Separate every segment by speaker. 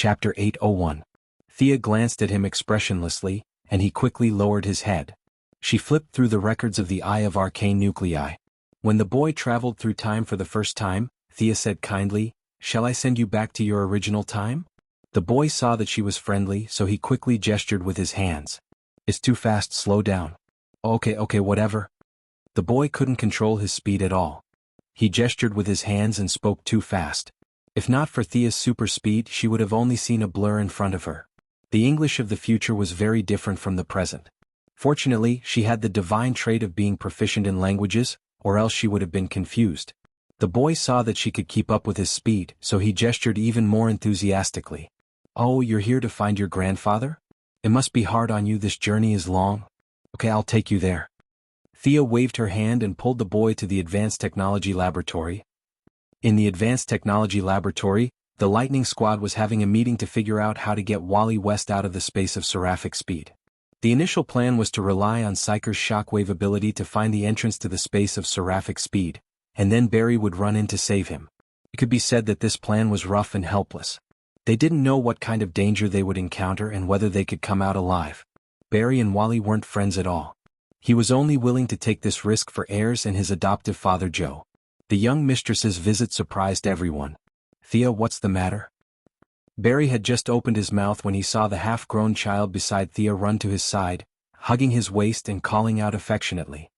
Speaker 1: Chapter 801. Thea glanced at him expressionlessly, and he quickly lowered his head. She flipped through the records of the Eye of Arcane Nuclei. When the boy traveled through time for the first time, Thea said kindly, "Shall I send you back to your original time?" The boy saw that she was friendly, so he quickly gestured with his hands. "It's too fast, slow down." Okay, whatever." The boy couldn't control his speed at all. He gestured with his hands and spoke too fast. If not for Thea's super speed, she would have only seen a blur in front of her. The English of the future was very different from the present. Fortunately, she had the divine trait of being proficient in languages, or else she would have been confused. The boy saw that she could keep up with his speed, so he gestured even more enthusiastically. "Oh, you're here to find your grandfather? It must be hard on you, this journey is long. Okay, I'll take you there." Thea waved her hand and pulled the boy to the Advanced Technology Laboratory. In the Advanced Technology Laboratory, the Lightning Squad was having a meeting to figure out how to get Wally West out of the space of seraphic speed. The initial plan was to rely on Psyker's shockwave ability to find the entrance to the space of seraphic speed, and then Barry would run in to save him. It could be said that this plan was rough and helpless. They didn't know what kind of danger they would encounter and whether they could come out alive. Barry and Wally weren't friends at all. He was only willing to take this risk for Ayers and his adoptive father Joe. The young mistress's visit surprised everyone. "Thea, what's the matter?" Barry had just opened his mouth when he saw the half-grown child beside Thea run to his side, hugging his waist and calling out affectionately.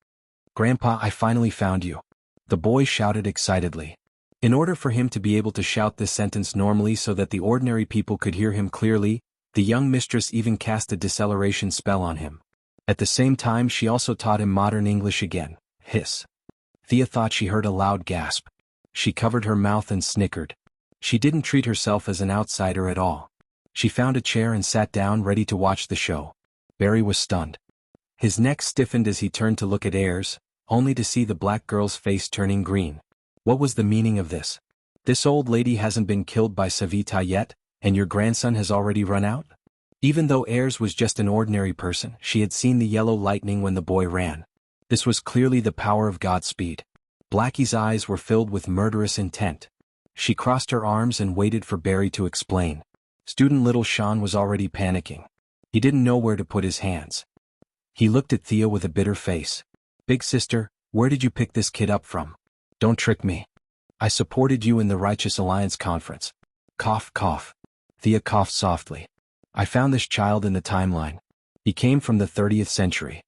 Speaker 1: "Grandpa, I finally found you," the boy shouted excitedly. In order for him to be able to shout this sentence normally so that the ordinary people could hear him clearly, the young mistress even cast a deceleration spell on him. At the same time, she also taught him modern English again. Hiss. Thea thought she heard a loud gasp. She covered her mouth and snickered. She didn't treat herself as an outsider at all. She found a chair and sat down ready to watch the show. Barry was stunned. His neck stiffened as he turned to look at Ayers, only to see the black girl's face turning green. What was the meaning of this? This old lady hasn't been killed by Savita yet, and your grandson has already run out? Even though Ayers was just an ordinary person, she had seen the yellow lightning when the boy ran. This was clearly the power of Godspeed. Blackie's eyes were filled with murderous intent. She crossed her arms and waited for Barry to explain. Student little Sean was already panicking. He didn't know where to put his hands. He looked at Thea with a bitter face. "Big sister, where did you pick this kid up from? Don't trick me. I supported you in the Righteous Alliance conference." Cough, cough. Thea coughed softly. "I found this child in the timeline. He came from the 30th century.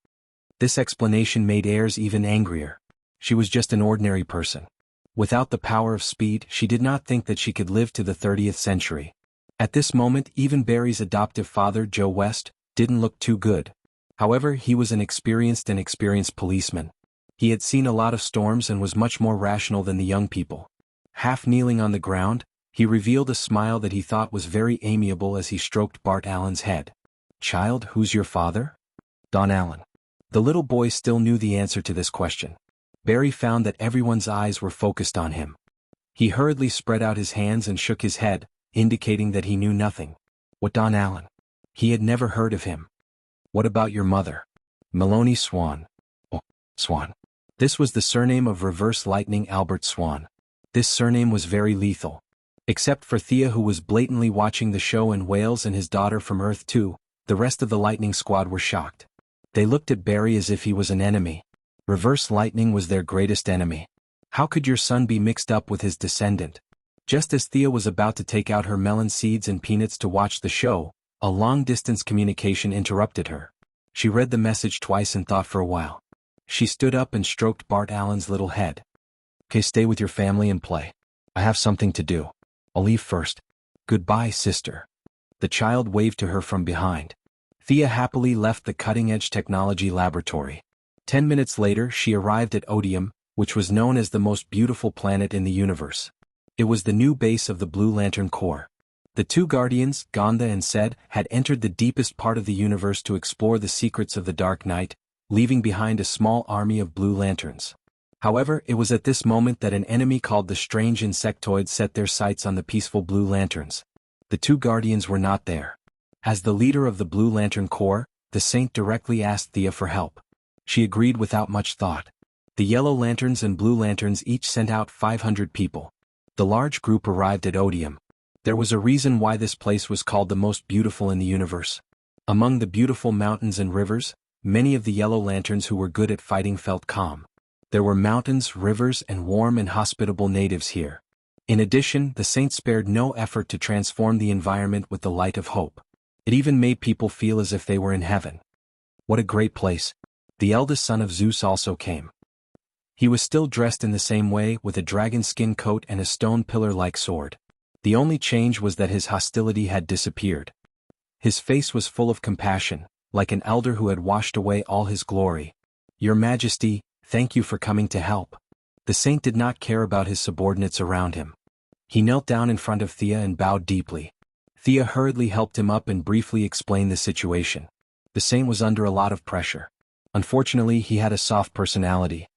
Speaker 1: This explanation made Ayers even angrier. She was just an ordinary person. Without the power of speed, she did not think that she could live to the 30th century. At this moment, even Barry's adoptive father, Joe West, didn't look too good. However, he was an experienced policeman. He had seen a lot of storms and was much more rational than the young people. Half kneeling on the ground, he revealed a smile that he thought was very amiable as he stroked Bart Allen's head. "Child, who's your father?" "Don Allen." The little boy still knew the answer to this question. Barry found that everyone's eyes were focused on him. He hurriedly spread out his hands and shook his head, indicating that he knew nothing. What Don Allen? He had never heard of him. "What about your mother?" "Maloney Swan." "Oh, Swan." This was the surname of Reverse Lightning Albert Swan. This surname was very lethal. Except for Thea, who was blatantly watching the show, and Wales and his daughter from Earth 2, the rest of the Lightning Squad were shocked. They looked at Barry as if he was an enemy. Reverse Lightning was their greatest enemy. How could your son be mixed up with his descendant? Just as Thea was about to take out her melon seeds and peanuts to watch the show, a long-distance communication interrupted her. She read the message twice and thought for a while. She stood up and stroked Bart Allen's little head. "Okay, stay with your family and play. I have something to do. I'll leave first. Goodbye, sister." The child waved to her from behind. Thea happily left the cutting-edge technology laboratory. 10 minutes later, she arrived at Odium, which was known as the most beautiful planet in the universe. It was the new base of the Blue Lantern Corps. The two guardians, Gonda and Sed, had entered the deepest part of the universe to explore the secrets of the Dark Knight, leaving behind a small army of Blue Lanterns. However, it was at this moment that an enemy called the Strange Insectoid set their sights on the peaceful Blue Lanterns. The two guardians were not there. As the leader of the Blue Lantern Corps, the Saint directly asked Thea for help. She agreed without much thought. The Yellow Lanterns and Blue Lanterns each sent out 500 people. The large group arrived at Odium. There was a reason why this place was called the most beautiful in the universe. Among the beautiful mountains and rivers, many of the yellow lanterns who were good at fighting felt calm. There were mountains, rivers, and warm and hospitable natives here. In addition, the saint spared no effort to transform the environment with the light of hope. It even made people feel as if they were in heaven. What a great place. The eldest son of Zeus also came. He was still dressed in the same way, with a dragon skin coat and a stone pillar-like sword. The only change was that his hostility had disappeared. His face was full of compassion, like an elder who had washed away all his glory. Your Majesty, thank you for coming to help. The saint did not care about his subordinates around him. He knelt down in front of Thea and bowed deeply. Thea hurriedly helped him up and briefly explained the situation. The saint was under a lot of pressure. Unfortunately, he had a soft personality.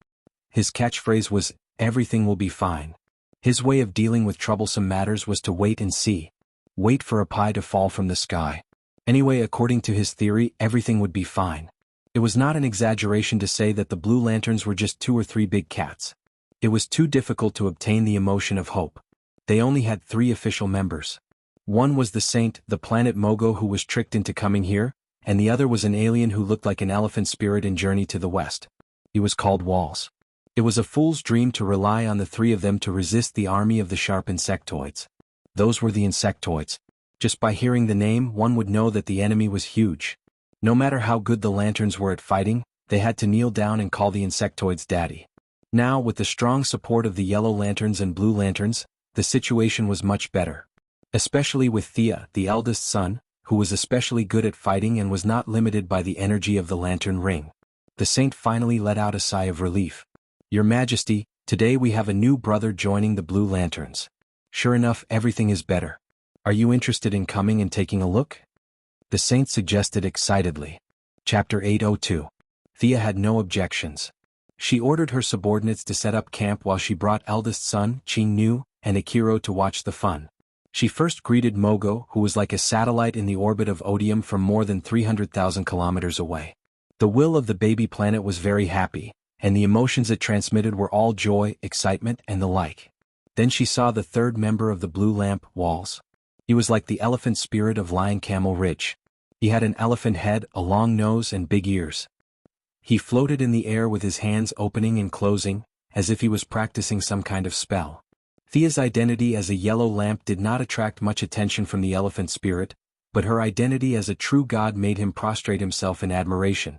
Speaker 1: His catchphrase was, "Everything will be fine." His way of dealing with troublesome matters was to wait and see. Wait for a pie to fall from the sky. Anyway, according to his theory, everything would be fine. It was not an exaggeration to say that the blue lanterns were just 2 or 3 big cats. It was too difficult to obtain the emotion of hope. They only had 3 official members. One was the saint, the planet Mogo, who was tricked into coming here, and the other was an alien who looked like an elephant spirit in Journey to the West. He was called Walls. It was a fool's dream to rely on the 3 of them to resist the army of the sharp insectoids. Those were the insectoids. Just by hearing the name, one would know that the enemy was huge. No matter how good the lanterns were at fighting, they had to kneel down and call the insectoids daddy. Now, with the strong support of the yellow lanterns and blue lanterns, the situation was much better. Especially with Thea, the eldest son, who was especially good at fighting and was not limited by the energy of the lantern ring. The saint finally let out a sigh of relief. Your Majesty, today we have a new brother joining the blue lanterns. Sure enough, everything is better. Are you interested in coming and taking a look? The saint suggested excitedly. Chapter 802. Thea had no objections. She ordered her subordinates to set up camp while she brought eldest son, Jianghu, and Akiro to watch the fun. She first greeted Mogo, who was like a satellite in the orbit of Odium from more than 300,000 kilometers away. The will of the baby planet was very happy, and the emotions it transmitted were all joy, excitement, and the like. Then she saw the 3rd member of the blue lamp, Walls. He was like the elephant spirit of Lion Camel Ridge. He had an elephant head, a long nose, and big ears. He floated in the air with his hands opening and closing, as if he was practicing some kind of spell. Thea's identity as a yellow lamp did not attract much attention from the elephant spirit, but her identity as a true god made him prostrate himself in admiration.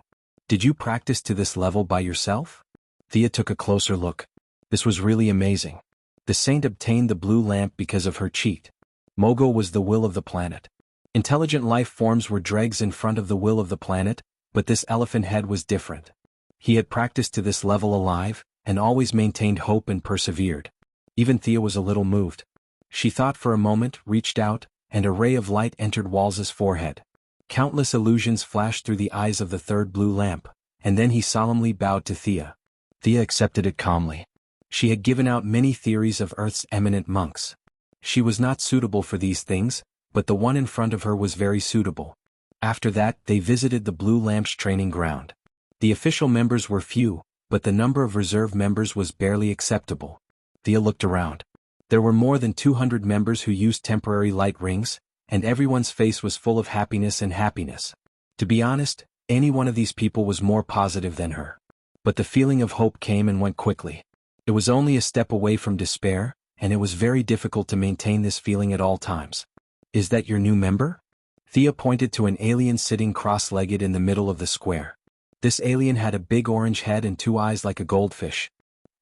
Speaker 1: Did you practice to this level by yourself? Thea took a closer look. This was really amazing. The saint obtained the blue lamp because of her cheat. Mogo was the will of the planet. Intelligent life forms were dregs in front of the will of the planet, but this elephant head was different. He had practiced to this level alive, and always maintained hope and persevered. Even Thea was a little moved. She thought for a moment, reached out, and a ray of light entered Wals's forehead. Countless illusions flashed through the eyes of the 3rd blue lamp, and then he solemnly bowed to Thea. Thea accepted it calmly. She had given out many theories of Earth's eminent monks. She was not suitable for these things, but the one in front of her was very suitable. After that, they visited the blue lamp's training ground. The official members were few, but the number of reserve members was barely acceptable. Thea looked around. There were more than 200 members who used temporary light rings, and everyone's face was full of happiness and happiness. To be honest, any one of these people was more positive than her. But the feeling of hope came and went quickly. It was only a step away from despair, and it was very difficult to maintain this feeling at all times. Is that your new member? Thea pointed to an alien sitting cross-legged in the middle of the square. This alien had a big orange head and 2 eyes like a goldfish.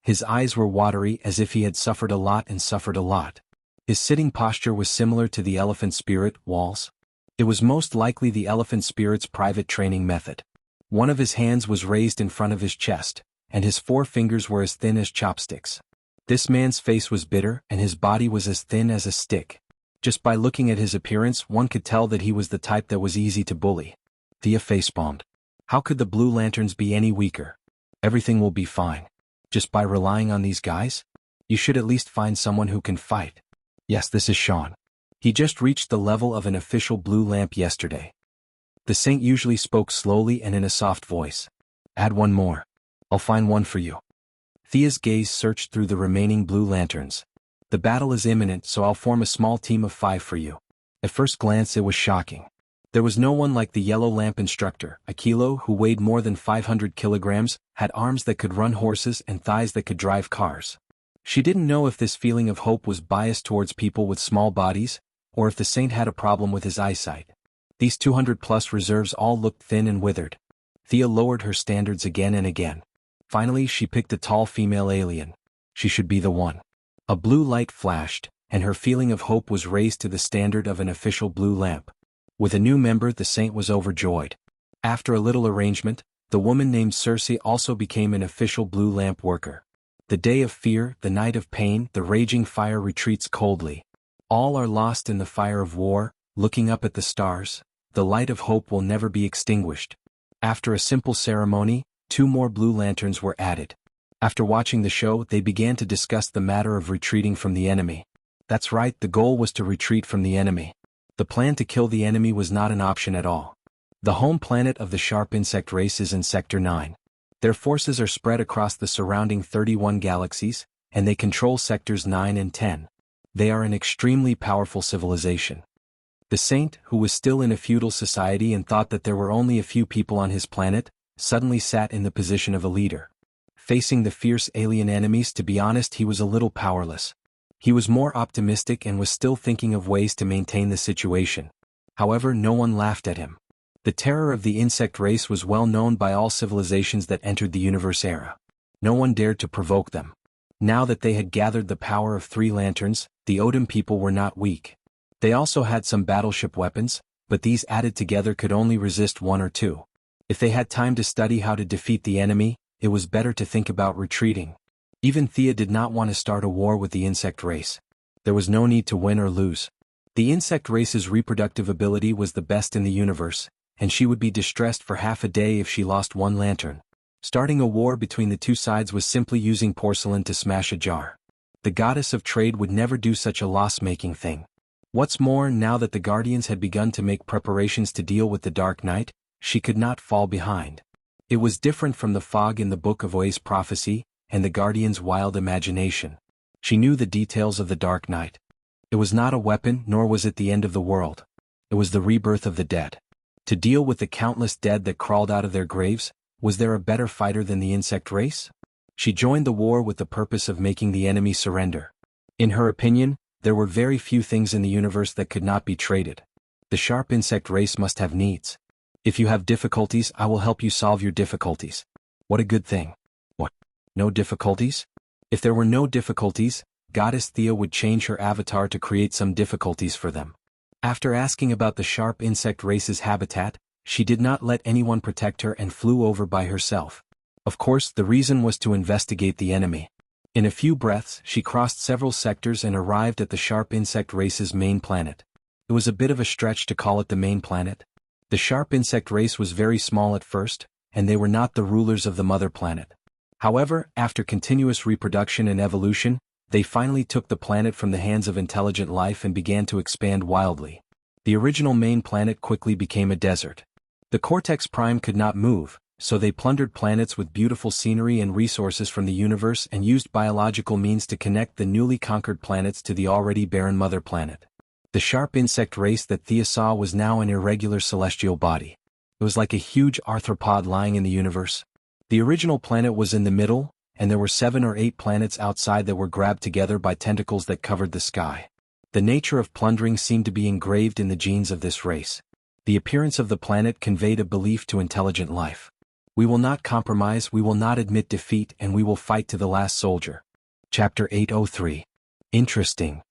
Speaker 1: His eyes were watery as if he had suffered a lot and suffered a lot. His sitting posture was similar to the elephant spirit, Walls. It was most likely the elephant spirit's private training method. One of his hands was raised in front of his chest, and his 4 fingers were as thin as chopsticks. This man's face was bitter and his body was as thin as a stick. Just by looking at his appearance, one could tell that he was the type that was easy to bully. Thea facepalmed. How could the blue lanterns be any weaker? Everything will be fine. Just by relying on these guys? You should at least find someone who can fight. Yes, this is Sean. He just reached the level of an official blue lamp yesterday. The saint usually spoke slowly and in a soft voice. Add one more. I'll find one for you. Thea's gaze searched through the remaining blue lanterns. The battle is imminent, so I'll form a small team of 5 for you. At first glance it was shocking. There was no one like the yellow lamp instructor. Akilo, who weighed more than 500 kilograms, had arms that could run horses and thighs that could drive cars. She didn't know if this feeling of hope was biased towards people with small bodies, or if the saint had a problem with his eyesight. These 200-plus reserves all looked thin and withered. Thea lowered her standards again and again. Finally she picked a tall female alien. She should be the one. A blue light flashed, and her feeling of hope was raised to the standard of an official blue lamp. With a new member, the saint was overjoyed. After a little arrangement, the woman named Circe also became an official blue lamp worker. The day of fear, the night of pain, the raging fire retreats coldly. All are lost in the fire of war. Looking up at the stars, the light of hope will never be extinguished. After a simple ceremony, 2 more blue lanterns were added. After watching the show, they began to discuss the matter of retreating from the enemy. That's right, the goal was to retreat from the enemy. The plan to kill the enemy was not an option at all. The home planet of the sharp insect race is in Sector 9. Their forces are spread across the surrounding 31 galaxies, and they control Sectors 9 and 10. They are an extremely powerful civilization. The saint, who was still in a feudal society and thought that there were only a few people on his planet, suddenly sat in the position of a leader. Facing the fierce alien enemies, to be honest, he was a little powerless. He was more optimistic and was still thinking of ways to maintain the situation. However, no one laughed at him. The terror of the insect race was well known by all civilizations that entered the universe era. No one dared to provoke them. Now that they had gathered the power of 3 lanterns, the Odin people were not weak. They also had some battleship weapons, but these added together could only resist 1 or 2. If they had time to study how to defeat the enemy, it was better to think about retreating. Even Thea did not want to start a war with the insect race. There was no need to win or lose. The insect race's reproductive ability was the best in the universe, and she would be distressed for half a day if she lost 1 lantern. Starting a war between the 2 sides was simply using porcelain to smash a jar. The goddess of trade would never do such a loss-making thing. What's more, now that the Guardians had begun to make preparations to deal with the Dark Knight, she could not fall behind. It was different from the fog in the Book of Oi's prophecy, and the Guardian's wild imagination. She knew the details of the Dark Knight. It was not a weapon, nor was it the end of the world. It was the rebirth of the dead. To deal with the countless dead that crawled out of their graves, was there a better fighter than the insect race? She joined the war with the purpose of making the enemy surrender. In her opinion, there were very few things in the universe that could not be traded. The sharp insect race must have needs. If you have difficulties, I will help you solve your difficulties. What a good thing. What? No difficulties? If there were no difficulties, Goddess Thea would change her avatar to create some difficulties for them. After asking about the sharp insect race's habitat, she did not let anyone protect her and flew over by herself. Of course, the reason was to investigate the enemy. In a few breaths, she crossed several sectors and arrived at the sharp insect race's main planet. It was a bit of a stretch to call it the main planet. The sharp insect race was very small at first, and they were not the rulers of the mother planet. However, after continuous reproduction and evolution, they finally took the planet from the hands of intelligent life and began to expand wildly. The original main planet quickly became a desert. The Cortex Prime could not move, so they plundered planets with beautiful scenery and resources from the universe and used biological means to connect the newly conquered planets to the already barren mother planet. The sharp insect race that Thea saw was now an irregular celestial body. It was like a huge arthropod lying in the universe. The original planet was in the middle, and there were 7 or 8 planets outside that were grabbed together by tentacles that covered the sky. The nature of plundering seemed to be engraved in the genes of this race. The appearance of the planet conveyed a belief to intelligent life. We will not compromise, we will not admit defeat, and we will fight to the last soldier. Chapter 803. Interesting.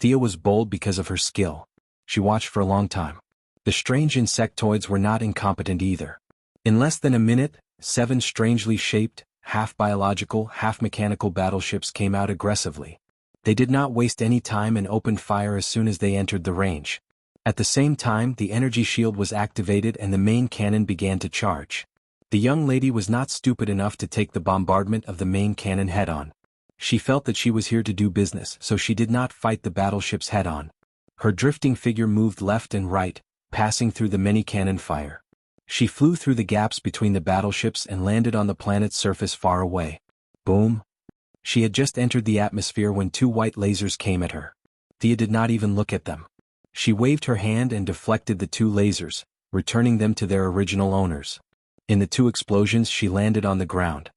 Speaker 1: Thea was bold because of her skill. She watched for a long time. The strange insectoids were not incompetent either. In less than a minute, 7 strangely shaped, half-biological, half-mechanical battleships came out aggressively. They did not waste any time and opened fire as soon as they entered the range. At the same time, the energy shield was activated and the main cannon began to charge. The young lady was not stupid enough to take the bombardment of the main cannon head-on. She felt that she was here to do business, so she did not fight the battleships head-on. Her drifting figure moved left and right, passing through the many cannon fire. She flew through the gaps between the battleships and landed on the planet's surface far away. Boom! She had just entered the atmosphere when two white lasers came at her. Thea did not even look at them. She waved her hand and deflected the two lasers, returning them to their original owners. In the two explosions she landed on the ground.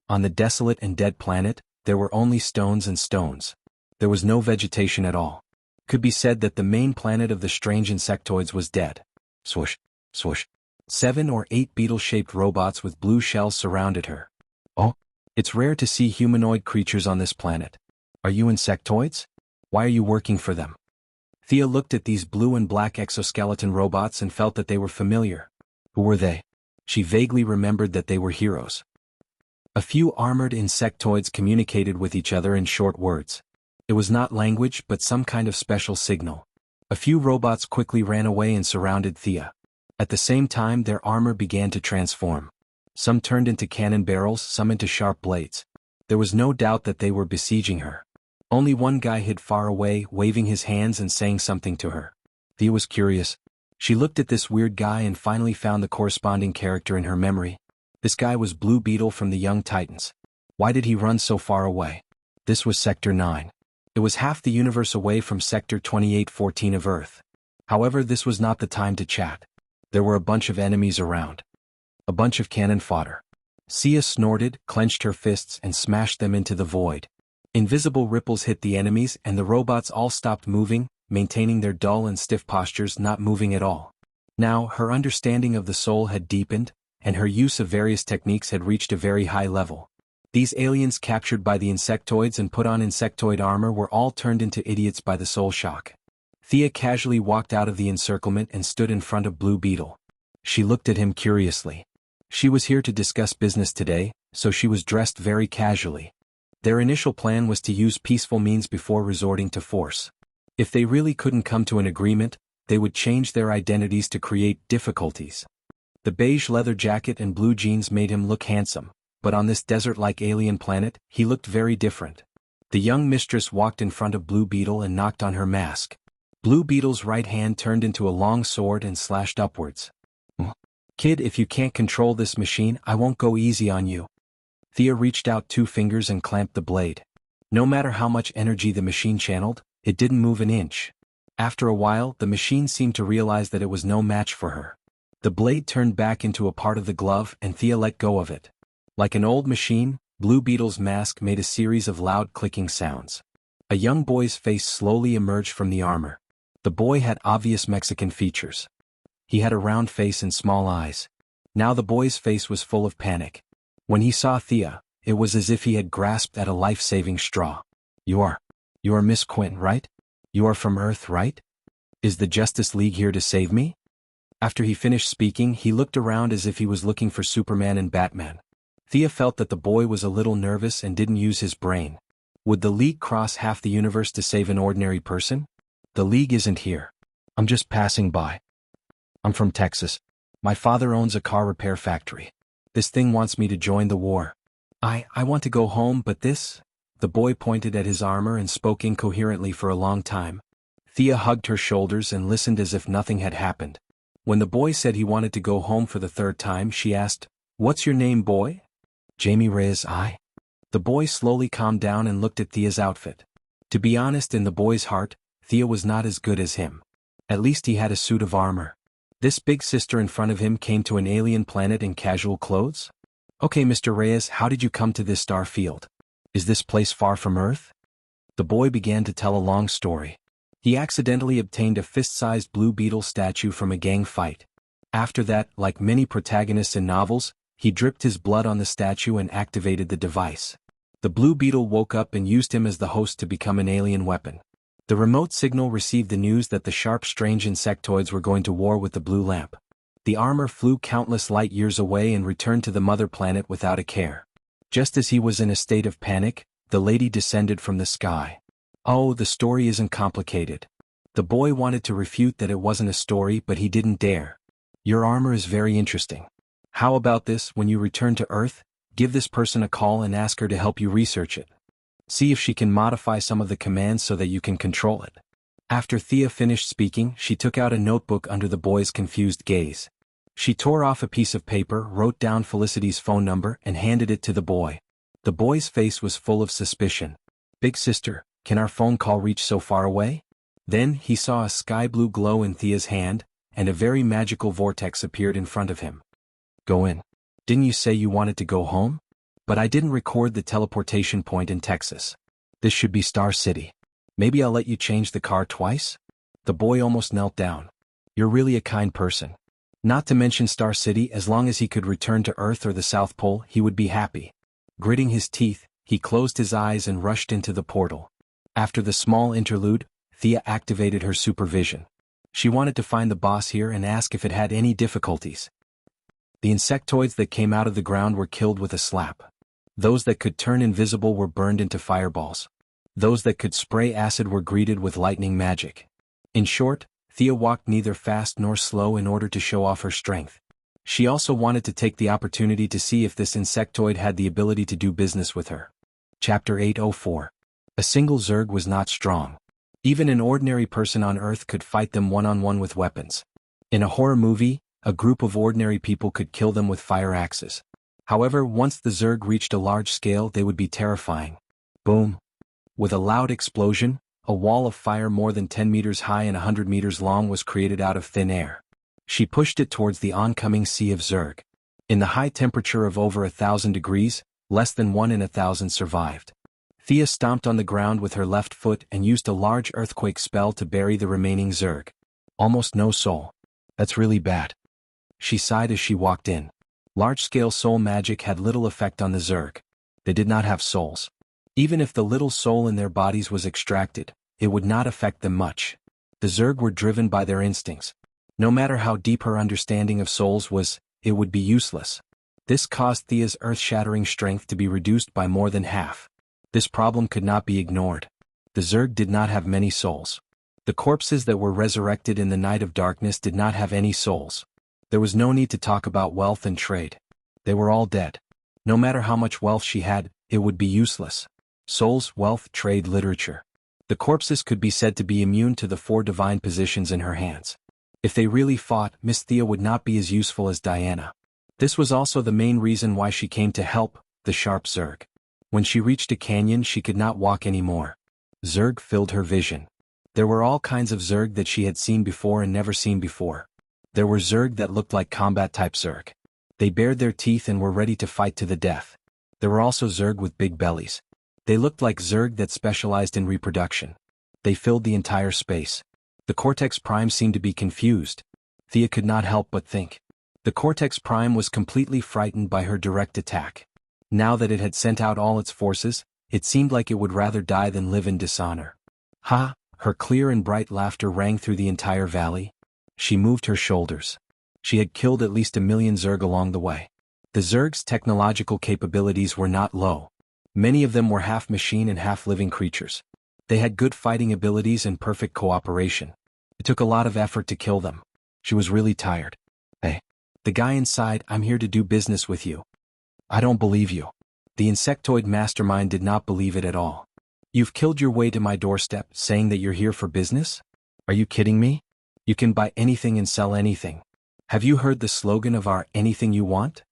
Speaker 1: On the desolate and dead planet, there were only stones and stones. There was no vegetation at all. Could be said that the main planet of the strange insectoids was dead. Swoosh, swoosh. 7 or 8 beetle-shaped robots with blue shells surrounded her. Oh, it's rare to see humanoid creatures on this planet. Are you insectoids? Why are you working for them? Thea looked at these blue and black exoskeleton robots and felt that they were familiar. Who were they? She vaguely remembered that they were heroes. A few armored insectoids communicated with each other in short words. It was not language but some kind of special signal. A few robots quickly ran away and surrounded Thea. At the same time their armor began to transform. Some turned into cannon barrels, some into sharp blades. There was no doubt that they were besieging her. Only one guy hid far away, waving his hands and saying something to her. Thea was curious. She looked at this weird guy and finally found the corresponding character in her memory. This guy was Blue Beetle from the Young Titans. Why did he run so far away? This was Sector 9. It was half the universe away from Sector 2814 of Earth. However, this was not the time to chat. There were a bunch of enemies around. A bunch of cannon fodder. Sia snorted, clenched her fists and smashed them into the void. Invisible ripples hit the enemies and the robots all stopped moving, maintaining their dull and stiff postures, not moving at all. Now, her understanding of the soul had deepened, and her use of various techniques had reached a very high level. These aliens captured by the insectoids and put on insectoid armor were all turned into idiots by the soul shock. Thea casually walked out of the encirclement and stood in front of Blue Beetle. She looked at him curiously. She was here to discuss business today, so she was dressed very casually. Their initial plan was to use peaceful means before resorting to force. If they really couldn't come to an agreement, they would change their identities to create difficulties. The beige leather jacket and blue jeans made him look handsome, but on this desert-like alien planet, he looked very different. The young mistress walked in front of Blue Beetle and knocked on her mask. Blue Beetle's right hand turned into a long sword and slashed upwards. Kid, if you can't control this machine, I won't go easy on you. Thea reached out 2 fingers and clamped the blade. No matter how much energy the machine channeled, it didn't move an inch. After a while, the machine seemed to realize that it was no match for her. The blade turned back into a part of the glove and Thea let go of it. Like an old machine, Blue Beetle's mask made a series of loud clicking sounds. A young boy's face slowly emerged from the armor. The boy had obvious Mexican features. He had a round face and small eyes. Now the boy's face was full of panic. When he saw Thea, it was as if he had grasped at a life-saving straw. You are Miss Quinn, right? You are from Earth, right? Is the Justice League here to save me? After he finished speaking, he looked around as if he was looking for Superman and Batman. Thea felt that the boy was a little nervous and didn't use his brain. Would the League cross half the universe to save an ordinary person? The League isn't here. I'm just passing by. I'm from Texas. My father owns a car repair factory. This thing wants me to join the war. I want to go home, but this... The boy pointed at his armor and spoke incoherently for a long time. Thea hugged her shoulders and listened as if nothing had happened. When the boy said he wanted to go home for the 3rd time, she asked, "What's your name, boy?" Jamie Reyes. The boy slowly calmed down and looked at Thea's outfit. To be honest, in the boy's heart, Thea was not as good as him. At least he had a suit of armor. This big sister in front of him came to an alien planet in casual clothes? Okay, Mr. Reyes, how did you come to this star field? Is this place far from Earth? The boy began to tell a long story. He accidentally obtained a fist-sized Blue Beetle statue from a gang fight. After that, like many protagonists in novels, he dripped his blood on the statue and activated the device. The Blue Beetle woke up and used him as the host to become an alien weapon. The remote signal received the news that the sharp, strange insectoids were going to war with the blue lamp. The armor flew countless light years away and returned to the mother planet without a care. Just as he was in a state of panic, the lady descended from the sky. Oh, the story isn't complicated. The boy wanted to refute that it wasn't a story, but he didn't dare. Your armor is very interesting. How about this, when you return to Earth, give this person a call and ask her to help you research it. See if she can modify some of the commands so that you can control it. After Thea finished speaking, she took out a notebook under the boy's confused gaze. She tore off a piece of paper, wrote down Felicity's phone number, and handed it to the boy. The boy's face was full of suspicion. Big sister, can our phone call reach so far away? Then he saw a sky blue glow in Thea's hand, and a very magical vortex appeared in front of him. Go in. Didn't you say you wanted to go home? But I didn't record the teleportation point in Texas. This should be Star City. Maybe I'll let you change the car twice? The boy almost knelt down. You're really a kind person. Not to mention Star City, as long as he could return to Earth or the South Pole, he would be happy. Gritting his teeth, he closed his eyes and rushed into the portal. After the small interlude, Thea activated her supervision. She wanted to find the boss here and ask if it had any difficulties. The insectoids that came out of the ground were killed with a slap. Those that could turn invisible were burned into fireballs. Those that could spray acid were greeted with lightning magic. In short, Thea walked neither fast nor slow in order to show off her strength. She also wanted to take the opportunity to see if this insectoid had the ability to do business with her. Chapter 804. A single Zerg was not strong. Even an ordinary person on Earth could fight them one-on-one with weapons. In a horror movie, a group of ordinary people could kill them with fire axes. However, once the Zerg reached a large scale, they would be terrifying. Boom. With a loud explosion, a wall of fire more than 10 meters high and 100 meters long was created out of thin air. She pushed it towards the oncoming sea of Zerg. In the high temperature of over 1,000 degrees, less than 1 in 1,000 survived. Thea stomped on the ground with her left foot and used a large earthquake spell to bury the remaining Zerg. Almost no soul. That's really bad. She sighed as she walked in. Large-scale soul magic had little effect on the Zerg. They did not have souls. Even if the little soul in their bodies was extracted, it would not affect them much. The Zerg were driven by their instincts. No matter how deep her understanding of souls was, it would be useless. This caused Thea's earth-shattering strength to be reduced by more than half. This problem could not be ignored. The Zerg did not have many souls. The corpses that were resurrected in the night of darkness did not have any souls. There was no need to talk about wealth and trade. They were all dead. No matter how much wealth she had, it would be useless. Souls, wealth, trade, literature. The corpses could be said to be immune to the 4 divine positions in her hands. If they really fought, Miss Thea would not be as useful as Diana. This was also the main reason why she came to help the sharp Zerg. When she reached a canyon, she could not walk anymore. Zerg filled her vision. There were all kinds of Zerg that she had seen before and never seen before. There were Zerg that looked like combat-type Zerg. They bared their teeth and were ready to fight to the death. There were also Zerg with big bellies. They looked like Zerg that specialized in reproduction. They filled the entire space. The Cortex Prime seemed to be confused. Thea could not help but think. The Cortex Prime was completely frightened by her direct attack. Now that it had sent out all its forces, it seemed like it would rather die than live in dishonor. Ha! Her clear and bright laughter rang through the entire valley. She moved her shoulders. She had killed at least 1,000,000 Zerg along the way. The Zerg's technological capabilities were not low. Many of them were half machine and half living creatures. They had good fighting abilities and perfect cooperation. It took a lot of effort to kill them. She was really tired. Hey. The guy inside, I'm here to do business with you. I don't believe you. The insectoid mastermind did not believe it at all. You've killed your way to my doorstep, saying that you're here for business? Are you kidding me? You can buy anything and sell anything. Have you heard the slogan of our anything you want?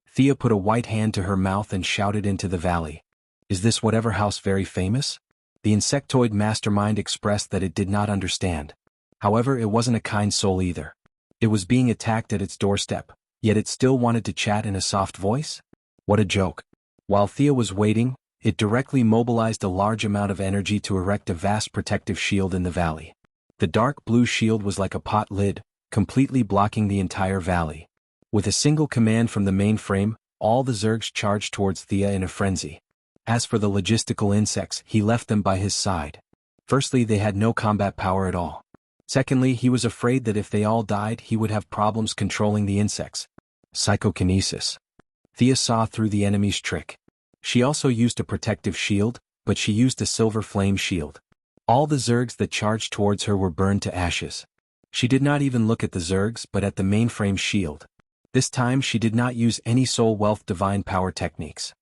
Speaker 1: Thea put a white hand to her mouth and shouted into the valley. Is this whatever house very famous? The insectoid mastermind expressed that it did not understand. However, it wasn't a kind soul either. It was being attacked at its doorstep, yet it still wanted to chat in a soft voice? What a joke. While Thea was waiting, it directly mobilized a large amount of energy to erect a vast protective shield in the valley. The dark blue shield was like a pot lid, completely blocking the entire valley. With a single command from the mainframe, all the Zergs charged towards Thea in a frenzy. As for the logistical insects, he left them by his side. Firstly, they had no combat power at all. Secondly, he was afraid that if they all died, he would have problems controlling the insects. Psychokinesis. Thea saw through the enemy's trick. She also used a protective shield, but she used a silver flame shield. All the Zergs that charged towards her were burned to ashes. She did not even look at the Zergs but at the mainframe shield. This time she did not use any soul wealth divine power techniques.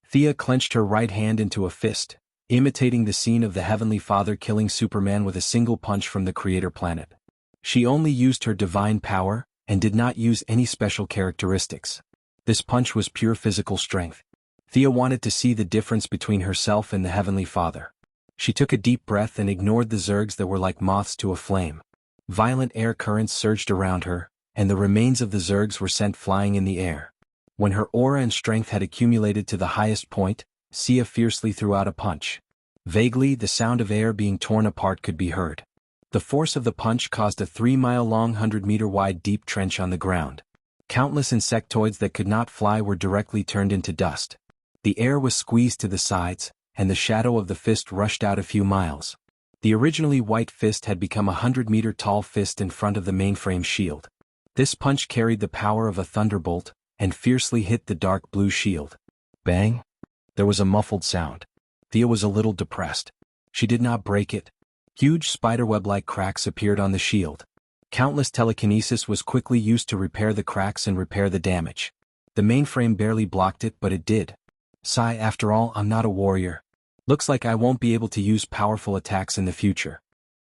Speaker 1: Thea clenched her right hand into a fist, imitating the scene of the Heavenly Father killing Superman with a single punch from the Creator planet. She only used her divine power, and did not use any special characteristics. This punch was pure physical strength. Thea wanted to see the difference between herself and the Heavenly Father. She took a deep breath and ignored the zergs that were like moths to a flame. Violent air currents surged around her, and the remains of the zergs were sent flying in the air. When her aura and strength had accumulated to the highest point, Sia fiercely threw out a punch. Vaguely, the sound of air being torn apart could be heard. The force of the punch caused a 3-mile-long 100-meter-wide deep trench on the ground. Countless insectoids that could not fly were directly turned into dust. The air was squeezed to the sides, and the shadow of the fist rushed out a few miles. The originally white fist had become a 100-meter-tall fist in front of the mainframe shield. This punch carried the power of a thunderbolt, and fiercely hit the dark blue shield. Bang! There was a muffled sound. Thea was a little depressed. She did not break it. Huge spiderweb-like cracks appeared on the shield. Countless telekinesis was quickly used to repair the cracks and repair the damage. The mainframe barely blocked it, but it did. Sigh, after all, I'm not a warrior. Looks like I won't be able to use powerful attacks in the future.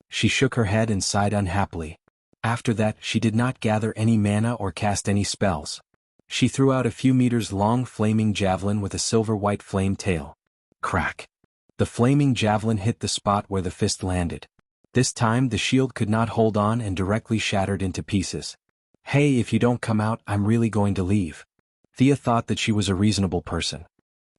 Speaker 1: She shook her head and sighed unhappily. After that, she did not gather any mana or cast any spells. She threw out a few meters-long flaming javelin with a silver-white flame tail. Crack! The flaming javelin hit the spot where the fist landed. This time the shield could not hold on and directly shattered into pieces. Hey, if you don't come out, I'm really going to leave. Thea thought that she was a reasonable person.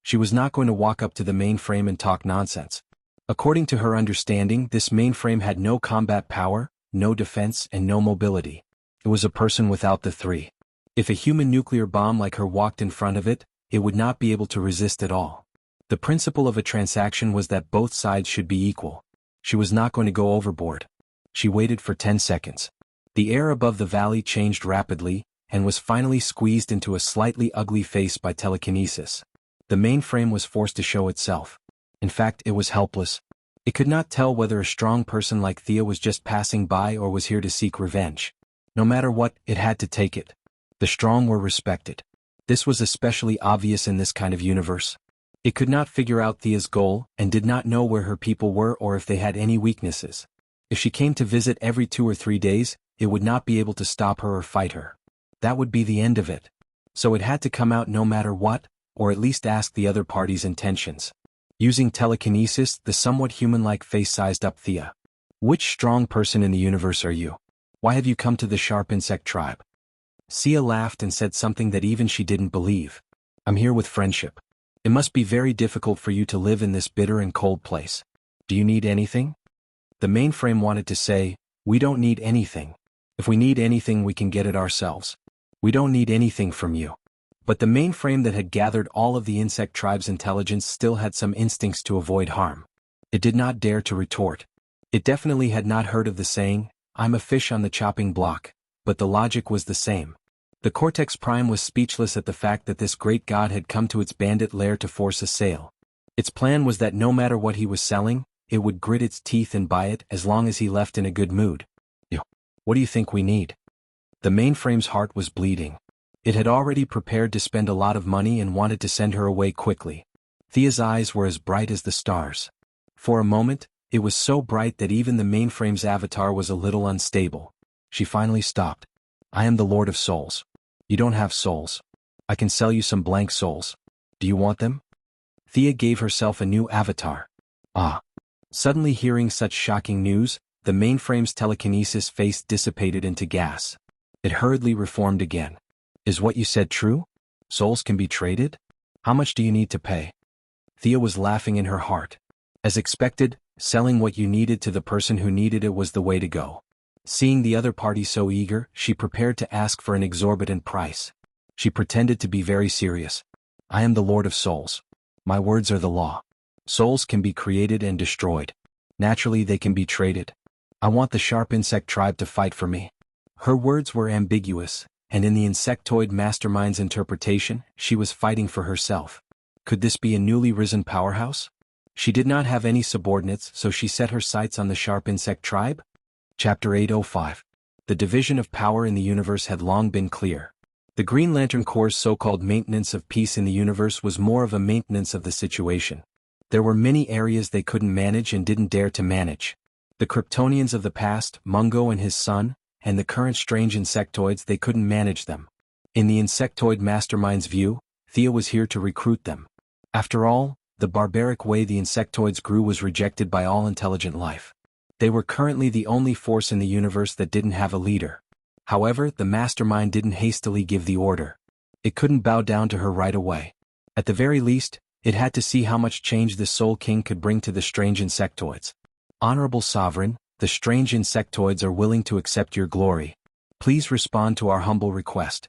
Speaker 1: She was not going to walk up to the mainframe and talk nonsense. According to her understanding, this mainframe had no combat power, no defense, and no mobility. It was a person without the three. If a human nuclear bomb like her walked in front of it, it would not be able to resist at all. The principle of a transaction was that both sides should be equal. She was not going to go overboard. She waited for 10 seconds. The air above the valley changed rapidly, and was finally squeezed into a slightly ugly face by telekinesis. The mainframe was forced to show itself. In fact, it was helpless. It could not tell whether a strong person like Thea was just passing by or was here to seek revenge. No matter what, it had to take it. The strong were respected. This was especially obvious in this kind of universe. It could not figure out Thea's goal, and did not know where her people were or if they had any weaknesses. If she came to visit every 2 or 3 days, it would not be able to stop her or fight her. That would be the end of it. So it had to come out no matter what, or at least ask the other party's intentions. Using telekinesis, the somewhat human-like face sized up Thea. Which strong person in the universe are you? Why have you come to the sharp insect tribe? Sia laughed and said something that even she didn't believe. I'm here with friendship. It must be very difficult for you to live in this bitter and cold place. Do you need anything? The mainframe wanted to say, we don't need anything. If we need anything, we can get it ourselves. We don't need anything from you. But the mainframe that had gathered all of the insect tribe's intelligence still had some instincts to avoid harm. It did not dare to retort. It definitely had not heard of the saying, I'm a fish on the chopping block, but the logic was the same. The Cortex Prime was speechless at the fact that this great god had come to its bandit lair to force a sale. Its plan was that no matter what he was selling, it would grit its teeth and buy it as long as he left in a good mood. What do you think we need? The mainframe's heart was bleeding. It had already prepared to spend a lot of money and wanted to send her away quickly. Thea's eyes were as bright as the stars. For a moment, it was so bright that even the mainframe's avatar was a little unstable. She finally stopped. I am the Lord of Souls. You don't have souls. I can sell you some blank souls. Do you want them? Thea gave herself a new avatar. Ah. Suddenly hearing such shocking news, the mainframe's telekinesis face dissipated into gas. It hurriedly reformed again. Is what you said true? Souls can be traded? How much do you need to pay? Thea was laughing in her heart. As expected, selling what you needed to the person who needed it was the way to go. Seeing the other party so eager, she prepared to ask for an exorbitant price. She pretended to be very serious. I am the Lord of Souls. My words are the law. Souls can be created and destroyed. Naturally, they can be traded. I want the sharp insect tribe to fight for me. Her words were ambiguous, and in the insectoid mastermind's interpretation, she was fighting for herself. Could this be a newly risen powerhouse? She did not have any subordinates, so she set her sights on the sharp insect tribe. Chapter 805. The division of power in the universe had long been clear. The Green Lantern Corps' so-called maintenance of peace in the universe was more of a maintenance of the situation. There were many areas they couldn't manage and didn't dare to manage. The Kryptonians of the past, Mungo and his son, and the current strange insectoids, they couldn't manage them. In the insectoid mastermind's view, Thea was here to recruit them. After all, the barbaric way the insectoids grew was rejected by all intelligent life. They were currently the only force in the universe that didn't have a leader. However, the mastermind didn't hastily give the order. It couldn't bow down to her right away. At the very least, it had to see how much change the Soul King could bring to the strange insectoids. Honorable Sovereign, the strange insectoids are willing to accept your glory. Please respond to our humble request.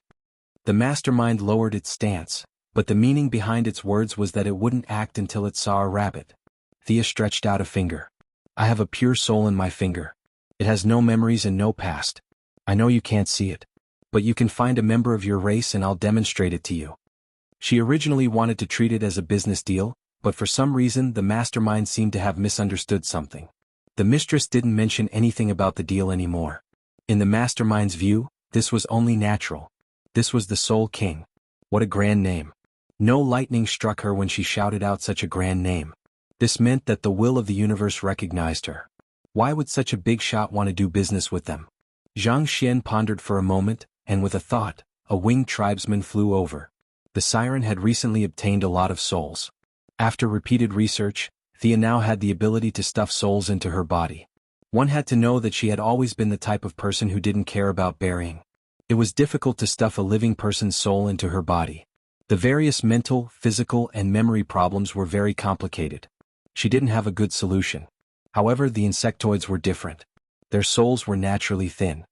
Speaker 1: The mastermind lowered its stance, but the meaning behind its words was that it wouldn't act until it saw a rabbit. Thea stretched out a finger. I have a pure soul in my finger. It has no memories and no past. I know you can't see it, but you can find a member of your race and I'll demonstrate it to you. She originally wanted to treat it as a business deal, but for some reason the mastermind seemed to have misunderstood something. The mistress didn't mention anything about the deal anymore. In the mastermind's view, this was only natural. This was the Soul King. What a grand name. No lightning struck her when she shouted out such a grand name. This meant that the will of the universe recognized her. Why would such a big shot want to do business with them? Zhang Xian pondered for a moment, and with a thought, a winged tribesman flew over. The siren had recently obtained a lot of souls. After repeated research, Thea now had the ability to stuff souls into her body. One had to know that she had always been the type of person who didn't care about burying. It was difficult to stuff a living person's soul into her body. The various mental, physical, and memory problems were very complicated. She didn't have a good solution. However, the insectoids were different. Their souls were naturally thin.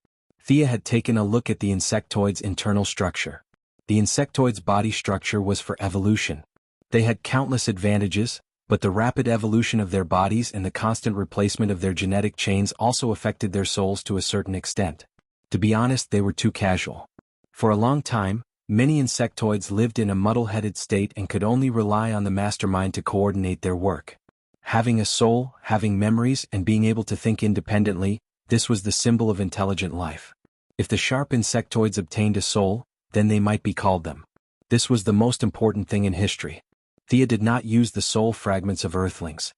Speaker 1: Thea had taken a look at the insectoid's internal structure. The insectoid's body structure was for evolution. They had countless advantages, but the rapid evolution of their bodies and the constant replacement of their genetic chains also affected their souls to a certain extent. To be honest, they were too casual. For a long time, many insectoids lived in a muddle-headed state and could only rely on the mastermind to coordinate their work. Having a soul, having memories, and being able to think independently, this was the symbol of intelligent life. If the sharp insectoids obtained a soul, then they might be called them. This was the most important thing in history. Thea did not use the soul fragments of Earthlings.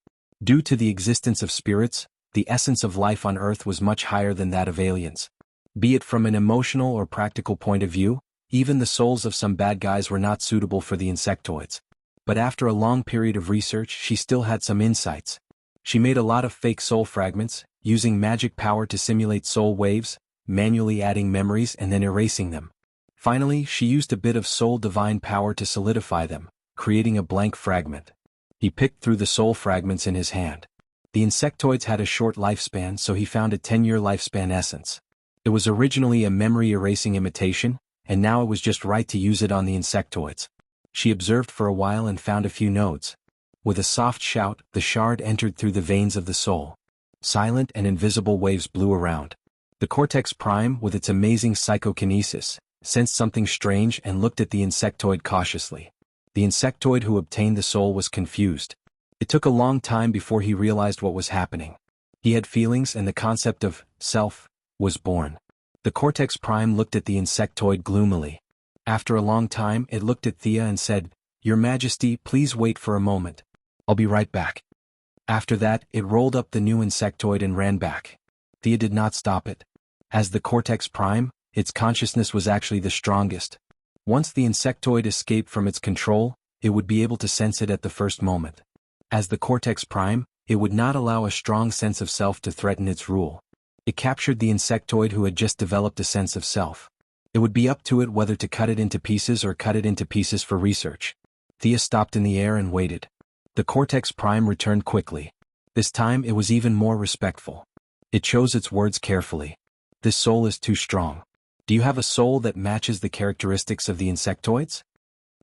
Speaker 1: Due to the existence of spirits, the essence of life on Earth was much higher than that of aliens. Be it from an emotional or practical point of view, even the souls of some bad guys were not suitable for the insectoids. But after a long period of research, she still had some insights. She made a lot of fake soul fragments, using magic power to simulate soul waves, manually adding memories and then erasing them. Finally, she used a bit of soul divine power to solidify them, creating a blank fragment. He picked through the soul fragments in his hand. The insectoids had a short lifespan, so he found a 10-year lifespan essence. It was originally a memory-erasing imitation, and now it was just right to use it on the insectoids. She observed for a while and found a few nodes. With a soft shout, the shard entered through the veins of the soul. Silent and invisible waves blew around. The cortex prime, with its amazing psychokinesis, sensed something strange and looked at the insectoid cautiously. The insectoid who obtained the soul was confused. It took a long time before he realized what was happening. He had feelings and the concept of self was born. The cortex prime looked at the insectoid gloomily. After a long time, it looked at Thea and said, "Your Majesty, please wait for a moment. I'll be right back." After that, it rolled up the new insectoid and ran back. Thea did not stop it. As the cortex prime, its consciousness was actually the strongest. Once the insectoid escaped from its control, it would be able to sense it at the first moment. As the cortex prime, it would not allow a strong sense of self to threaten its rule. It captured the insectoid who had just developed a sense of self. It would be up to it whether to cut it into pieces or cut it into pieces for research. Thea stopped in the air and waited. The cortex prime returned quickly. This time it was even more respectful. It chose its words carefully. "This soul is too strong. Do you have a soul that matches the characteristics of the insectoids?"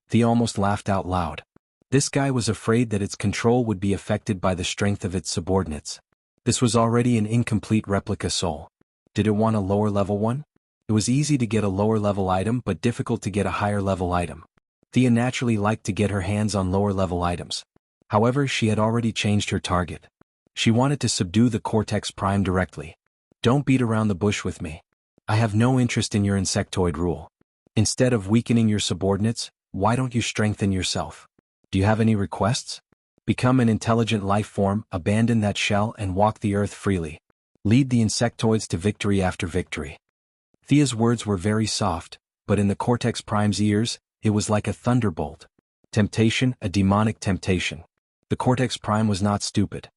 Speaker 1: Thea almost laughed out loud. This guy was afraid that its control would be affected by the strength of its subordinates. This was already an incomplete replica soul. Did it want a lower-level one? It was easy to get a lower-level item but difficult to get a higher-level item. Thea naturally liked to get her hands on lower-level items. However, she had already changed her target. She wanted to subdue the cortex prime directly. "Don't beat around the bush with me. I have no interest in your insectoid rule. Instead of weakening your subordinates, why don't you strengthen yourself? Do you have any requests? Become an intelligent life form, abandon that shell and walk the earth freely. Lead the insectoids to victory after victory." Thea's words were very soft, but in the cortex prime's ears, it was like a thunderbolt. Temptation, a demonic temptation. The Cortex Prime was not stupid.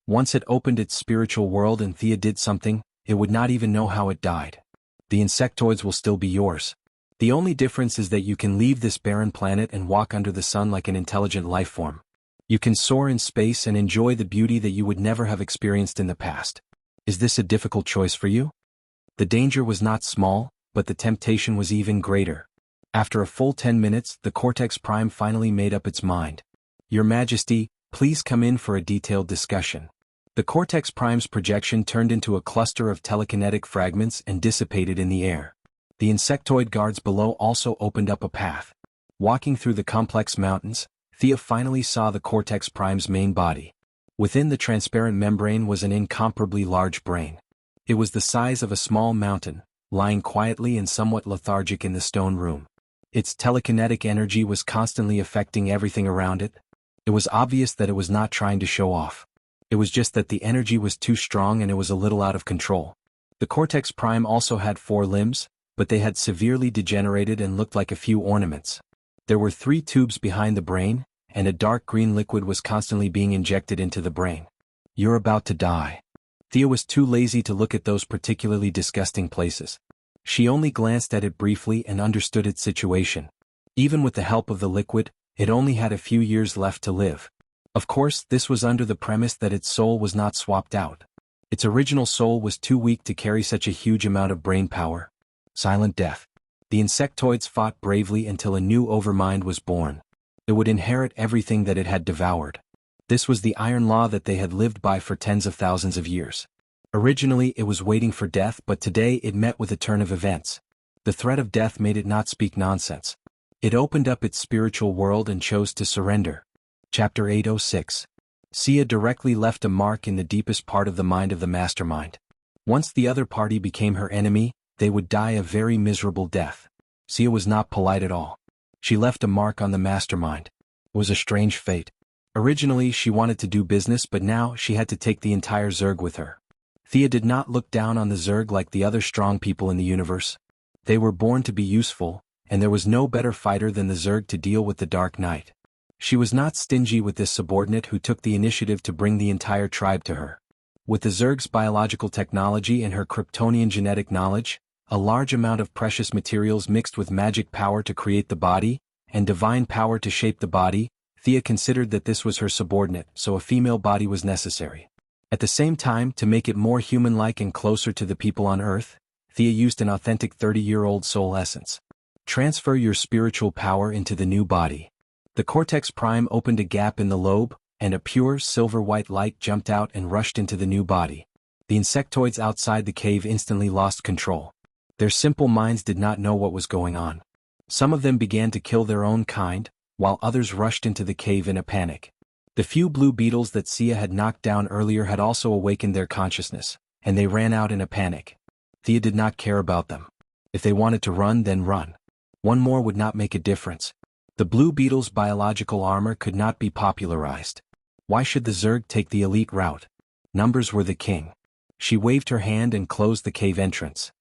Speaker 1: Once it opened its spiritual world and Thea did something, it would not even know how it died. The insectoids will still be yours. The only difference is that you can leave this barren planet and walk under the sun like an intelligent life form. You can soar in space and enjoy the beauty that you would never have experienced in the past. Is this a difficult choice for you? The danger was not small, but the temptation was even greater. After a full 10 minutes, the Cortex Prime finally made up its mind. Your Majesty, please come in for a detailed discussion. The Cortex Prime's projection turned into a cluster of telekinetic fragments and dissipated in the air. The insectoid guards below also opened up a path. Walking through the complex mountains, Thea finally saw the Cortex Prime's main body. Within the transparent membrane was an incomparably large brain. It was the size of a small mountain, lying quietly and somewhat lethargic in the stone room. Its telekinetic energy was constantly affecting everything around it. It was obvious that it was not trying to show off. It was just that the energy was too strong and it was a little out of control. The Cortex Prime also had 4 limbs, but they had severely degenerated and looked like a few ornaments. There were 3 tubes behind the brain, and a dark green liquid was constantly being injected into the brain. You're about to die. Thea was too lazy to look at those particularly disgusting places. She only glanced at it briefly and understood its situation. Even with the help of the liquid, it only had a few years left to live. Of course, this was under the premise that its soul was not swapped out. Its original soul was too weak to carry such a huge amount of brain power. Silent death. The insectoids fought bravely until a new overmind was born. It would inherit everything that it had devoured. This was the iron law that they had lived by for tens of thousands of years. Originally it was waiting for death, but today it met with a turn of events. The threat of death made it not speak nonsense. It opened up its spiritual world and chose to surrender. Chapter 806. Sia directly left a mark in the deepest part of the mind of the mastermind. Once the other party became her enemy, they would die a very miserable death. Sia was not polite at all. She left a mark on the mastermind. It was a strange fate. Originally she wanted to do business, but now she had to take the entire Zerg with her. Thea did not look down on the Zerg like the other strong people in the universe. They were born to be useful, and there was no better fighter than the Zerg to deal with the Dark Knight. She was not stingy with this subordinate who took the initiative to bring the entire tribe to her. With the Zerg's biological technology and her Kryptonian genetic knowledge, a large amount of precious materials mixed with magic power to create the body, and divine power to shape the body, Thea considered that this was her subordinate, so a female body was necessary. At the same time, to make it more human-like and closer to the people on Earth, Thea used an authentic 30-year-old soul essence. Transfer your spiritual power into the new body. The Cortex Prime opened a gap in the lobe, and a pure silver-white light jumped out and rushed into the new body. The insectoids outside the cave instantly lost control. Their simple minds did not know what was going on. Some of them began to kill their own kind, while others rushed into the cave in a panic. The few blue beetles that Sia had knocked down earlier had also awakened their consciousness, and they ran out in a panic. Thea did not care about them. If they wanted to run, then run. One more would not make a difference. The blue beetle's biological armor could not be popularized. Why should the Zerg take the elite route? Numbers were the king. She waved her hand and closed the cave entrance.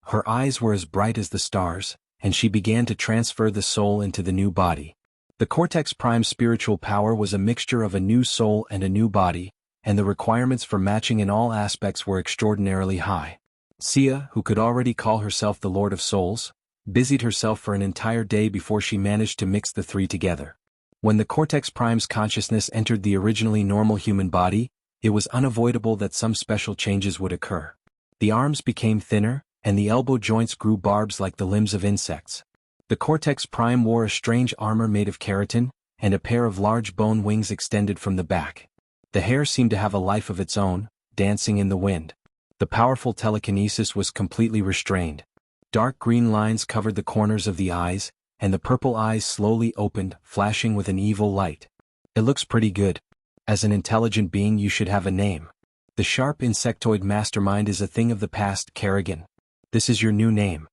Speaker 1: Her eyes were as bright as the stars, and she began to transfer the soul into the new body. The Cortex Prime's spiritual power was a mixture of a new soul and a new body, and the requirements for matching in all aspects were extraordinarily high. Sia, who could already call herself the Lord of Souls, busied herself for an entire day before she managed to mix the 3 together. When the Cortex Prime's consciousness entered the originally normal human body, it was unavoidable that some special changes would occur. The arms became thinner, and the elbow joints grew barbs like the limbs of insects. The Cortex Prime wore a strange armor made of keratin, and a pair of large bone wings extended from the back. The hair seemed to have a life of its own, dancing in the wind. The powerful telekinesis was completely restrained. Dark green lines covered the corners of the eyes, and the purple eyes slowly opened, flashing with an evil light. It looks pretty good. As an intelligent being you should have a name. The sharp insectoid mastermind is a thing of the past, Kerrigan. This is your new name.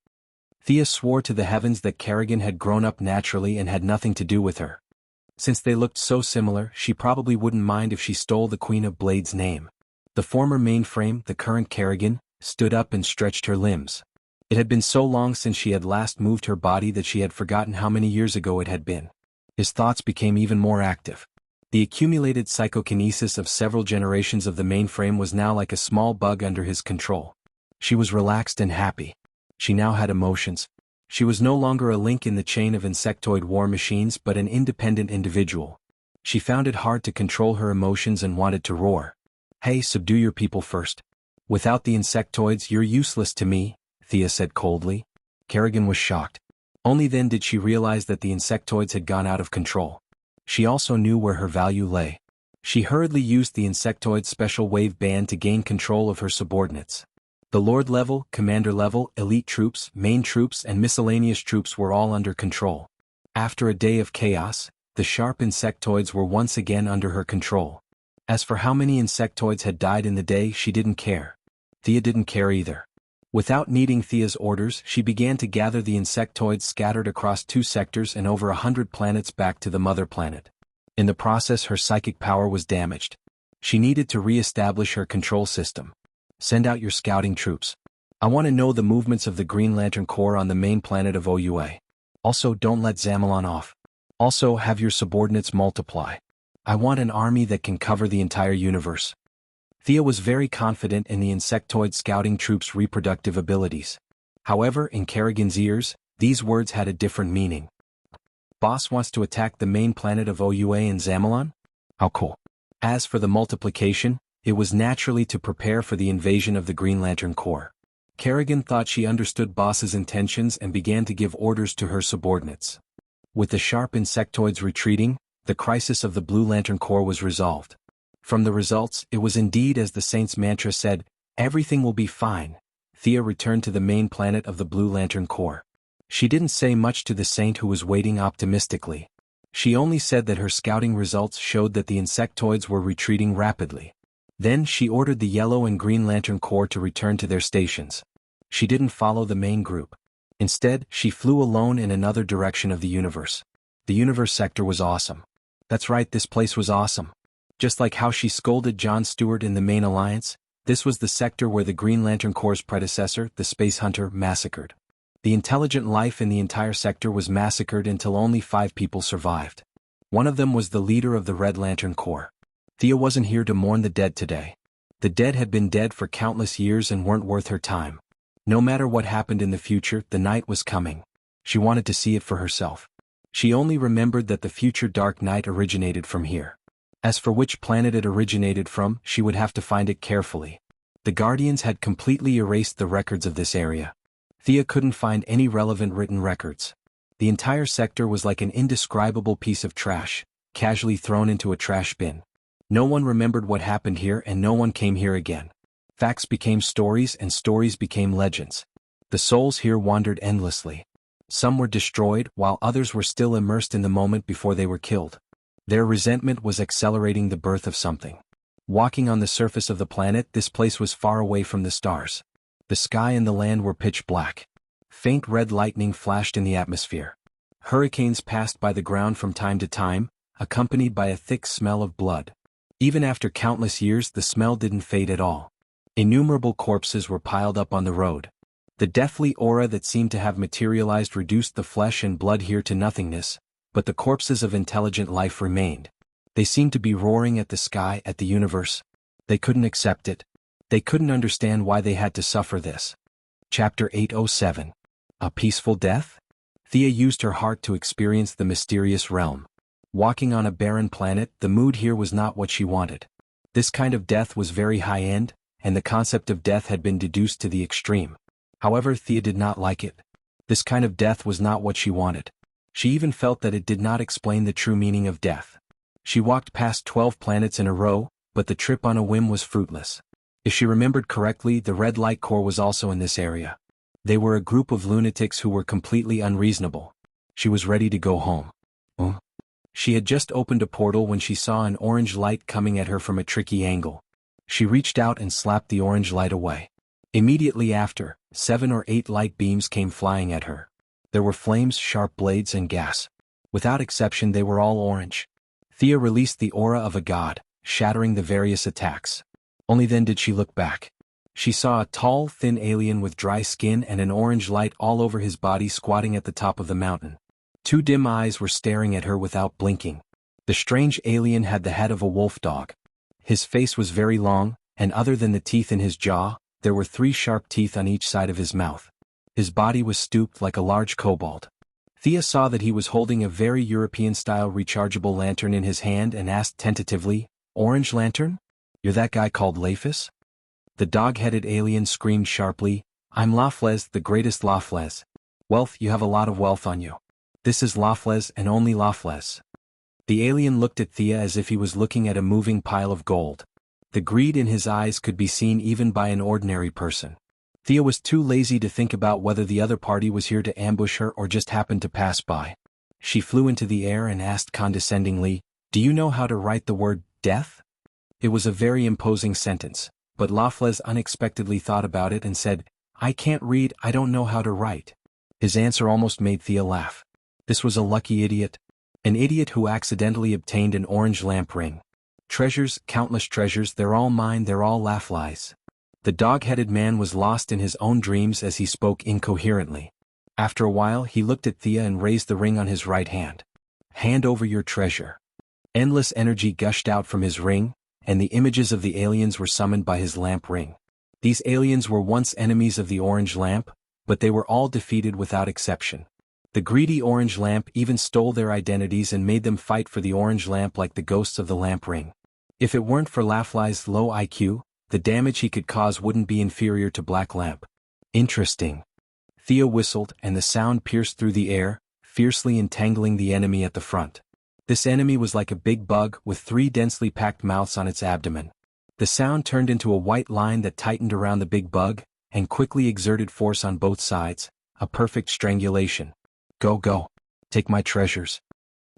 Speaker 1: Thea swore to the heavens that Kerrigan had grown up naturally and had nothing to do with her. Since they looked so similar, she probably wouldn't mind if she stole the Queen of Blades' name. The former mainframe, the current Kerrigan, stood up and stretched her limbs. It had been so long since she had last moved her body that she had forgotten how many years ago it had been. His thoughts became even more active. The accumulated psychokinesis of several generations of the mainframe was now like a small bug under his control. She was relaxed and happy. She now had emotions. She was no longer a link in the chain of insectoid war machines but an independent individual. She found it hard to control her emotions and wanted to roar. "Hey, subdue your people first. Without the insectoids you're useless to me," Thea said coldly. Kerrigan was shocked. Only then did she realize that the insectoids had gone out of control. She also knew where her value lay. She hurriedly used the insectoid special wave band to gain control of her subordinates. The Lord level, Commander level, elite troops, main troops and miscellaneous troops were all under control. After a day of chaos, the sharp insectoids were once again under her control. As for how many insectoids had died in the day, she didn't care. Thea didn't care either. Without needing Thea's orders, she began to gather the insectoids scattered across 2 sectors and over 100 planets back to the mother planet. In the process, her psychic power was damaged. She needed to re-establish her control system. "Send out your scouting troops. I want to know the movements of the Green Lantern Corps on the main planet of OUA. Also, don't let Zamelon off. Also, have your subordinates multiply. I want an army that can cover the entire universe." Thea was very confident in the insectoid scouting troops' reproductive abilities. However, in Kerrigan's ears, these words had a different meaning. "Boss wants to attack the main planet of OUA and Zamelon? How cool." As for the multiplication, it was naturally to prepare for the invasion of the Green Lantern Corps. Kerrigan thought she understood Boss's intentions and began to give orders to her subordinates. With the sharp insectoids retreating, the crisis of the Blue Lantern Corps was resolved. From the results, it was indeed as the Saint's mantra said, "Everything will be fine." Thea returned to the main planet of the Blue Lantern Corps. She didn't say much to the Saint, who was waiting optimistically. She only said that her scouting results showed that the insectoids were retreating rapidly. Then she ordered the Yellow and Green Lantern Corps to return to their stations. She didn't follow the main group. Instead, she flew alone in another direction of the universe. The universe sector was awesome. That's right, this place was awesome. Just like how she scolded John Stewart in the main alliance, this was the sector where the Green Lantern Corps' predecessor, the Space Hunter, massacred. The intelligent life in the entire sector was massacred until only 5 people survived. One of them was the leader of the Red Lantern Corps. Thea wasn't here to mourn the dead today. The dead had been dead for countless years and weren't worth her time. No matter what happened in the future, the night was coming. She wanted to see it for herself. She only remembered that the future dark night originated from here. As for which planet it originated from, she would have to find it carefully. The Guardians had completely erased the records of this area. Thea couldn't find any relevant written records. The entire sector was like an indescribable piece of trash, casually thrown into a trash bin. No one remembered what happened here and no one came here again. Facts became stories and stories became legends. The souls here wandered endlessly. Some were destroyed while others were still immersed in the moment before they were killed. Their resentment was accelerating the birth of something. Walking on the surface of the planet, this place was far away from the stars. The sky and the land were pitch black. Faint red lightning flashed in the atmosphere. Hurricanes passed by the ground from time to time, accompanied by a thick smell of blood. Even after countless years, the smell didn't fade at all. Innumerable corpses were piled up on the road. The deathly aura that seemed to have materialized reduced the flesh and blood here to nothingness, but the corpses of intelligent life remained. They seemed to be roaring at the sky, at the universe. They couldn't accept it. They couldn't understand why they had to suffer this. Chapter 807. A Peaceful Death? Thea used her heart to experience the mysterious realm. Walking on a barren planet, the mood here was not what she wanted. This kind of death was very high-end, and the concept of death had been deduced to the extreme. However, Thea did not like it. This kind of death was not what she wanted. She even felt that it did not explain the true meaning of death. She walked past 12 planets in a row, but the trip on a whim was fruitless. If she remembered correctly, the Red Light Corps was also in this area. They were a group of lunatics who were completely unreasonable. She was ready to go home. She had just opened a portal when she saw an orange light coming at her from a tricky angle. She reached out and slapped the orange light away. Immediately after, 7 or 8 light beams came flying at her. There were flames, sharp blades, and gas. Without exception, they were all orange. Thea released the aura of a god, shattering the various attacks. Only then did she look back. She saw a tall, thin alien with dry skin and an orange light all over his body squatting at the top of the mountain. Two dim eyes were staring at her without blinking. The strange alien had the head of a wolf dog. His face was very long, and other than the teeth in his jaw, there were 3 sharp teeth on each side of his mouth. His body was stooped like a large kobold. Thea saw that he was holding a very European-style rechargeable lantern in his hand and asked tentatively, "Orange lantern? You're that guy called Lafles?" The dog-headed alien screamed sharply, "I'm Lafles, the greatest Lafles. Wealth, you have a lot of wealth on you. This is Lafles and only Lafles." The alien looked at Thea as if he was looking at a moving pile of gold. The greed in his eyes could be seen even by an ordinary person. Thea was too lazy to think about whether the other party was here to ambush her or just happened to pass by. She flew into the air and asked condescendingly, "Do you know how to write the word death?" It was a very imposing sentence, but Lafles unexpectedly thought about it and said, "I can't read, I don't know how to write." His answer almost made Thea laugh. This was a lucky idiot. An idiot who accidentally obtained an orange lamp ring. Treasures, countless treasures, they're all mine, they're all Lafles. The dog-headed man was lost in his own dreams as he spoke incoherently. After a while he looked at Thea and raised the ring on his right hand. "Hand over your treasure." Endless energy gushed out from his ring, and the images of the aliens were summoned by his lamp ring. These aliens were once enemies of the orange lamp, but they were all defeated without exception. The greedy orange lamp even stole their identities and made them fight for the orange lamp like the ghosts of the lamp ring. If it weren't for Lafles's low IQ, the damage he could cause wouldn't be inferior to Black Lamp. Interesting. Thea whistled, and the sound pierced through the air, fiercely entangling the enemy at the front. This enemy was like a big bug with 3 densely packed mouths on its abdomen. The sound turned into a white line that tightened around the big bug, and quickly exerted force on both sides, a perfect strangulation. "Go, go. Take my treasures."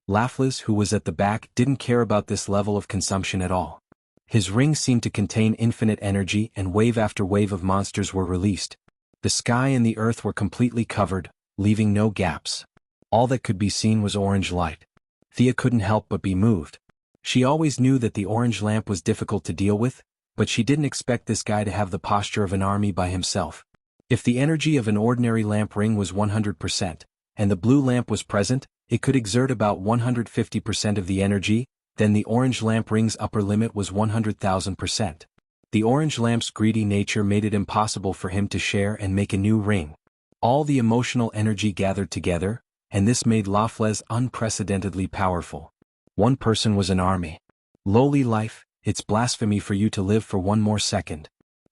Speaker 1: Lafles, who was at the back, didn't care about this level of consumption at all. His ring seemed to contain infinite energy, and wave after wave of monsters were released. The sky and the earth were completely covered, leaving no gaps. All that could be seen was orange light. Thea couldn't help but be moved. She always knew that the orange lamp was difficult to deal with, but she didn't expect this guy to have the posture of an army by himself. If the energy of an ordinary lamp ring was 100%, and the blue lamp was present, it could exert about 150% of the energy, then the orange lamp ring's upper limit was 100,000%. The orange lamp's greedy nature made it impossible for him to share and make a new ring. All the emotional energy gathered together, and this made Lafles unprecedentedly powerful. One person was an army. Lowly life, it's blasphemy for you to live for one more second.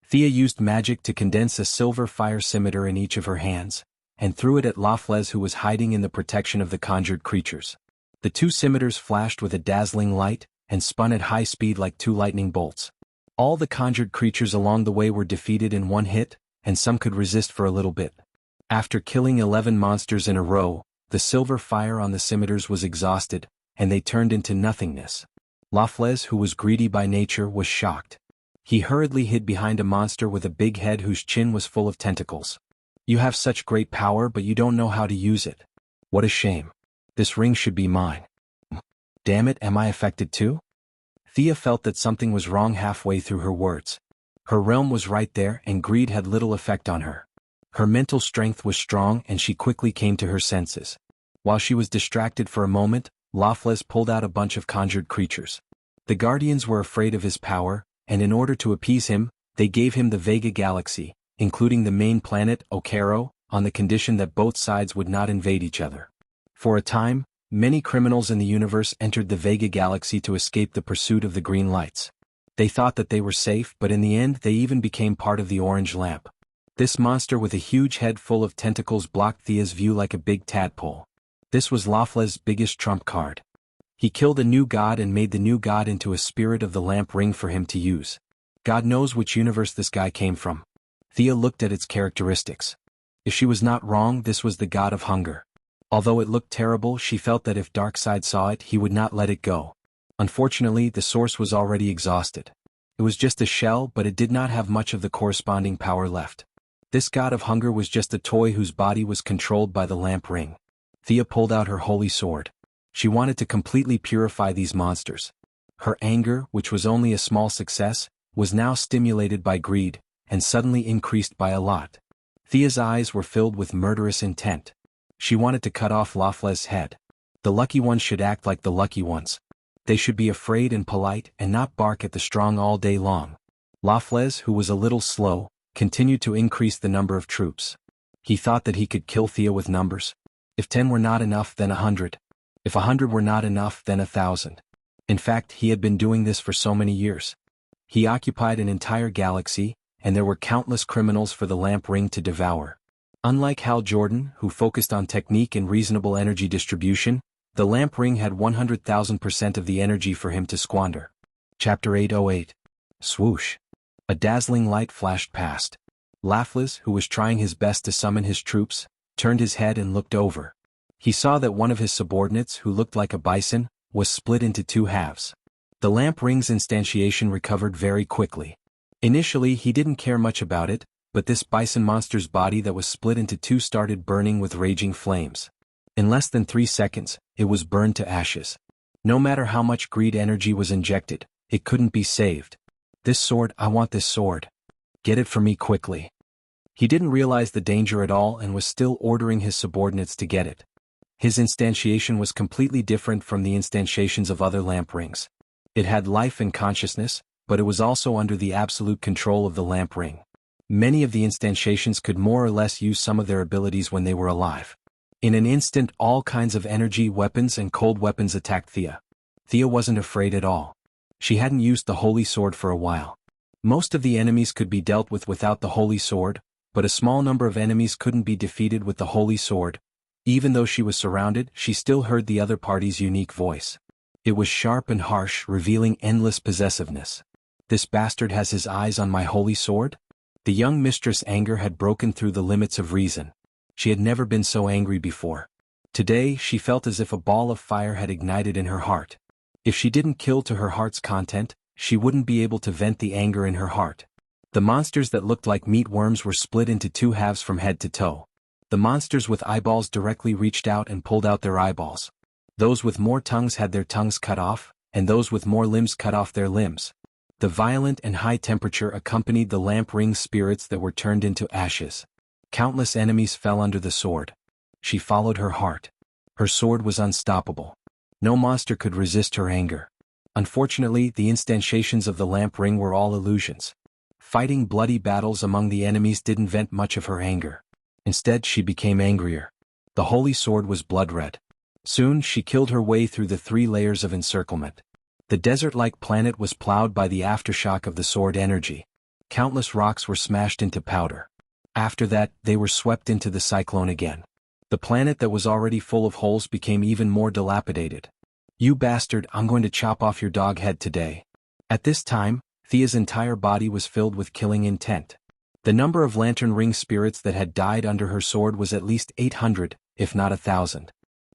Speaker 1: Thea used magic to condense a silver fire scimitar in each of her hands, and threw it at Lafles, who was hiding in the protection of the conjured creatures. The 2 scimitars flashed with a dazzling light, and spun at high speed like 2 lightning bolts. All the conjured creatures along the way were defeated in one hit, and some could resist for a little bit. After killing 11 monsters in a row, the silver fire on the scimitars was exhausted, and they turned into nothingness. Lafles, who was greedy by nature, was shocked. He hurriedly hid behind a monster with a big head whose chin was full of tentacles. "You have such great power, but you don't know how to use it. What a shame. This ring should be mine." "Damn it, am I affected too?" Thea felt that something was wrong halfway through her words. Her realm was right there, and greed had little effect on her. Her mental strength was strong, and she quickly came to her senses. While she was distracted for a moment, Lafles pulled out a bunch of conjured creatures. The Guardians were afraid of his power, and in order to appease him, they gave him the Vega Galaxy, including the main planet, Okero, on the condition that both sides would not invade each other. For a time, many criminals in the universe entered the Vega Galaxy to escape the pursuit of the green lights. They thought that they were safe, but in the end they even became part of the orange lamp. This monster with a huge head full of tentacles blocked Thea's view like a big tadpole. This was Lafles's biggest trump card. He killed a new god and made the new god into a spirit of the lamp ring for him to use. God knows which universe this guy came from. Thea looked at its characteristics. If she was not wrong, this was the god of hunger. Although it looked terrible, she felt that if Darkseid saw it, he would not let it go. Unfortunately, the source was already exhausted. It was just a shell, but it did not have much of the corresponding power left. This god of hunger was just a toy whose body was controlled by the lamp ring. Thea pulled out her holy sword. She wanted to completely purify these monsters. Her anger, which was only a small success, was now stimulated by greed, and suddenly increased by a lot. Thea's eyes were filled with murderous intent. She wanted to cut off Laflez's head. The lucky ones should act like the lucky ones. They should be afraid and polite and not bark at the strong all day long. Laflez, who was a little slow, continued to increase the number of troops. He thought that he could kill Thea with numbers. If 10 were not enough, then 100. If 100 were not enough, then 1,000. In fact, he had been doing this for so many years. He occupied an entire galaxy, and there were countless criminals for the lamp ring to devour. Unlike Hal Jordan, who focused on technique and reasonable energy distribution, the lamp ring had 100,000% of the energy for him to squander. Chapter 808. Swoosh. A dazzling light flashed past. Laflez, who was trying his best to summon his troops, turned his head and looked over. He saw that one of his subordinates, who looked like a bison, was split into 2 halves. The lamp ring's instantiation recovered very quickly. Initially he didn't care much about it, but this bison monster's body that was split into 2 started burning with raging flames. In less than 3 seconds, it was burned to ashes. No matter how much greed energy was injected, it couldn't be saved. This sword, I want this sword. Get it for me quickly. He didn't realize the danger at all and was still ordering his subordinates to get it. His instantiation was completely different from the instantiations of other lamp rings. It had life and consciousness, but it was also under the absolute control of the lamp ring. Many of the instantiations could more or less use some of their abilities when they were alive. In an instant, all kinds of energy weapons and cold weapons attacked Thea. Thea wasn't afraid at all. She hadn't used the holy sword for a while. Most of the enemies could be dealt with without the holy sword, but a small number of enemies couldn't be defeated with the holy sword. Even though she was surrounded, she still heard the other party's unique voice. It was sharp and harsh, revealing endless possessiveness. This bastard has his eyes on my holy sword? The young mistress' anger had broken through the limits of reason. She had never been so angry before. Today she felt as if a ball of fire had ignited in her heart. If she didn't kill to her heart's content, she wouldn't be able to vent the anger in her heart. The monsters that looked like meat worms were split into 2 halves from head to toe. The monsters with eyeballs directly reached out and pulled out their eyeballs. Those with more tongues had their tongues cut off, and those with more limbs cut off their limbs. The violent and high temperature accompanied the lamp ring spirits that were turned into ashes. Countless enemies fell under the sword. She followed her heart. Her sword was unstoppable. No monster could resist her anger. Unfortunately, the instantiations of the lamp ring were all illusions. Fighting bloody battles among the enemies didn't vent much of her anger. Instead, she became angrier. The holy sword was blood-red. Soon, she killed her way through the 3 layers of encirclement. The desert-like planet was plowed by the aftershock of the sword energy. Countless rocks were smashed into powder. After that, they were swept into the cyclone again. The planet that was already full of holes became even more dilapidated. You bastard, I'm going to chop off your dog head today. At this time, Thea's entire body was filled with killing intent. The number of lantern ring spirits that had died under her sword was at least 800, if not 1,000.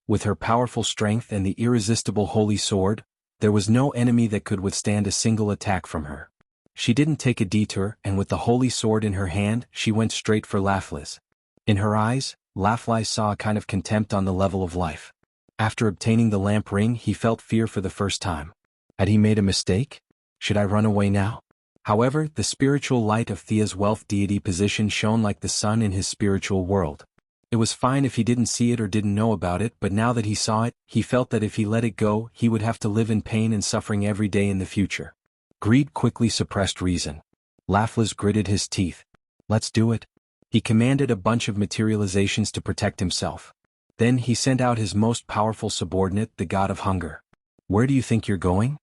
Speaker 1: With her powerful strength and the irresistible holy sword, there was no enemy that could withstand a single attack from her. She didn't take a detour, and with the holy sword in her hand, she went straight for Laflez. In her eyes, Laflez saw a kind of contempt on the level of life. After obtaining the lamp ring, he felt fear for the first time. Had he made a mistake? Should I run away now? However, the spiritual light of Thea's wealth deity position shone like the sun in his spiritual world. It was fine if he didn't see it or didn't know about it, but now that he saw it, he felt that if he let it go, he would have to live in pain and suffering every day in the future. Greed quickly suppressed reason. Laflez gritted his teeth. Let's do it. He commanded a bunch of materializations to protect himself. Then he sent out his most powerful subordinate, the god of hunger. Where do you think you're going?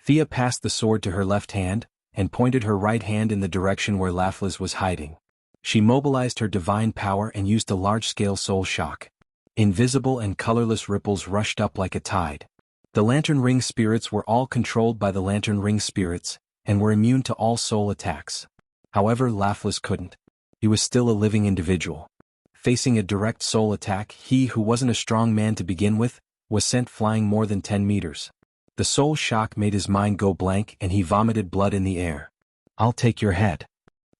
Speaker 1: Thea passed the sword to her left hand, and pointed her right hand in the direction where Laflez was hiding. She mobilized her divine power and used a large-scale soul shock. Invisible and colorless ripples rushed up like a tide. The lantern ring spirits were all controlled by the lantern ring spirits, and were immune to all soul attacks. However, Laflez couldn't. He was still a living individual. Facing a direct soul attack, he who wasn't a strong man to begin with, was sent flying more than 10 meters. The soul shock made his mind go blank and he vomited blood in the air. I'll take your head.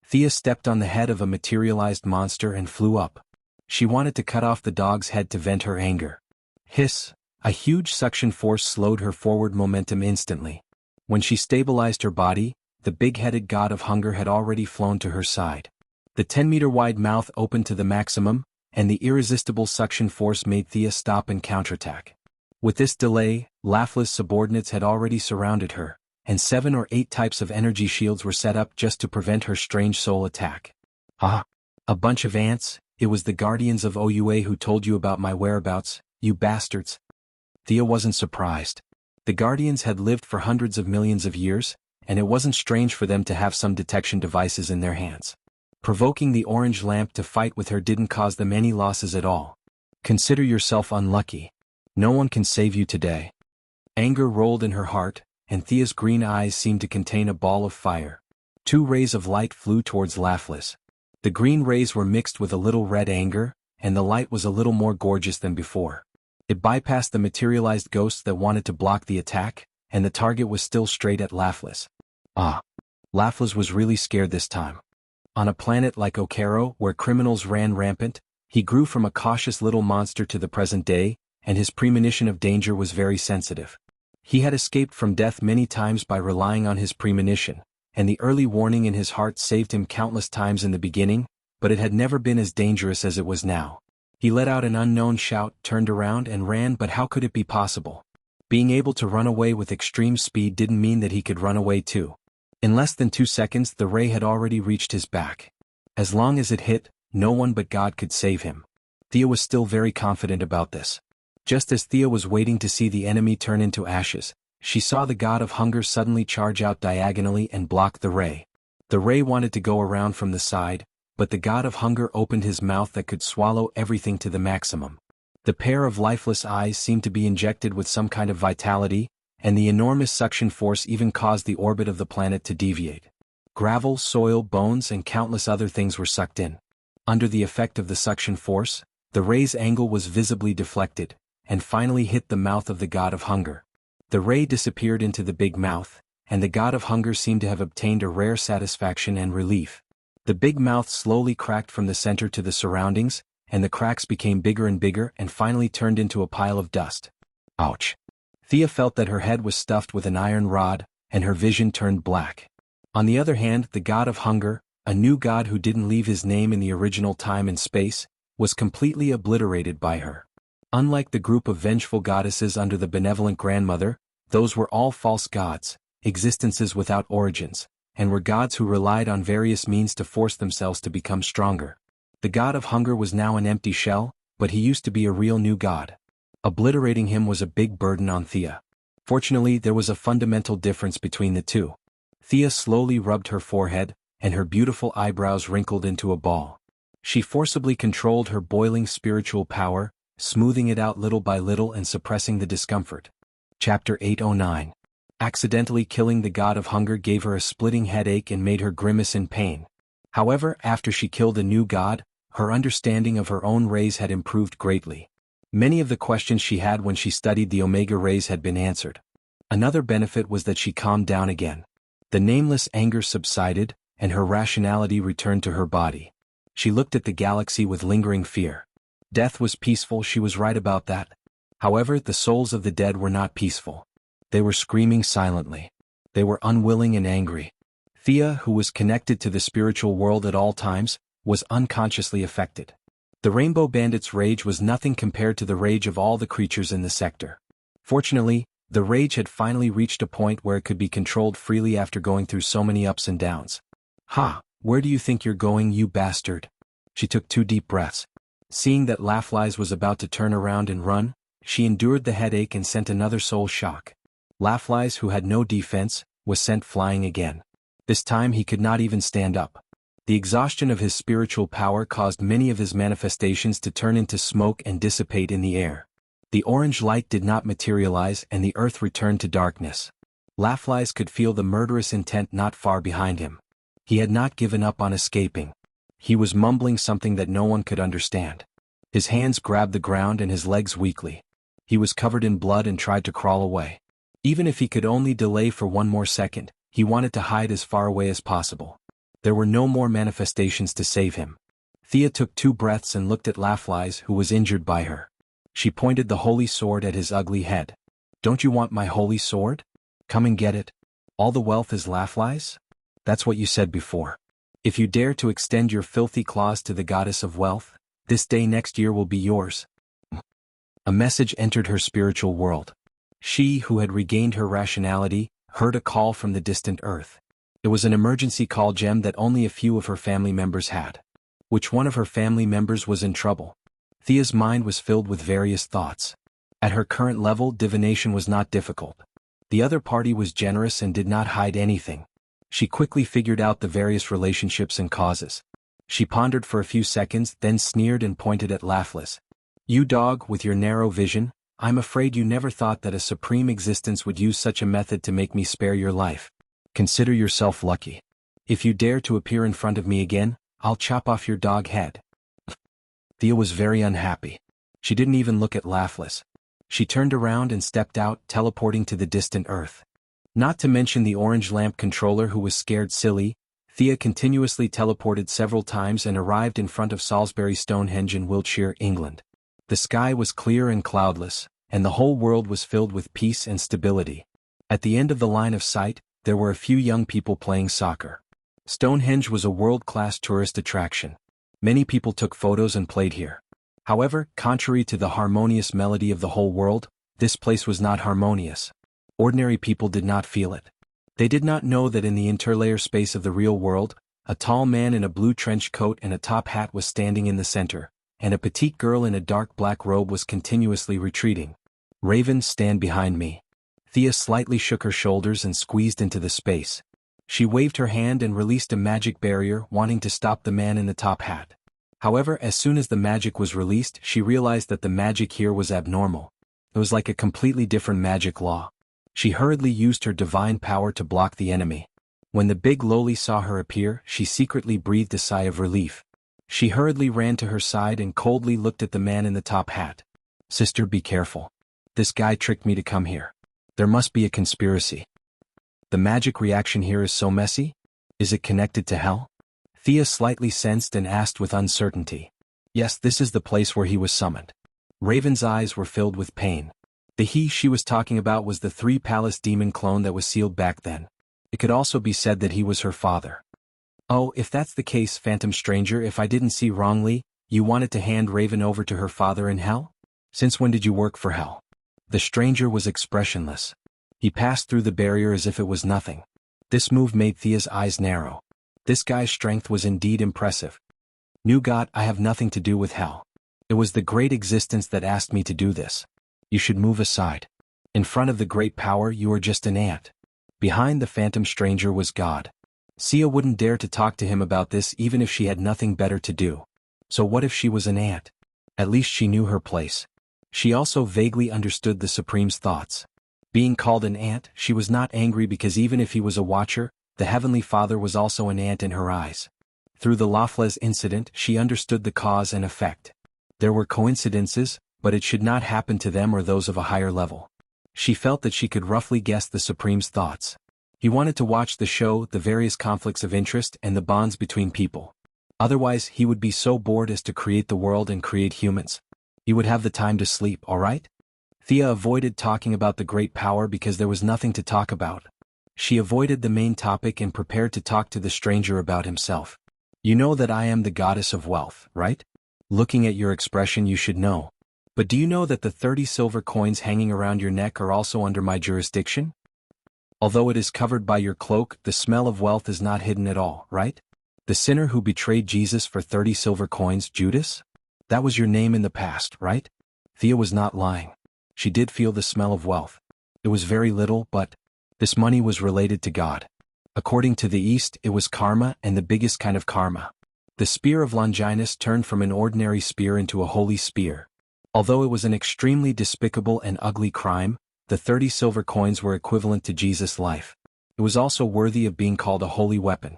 Speaker 1: Thea stepped on the head of a materialized monster and flew up. She wanted to cut off the dog's head to vent her anger. Hiss! A huge suction force slowed her forward momentum instantly. When she stabilized her body, the big-headed god of hunger had already flown to her side. The 10-meter-wide mouth opened to the maximum, and the irresistible suction force made Thea stop and counterattack. With this delay, Lafla's subordinates had already surrounded her, and 7 or 8 types of energy shields were set up just to prevent her strange soul attack. Ah! A bunch of ants, it was the guardians of Oua who told you about my whereabouts, you bastards. Thea wasn't surprised. The guardians had lived for hundreds of millions of years, and it wasn't strange for them to have some detection devices in their hands. Provoking the orange lamp to fight with her didn't cause them any losses at all. Consider yourself unlucky. No one can save you today. Anger rolled in her heart, and Thea's green eyes seemed to contain a ball of fire. 2 rays of light flew towards Laflas. The green rays were mixed with a little red anger, and the light was a little more gorgeous than before. It bypassed the materialized ghosts that wanted to block the attack, and the target was still straight at Laflas. Ah! Laflas was really scared this time. On a planet like Okaro, where criminals ran rampant, he grew from a cautious little monster to the present day, and his premonition of danger was very sensitive. He had escaped from death many times by relying on his premonition, and the early warning in his heart saved him countless times in the beginning, but it had never been as dangerous as it was now. He let out an unknown shout, turned around and ran, but how could it be possible? Being able to run away with extreme speed didn't mean that he could run away too. In less than 2 seconds the ray had already reached his back. As long as it hit, no one but God could save him. Thea was still very confident about this. Just as Thea was waiting to see the enemy turn into ashes, she saw the god of hunger suddenly charge out diagonally and block the ray. The ray wanted to go around from the side, but the god of hunger opened his mouth that could swallow everything to the maximum. The pair of lifeless eyes seemed to be injected with some kind of vitality, and the enormous suction force even caused the orbit of the planet to deviate. Gravel, soil, bones, and countless other things were sucked in. Under the effect of the suction force, the ray's angle was visibly deflected, and finally hit the mouth of the god of hunger. The ray disappeared into the big mouth, and the god of hunger seemed to have obtained a rare satisfaction and relief. The big mouth slowly cracked from the center to the surroundings, and the cracks became bigger and bigger and finally turned into a pile of dust. Ouch! Thea felt that her head was stuffed with an iron rod, and her vision turned black. On the other hand, the god of hunger, a new god who didn't leave his name in the original time and space, was completely obliterated by her. Unlike the group of vengeful goddesses under the benevolent grandmother, those were all false gods, existences without origins, and were gods who relied on various means to force themselves to become stronger. The god of hunger was now an empty shell, but he used to be a real new god. Obliterating him was a big burden on Thea. Fortunately, there was a fundamental difference between the two. Thea slowly rubbed her forehead, and her beautiful eyebrows wrinkled into a ball. She forcibly controlled her boiling spiritual power, smoothing it out little by little and suppressing the discomfort. Chapter 809. Accidentally killing the god of hunger gave her a splitting headache and made her grimace in pain. However, after she killed a new god, her understanding of her own rays had improved greatly. Many of the questions she had when she studied the Omega rays had been answered. Another benefit was that she calmed down again. The nameless anger subsided, and her rationality returned to her body. She looked at the galaxy with lingering fear. Death was peaceful, she was right about that. However, the souls of the dead were not peaceful. They were screaming silently. They were unwilling and angry. Thea, who was connected to the spiritual world at all times, was unconsciously affected. The Rainbow Bandit's rage was nothing compared to the rage of all the creatures in the sector. Fortunately, the rage had finally reached a point where it could be controlled freely after going through so many ups and downs. "Ha! Where do you think you're going, you bastard?" She took 2 deep breaths. Seeing that Laflies was about to turn around and run, she endured the headache and sent another soul shock. Laflies, who had no defense, was sent flying again. This time he could not even stand up. The exhaustion of his spiritual power caused many of his manifestations to turn into smoke and dissipate in the air. The orange light did not materialize and the earth returned to darkness. Laflies could feel the murderous intent not far behind him. He had not given up on escaping. He was mumbling something that no one could understand. His hands grabbed the ground and his legs weakly. He was covered in blood and tried to crawl away. Even if he could only delay for 1 more second, he wanted to hide as far away as possible. There were no more manifestations to save him. Thea took 2 breaths and looked at Laflies, who was injured by her. She pointed the holy sword at his ugly head. "Don't you want my holy sword? Come and get it. All the wealth is Laflies? That's what you said before. If you dare to extend your filthy claws to the goddess of wealth, This day next year will be yours. A message entered her spiritual world. She, who had regained her rationality, heard a call from the distant earth. It was an emergency call gem that only a few of her family members had. Which one of her family members was in trouble? Thea's mind was filled with various thoughts. At her current level, divination was not difficult. The other party was generous and did not hide anything. She quickly figured out the various relationships and causes. She pondered for a few seconds, then sneered and pointed at Laughless. You dog, with your narrow vision, I'm afraid you never thought that a supreme existence would use such a method to make me spare your life. Consider yourself lucky. If you dare to appear in front of me again, I'll chop off your dog head. Thea was very unhappy. She didn't even look at Laughless. She turned around and stepped out, teleporting to the distant earth. Not to mention the orange lamp controller who was scared silly, Thea continuously teleported several times and arrived in front of Salisbury Stonehenge in Wiltshire, England. The sky was clear and cloudless, and the whole world was filled with peace and stability. At the end of the line of sight, there were a few young people playing soccer. Stonehenge was a world-class tourist attraction. Many people took photos and played here. However, contrary to the harmonious melody of the whole world, this place was not harmonious. Ordinary people did not feel it. They did not know that in the interlayer space of the real world, a tall man in a blue trench coat and a top hat was standing in the center, and a petite girl in a dark black robe was continuously retreating. Raven, stand behind me. Thea slightly shook her shoulders and squeezed into the space. She waved her hand and released a magic barrier, wanting to stop the man in the top hat. However, as soon as the magic was released, she realized that the magic here was abnormal. It was like a completely different magic law. She hurriedly used her divine power to block the enemy. When the big loli saw her appear, she secretly breathed a sigh of relief. She hurriedly ran to her side and coldly looked at the man in the top hat. Sister, be careful. This guy tricked me to come here. There must be a conspiracy. The magic reaction here is so messy? Is it connected to hell? Thea slightly sensed and asked with uncertainty. Yes, this is the place where he was summoned. Raven's eyes were filled with pain. The he she was talking about was the three-palace demon clone that was sealed back then. It could also be said that he was her father. Oh, if that's the case, Phantom Stranger, if I didn't see wrongly, you wanted to hand Raven over to her father in hell? Since when did you work for hell? The stranger was expressionless. He passed through the barrier as if it was nothing. This move made Thea's eyes narrow. This guy's strength was indeed impressive. New God, I have nothing to do with hell. It was the great existence that asked me to do this. You should move aside. In front of the great power, you are just an ant. Behind the phantom stranger was God. Sia wouldn't dare to talk to him about this even if she had nothing better to do. So what if she was an ant? At least she knew her place. She also vaguely understood the Supreme's thoughts. Being called an ant, she was not angry because even if he was a watcher, the Heavenly Father was also an ant in her eyes. Through the Laughless incident, she understood the cause and effect. There were coincidences, but it should not happen to them or those of a higher level. She felt that she could roughly guess the Supreme's thoughts. He wanted to watch the show, the various conflicts of interest and the bonds between people. Otherwise, he would be so bored as to create the world and create humans. He would have the time to sleep, alright? Thea avoided talking about the great power because there was nothing to talk about. She avoided the main topic and prepared to talk to the stranger about himself. You know that I am the goddess of wealth, right? Looking at your expression, you should know. But do you know that the 30 silver coins hanging around your neck are also under my jurisdiction? Although it is covered by your cloak, the smell of wealth is not hidden at all, right? The sinner who betrayed Jesus for 30 silver coins, Judas? That was your name in the past, right? Thea was not lying. She did feel the smell of wealth. It was very little, but this money was related to God. According to the East, it was karma, and the biggest kind of karma. The spear of Longinus turned from an ordinary spear into a holy spear. Although it was an extremely despicable and ugly crime, the 30 silver coins were equivalent to Jesus' life. It was also worthy of being called a holy weapon.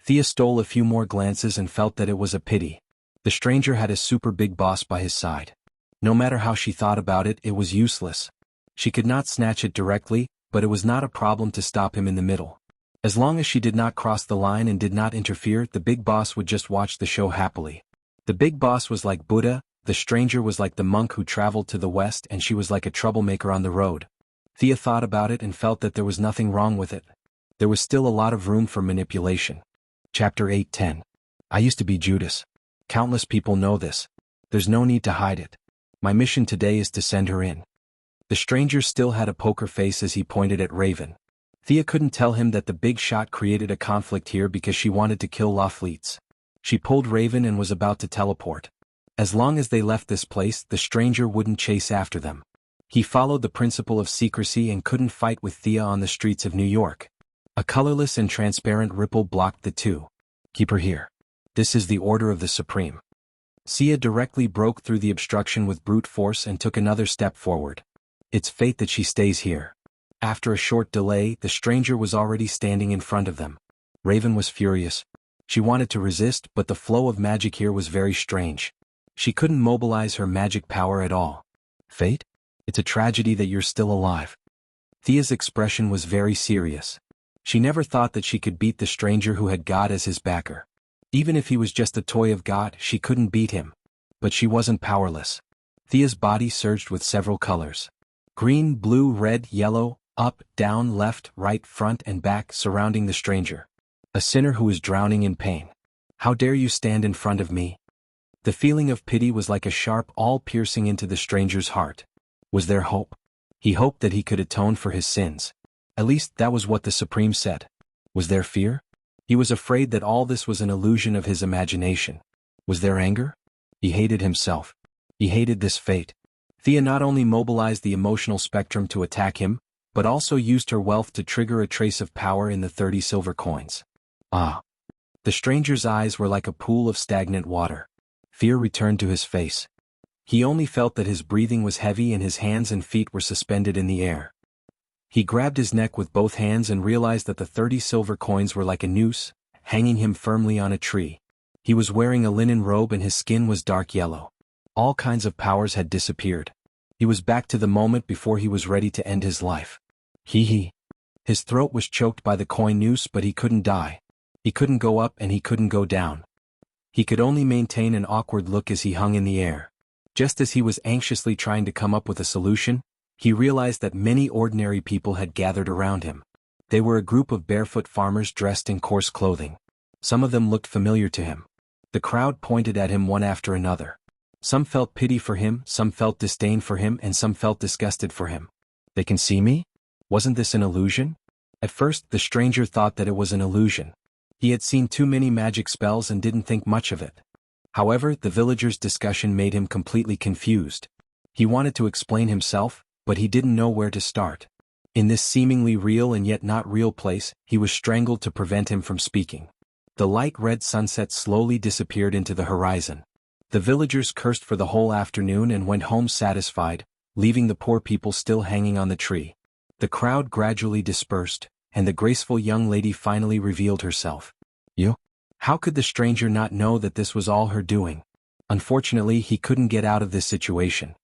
Speaker 1: Thea stole a few more glances and felt that it was a pity. The stranger had a super big boss by his side. No matter how she thought about it, it was useless. She could not snatch it directly, but it was not a problem to stop him in the middle. As long as she did not cross the line and did not interfere, the big boss would just watch the show happily. The big boss was like Buddha, the stranger was like the monk who traveled to the west, and she was like a troublemaker on the road. Thea thought about it and felt that there was nothing wrong with it. There was still a lot of room for manipulation. Chapter 8:10. I used to be Judas. Countless people know this. There's no need to hide it. My mission today is to send her in. The stranger still had a poker face as he pointed at Raven. Thea couldn't tell him that the big shot created a conflict here because she wanted to kill Lafleets. She pulled Raven and was about to teleport. As long as they left this place, the stranger wouldn't chase after them. He followed the principle of secrecy and couldn't fight with Thea on the streets of New York. A colorless and transparent ripple blocked the two. Keep her here. This is the order of the Supreme. Sia directly broke through the obstruction with brute force and took another step forward. It's fate that she stays here. After a short delay, the stranger was already standing in front of them. Raven was furious. She wanted to resist, but the flow of magic here was very strange. She couldn't mobilize her magic power at all. Fate? It's a tragedy that you're still alive. Thea's expression was very serious. She never thought that she could beat the stranger who had God as his backer. Even if he was just a toy of God, she couldn't beat him. But she wasn't powerless. Thea's body surged with several colors. Green, blue, red, yellow, up, down, left, right, front and back surrounding the stranger. A sinner who is drowning in pain. How dare you stand in front of me? The feeling of pity was like a sharp awl piercing into the stranger's heart. Was there hope? He hoped that he could atone for his sins. At least that was what the Supreme said. Was there fear? He was afraid that all this was an illusion of his imagination. Was there anger? He hated himself. He hated this fate. Thea not only mobilized the emotional spectrum to attack him, but also used her wealth to trigger a trace of power in the 30 silver coins. Ah! The stranger's eyes were like a pool of stagnant water. Fear returned to his face. He only felt that his breathing was heavy and his hands and feet were suspended in the air. He grabbed his neck with both hands and realized that the 30 silver coins were like a noose, hanging him firmly on a tree. He was wearing a linen robe and his skin was dark yellow. All kinds of powers had disappeared. He was back to the moment before he was ready to end his life. His throat was choked by the coin noose, but he couldn't die. He couldn't go up and he couldn't go down. He could only maintain an awkward look as he hung in the air. Just as he was anxiously trying to come up with a solution, he realized that many ordinary people had gathered around him. They were a group of barefoot farmers dressed in coarse clothing. Some of them looked familiar to him. The crowd pointed at him one after another. Some felt pity for him, some felt disdain for him, and some felt disgusted for him. They can see me? Wasn't this an illusion? At first, the stranger thought that it was an illusion. He had seen too many magic spells and didn't think much of it. However, the villagers' discussion made him completely confused. He wanted to explain himself, but he didn't know where to start. In this seemingly real and yet not real place, he was strangled to prevent him from speaking. The light red sunset slowly disappeared into the horizon. The villagers cursed for the whole afternoon and went home satisfied, leaving the poor people still hanging on the tree. The crowd gradually dispersed, and the graceful young lady finally revealed herself. You? How could the stranger not know that this was all her doing? Unfortunately, he couldn't get out of this situation.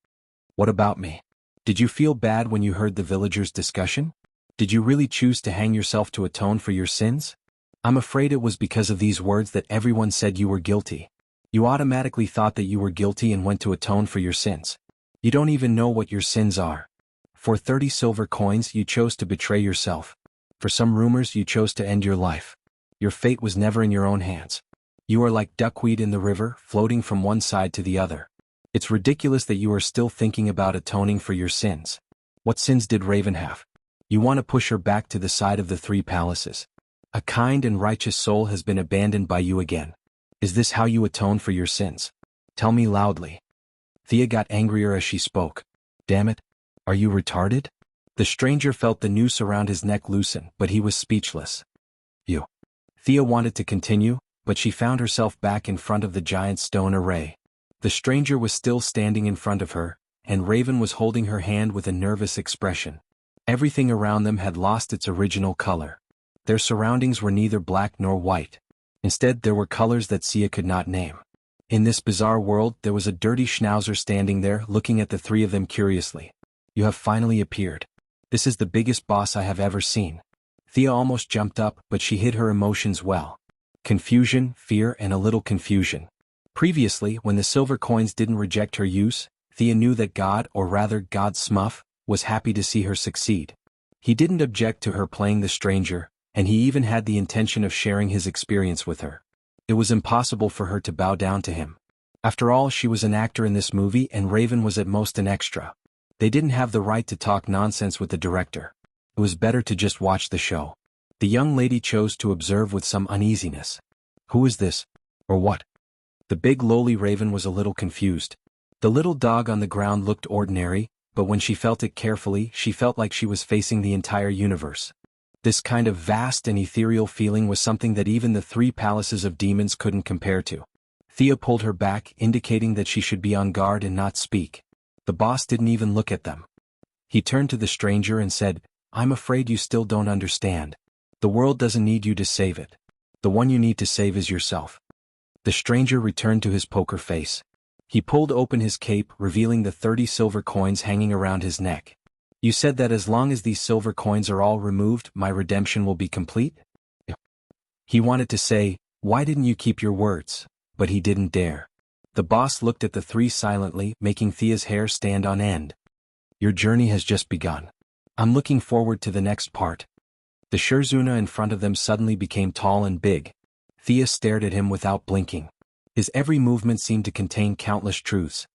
Speaker 1: What about me? Did you feel bad when you heard the villagers' discussion? Did you really choose to hang yourself to atone for your sins? I'm afraid it was because of these words that everyone said you were guilty. You automatically thought that you were guilty and went to atone for your sins. You don't even know what your sins are. For 30 silver coins, you chose to betray yourself. For some rumors, you chose to end your life. Your fate was never in your own hands. You are like duckweed in the river, floating from one side to the other. It's ridiculous that you are still thinking about atoning for your sins. What sins did Raven have? You want to push her back to the side of the 3 palaces. A kind and righteous soul has been abandoned by you again. Is this how you atone for your sins? Tell me loudly. Thea got angrier as she spoke. Damn it. Are you retarded? The stranger felt the noose around his neck loosen, but he was speechless. You. Thea wanted to continue, but she found herself back in front of the giant stone array. The stranger was still standing in front of her, and Raven was holding her hand with a nervous expression. Everything around them had lost its original color. Their surroundings were neither black nor white. Instead, there were colors that Sia could not name. In this bizarre world, there was a dirty schnauzer standing there, looking at the 3 of them curiously. You have finally appeared. This is the biggest boss I have ever seen. Thea almost jumped up, but she hid her emotions well. Confusion, fear, and a little confusion. Previously, when the silver coins didn't reject her use, Thea knew that God, or rather God Smuff, was happy to see her succeed. He didn't object to her playing the stranger, and he even had the intention of sharing his experience with her. It was impossible for her to bow down to him. After all, she was an actor in this movie and Raven was at most an extra. They didn't have the right to talk nonsense with the director. It was better to just watch the show. The young lady chose to observe with some uneasiness. Who is this? Or what? The big lowly Raven was a little confused. The little dog on the ground looked ordinary, but when she felt it carefully, she felt like she was facing the entire universe. This kind of vast and ethereal feeling was something that even the 3 palaces of demons couldn't compare to. Thea pulled her back, indicating that she should be on guard and not speak. The boss didn't even look at them. He turned to the stranger and said, "I'm afraid you still don't understand. The world doesn't need you to save it. The one you need to save is yourself." The stranger returned to his poker face. He pulled open his cape, revealing the 30 silver coins hanging around his neck. "You said that as long as these silver coins are all removed, my redemption will be complete?" He wanted to say, "Why didn't you keep your words?" But he didn't dare. The boss looked at the 3 silently, making Thea's hair stand on end. "Your journey has just begun. I'm looking forward to the next part." The Shirzuna in front of them suddenly became tall and big. Thea stared at him without blinking. His every movement seemed to contain countless truths.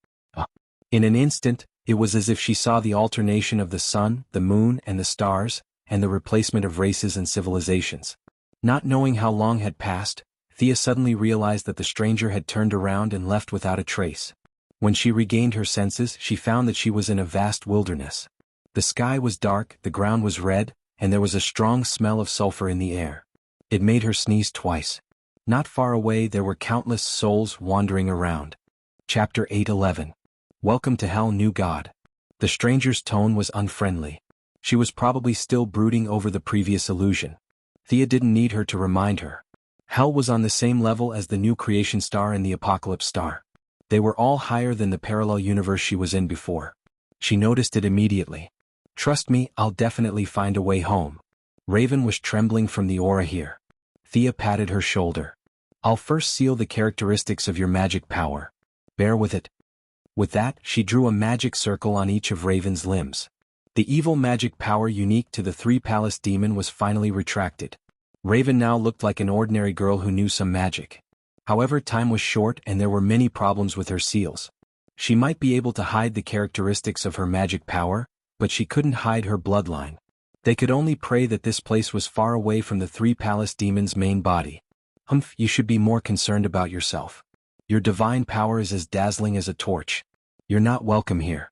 Speaker 1: In an instant, it was as if she saw the alternation of the sun, the moon, and the stars, and the replacement of races and civilizations. Not knowing how long had passed, Thea suddenly realized that the stranger had turned around and left without a trace. When she regained her senses, she found that she was in a vast wilderness. The sky was dark, the ground was red, and there was a strong smell of sulfur in the air. It made her sneeze twice. Not far away there were countless souls wandering around. Chapter 8:11. Welcome to Hell, New God. The stranger's tone was unfriendly. She was probably still brooding over the previous illusion. Thea didn't need her to remind her. Hell was on the same level as the new creation star and the apocalypse star. They were all higher than the parallel universe she was in before. She noticed it immediately. "Trust me, I'll definitely find a way home." Raven was trembling from the aura here. Thea patted her shoulder. "I'll first seal the characteristics of your magic power. Bear with it." With that, she drew a magic circle on each of Raven's limbs. The evil magic power unique to the 3 palace demon was finally retracted. Raven now looked like an ordinary girl who knew some magic. However, time was short and there were many problems with her seals. She might be able to hide the characteristics of her magic power, but she couldn't hide her bloodline. They could only pray that this place was far away from the 3 palace demons' main body. "Humph, you should be more concerned about yourself. Your divine power is as dazzling as a torch. You're not welcome here."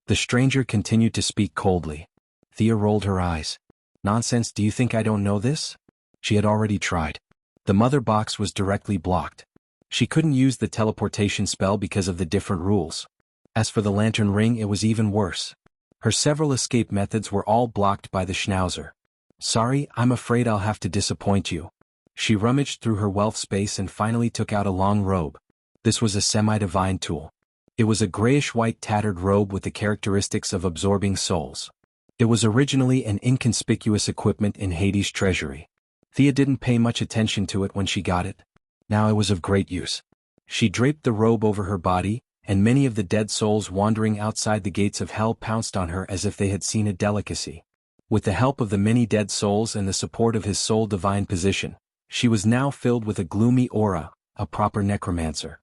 Speaker 1: The stranger continued to speak coldly. Thea rolled her eyes. "Nonsense, do you think I don't know this?" She had already tried. The mother box was directly blocked. She couldn't use the teleportation spell because of the different rules. As for the lantern ring, it was even worse. Her several escape methods were all blocked by the schnauzer. "Sorry, I'm afraid I'll have to disappoint you." She rummaged through her wealth space and finally took out a long robe. This was a semi-divine tool. It was a grayish-white tattered robe with the characteristics of absorbing souls. It was originally an inconspicuous equipment in Hades' treasury. Thea didn't pay much attention to it when she got it. Now it was of great use. She draped the robe over her body, and many of the dead souls wandering outside the gates of hell pounced on her as if they had seen a delicacy. With the help of the many dead souls and the support of his soul divine position, she was now filled with a gloomy aura, a proper necromancer.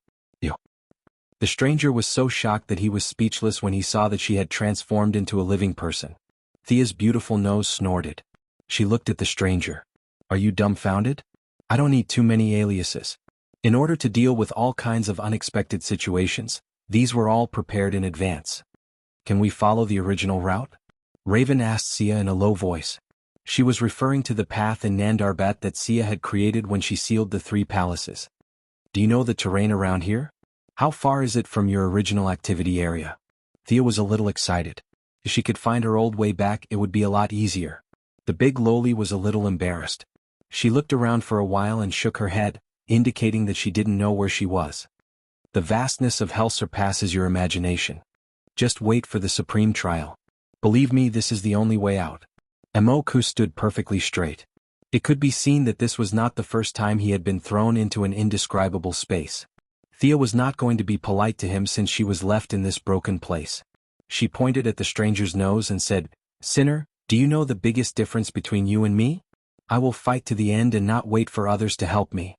Speaker 1: The stranger was so shocked that he was speechless when he saw that she had transformed into a living person. Thea's beautiful nose snorted. She looked at the stranger. "Are you dumbfounded? I don't need too many aliases. In order to deal with all kinds of unexpected situations, these were all prepared in advance." "Can we follow the original route?" Raven asked Sia in a low voice. She was referring to the path in Nandarbat that Sia had created when she sealed the 3 palaces. "Do you know the terrain around here? How far is it from your original activity area?" Thea was a little excited. If she could find her old way back, it would be a lot easier. The big lowly was a little embarrassed. She looked around for a while and shook her head, indicating that she didn't know where she was. "The vastness of hell surpasses your imagination. Just wait for the supreme trial. Believe me, this is the only way out." Emoku stood perfectly straight. It could be seen that this was not the first time he had been thrown into an indescribable space. Thea was not going to be polite to him since she was left in this broken place. She pointed at the stranger's nose and said, "Sinner, do you know the biggest difference between you and me? I will fight to the end and not wait for others to help me."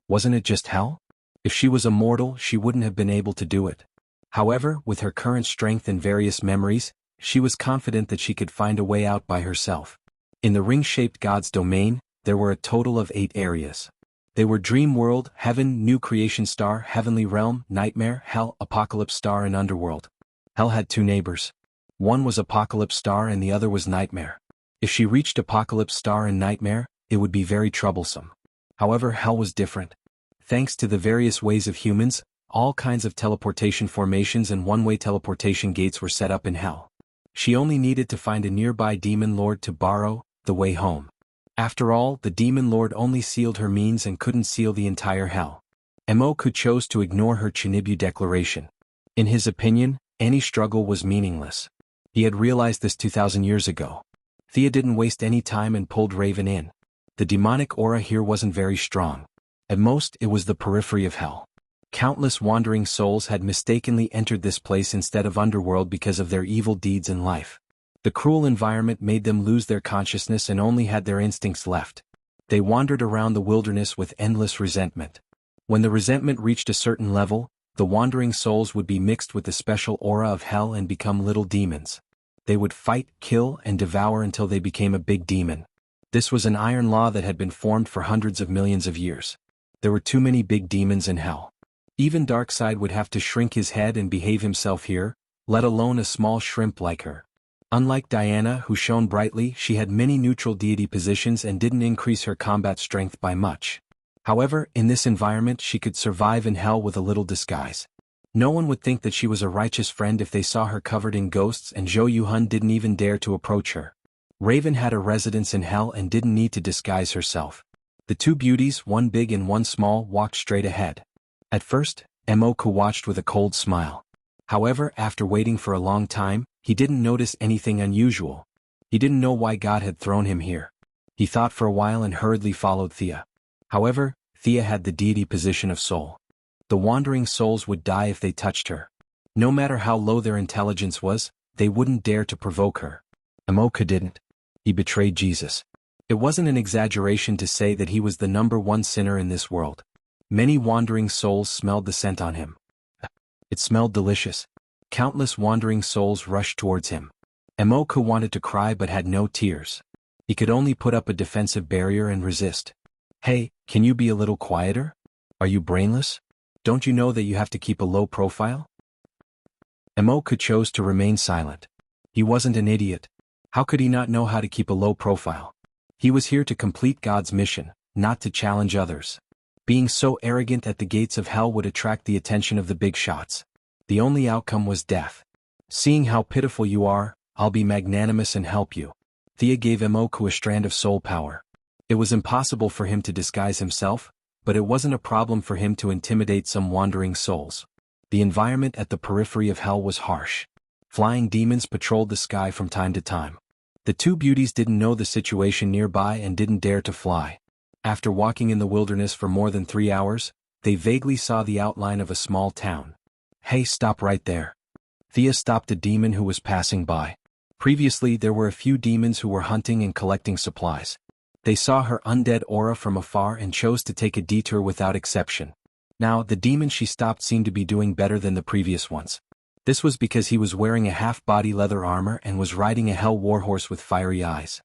Speaker 1: "Wasn't it just hell?" If she was a mortal, she wouldn't have been able to do it. However, with her current strength and various memories, she was confident that she could find a way out by herself. In the ring-shaped God's domain, there were a total of 8 areas. They were Dream World, Heaven, New Creation Star, Heavenly Realm, Nightmare, Hell, Apocalypse Star and Underworld. Hell had 2 neighbors. One was Apocalypse Star and the other was Nightmare. If she reached Apocalypse Star and Nightmare, it would be very troublesome. However, Hell was different. Thanks to the various ways of humans, all kinds of teleportation formations and one-way teleportation gates were set up in Hell. She only needed to find a nearby demon lord to borrow the way home. After all, the demon lord only sealed her means and couldn't seal the entire Hell. Imoku chose to ignore her Chinibu declaration. In his opinion, any struggle was meaningless. He had realized this 2,000 years ago. Thea didn't waste any time and pulled Raven in. The demonic aura here wasn't very strong. At most, it was the periphery of Hell. Countless wandering souls had mistakenly entered this place instead of Underworld because of their evil deeds in life. The cruel environment made them lose their consciousness and only had their instincts left. They wandered around the wilderness with endless resentment. When the resentment reached a certain level, the wandering souls would be mixed with the special aura of Hell and become little demons. They would fight, kill, and devour until they became a big demon. This was an iron law that had been formed for hundreds of millions of years. There were too many big demons in Hell. Even Darkseid would have to shrink his head and behave himself here, let alone a small shrimp like her. Unlike Diana, who shone brightly, she had many neutral deity positions and didn't increase her combat strength by much. However, in this environment she could survive in Hell with a little disguise. No one would think that she was a righteous friend if they saw her covered in ghosts, and Zhou Yuhun didn't even dare to approach her. Raven had a residence in Hell and didn't need to disguise herself. The 2 beauties, one big and one small, walked straight ahead. At first, Imoku watched with a cold smile. However, after waiting for a long time, he didn't notice anything unusual. He didn't know why God had thrown him here. He thought for a while and hurriedly followed Thea. However, Thea had the deity position of soul. The wandering souls would die if they touched her. No matter how low their intelligence was, they wouldn't dare to provoke her. Imoku didn't. He betrayed Jesus. It wasn't an exaggeration to say that he was the #1 sinner in this world. Many wandering souls smelled the scent on him. It smelled delicious. Countless wandering souls rushed towards him. Imoku wanted to cry but had no tears. He could only put up a defensive barrier and resist. Hey, can you be a little quieter? Are you brainless? Don't you know that you have to keep a low profile? Imoku chose to remain silent. He wasn't an idiot. How could he not know how to keep a low profile? He was here to complete God's mission, not to challenge others. Being so arrogant at the gates of Hell would attract the attention of the big shots. The only outcome was death. Seeing how pitiful you are, I'll be magnanimous and help you. Thea gave Imoku a strand of soul power. It was impossible for him to disguise himself, but it wasn't a problem for him to intimidate some wandering souls. The environment at the periphery of Hell was harsh. Flying demons patrolled the sky from time to time. The 2 beauties didn't know the situation nearby and didn't dare to fly. After walking in the wilderness for more than 3 hours, they vaguely saw the outline of a small town. Hey, stop right there. Thea stopped a demon who was passing by. Previously, there were a few demons who were hunting and collecting supplies. They saw her undead aura from afar and chose to take a detour without exception. Now, the demon she stopped seemed to be doing better than the previous ones. This was because he was wearing a half-body leather armor and was riding a hell warhorse with fiery eyes.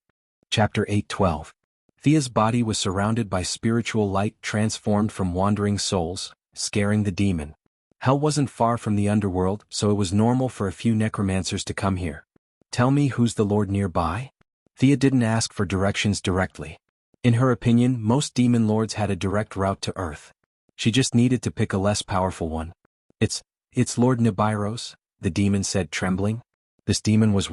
Speaker 1: Chapter 8:12. Thea's body was surrounded by spiritual light transformed from wandering souls, scaring the demon. Hell wasn't far from the underworld, so it was normal for a few necromancers to come here. Tell me who's the lord nearby? Thea didn't ask for directions directly. In her opinion, most demon lords had a direct route to Earth. She just needed to pick a less powerful one. It's Lord Nibiros, the demon said, trembling. This demon was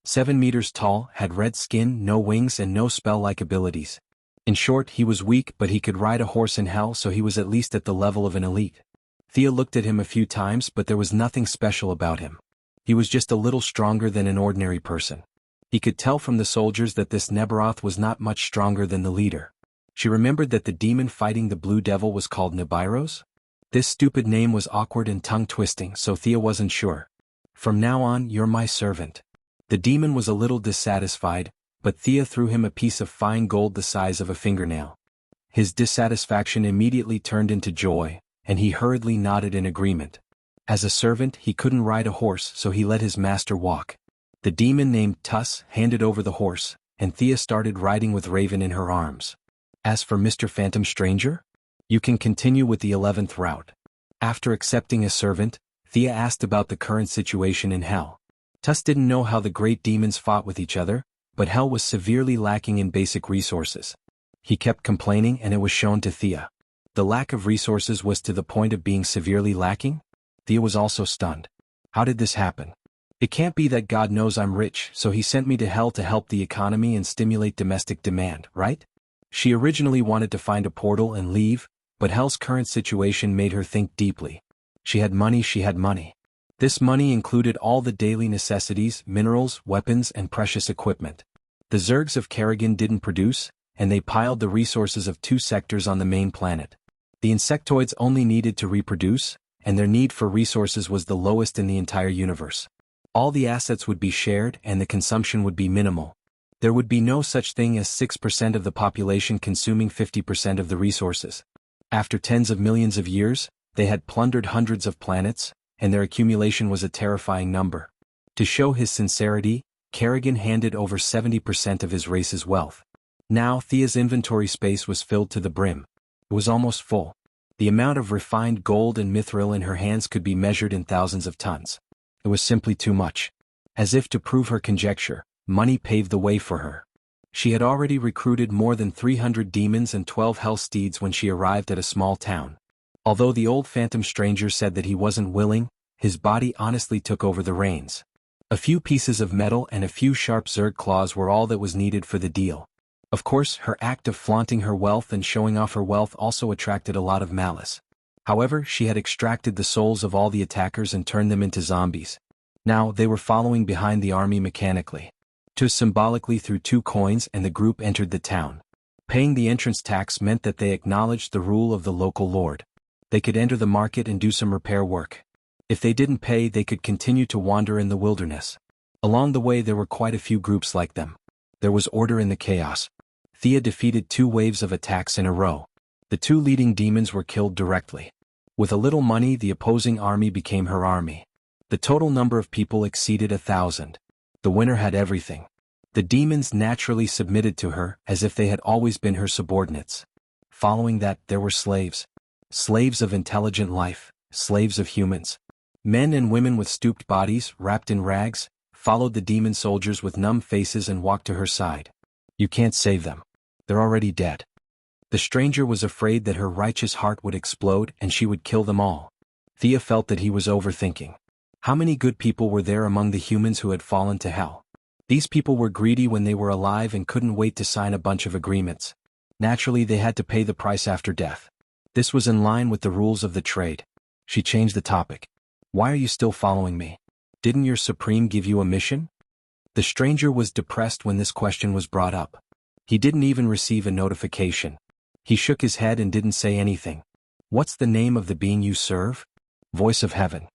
Speaker 1: 7 meters tall, had red skin, no wings and no spell-like abilities. In short, he was weak but he could ride a horse in Hell, so he was at least at the level of an elite. Thea looked at him a few times but there was nothing special about him. He was just a little stronger than an ordinary person. He could tell from the soldiers that this Nebaroth was not much stronger than the leader. She remembered that the demon fighting the Blue Devil was called Nibiros. This stupid name was awkward and tongue-twisting, so Thea wasn't sure. From now on, you're my servant. The demon was a little dissatisfied, but Thea threw him a piece of fine gold the size of a fingernail. His dissatisfaction immediately turned into joy. and he hurriedly nodded in agreement. As a servant, he couldn't ride a horse, so he let his master walk. The demon named Tuss handed over the horse, and Thea started riding with Raven in her arms. As for Mr. Phantom Stranger, you can continue with the 11th route. After accepting a servant, Thea asked about the current situation in Hell. Tuss didn't know how the great demons fought with each other, but Hell was severely lacking in basic resources. He kept complaining, and it was shown to Thea. The lack of resources was to the point of being severely lacking? Thea was also stunned. How did this happen? It can't be that God knows I'm rich, so he sent me to Hell to help the economy and stimulate domestic demand, right? She originally wanted to find a portal and leave, but Hell's current situation made her think deeply. She had money. This money included all the daily necessities, minerals, weapons, and precious equipment. The Zergs of Kerrigan didn't produce, and they piled the resources of 2 sectors on the main planet. The insectoids only needed to reproduce, and their need for resources was the lowest in the entire universe. All the assets would be shared, and the consumption would be minimal. There would be no such thing as 6% of the population consuming 50% of the resources. After tens of millions of years, they had plundered hundreds of planets, and their accumulation was a terrifying number. To show his sincerity, Kerrigan handed over 70% of his race's wealth. Now Thea's inventory space was filled to the brim. It was almost full. The amount of refined gold and mithril in her hands could be measured in thousands of tons. It was simply too much. As if to prove her conjecture, money paved the way for her. She had already recruited more than 300 demons and 12 hell steeds when she arrived at a small town. Although the old Phantom Stranger said that he wasn't willing, his body honestly took over the reins. A few pieces of metal and a few sharp Zerg claws were all that was needed for the deal. Of course, her act of flaunting her wealth and showing off her wealth also attracted a lot of malice. However, she had extracted the souls of all the attackers and turned them into zombies. Now, they were following behind the army mechanically. Just symbolically threw 2 coins and the group entered the town. Paying the entrance tax meant that they acknowledged the rule of the local lord. They could enter the market and do some repair work. If they didn't pay, they could continue to wander in the wilderness. Along the way there were quite a few groups like them. There was order in the chaos. Thea defeated 2 waves of attacks in a row. The 2 leading demons were killed directly. With a little money, the opposing army became her army. The total number of people exceeded 1,000. The winner had everything. The demons naturally submitted to her, as if they had always been her subordinates. Following that, there were slaves. Slaves of intelligent life, slaves of humans. Men and women with stooped bodies, wrapped in rags, followed the demon soldiers with numb faces and walked to her side. You can't save them. They're already dead. The stranger was afraid that her righteous heart would explode and she would kill them all. Thea felt that he was overthinking. How many good people were there among the humans who had fallen to hell? These people were greedy when they were alive and couldn't wait to sign a bunch of agreements. Naturally, they had to pay the price after death. This was in line with the rules of the trade. She changed the topic. Why are you still following me? Didn't your Supreme give you a mission? The stranger was depressed when this question was brought up. He didn't even receive a notification. He shook his head and didn't say anything. What's the name of the being you serve? Voice of Heaven.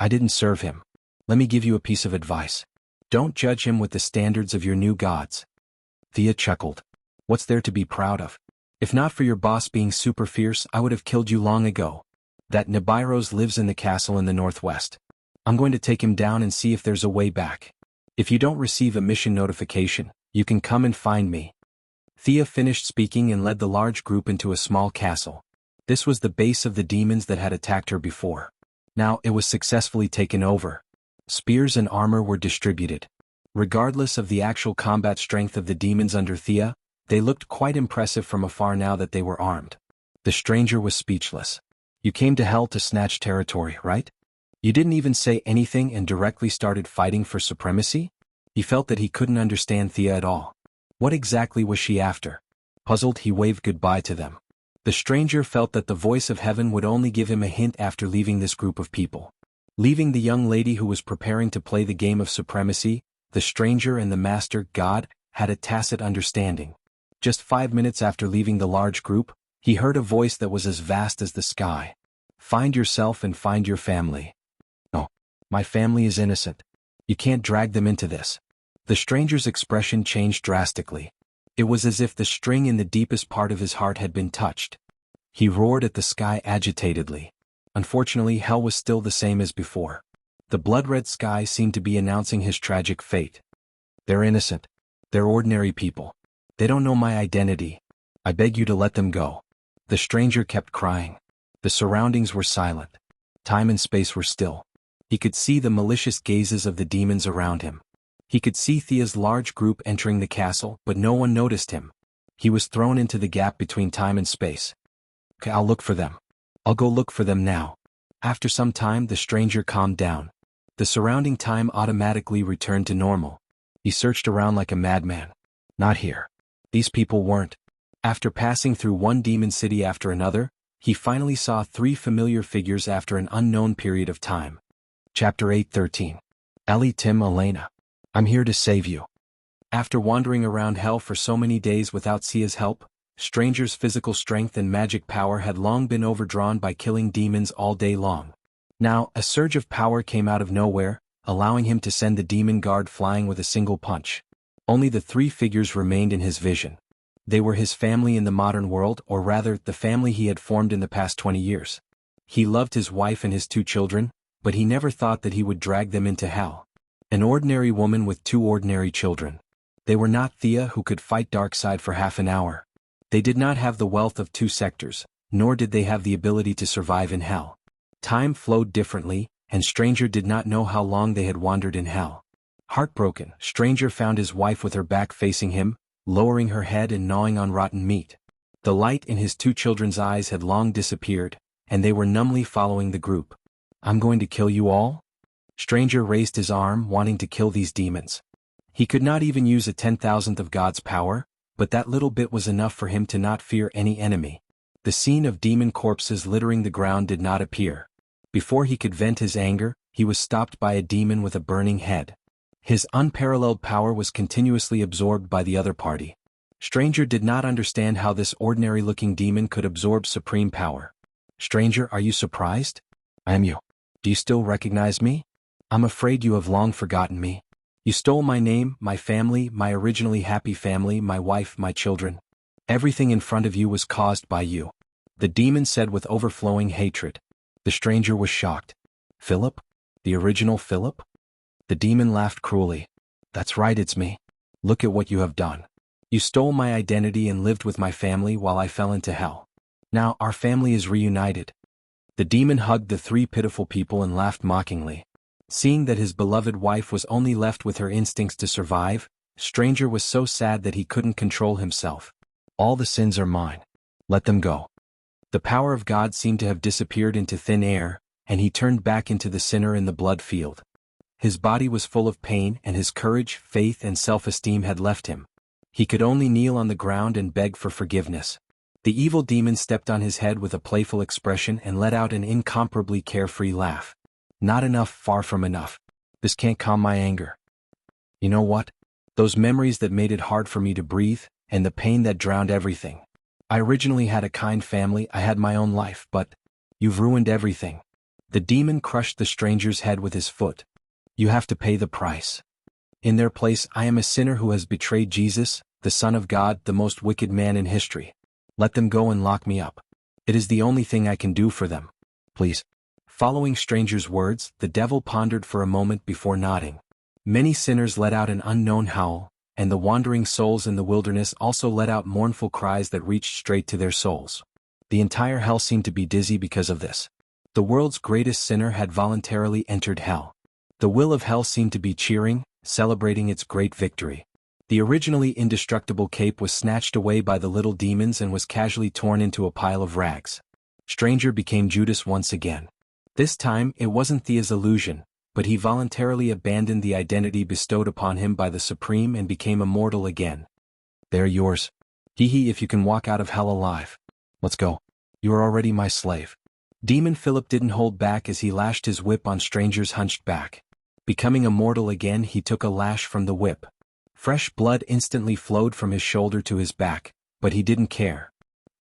Speaker 1: I didn't serve him. Let me give you a piece of advice. Don't judge him with the standards of your new gods. Thea chuckled. What's there to be proud of? If not for your boss being super fierce, I would have killed you long ago. That Nibiros lives in the castle in the northwest. I'm going to take him down and see if there's a way back. If you don't receive a mission notification, you can come and find me. Thea finished speaking and led the large group into a small castle. This was the base of the demons that had attacked her before. Now it was successfully taken over. Spears and armor were distributed. Regardless of the actual combat strength of the demons under Thea, they looked quite impressive from afar now that they were armed. The stranger was speechless. You came to hell to snatch territory, right? You didn't even say anything and directly started fighting for supremacy? He felt that he couldn't understand Thea at all. What exactly was she after? Puzzled, he waved goodbye to them. The stranger felt that the voice of heaven would only give him a hint after leaving this group of people. Leaving the young lady who was preparing to play the game of supremacy, the stranger and the master, God, had a tacit understanding. Just 5 minutes after leaving the large group, he heard a voice that was as vast as the sky. Find yourself and find your family. No, my family is innocent. You can't drag them into this. The stranger's expression changed drastically. It was as if the string in the deepest part of his heart had been touched. He roared at the sky agitatedly. Unfortunately, hell was still the same as before. The blood-red sky seemed to be announcing his tragic fate. They're innocent. They're ordinary people. They don't know my identity. I beg you to let them go. The stranger kept crying. The surroundings were silent. Time and space were still. He could see the malicious gazes of the demons around him. He could see Thea's large group entering the castle, but no one noticed him. He was thrown into the gap between time and space. Okay, I'll look for them. I'll go look for them now. After some time, the stranger calmed down. The surrounding time automatically returned to normal. He searched around like a madman. Not here. These people weren't. After passing through one demon city after another, he finally saw 3 familiar figures after an unknown period of time. Chapter 8:13. Ellie, Tim, Elena. I'm here to save you. After wandering around hell for so many days without Sia's help, Stranger's physical strength and magic power had long been overdrawn by killing demons all day long. Now, a surge of power came out of nowhere, allowing him to send the demon guard flying with a single punch. Only the 3 figures remained in his vision. They were his family in the modern world, or rather, the family he had formed in the past 20 years. He loved his wife and his 2 children, but he never thought that he would drag them into hell. An ordinary woman with 2 ordinary children. They were not Thea, who could fight Darkseid for half an hour. They did not have the wealth of 2 sectors, nor did they have the ability to survive in hell. Time flowed differently, and Stranger did not know how long they had wandered in hell. Heartbroken, Stranger found his wife with her back facing him, lowering her head and gnawing on rotten meat. The light in his 2 children's eyes had long disappeared, and they were numbly following the group. I'm going to kill you all? Stranger raised his arm, wanting to kill these demons. He could not even use a 10,000th of God's power, but that little bit was enough for him to not fear any enemy. The scene of demon corpses littering the ground did not appear. Before he could vent his anger, he was stopped by a demon with a burning head. His unparalleled power was continuously absorbed by the other party. Stranger did not understand how this ordinary-looking demon could absorb supreme power. Stranger, are you surprised? I am you. Do you still recognize me? I'm afraid you have long forgotten me. You stole my name, my family, my originally happy family, my wife, my children. Everything in front of you was caused by you. The demon said with overflowing hatred. The stranger was shocked. Philip? The original Philip? The demon laughed cruelly. That's right, it's me. Look at what you have done. You stole my identity and lived with my family while I fell into hell. Now our family is reunited. The demon hugged the 3 pitiful people and laughed mockingly. Seeing that his beloved wife was only left with her instincts to survive, Stranger was so sad that he couldn't control himself. All the sins are mine. Let them go. The power of God seemed to have disappeared into thin air, and he turned back into the sinner in the blood field. His body was full of pain, and his courage, faith, and self-esteem had left him. He could only kneel on the ground and beg for forgiveness. The evil demon stepped on his head with a playful expression and let out an incomparably carefree laugh. Not enough, far from enough. This can't calm my anger. You know what? Those memories that made it hard for me to breathe, and the pain that drowned everything. I originally had a kind family, I had my own life, but you've ruined everything. The demon crushed the stranger's head with his foot. You have to pay the price. In their place, I am a sinner who has betrayed Jesus, the Son of God, the most wicked man in history. Let them go and lock me up. It is the only thing I can do for them. Please. Following Stranger's words, the devil pondered for a moment before nodding. Many sinners let out an unknown howl, and the wandering souls in the wilderness also let out mournful cries that reached straight to their souls. The entire hell seemed to be dizzy because of this. The world's greatest sinner had voluntarily entered hell. The will of hell seemed to be cheering, celebrating its great victory. The originally indestructible cape was snatched away by the little demons and was casually torn into a pile of rags. Stranger became Judas once again. This time, it wasn't Thea's illusion, but he voluntarily abandoned the identity bestowed upon him by the Supreme and became immortal again. They're yours. Hee if you can walk out of hell alive. Let's go. You are already my slave. Demon Philip didn't hold back as he lashed his whip on Stranger's hunched back. Becoming immortal again, he took a lash from the whip. Fresh blood instantly flowed from his shoulder to his back, but he didn't care.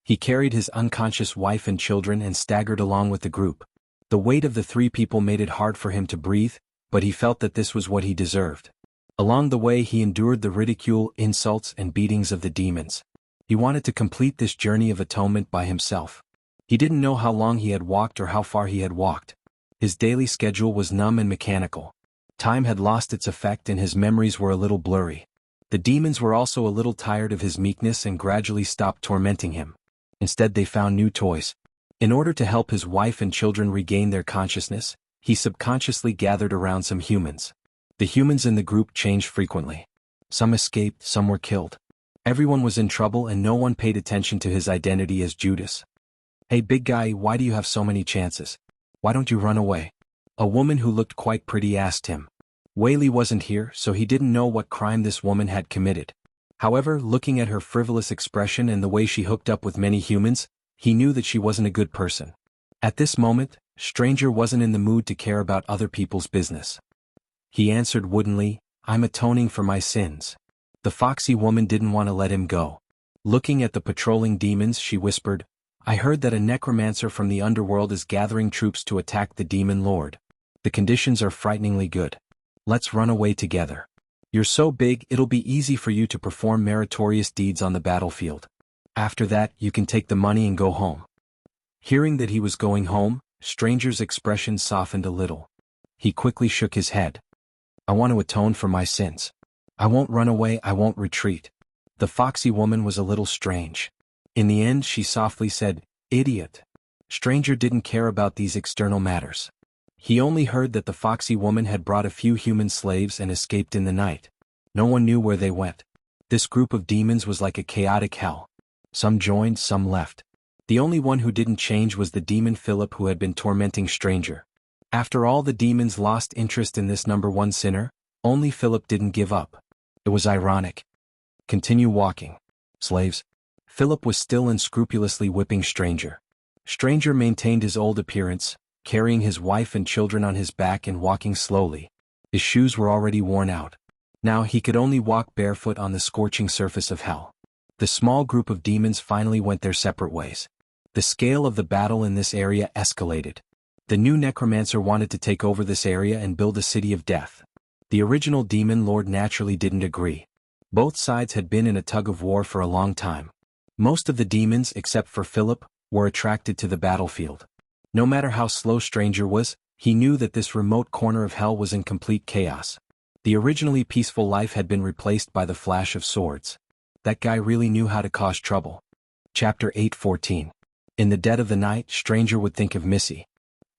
Speaker 1: He carried his unconscious wife and children and staggered along with the group. The weight of the 3 people made it hard for him to breathe, but he felt that this was what he deserved. Along the way he endured the ridicule, insults, and beatings of the demons. He wanted to complete this journey of atonement by himself. He didn't know how long he had walked or how far he had walked. His daily schedule was numb and mechanical. Time had lost its effect and his memories were a little blurry. The demons were also a little tired of his meekness and gradually stopped tormenting him. Instead they found new toys. In order to help his wife and children regain their consciousness, he subconsciously gathered around some humans. The humans in the group changed frequently. Some escaped, some were killed. Everyone was in trouble and no one paid attention to his identity as Judas. "Hey big guy, why do you have so many chances? Why don't you run away?" A woman who looked quite pretty asked him. Whaley wasn't here, so he didn't know what crime this woman had committed. However, looking at her frivolous expression and the way she hooked up with many humans, he knew that she wasn't a good person. At this moment, Stranger wasn't in the mood to care about other people's business. He answered woodenly, "I'm atoning for my sins." The foxy woman didn't want to let him go. Looking at the patrolling demons, she whispered, "I heard that a necromancer from the underworld is gathering troops to attack the demon lord. The conditions are frighteningly good. Let's run away together. You're so big it'll be easy for you to perform meritorious deeds on the battlefield. After that, you can take the money and go home." Hearing that he was going home, Stranger's expression softened a little. He quickly shook his head. "I want to atone for my sins. I won't run away, I won't retreat." The foxy woman was a little strange. In the end she softly said, "Idiot." Stranger didn't care about these external matters. He only heard that the foxy woman had brought a few human slaves and escaped in the night. No one knew where they went. This group of demons was like a chaotic hell. Some joined, some left. The only one who didn't change was the demon Philip who had been tormenting Stranger. After all the demons lost interest in this number one sinner, only Philip didn't give up. It was ironic. "Continue walking, slaves." Philip was still unscrupulously whipping Stranger. Stranger maintained his old appearance, carrying his wife and children on his back and walking slowly. His shoes were already worn out. Now he could only walk barefoot on the scorching surface of hell. The small group of demons finally went their separate ways. The scale of the battle in this area escalated. The new necromancer wanted to take over this area and build a city of death. The original demon lord naturally didn't agree. Both sides had been in a tug of war for a long time. Most of the demons, except for Philip, were attracted to the battlefield. No matter how slow Stranger was, he knew that this remote corner of hell was in complete chaos. The originally peaceful life had been replaced by the flash of swords. That guy really knew how to cause trouble. Chapter 8:14. In the dead of the night, Stranger would think of Missy.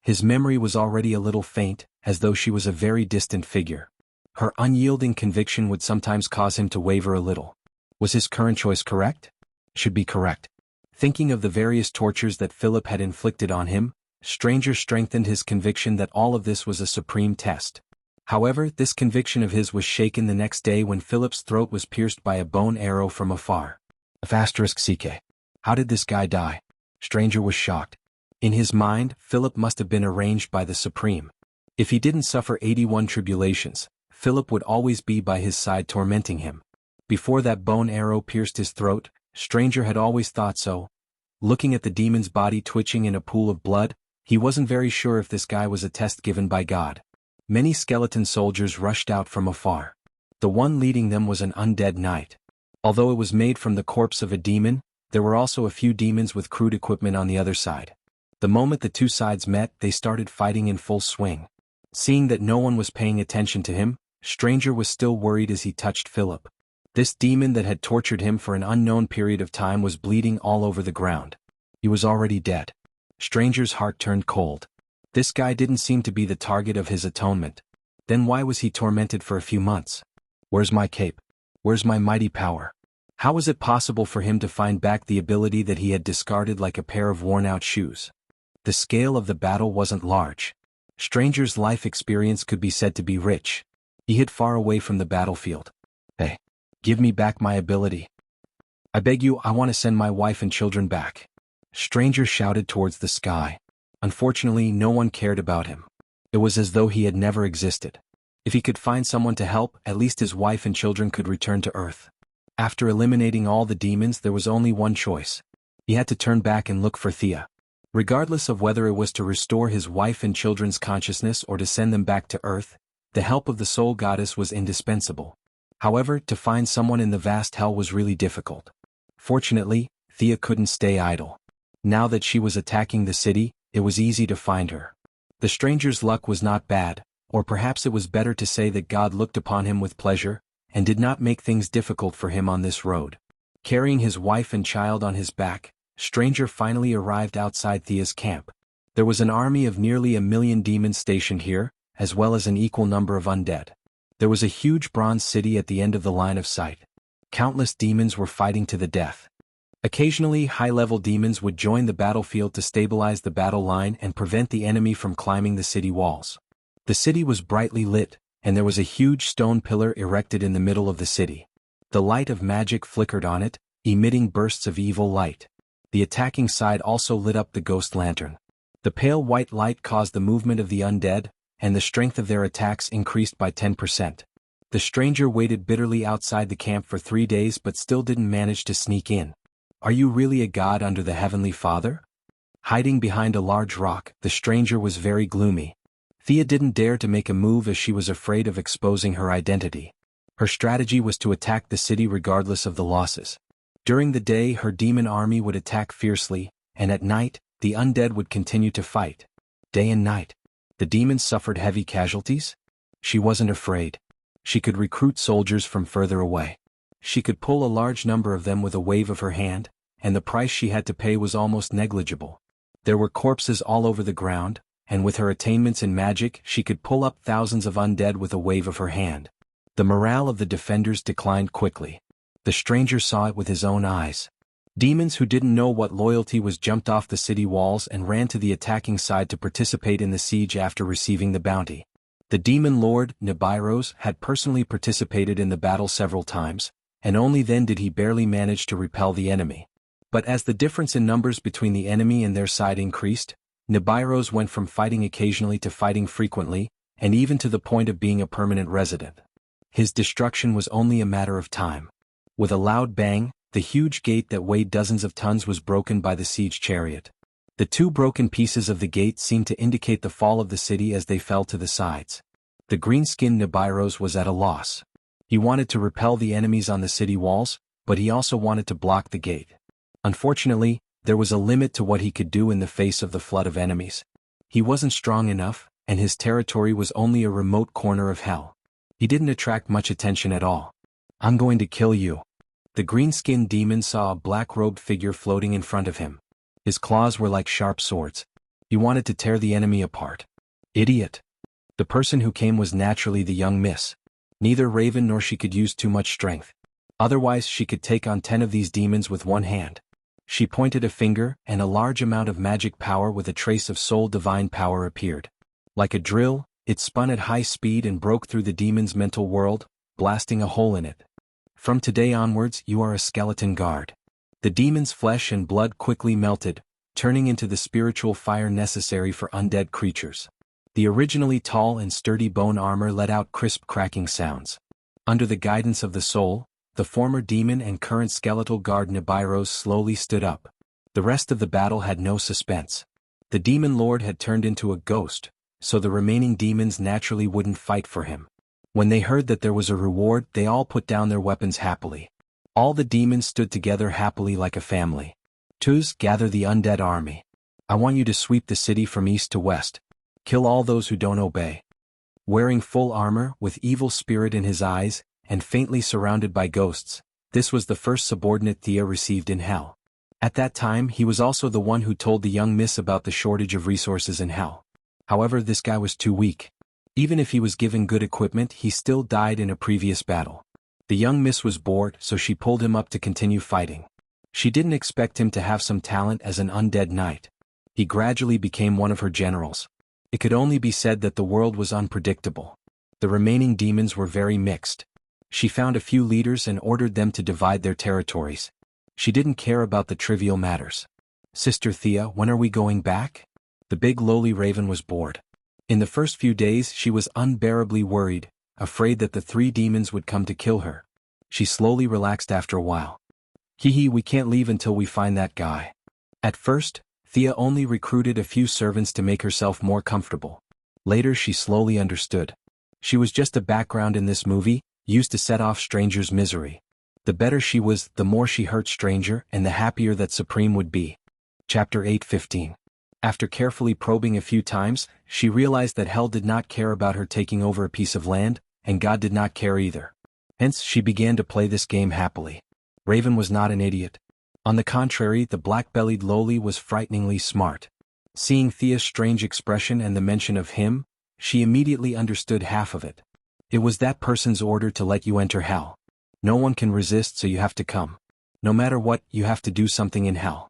Speaker 1: His memory was already a little faint, as though she was a very distant figure. Her unyielding conviction would sometimes cause him to waver a little. Was his current choice correct? Should be correct. Thinking of the various tortures that Philip had inflicted on him, Stranger strengthened his conviction that all of this was a supreme test. However, this conviction of his was shaken the next day when Philip's throat was pierced by a bone arrow from afar. *CK. How did this guy die? Stranger was shocked. In his mind, Philip must have been arranged by the Supreme. If he didn't suffer 81 tribulations, Philip would always be by his side tormenting him. Before that bone arrow pierced his throat, Stranger had always thought so. Looking at the demon's body twitching in a pool of blood, he wasn't very sure if this guy was a test given by God. Many skeleton soldiers rushed out from afar. The one leading them was an undead knight. Although it was made from the corpse of a demon, there were also a few demons with crude equipment on the other side. The moment the two sides met, they started fighting in full swing. Seeing that no one was paying attention to him, Stranger was still worried as he touched Philip. This demon that had tortured him for an unknown period of time was bleeding all over the ground. He was already dead. Stranger's heart turned cold. This guy didn't seem to be the target of his atonement. Then why was he tormented for a few months? Where's my cape? Where's my mighty power? How was it possible for him to find back the ability that he had discarded like a pair of worn-out shoes? The scale of the battle wasn't large. Stranger's life experience could be said to be rich. He hid far away from the battlefield. Hey, give me back my ability. I beg you, I want to send my wife and children back. Stranger shouted towards the sky. Unfortunately, no one cared about him. It was as though he had never existed. If he could find someone to help, at least his wife and children could return to Earth. After eliminating all the demons, there was only one choice. He had to turn back and look for Thea. Regardless of whether it was to restore his wife and children's consciousness or to send them back to Earth, the help of the soul goddess was indispensable. However, to find someone in the vast hell was really difficult. Fortunately, Thea couldn't stay idle. Now that she was attacking the city, it was easy to find her. The stranger's luck was not bad, or perhaps it was better to say that God looked upon him with pleasure, and did not make things difficult for him on this road. Carrying his wife and child on his back, Stranger finally arrived outside Thea's camp. There was an army of nearly 1,000,000 demons stationed here, as well as an equal number of undead. There was a huge bronze city at the end of the line of sight. Countless demons were fighting to the death. Occasionally, high-level demons would join the battlefield to stabilize the battle line and prevent the enemy from climbing the city walls. The city was brightly lit, and there was a huge stone pillar erected in the middle of the city. The light of magic flickered on it, emitting bursts of evil light. The attacking side also lit up the ghost lantern. The pale white light caused the movement of the undead, and the strength of their attacks increased by 10%. The stranger waited bitterly outside the camp for 3 days but still didn't manage to sneak in. Are you really a god under the Heavenly Father? Hiding behind a large rock, the stranger was very gloomy. Thea didn't dare to make a move as she was afraid of exposing her identity. Her strategy was to attack the city regardless of the losses. During the day, her demon army would attack fiercely, and at night, the undead would continue to fight. Day and night. The demons suffered heavy casualties? She wasn't afraid. She could recruit soldiers from further away. She could pull a large number of them with a wave of her hand, and the price she had to pay was almost negligible. There were corpses all over the ground, and with her attainments in magic she could pull up thousands of undead with a wave of her hand. The morale of the defenders declined quickly. The stranger saw it with his own eyes. Demons who didn't know what loyalty was jumped off the city walls and ran to the attacking side to participate in the siege after receiving the bounty. The demon lord, Nibiros, had personally participated in the battle several times, and only then did he barely manage to repel the enemy. But as the difference in numbers between the enemy and their side increased, Nibiros went from fighting occasionally to fighting frequently, and even to the point of being a permanent resident. His destruction was only a matter of time. With a loud bang, the huge gate that weighed dozens of tons was broken by the siege chariot. The 2 broken pieces of the gate seemed to indicate the fall of the city as they fell to the sides. The green-skinned Nibiros was at a loss. He wanted to repel the enemies on the city walls, but he also wanted to block the gate. Unfortunately, there was a limit to what he could do in the face of the flood of enemies. He wasn't strong enough, and his territory was only a remote corner of hell. He didn't attract much attention at all. I'm going to kill you. The green-skinned demon saw a black-robed figure floating in front of him. His claws were like sharp swords. He wanted to tear the enemy apart. Idiot. The person who came was naturally the young miss. Neither Raven nor she could use too much strength. Otherwise she could take on 10 of these demons with one hand. She pointed a finger, and a large amount of magic power with a trace of soul divine power appeared. Like a drill, it spun at high speed and broke through the demon's mental world, blasting a hole in it. From today onwards you are a skeleton guard. The demon's flesh and blood quickly melted, turning into the spiritual fire necessary for undead creatures. The originally tall and sturdy bone armor let out crisp cracking sounds. Under the guidance of the soul, the former demon and current skeletal guard Nibiros slowly stood up. The rest of the battle had no suspense. The demon lord had turned into a ghost, so the remaining demons naturally wouldn't fight for him. When they heard that there was a reward, they all put down their weapons happily. All the demons stood together happily like a family. Tuz, gather the undead army. I want you to sweep the city from east to west. Kill all those who don't obey. Wearing full armor, with evil spirit in his eyes, and faintly surrounded by ghosts, this was the first subordinate Thea received in hell. At that time he was also the one who told the young miss about the shortage of resources in hell. However, this guy was too weak. Even if he was given good equipment, he still died in a previous battle. The young miss was bored, so she pulled him up to continue fighting. She didn't expect him to have some talent as an undead knight. He gradually became one of her generals. It could only be said that the world was unpredictable. The remaining demons were very mixed. She found a few leaders and ordered them to divide their territories. She didn't care about the trivial matters. Sister Thea, when are we going back? The big lowly raven was bored. In the first few days she was unbearably worried, afraid that the 3 demons would come to kill her. She slowly relaxed after a while. We can't leave until we find that guy. At first, Thea only recruited a few servants to make herself more comfortable. Later she slowly understood. She was just a background in this movie, used to set off Stranger's misery. The better she was, the more she hurt Stranger, and the happier that Supreme would be. Chapter 8:15. After carefully probing a few times, she realized that hell did not care about her taking over a piece of land, and God did not care either. Hence, she began to play this game happily. Raven was not an idiot. On the contrary, the black-bellied lowly was frighteningly smart. Seeing Thea's strange expression and the mention of him, she immediately understood half of it. It was that person's order to let you enter hell. No one can resist, so you have to come. No matter what, you have to do something in hell.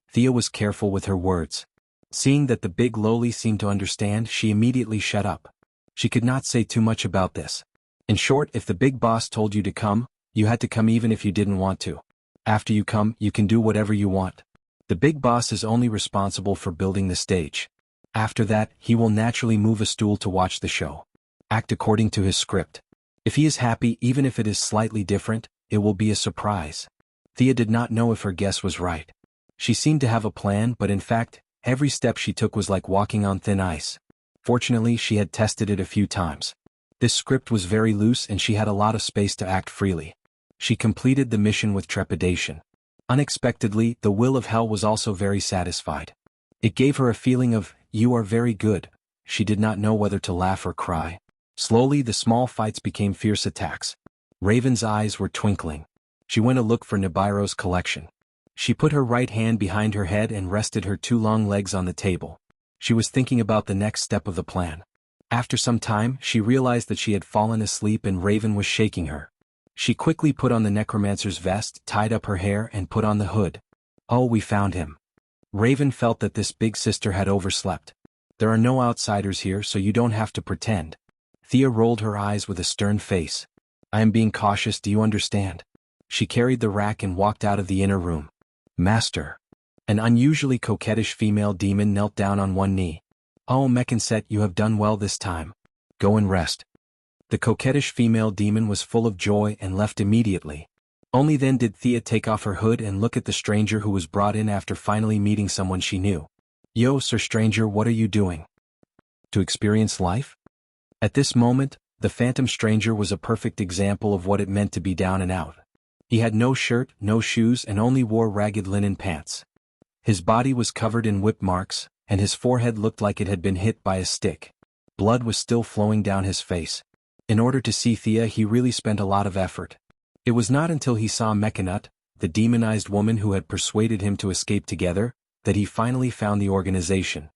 Speaker 1: Thea was careful with her words. Seeing that the big lowly seemed to understand, she immediately shut up. She could not say too much about this. In short, if the big boss told you to come, you had to come even if you didn't want to. After you come, you can do whatever you want. The big boss is only responsible for building the stage. After that, he will naturally move a stool to watch the show. Act according to his script. If he is happy, even if it is slightly different, it will be a surprise. Thea did not know if her guess was right. She seemed to have a plan, but in fact, every step she took was like walking on thin ice. Fortunately, she had tested it a few times. This script was very loose and she had a lot of space to act freely. She completed the mission with trepidation. Unexpectedly, the will of hell was also very satisfied. It gave her a feeling of, "You are very good." She did not know whether to laugh or cry. Slowly, the small fights became fierce attacks. Raven's eyes were twinkling. She went to look for Nibiru's collection. She put her right hand behind her head and rested her two long legs on the table. She was thinking about the next step of the plan. After some time, she realized that she had fallen asleep and Raven was shaking her. She quickly put on the necromancer's vest, tied up her hair, and put on the hood. "Oh, we found him." Raven felt that this big sister had overslept. "There are no outsiders here, so you don't have to pretend." Thea rolled her eyes with a stern face. "I am being cautious, do you understand?" She carried the rack and walked out of the inner room. "Master." An unusually coquettish female demon knelt down on one knee. "Oh, Mechanset, you have done well this time. Go and rest." The coquettish female demon was full of joy and left immediately. Only then did Thea take off her hood and look at the stranger who was brought in after finally meeting someone she knew. "Yo, Sir Stranger, what are you doing? To experience life?" At this moment, the phantom stranger was a perfect example of what it meant to be down and out. He had no shirt, no shoes, and only wore ragged linen pants. His body was covered in whip marks, and his forehead looked like it had been hit by a stick. Blood was still flowing down his face. In order to see Thea, he really spent a lot of effort. It was not until he saw Mechanut, the demonized woman who had persuaded him to escape together, that he finally found the organization.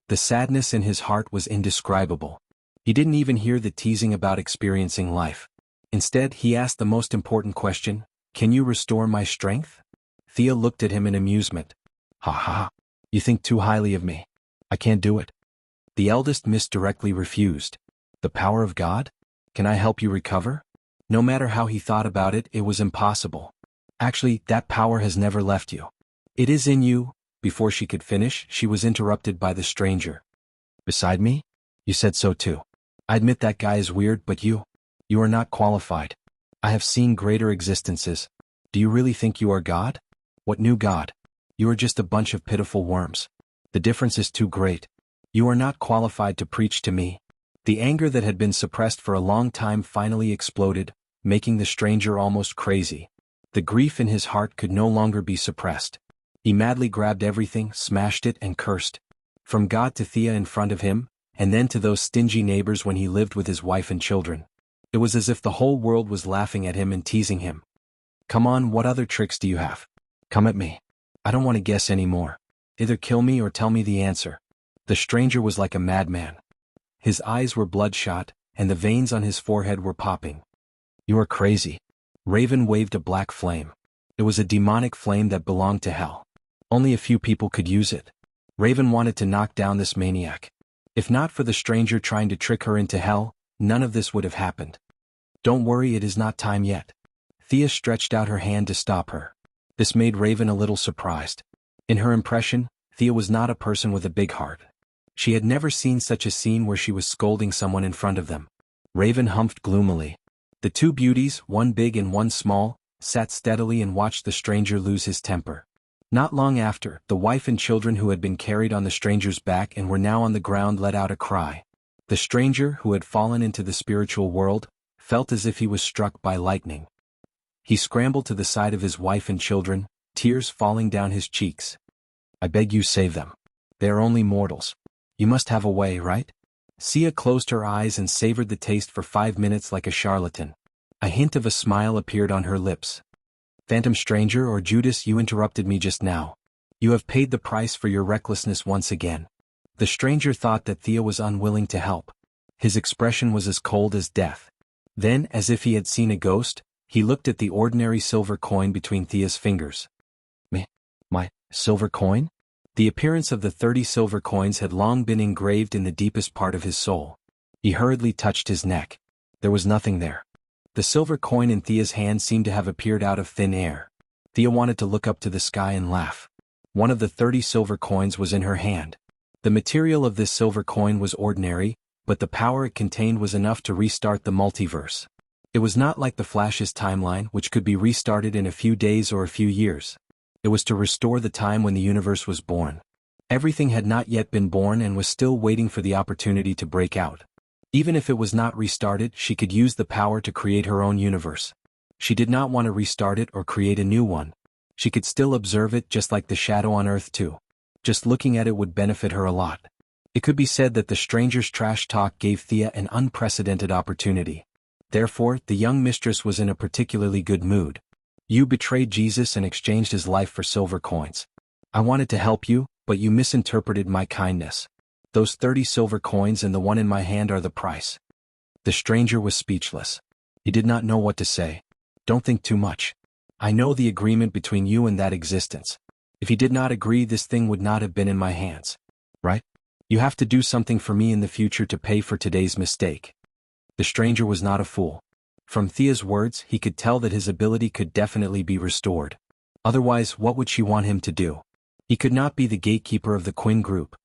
Speaker 1: The sadness in his heart was indescribable. He didn't even hear the teasing about experiencing life. Instead, he asked the most important question: "Can you restore my strength?" Thea looked at him in amusement. "Ha ha, you think too highly of me. I can't do it." The eldest miss directly refused. "The power of God? Can I help you recover?" No matter how he thought about it, it was impossible. "Actually, that power has never left you. It is in you." Before she could finish, she was interrupted by the stranger. "Beside me? You said so too. I admit that guy is weird, but you are not qualified. I have seen greater existences. Do you really think you are God? What new God? You are just a bunch of pitiful worms. The difference is too great. You are not qualified to preach to me." The anger that had been suppressed for a long time finally exploded, making the stranger almost crazy. The grief in his heart could no longer be suppressed. He madly grabbed everything, smashed it, and cursed. From God to Thea in front of him, and then to those stingy neighbors when he lived with his wife and children. It was as if the whole world was laughing at him and teasing him. "Come on, what other tricks do you have? Come at me. I don't want to guess anymore. Either kill me or tell me the answer." The stranger was like a madman. His eyes were bloodshot, and the veins on his forehead were popping. "You are crazy." Raven waved a black flame. It was a demonic flame that belonged to hell. Only a few people could use it. Raven wanted to knock down this maniac. If not for the stranger trying to trick her into hell, none of this would have happened. "Don't worry, it is not time yet." Thea stretched out her hand to stop her. This made Raven a little surprised. In her impression, Thea was not a person with a big heart. She had never seen such a scene where she was scolding someone in front of them. Raven humphed gloomily. The two beauties, one big and one small, sat steadily and watched the stranger lose his temper. Not long after, the wife and children who had been carried on the stranger's back and were now on the ground let out a cry. The stranger, who had fallen into the spiritual world, felt as if he was struck by lightning. He scrambled to the side of his wife and children, tears falling down his cheeks. I beg you save them. They are only mortals. You must have a way, right? Sia closed her eyes and savored the taste for 5 minutes like a charlatan. A hint of a smile appeared on her lips. Phantom stranger or Judas, you interrupted me just now. You have paid the price for your recklessness once again. The stranger thought that Thea was unwilling to help. His expression was as cold as death. Then, as if he had seen a ghost, he looked at the ordinary silver coin between Thea's fingers. My silver coin? The appearance of the 30 silver coins had long been engraved in the deepest part of his soul. He hurriedly touched his neck. There was nothing there. The silver coin in Thea's hand seemed to have appeared out of thin air. Thea wanted to look up to the sky and laugh. One of the 30 silver coins was in her hand. The material of this silver coin was ordinary, but the power it contained was enough to restart the multiverse. It was not like the Flash's timeline, which could be restarted in a few days or a few years. It was to restore the time when the universe was born. Everything had not yet been born and was still waiting for the opportunity to break out. Even if it was not restarted, she could use the power to create her own universe. She did not want to restart it or create a new one. She could still observe it just like the shadow on Earth too. Just looking at it would benefit her a lot. It could be said that the stranger's trash talk gave Thea an unprecedented opportunity. Therefore, the young mistress was in a particularly good mood. You betrayed Jesus and exchanged his life for silver coins. I wanted to help you, but you misinterpreted my kindness. Those 30 silver coins and the one in my hand are the price. The stranger was speechless. He did not know what to say. Don't think too much. I know the agreement between you and that existence. If he did not agree, this thing would not have been in my hands. Right? You have to do something for me in the future to pay for today's mistake. The stranger was not a fool. From Thea's words, he could tell that his ability could definitely be restored. Otherwise, what would she want him to do? He could not be the gatekeeper of the Quinn group.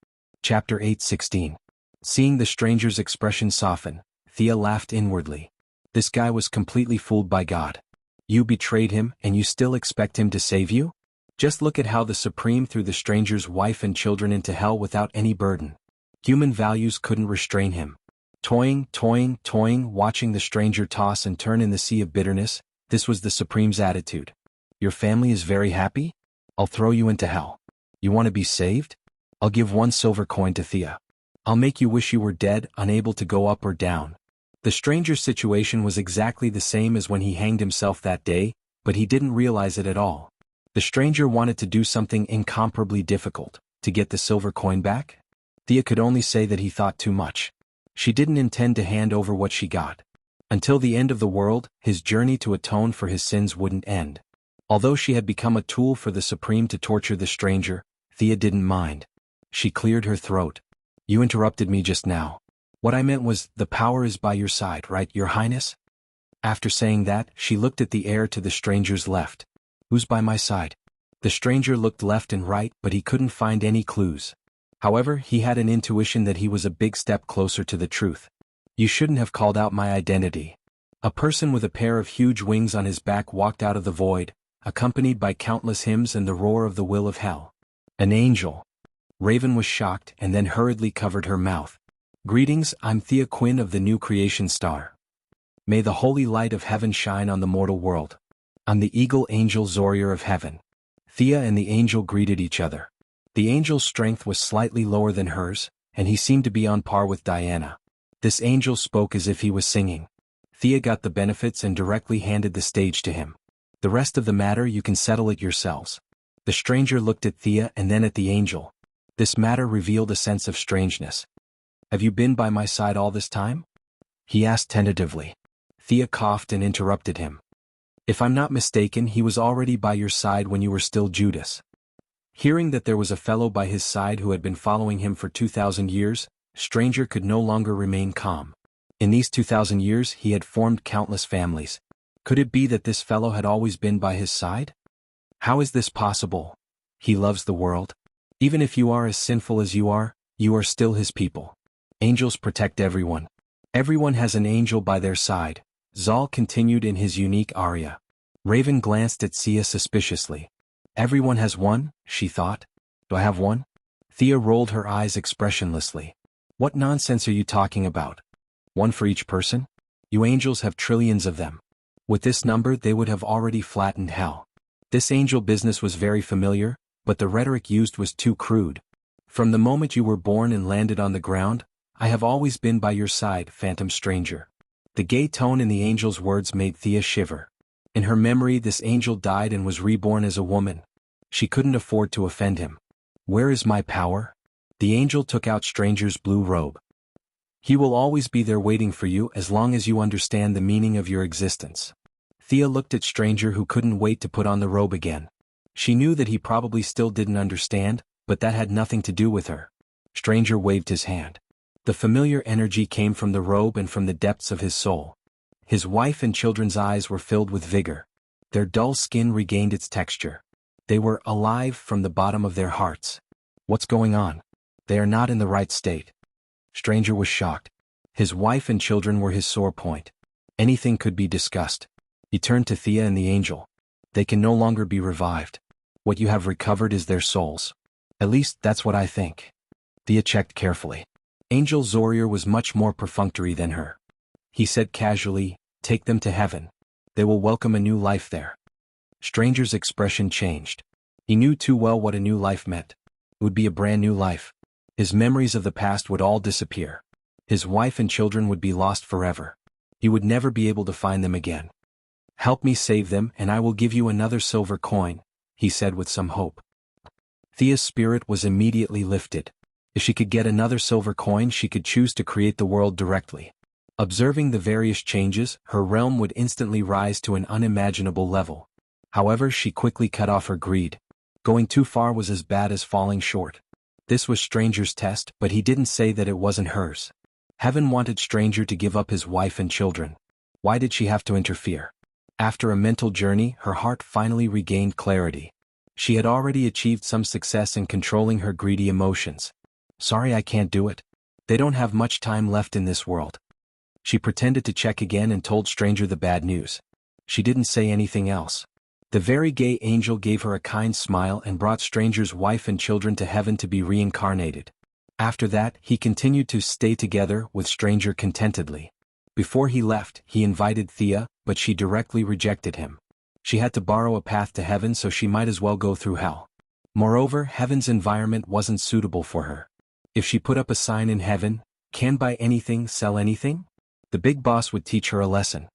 Speaker 1: Chapter 8:16. Seeing the stranger's expression soften, Thea laughed inwardly. This guy was completely fooled by God. You betrayed him, and you still expect him to save you? Just look at how the Supreme threw the stranger's wife and children into hell without any burden. Human values couldn't restrain him. Toying, watching the stranger toss and turn in the sea of bitterness, this was the Supreme's attitude. Your family is very happy? I'll throw you into hell. You want to be saved? I'll give 1 silver coin to Thea. I'll make you wish you were dead, unable to go up or down. The stranger's situation was exactly the same as when he hanged himself that day, but he didn't realize it at all. The stranger wanted to do something incomparably difficult, to get the silver coin back? Thea could only say that he thought too much. She didn't intend to hand over what she got. Until the end of the world, his journey to atone for his sins wouldn't end. Although she had become a tool for the Supreme to torture the stranger, Thea didn't mind. She cleared her throat. You interrupted me just now. What I meant was, the power is by your side, right, Your Highness? After saying that, she looked at the air to the stranger's left. Who's by my side? The stranger looked left and right, but he couldn't find any clues. However, he had an intuition that he was a big step closer to the truth. You shouldn't have called out my identity. A person with a pair of huge wings on his back walked out of the void, accompanied by countless hymns and the roar of the will of hell. An angel. Raven was shocked and then hurriedly covered her mouth. Greetings, I'm Thea Quinn of the New Creation Star. May the holy light of heaven shine on the mortal world. I'm the eagle angel Zorier of heaven. Thea and the angel greeted each other. The angel's strength was slightly lower than hers, and he seemed to be on par with Diana. This angel spoke as if he was singing. Thea got the benefits and directly handed the stage to him. The rest of the matter you can settle it yourselves. The stranger looked at Thea and then at the angel. This matter revealed a sense of strangeness. Have you been by my side all this time? He asked tentatively. Thea coughed and interrupted him. If I'm not mistaken, he was already by your side when you were still Judas. Hearing that there was a fellow by his side who had been following him for 2,000 years, stranger could no longer remain calm. In these 2,000 years he had formed countless families. Could it be that this fellow had always been by his side? How is this possible? He loves the world. Even if you are as sinful as you are still his people. Angels protect everyone. Everyone has an angel by their side, Zal continued in his unique aria. Raven glanced at Sia suspiciously. Everyone has one, she thought. Do I have one? Thea rolled her eyes expressionlessly. What nonsense are you talking about? One for each person? You angels have trillions of them. With this number they would have already flattened hell. This angel business was very familiar, but the rhetoric used was too crude. From the moment you were born and landed on the ground, I have always been by your side, phantom stranger. The gay tone in the angel's words made Thea shiver. In her memory, this angel died and was reborn as a woman. She couldn't afford to offend him. Where is my power? The angel took out stranger's blue robe. He will always be there waiting for you as long as you understand the meaning of your existence. Thea looked at stranger who couldn't wait to put on the robe again. She knew that he probably still didn't understand, but that had nothing to do with her. Stranger waved his hand. The familiar energy came from the robe and from the depths of his soul. His wife and children's eyes were filled with vigor. Their dull skin regained its texture. They were alive from the bottom of their hearts. What's going on? They are not in the right state. Stranger was shocked. His wife and children were his sore point. Anything could be discussed. He turned to Thea and the angel. They can no longer be revived. What you have recovered is their souls. At least that's what I think. Thea checked carefully. Angel Zorier was much more perfunctory than her. He said casually, take them to heaven. They will welcome a new life there. Stranger's expression changed. He knew too well what a new life meant. It would be a brand new life. His memories of the past would all disappear. His wife and children would be lost forever. He would never be able to find them again. Help me save them and I will give you another silver coin, he said with some hope. Thea's spirit was immediately lifted. If she could get another silver coin, she could choose to create the world directly. Observing the various changes, her realm would instantly rise to an unimaginable level. However, she quickly cut off her greed. Going too far was as bad as falling short. This was Stranger's test, but he didn't say that it wasn't hers. Heaven wanted Stranger to give up his wife and children. Why did she have to interfere? After a mental journey, her heart finally regained clarity. She had already achieved some success in controlling her greedy emotions. Sorry, I can't do it. They don't have much time left in this world. She pretended to check again and told Stranger the bad news. She didn't say anything else. The very gay angel gave her a kind smile and brought Stranger's wife and children to heaven to be reincarnated. After that, he continued to stay together with Stranger contentedly. Before he left, he invited Thea, but she directly rejected him. She had to borrow a path to heaven, so she might as well go through hell. Moreover, heaven's environment wasn't suitable for her. If she put up a sign in heaven, "Can buy anything, sell anything?" the big boss would teach her a lesson.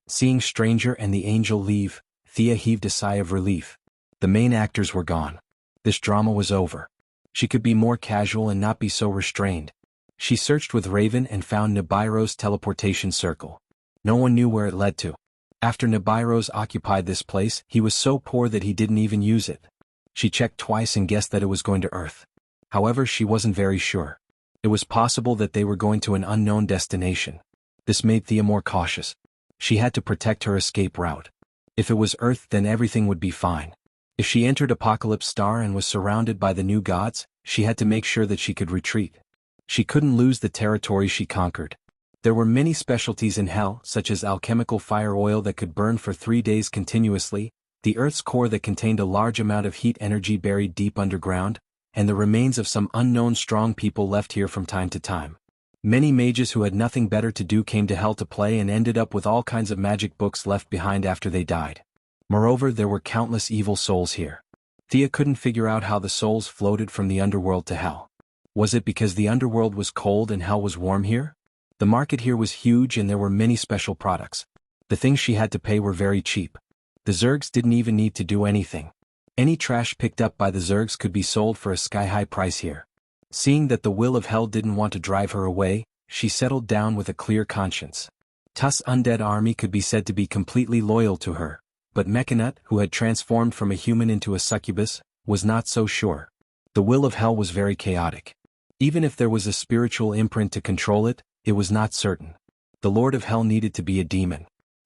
Speaker 1: Seeing Stranger and the angel leave, Thea heaved a sigh of relief. The main actors were gone. This drama was over. She could be more casual and not be so restrained. She searched with Raven and found Nibiru's teleportation circle. No one knew where it led to. After Nibiru's occupied this place, he was so poor that he didn't even use it. She checked twice and guessed that it was going to Earth. However, she wasn't very sure. It was possible that they were going to an unknown destination. This made Thea more cautious. She had to protect her escape route. If it was Earth, then everything would be fine. If she entered Apocalypse Star and was surrounded by the new gods, she had to make sure that she could retreat. She couldn't lose the territory she conquered. There were many specialties in hell, such as alchemical fire oil that could burn for 3 days continuously, the Earth's core that contained a large amount of heat energy buried deep underground, and the remains of some unknown strong people left here from time to time. Many mages who had nothing better to do came to hell to play and ended up with all kinds of magic books left behind after they died. Moreover, there were countless evil souls here. Thea couldn't figure out how the souls floated from the underworld to hell. Was it because the underworld was cold and hell was warm here? The market here was huge and there were many special products. The things she had to pay were very cheap. The Zergs didn't even need to do anything. Any trash picked up by the Zergs could be sold for a sky-high price here. Seeing that the will of hell didn't want to drive her away, she settled down with a clear conscience. Tuss' undead army could be said to be completely loyal to her, but Mechanut, who had transformed from a human into a succubus, was not so sure. The will of hell was very chaotic. Even if there was a spiritual imprint to control it, it was not certain. The Lord of Hell needed to be a demon.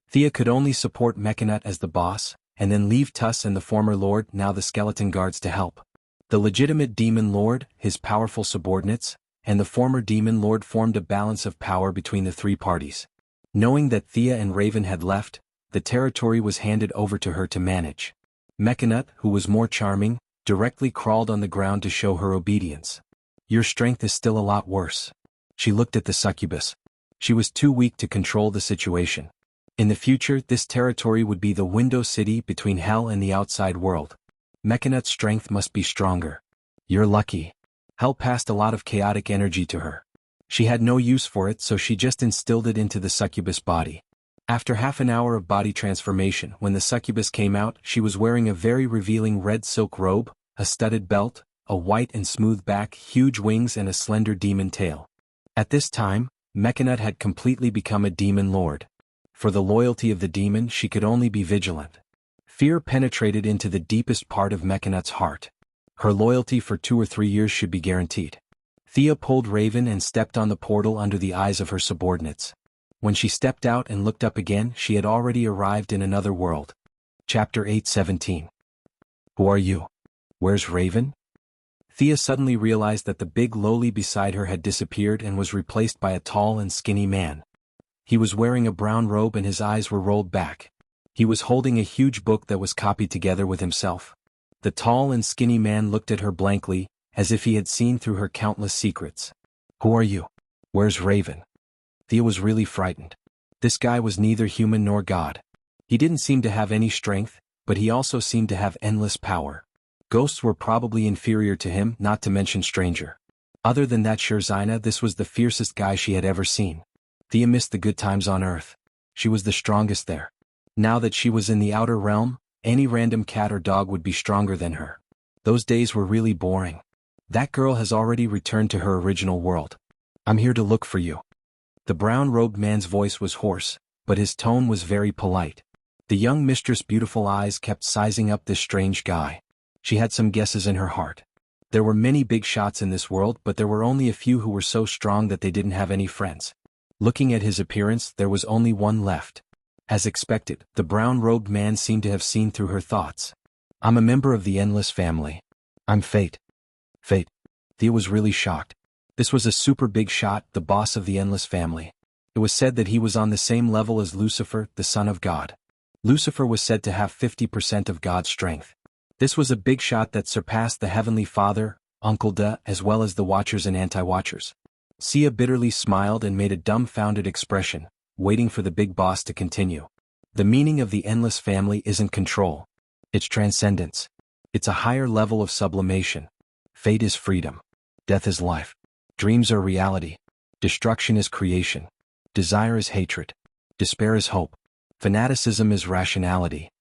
Speaker 1: Thea could only support Mechanut as the boss, and then leave Tuss and the former Lord, now the skeleton guards, to help. The legitimate demon lord, his powerful subordinates, and the former demon lord formed a balance of power between the three parties. Knowing that Thea and Raven had left, the territory was handed over to her to manage. Mechanut, who was more charming, directly crawled on the ground to show her obedience. Your strength is still a lot worse. She looked at the succubus. She was too weak to control the situation. In the future, this territory would be the window city between hell and the outside world. Mechanut's strength must be stronger. You're lucky. Hell passed a lot of chaotic energy to her. She had no use for it, so she just instilled it into the succubus body. After half an hour of body transformation, when the succubus came out, she was wearing a very revealing red silk robe, a studded belt, a white and smooth back, huge wings and a slender demon tail. At this time, Mechanut had completely become a demon lord. For the loyalty of the demon, she could only be vigilant. Fear penetrated into the deepest part of Mechanut's heart. Her loyalty for 2 or 3 years should be guaranteed. Thea pulled Raven and stepped on the portal under the eyes of her subordinates. When she stepped out and looked up again, she had already arrived in another world. Chapter 8:17. Who are you? Where's Raven? Thea suddenly realized that the big lowly beside her had disappeared and was replaced by a tall and skinny man. He was wearing a brown robe and his eyes were rolled back. He was holding a huge book that was copied together with himself. The tall and skinny man looked at her blankly, as if he had seen through her countless secrets. Who are you? Where's Raven? Thea was really frightened. This guy was neither human nor God. He didn't seem to have any strength, but he also seemed to have endless power. Ghosts were probably inferior to him, not to mention stranger. Other than that Scherzina, this was the fiercest guy she had ever seen. Thea missed the good times on Earth. She was the strongest there. Now that she was in the outer realm, any random cat or dog would be stronger than her. Those days were really boring. That girl has already returned to her original world. I'm here to look for you. The brown-robed man's voice was hoarse, but his tone was very polite. The young mistress' beautiful eyes kept sizing up this strange guy. She had some guesses in her heart. There were many big shots in this world, but there were only a few who were so strong that they didn't have any friends. Looking at his appearance, there was only one left. As expected, the brown-robed man seemed to have seen through her thoughts. I'm a member of the Endless family. I'm Fate. Fate. Thea was really shocked. This was a super big shot, the boss of the Endless family. It was said that he was on the same level as Lucifer, the son of God. Lucifer was said to have 50% of God's strength. This was a big shot that surpassed the Heavenly Father, Uncle Da, as well as the Watchers and Anti-Watchers. Sia bitterly smiled and made a dumbfounded expression, waiting for the big boss to continue. The meaning of the Endless family isn't control. It's transcendence. It's a higher level of sublimation. Fate is freedom. Death is life. Dreams are reality. Destruction is creation. Desire is hatred. Despair is hope. Fanaticism is rationality.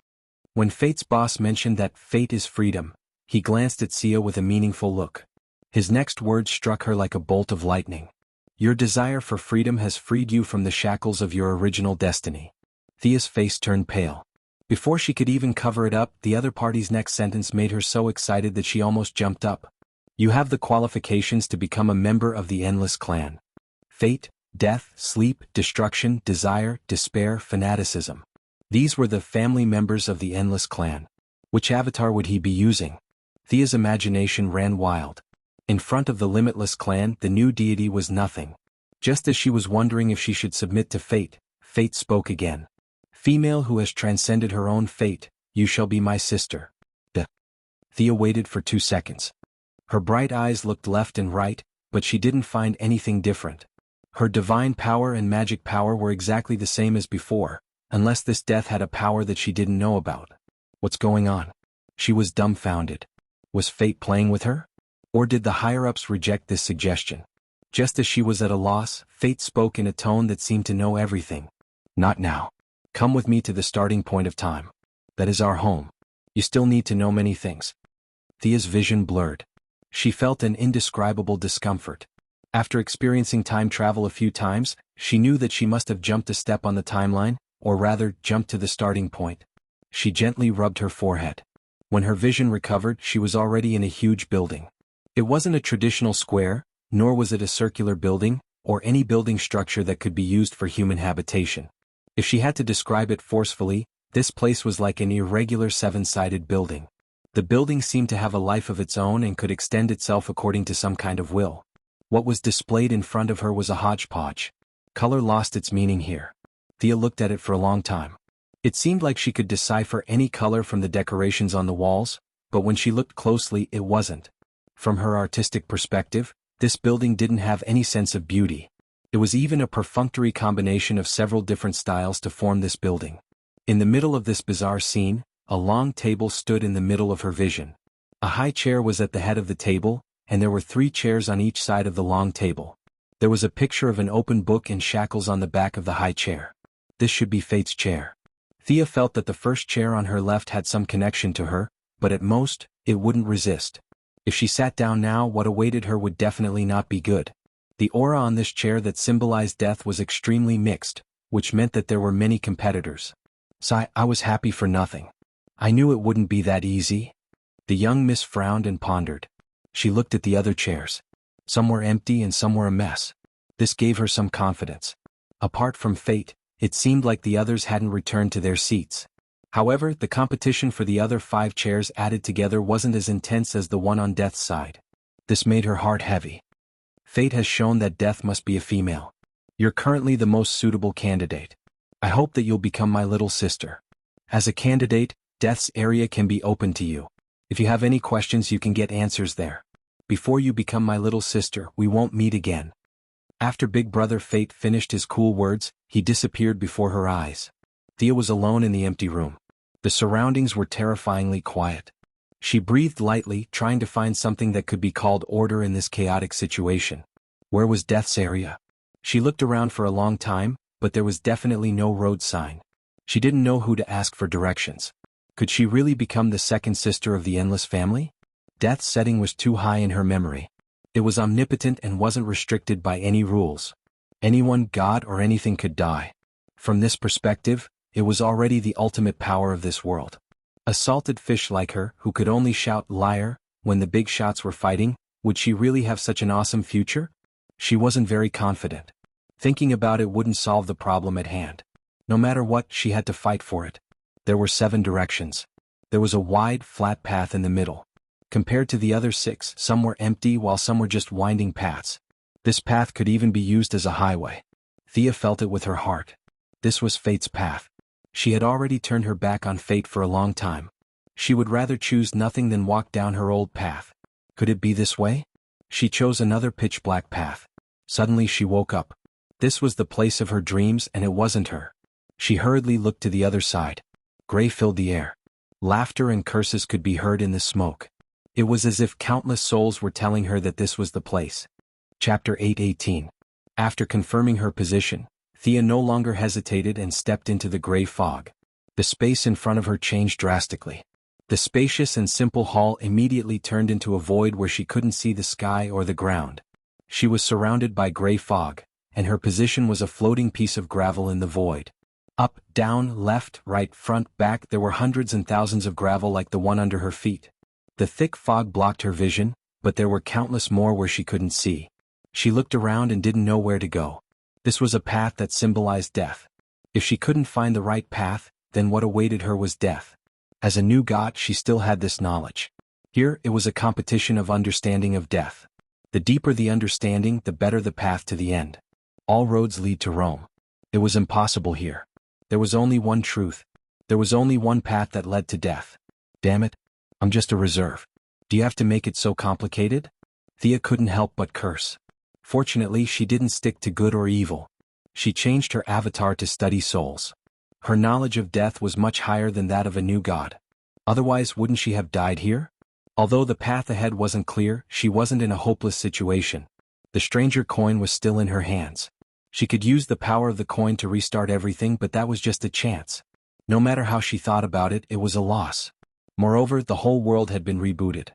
Speaker 1: When Fate's boss mentioned that fate is freedom, he glanced at Sia with a meaningful look. His next words struck her like a bolt of lightning. Your desire for freedom has freed you from the shackles of your original destiny. Thea's face turned pale. Before she could even cover it up, the other party's next sentence made her so excited that she almost jumped up. You have the qualifications to become a member of the Endless clan. Fate, death, sleep, destruction, desire, despair, fanaticism. These were the family members of the Endless clan. Which avatar would he be using? Thea's imagination ran wild. In front of the Limitless clan, the new deity was nothing. Just as she was wondering if she should submit to fate, fate spoke again. Female who has transcended her own fate, you shall be my sister. Thea waited for 2 seconds. Her bright eyes looked left and right, but she didn't find anything different. Her divine power and magic power were exactly the same as before, unless this death had a power that she didn't know about. What's going on? She was dumbfounded. Was fate playing with her? Or did the higher-ups reject this suggestion? Just as she was at a loss, fate spoke in a tone that seemed to know everything. Not now. Come with me to the starting point of time. That is our home. You still need to know many things. Thea's vision blurred. She felt an indescribable discomfort. After experiencing time travel a few times, she knew that she must have jumped a step on the timeline, or rather, jumped to the starting point. She gently rubbed her forehead. When her vision recovered, she was already in a huge building. It wasn't a traditional square, nor was it a circular building, or any building structure that could be used for human habitation. If she had to describe it forcefully, this place was like an irregular 7-sided building. The building seemed to have a life of its own and could extend itself according to some kind of will. What was displayed in front of her was a hodgepodge. Color lost its meaning here. Thea looked at it for a long time. It seemed like she could decipher any color from the decorations on the walls, but when she looked closely, it wasn't. From her artistic perspective, this building didn't have any sense of beauty. It was even a perfunctory combination of several different styles to form this building. In the middle of this bizarre scene, A long table stood in the middle of her vision. A high chair was at the head of the table, and there were 3 chairs on each side of the long table. There was a picture of an open book in shackles on the back of the high chair. This should be Fate's chair. Thea felt that the first chair on her left had some connection to her, but at most, it wouldn't resist. If she sat down now, what awaited her would definitely not be good. The aura on this chair that symbolized death was extremely mixed, which meant that there were many competitors. I was happy for nothing. I knew it wouldn't be that easy. The young miss frowned and pondered. She looked at the other chairs. Some were empty and some were a mess. This gave her some confidence. Apart from Fate, it seemed like the others hadn't returned to their seats. However, the competition for the other 5 chairs added together wasn't as intense as the one on Death's side. This made her heart heavy. Fate has shown that Death must be a female. You're currently the most suitable candidate. I hope that you'll become my little sister. As a candidate, Death's area can be open to you. If you have any questions, you can get answers there. Before you become my little sister, we won't meet again. After Big Brother Fate finished his cool words, he disappeared before her eyes. Thea was alone in the empty room. The surroundings were terrifyingly quiet. She breathed lightly, trying to find something that could be called order in this chaotic situation. Where was Death's area? She looked around for a long time, but there was definitely no road sign. She didn't know who to ask for directions. Could she really become the second sister of the Endless family? Death's setting was too high in her memory. It was omnipotent and wasn't restricted by any rules. Anyone, God, or anything could die. From this perspective, it was already the ultimate power of this world. A salted fish like her, who could only shout liar when the big shots were fighting, would she really have such an awesome future? She wasn't very confident. Thinking about it wouldn't solve the problem at hand. No matter what, she had to fight for it. There were 7 directions. There was a wide, flat path in the middle. Compared to the other 6, some were empty while some were just winding paths. This path could even be used as a highway. Thea felt it with her heart. This was Fate's path. She had already turned her back on Fate for a long time. She would rather choose nothing than walk down her old path. Could it be this way? She chose another pitch-black path. Suddenly she woke up. This was the place of her dreams and it wasn't her. She hurriedly looked to the other side. Gray filled the air. Laughter and curses could be heard in the smoke. It was as if countless souls were telling her that this was the place. Chapter 8:18. After confirming her position, Thea no longer hesitated and stepped into the gray fog. The space in front of her changed drastically. The spacious and simple hall immediately turned into a void where she couldn't see the sky or the ground. She was surrounded by gray fog, and her position was a floating piece of gravel in the void. Up, down, left, right, front, back, there were hundreds and thousands of gravel like the one under her feet. The thick fog blocked her vision, but there were countless more where she couldn't see. She looked around and didn't know where to go. This was a path that symbolized death. If she couldn't find the right path, then what awaited her was death. As a new god, she still had this knowledge. Here, it was a competition of understanding of death. The deeper the understanding, the better the path to the end. All roads lead to Rome. It was impossible here. There was only one truth. There was only one path that led to death. Damn it. I'm just a reserve. Do you have to make it so complicated? Thea couldn't help but curse. Fortunately, she didn't stick to good or evil. She changed her avatar to study souls. Her knowledge of death was much higher than that of a new god. Otherwise, wouldn't she have died here? Although the path ahead wasn't clear, she wasn't in a hopeless situation. The stranger coin was still in her hands. She could use the power of the coin to restart everything, but that was just a chance. No matter how she thought about it, it was a loss. Moreover, the whole world had been rebooted.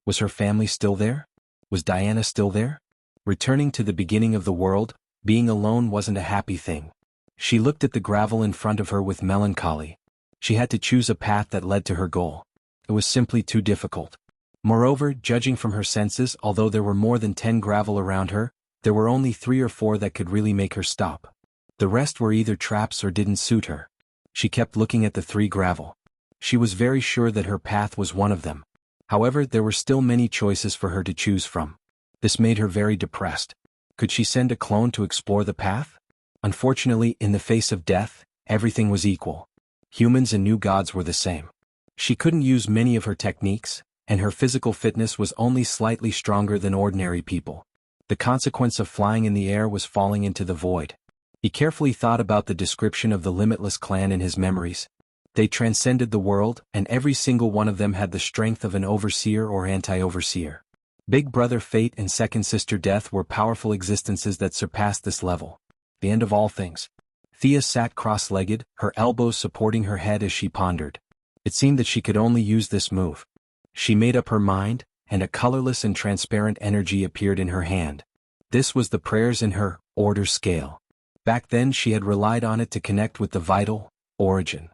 Speaker 1: Was her family still there? Was Diana still there? Returning to the beginning of the world, being alone wasn't a happy thing. She looked at the gravel in front of her with melancholy. She had to choose a path that led to her goal. It was simply too difficult. Moreover, judging from her senses, although there were more than 10 gravel around her, there were only 3 or 4 that could really make her stop. The rest were either traps or didn't suit her. She kept looking at the 3 gravel. She was very sure that her path was one of them. However, there were still many choices for her to choose from. This made her very depressed. Could she send a clone to explore the path? Unfortunately, in the face of death, everything was equal. Humans and new gods were the same. She couldn't use many of her techniques, and her physical fitness was only slightly stronger than ordinary people. The consequence of flying in the air was falling into the void. He carefully thought about the description of the Limitless clan in his memories. They transcended the world, and every single one of them had the strength of an overseer or anti-overseer. Big Brother Fate and Second Sister Death were powerful existences that surpassed this level. The end of all things. Thea sat cross-legged, her elbows supporting her head as she pondered. It seemed that she could only use this move. She made up her mind, and a colorless and transparent energy appeared in her hand. This was the prayers in her order scale. Back then she had relied on it to connect with the vital origin.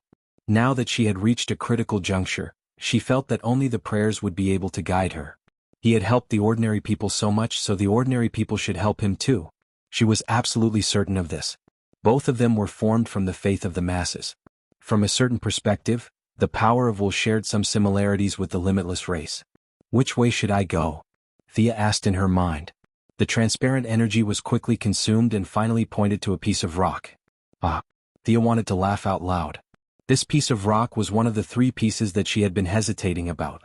Speaker 1: Now that she had reached a critical juncture, she felt that only the prayers would be able to guide her. He had helped the ordinary people so much, so the ordinary people should help him too. She was absolutely certain of this. Both of them were formed from the faith of the masses. From a certain perspective, the power of will shared some similarities with the limitless race. Which way should I go? Thea asked in her mind. The transparent energy was quickly consumed and finally pointed to a piece of rock. Ah! Thea wanted to laugh out loud. This piece of rock was one of the 3 pieces that she had been hesitating about.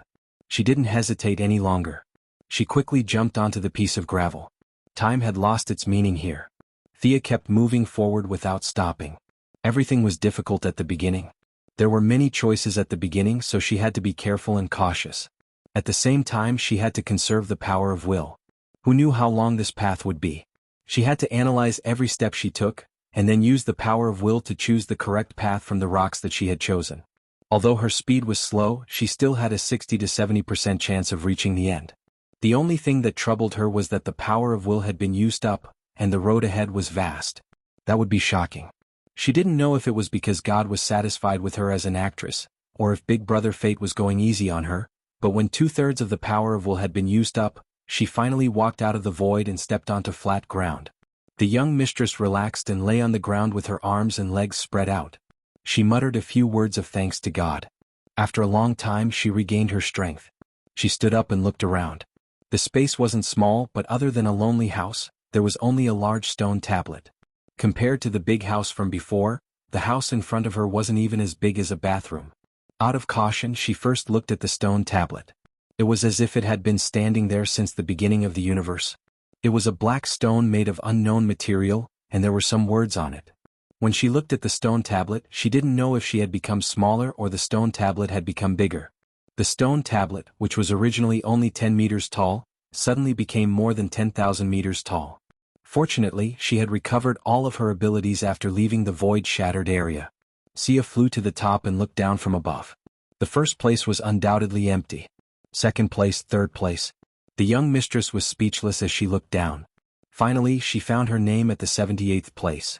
Speaker 1: She didn't hesitate any longer. She quickly jumped onto the piece of gravel. Time had lost its meaning here. Thea kept moving forward without stopping. Everything was difficult at the beginning. There were many choices at the beginning, so she had to be careful and cautious. At the same time, she had to conserve the power of will. Who knew how long this path would be? She had to analyze every step she took, and then use the power of will to choose the correct path from the rocks that she had chosen. Although her speed was slow, she still had a 60 to 70% chance of reaching the end. The only thing that troubled her was that the power of will had been used up, and the road ahead was vast. That would be shocking. She didn't know if it was because God was satisfied with her as an actress, or if Big Brother Fate was going easy on her, but when 2/3 of the power of will had been used up, she finally walked out of the void and stepped onto flat ground. The young mistress relaxed and lay on the ground with her arms and legs spread out. She muttered a few words of thanks to God. After a long time she regained her strength. She stood up and looked around. The space wasn't small, but other than a lonely house, there was only a large stone tablet. Compared to the big house from before, the house in front of her wasn't even as big as a bathroom. Out of caution she first looked at the stone tablet. It was as if it had been standing there since the beginning of the universe. It was a black stone made of unknown material, and there were some words on it. When she looked at the stone tablet, she didn't know if she had become smaller or the stone tablet had become bigger. The stone tablet, which was originally only 10 meters tall, suddenly became more than 10,000 meters tall. Fortunately, she had recovered all of her abilities after leaving the void-shattered area. Sia flew to the top and looked down from above. The first place was undoubtedly empty. Second place, third place. The young mistress was speechless as she looked down. Finally, she found her name at the 78th place.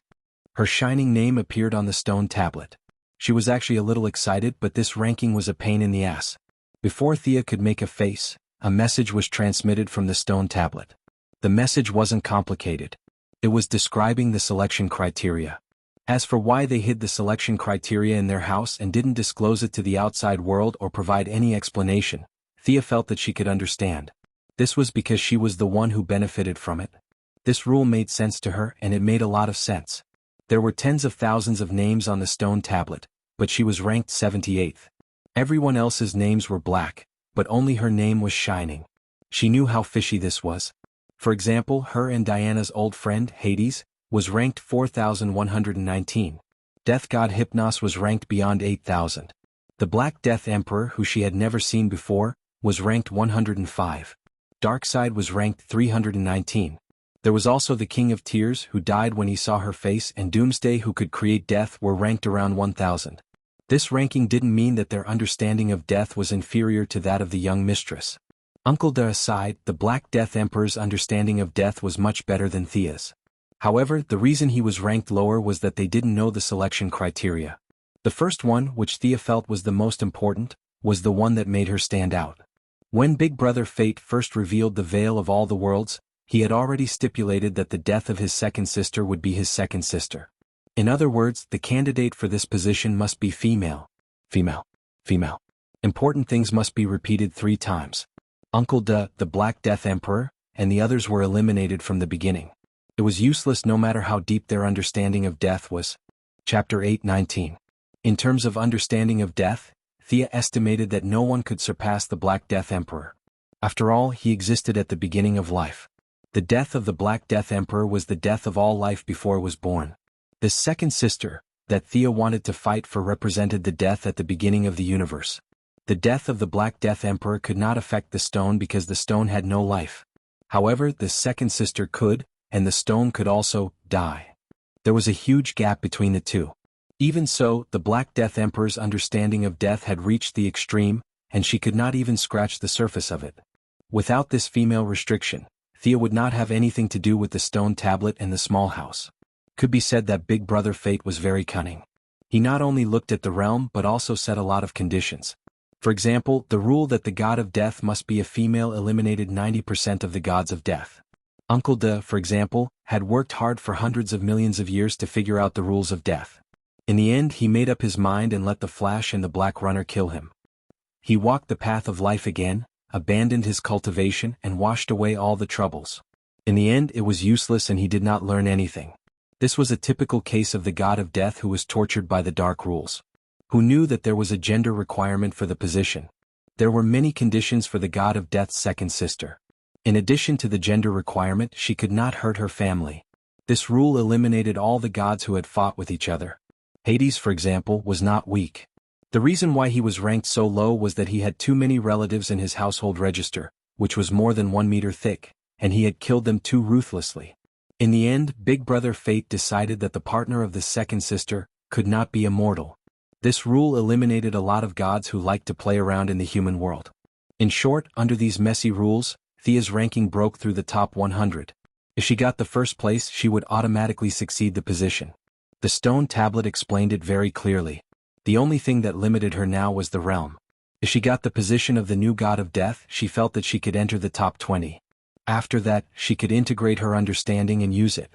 Speaker 1: Her shining name appeared on the stone tablet. She was actually a little excited, but this ranking was a pain in the ass. Before Thea could make a face, a message was transmitted from the stone tablet. The message wasn't complicated. It was describing the selection criteria. As for why they hid the selection criteria in their house and didn't disclose it to the outside world or provide any explanation, Thea felt that she could understand. This was because she was the one who benefited from it. This rule made sense to her, and it made a lot of sense. There were tens of thousands of names on the stone tablet, but she was ranked 78th. Everyone else's names were black, but only her name was shining. She knew how fishy this was. For example, her and Diana's old friend, Hades, was ranked 4,119. Death God Hypnos was ranked beyond 8,000. The Black Death Emperor, who she had never seen before, was ranked 105. Darkseid was ranked 319. There was also the King of Tears, who died when he saw her face, and Doomsday, who could create death, were ranked around 1,000. This ranking didn't mean that their understanding of death was inferior to that of the young mistress. Uncle Da aside, the Black Death Emperor's understanding of death was much better than Thea's. However, the reason he was ranked lower was that they didn't know the selection criteria. The first one, which Thea felt was the most important, was the one that made her stand out. When Big Brother Fate first revealed the veil of all the worlds, he had already stipulated that the death of his second sister would be his second sister. In other words, the candidate for this position must be female. Female. Female. Important things must be repeated 3 times. Uncle Da, the Black Death Emperor, and the others were eliminated from the beginning. It was useless no matter how deep their understanding of death was. Chapter 8:19. In terms of understanding of death, Thea estimated that no one could surpass the Black Death Emperor. After all, he existed at the beginning of life. The death of the Black Death Emperor was the death of all life before it was born. This second sister, that Thea wanted to fight for represented the death at the beginning of the universe. The death of the Black Death Emperor could not affect the stone because the stone had no life. However, the second sister could, and the stone could also die. There was a huge gap between the two. Even so, the Black Death Emperor's understanding of death had reached the extreme, and she could not even scratch the surface of it. Without this female restriction, Thea would not have anything to do with the stone tablet and the small house. Could be said that Big Brother Fate was very cunning. He not only looked at the realm but also set a lot of conditions. For example, the rule that the god of death must be a female eliminated 90% of the gods of death. Uncle De, for example, had worked hard for hundreds of millions of years to figure out the rules of death. In the end, he made up his mind and let the Flash and the Black Runner kill him. He walked the path of life again, abandoned his cultivation, and washed away all the troubles. In the end, it was useless and he did not learn anything. This was a typical case of the god of death who was tortured by the dark rules. Who knew that there was a gender requirement for the position. There were many conditions for the god of death's second sister. In addition to the gender requirement, she could not hurt her family. This rule eliminated all the gods who had fought with each other. Hades, for example, was not weak. The reason why he was ranked so low was that he had too many relatives in his household register, which was more than 1 meter thick, and he had killed them too ruthlessly. In the end, Big Brother Fate decided that the partner of the second sister could not be immortal. This rule eliminated a lot of gods who liked to play around in the human world. In short, under these messy rules, Thea's ranking broke through the top 100. If she got the first place, she would automatically succeed the position. The stone tablet explained it very clearly. The only thing that limited her now was the realm. If she got the position of the new god of death, she felt that she could enter the top 20. After that, she could integrate her understanding and use it.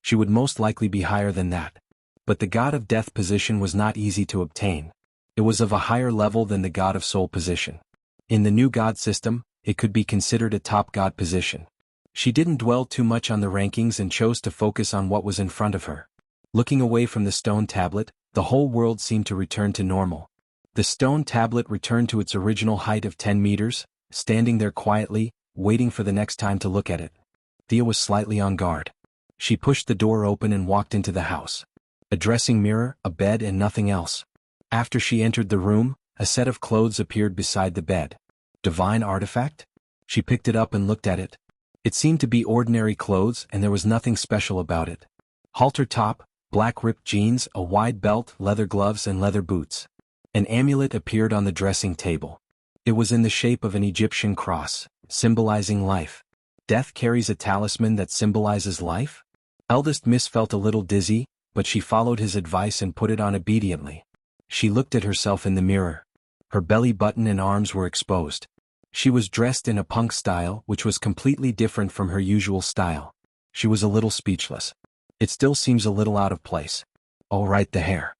Speaker 1: She would most likely be higher than that. But the god of death position was not easy to obtain. It was of a higher level than the god of soul position. In the new god system, it could be considered a top god position. She didn't dwell too much on the rankings and chose to focus on what was in front of her. Looking away from the stone tablet, the whole world seemed to return to normal. The stone tablet returned to its original height of 10 meters, standing there quietly, waiting for the next time to look at it. Thea was slightly on guard. She pushed the door open and walked into the house. A dressing mirror, a bed, and nothing else. After she entered the room, a set of clothes appeared beside the bed. Divine artifact? She picked it up and looked at it. It seemed to be ordinary clothes and there was nothing special about it. Halter top, black ripped jeans, a wide belt, leather gloves, and leather boots. An amulet appeared on the dressing table. It was in the shape of an Egyptian cross, symbolizing life. Death carries a talisman that symbolizes life? Eldest Miss felt a little dizzy, but she followed his advice and put it on obediently. She looked at herself in the mirror. Her belly button and arms were exposed. She was dressed in a punk style which was completely different from her usual style. She was a little speechless. It still seems a little out of place. Oh right, the hair.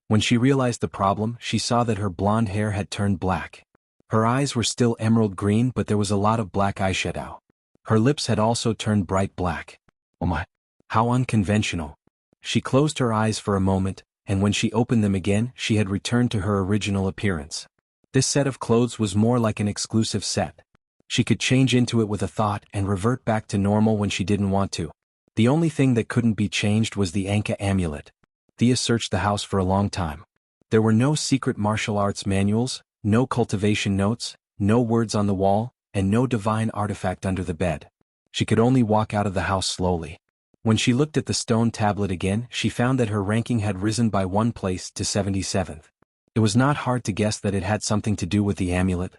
Speaker 1: When she realized the problem, she saw that her blonde hair had turned black. Her eyes were still emerald green but there was a lot of black eyeshadow. Her lips had also turned bright black. Oh my, how unconventional. She closed her eyes for a moment, and when she opened them again, she had returned to her original appearance. This set of clothes was more like an exclusive set. She could change into it with a thought and revert back to normal when she didn't want to. The only thing that couldn't be changed was the Anka amulet. Thea searched the house for a long time. There were no secret martial arts manuals, no cultivation notes, no words on the wall, and no divine artifact under the bed. She could only walk out of the house slowly. When she looked at the stone tablet again, she found that her ranking had risen by 1 place to 77th. It was not hard to guess that it had something to do with the amulet.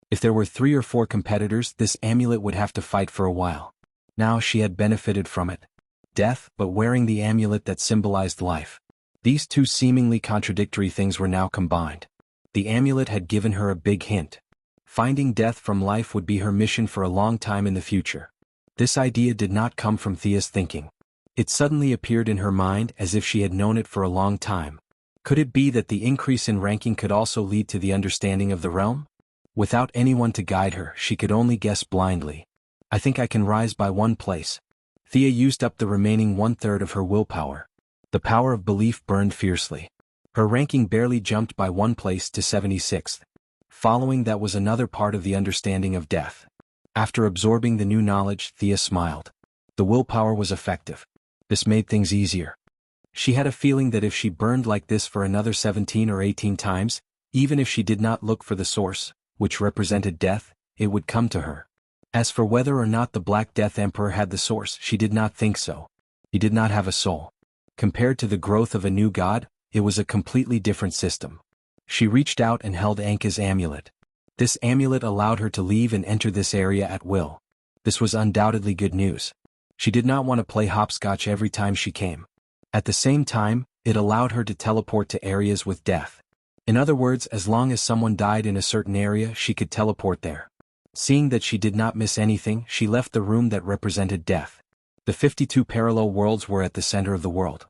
Speaker 1: If there were 3 or 4 competitors, this amulet would have to fight for a while. Now she had benefited from it. Death, but wearing the amulet that symbolized life. These two seemingly contradictory things were now combined. The amulet had given her a big hint. Finding death from life would be her mission for a long time in the future. This idea did not come from Thea's thinking. It suddenly appeared in her mind as if she had known it for a long time. Could it be that the increase in ranking could also lead to the understanding of the realm? Without anyone to guide her, she could only guess blindly. I think I can rise by 1 place. Thea used up the remaining 1/3 of her willpower. The power of belief burned fiercely. Her ranking barely jumped by 1 place to 76th. Following that was another part of the understanding of death. After absorbing the new knowledge, Thea smiled. The willpower was effective. This made things easier. She had a feeling that if she burned like this for another 17 or 18 times, even if she did not look for the source, which represented death, it would come to her. As for whether or not the Black Death Emperor had the source, she did not think so. He did not have a soul. Compared to the growth of a new god, it was a completely different system. She reached out and held Anka's amulet. This amulet allowed her to leave and enter this area at will. This was undoubtedly good news. She did not want to play hopscotch every time she came. At the same time, it allowed her to teleport to areas with death. In other words, as long as someone died in a certain area, she could teleport there. Seeing that she did not miss anything, she left the room that represented death. The 52 parallel worlds were at the center of the world.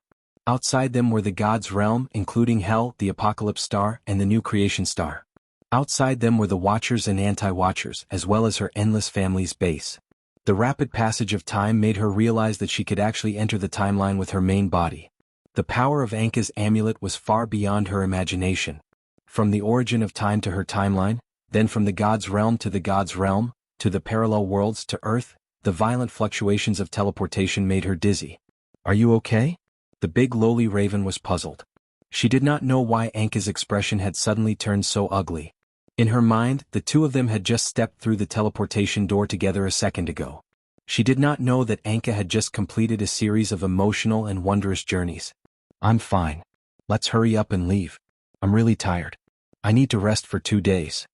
Speaker 1: Outside them were the gods' realm, including Hell, the Apocalypse Star, and the New Creation Star. Outside them were the Watchers and Anti-Watchers, as well as her endless family's base. The rapid passage of time made her realize that she could actually enter the timeline with her main body. The power of Anka's amulet was far beyond her imagination. From the origin of time to her timeline, then from the god's realm to the god's realm, to the parallel worlds to Earth, the violent fluctuations of teleportation made her dizzy. "Are you okay?" The big lowly raven was puzzled. She did not know why Anka's expression had suddenly turned so ugly. In her mind, the two of them had just stepped through the teleportation door together a second ago. She did not know that Anka had just completed a series of emotional and wondrous journeys. "I'm fine. Let's hurry up and leave. I'm really tired. I need to rest for 2 days."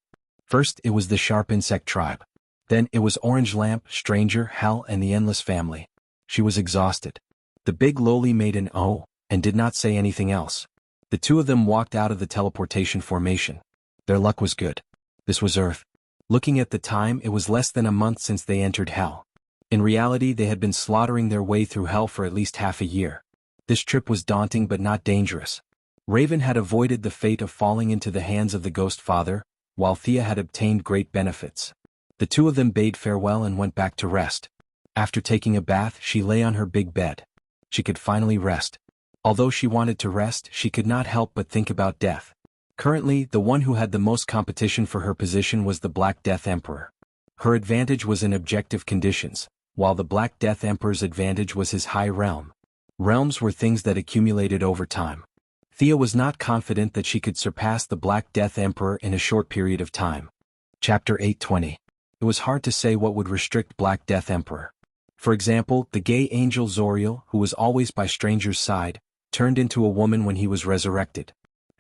Speaker 1: First it was the Sharp Insect tribe. Then it was Orange Lamp, Stranger, Hell, and the Endless family. She was exhausted. The big lowly made an "oh," and did not say anything else. The two of them walked out of the teleportation formation. Their luck was good. This was Earth. Looking at the time, it was less than a month since they entered Hell. In reality, they had been slaughtering their way through Hell for at least half a year. This trip was daunting but not dangerous. Raven had avoided the fate of falling into the hands of the Ghost Father, while Thea had obtained great benefits. The two of them bade farewell and went back to rest. After taking a bath, she lay on her big bed. She could finally rest. Although she wanted to rest, she could not help but think about death. Currently, the one who had the most competition for her position was the Black Death Emperor. Her advantage was in objective conditions, while the Black Death Emperor's advantage was his high realm. Realms were things that accumulated over time. Thea was not confident that she could surpass the Black Death Emperor in a short period of time. Chapter 820. It was hard to say what would restrict Black Death Emperor. For example, the gay angel Zoriel, who was always by Stranger's side, turned into a woman when he was resurrected.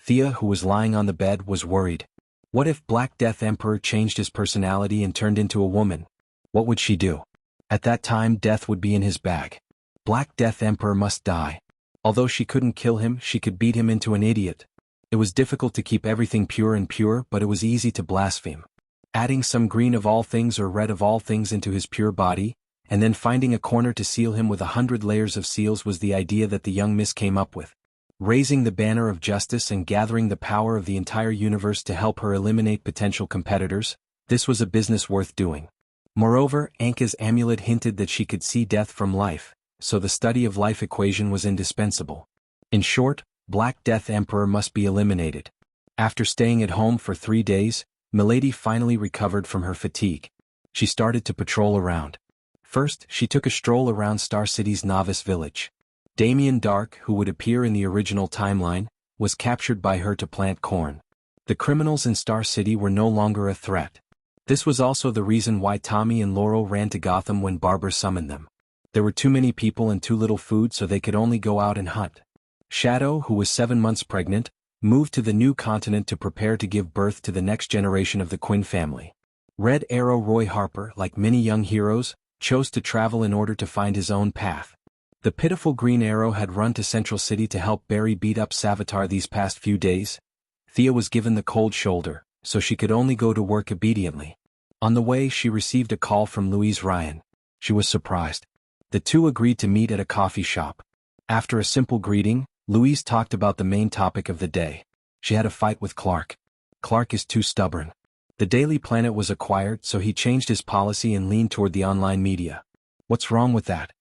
Speaker 1: Thea, who was lying on the bed, was worried. What if Black Death Emperor changed his personality and turned into a woman? What would she do? At that time, death would be in his bag. Black Death Emperor must die. Although she couldn't kill him, she could beat him into an idiot. It was difficult to keep everything pure and pure, but it was easy to blaspheme. Adding some green of all things or red of all things into his pure body, and then finding a corner to seal him with 100 layers of seals was the idea that the young miss came up with. Raising the banner of justice and gathering the power of the entire universe to help her eliminate potential competitors, this was a business worth doing. Moreover, Anka's amulet hinted that she could see death from life, so the study of life equation was indispensable. In short, Black Death Emperor must be eliminated. After staying at home for 3 days, Milady finally recovered from her fatigue. She started to patrol around. First, she took a stroll around Star City's novice village. Damien Dark, who would appear in the original timeline, was captured by her to plant corn. The criminals in Star City were no longer a threat. This was also the reason why Tommy and Laurel ran to Gotham when Barbara summoned them. There were too many people and too little food, so they could only go out and hunt. Shadow, who was 7 months pregnant, moved to the new continent to prepare to give birth to the next generation of the Quinn family. Red Arrow Roy Harper, like many young heroes, chose to travel in order to find his own path. The pitiful Green Arrow had run to Central City to help Barry beat up Savitar these past few days. Thea was given the cold shoulder, so she could only go to work obediently. On the way, she received a call from Louise Ryan. She was surprised. The two agreed to meet at a coffee shop. After a simple greeting, Louise talked about the main topic of the day. She had a fight with Clark. Clark is too stubborn. The Daily Planet was acquired, so he changed his policy and leaned toward the online media. What's wrong with that?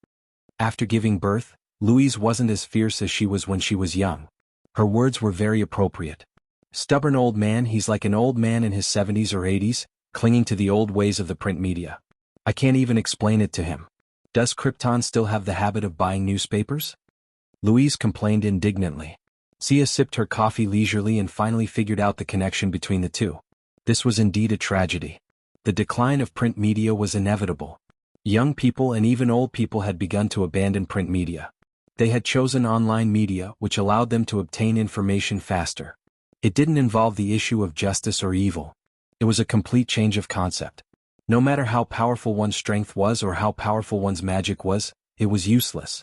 Speaker 1: After giving birth, Louise wasn't as fierce as she was when she was young. Her words were very appropriate. Stubborn old man, he's like an old man in his 70s or 80s, clinging to the old ways of the print media. I can't even explain it to him. Does Krypton still have the habit of buying newspapers? Louise complained indignantly. Thea sipped her coffee leisurely and finally figured out the connection between the two. This was indeed a tragedy. The decline of print media was inevitable. Young people and even old people had begun to abandon print media. They had chosen online media, which allowed them to obtain information faster. It didn't involve the issue of justice or evil. It was a complete change of concept. No matter how powerful one's strength was or how powerful one's magic was, it was useless.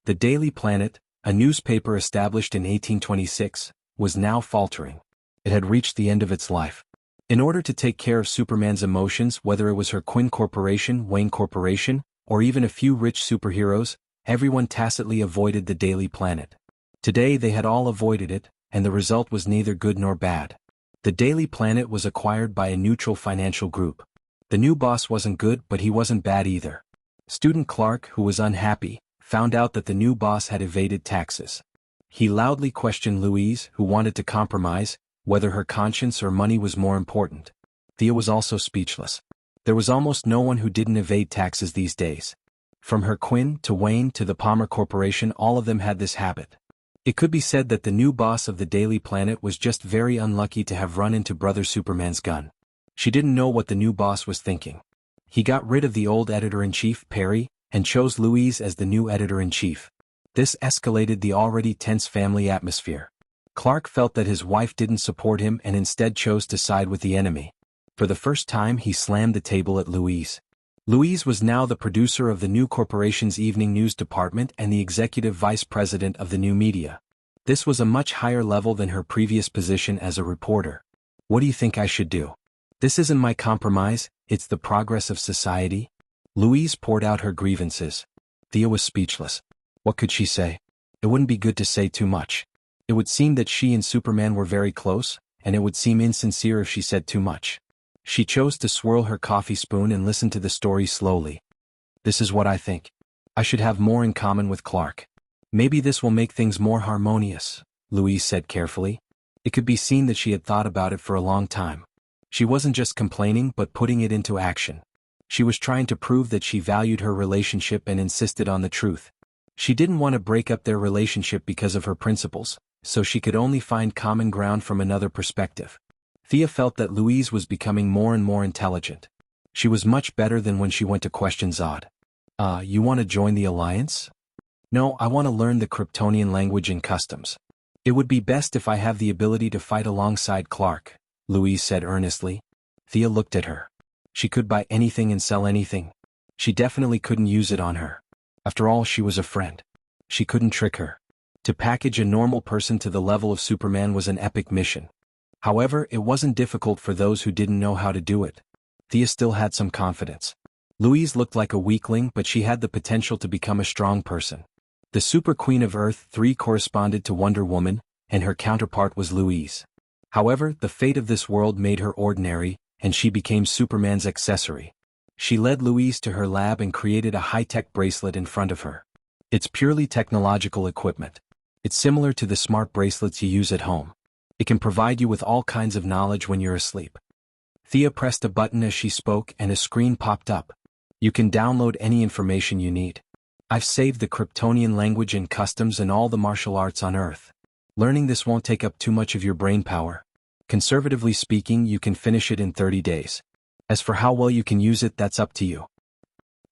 Speaker 1: The Daily Planet, a newspaper established in 1826, was now faltering. It had reached the end of its life. In order to take care of Superman's emotions, whether it was her Quinn Corporation, Wayne Corporation, or even a few rich superheroes, everyone tacitly avoided the Daily Planet. Today they had all avoided it, and the result was neither good nor bad. The Daily Planet was acquired by a neutral financial group. The new boss wasn't good, but he wasn't bad either. Student Clark, who was unhappy, found out that the new boss had evaded taxes. He loudly questioned Louise, who wanted to compromise, whether her conscience or money was more important. Thea was also speechless. There was almost no one who didn't evade taxes these days. From her Quinn to Wayne to the Palmer Corporation, all of them had this habit. It could be said that the new boss of the Daily Planet was just very unlucky to have run into Brother Superman's gun. She didn't know what the new boss was thinking. He got rid of the old editor-in-chief, Perry, and chose Louise as the new editor-in-chief. This escalated the already tense family atmosphere. Clark felt that his wife didn't support him and instead chose to side with the enemy. For the first time he slammed the table at Louise. Louise was now the producer of the new corporation's evening news department and the executive vice president of the new media. This was a much higher level than her previous position as a reporter. What do you think I should do? This isn't my compromise, it's the progress of society. Louise poured out her grievances. Thea was speechless. What could she say? It wouldn't be good to say too much. It would seem that she and Superman were very close, and it would seem insincere if she said too much. She chose to swirl her coffee spoon and listen to the story slowly. This is what I think. I should have more in common with Clark. Maybe this will make things more harmonious, Louise said carefully. It could be seen that she had thought about it for a long time. She wasn't just complaining but putting it into action. She was trying to prove that she valued her relationship and insisted on the truth. She didn't want to break up their relationship because of her principles, so she could only find common ground from another perspective. Thea felt that Louise was becoming more and more intelligent. She was much better than when she went to question Zod. You want to join the Alliance? No, I want to learn the Kryptonian language and customs. It would be best if I have the ability to fight alongside Clark, Louise said earnestly. Thea looked at her. She could buy anything and sell anything. She definitely couldn't use it on her. After all, she was a friend. She couldn't trick her. To package a normal person to the level of Superman was an epic mission. However, it wasn't difficult for those who didn't know how to do it. Thea still had some confidence. Louise looked like a weakling, but she had the potential to become a strong person. The Super Queen of Earth 3 corresponded to Wonder Woman, and her counterpart was Louise. However, the fate of this world made her ordinary, and she became Superman's accessory. She led Louise to her lab and created a high-tech bracelet in front of her. It's purely technological equipment. It's similar to the smart bracelets you use at home. It can provide you with all kinds of knowledge when you're asleep. Thea pressed a button as she spoke and a screen popped up. You can download any information you need. I've saved the Kryptonian language and customs and all the martial arts on Earth. Learning this won't take up too much of your brain power. Conservatively speaking, you can finish it in 30 days. As for how well you can use it, that's up to you.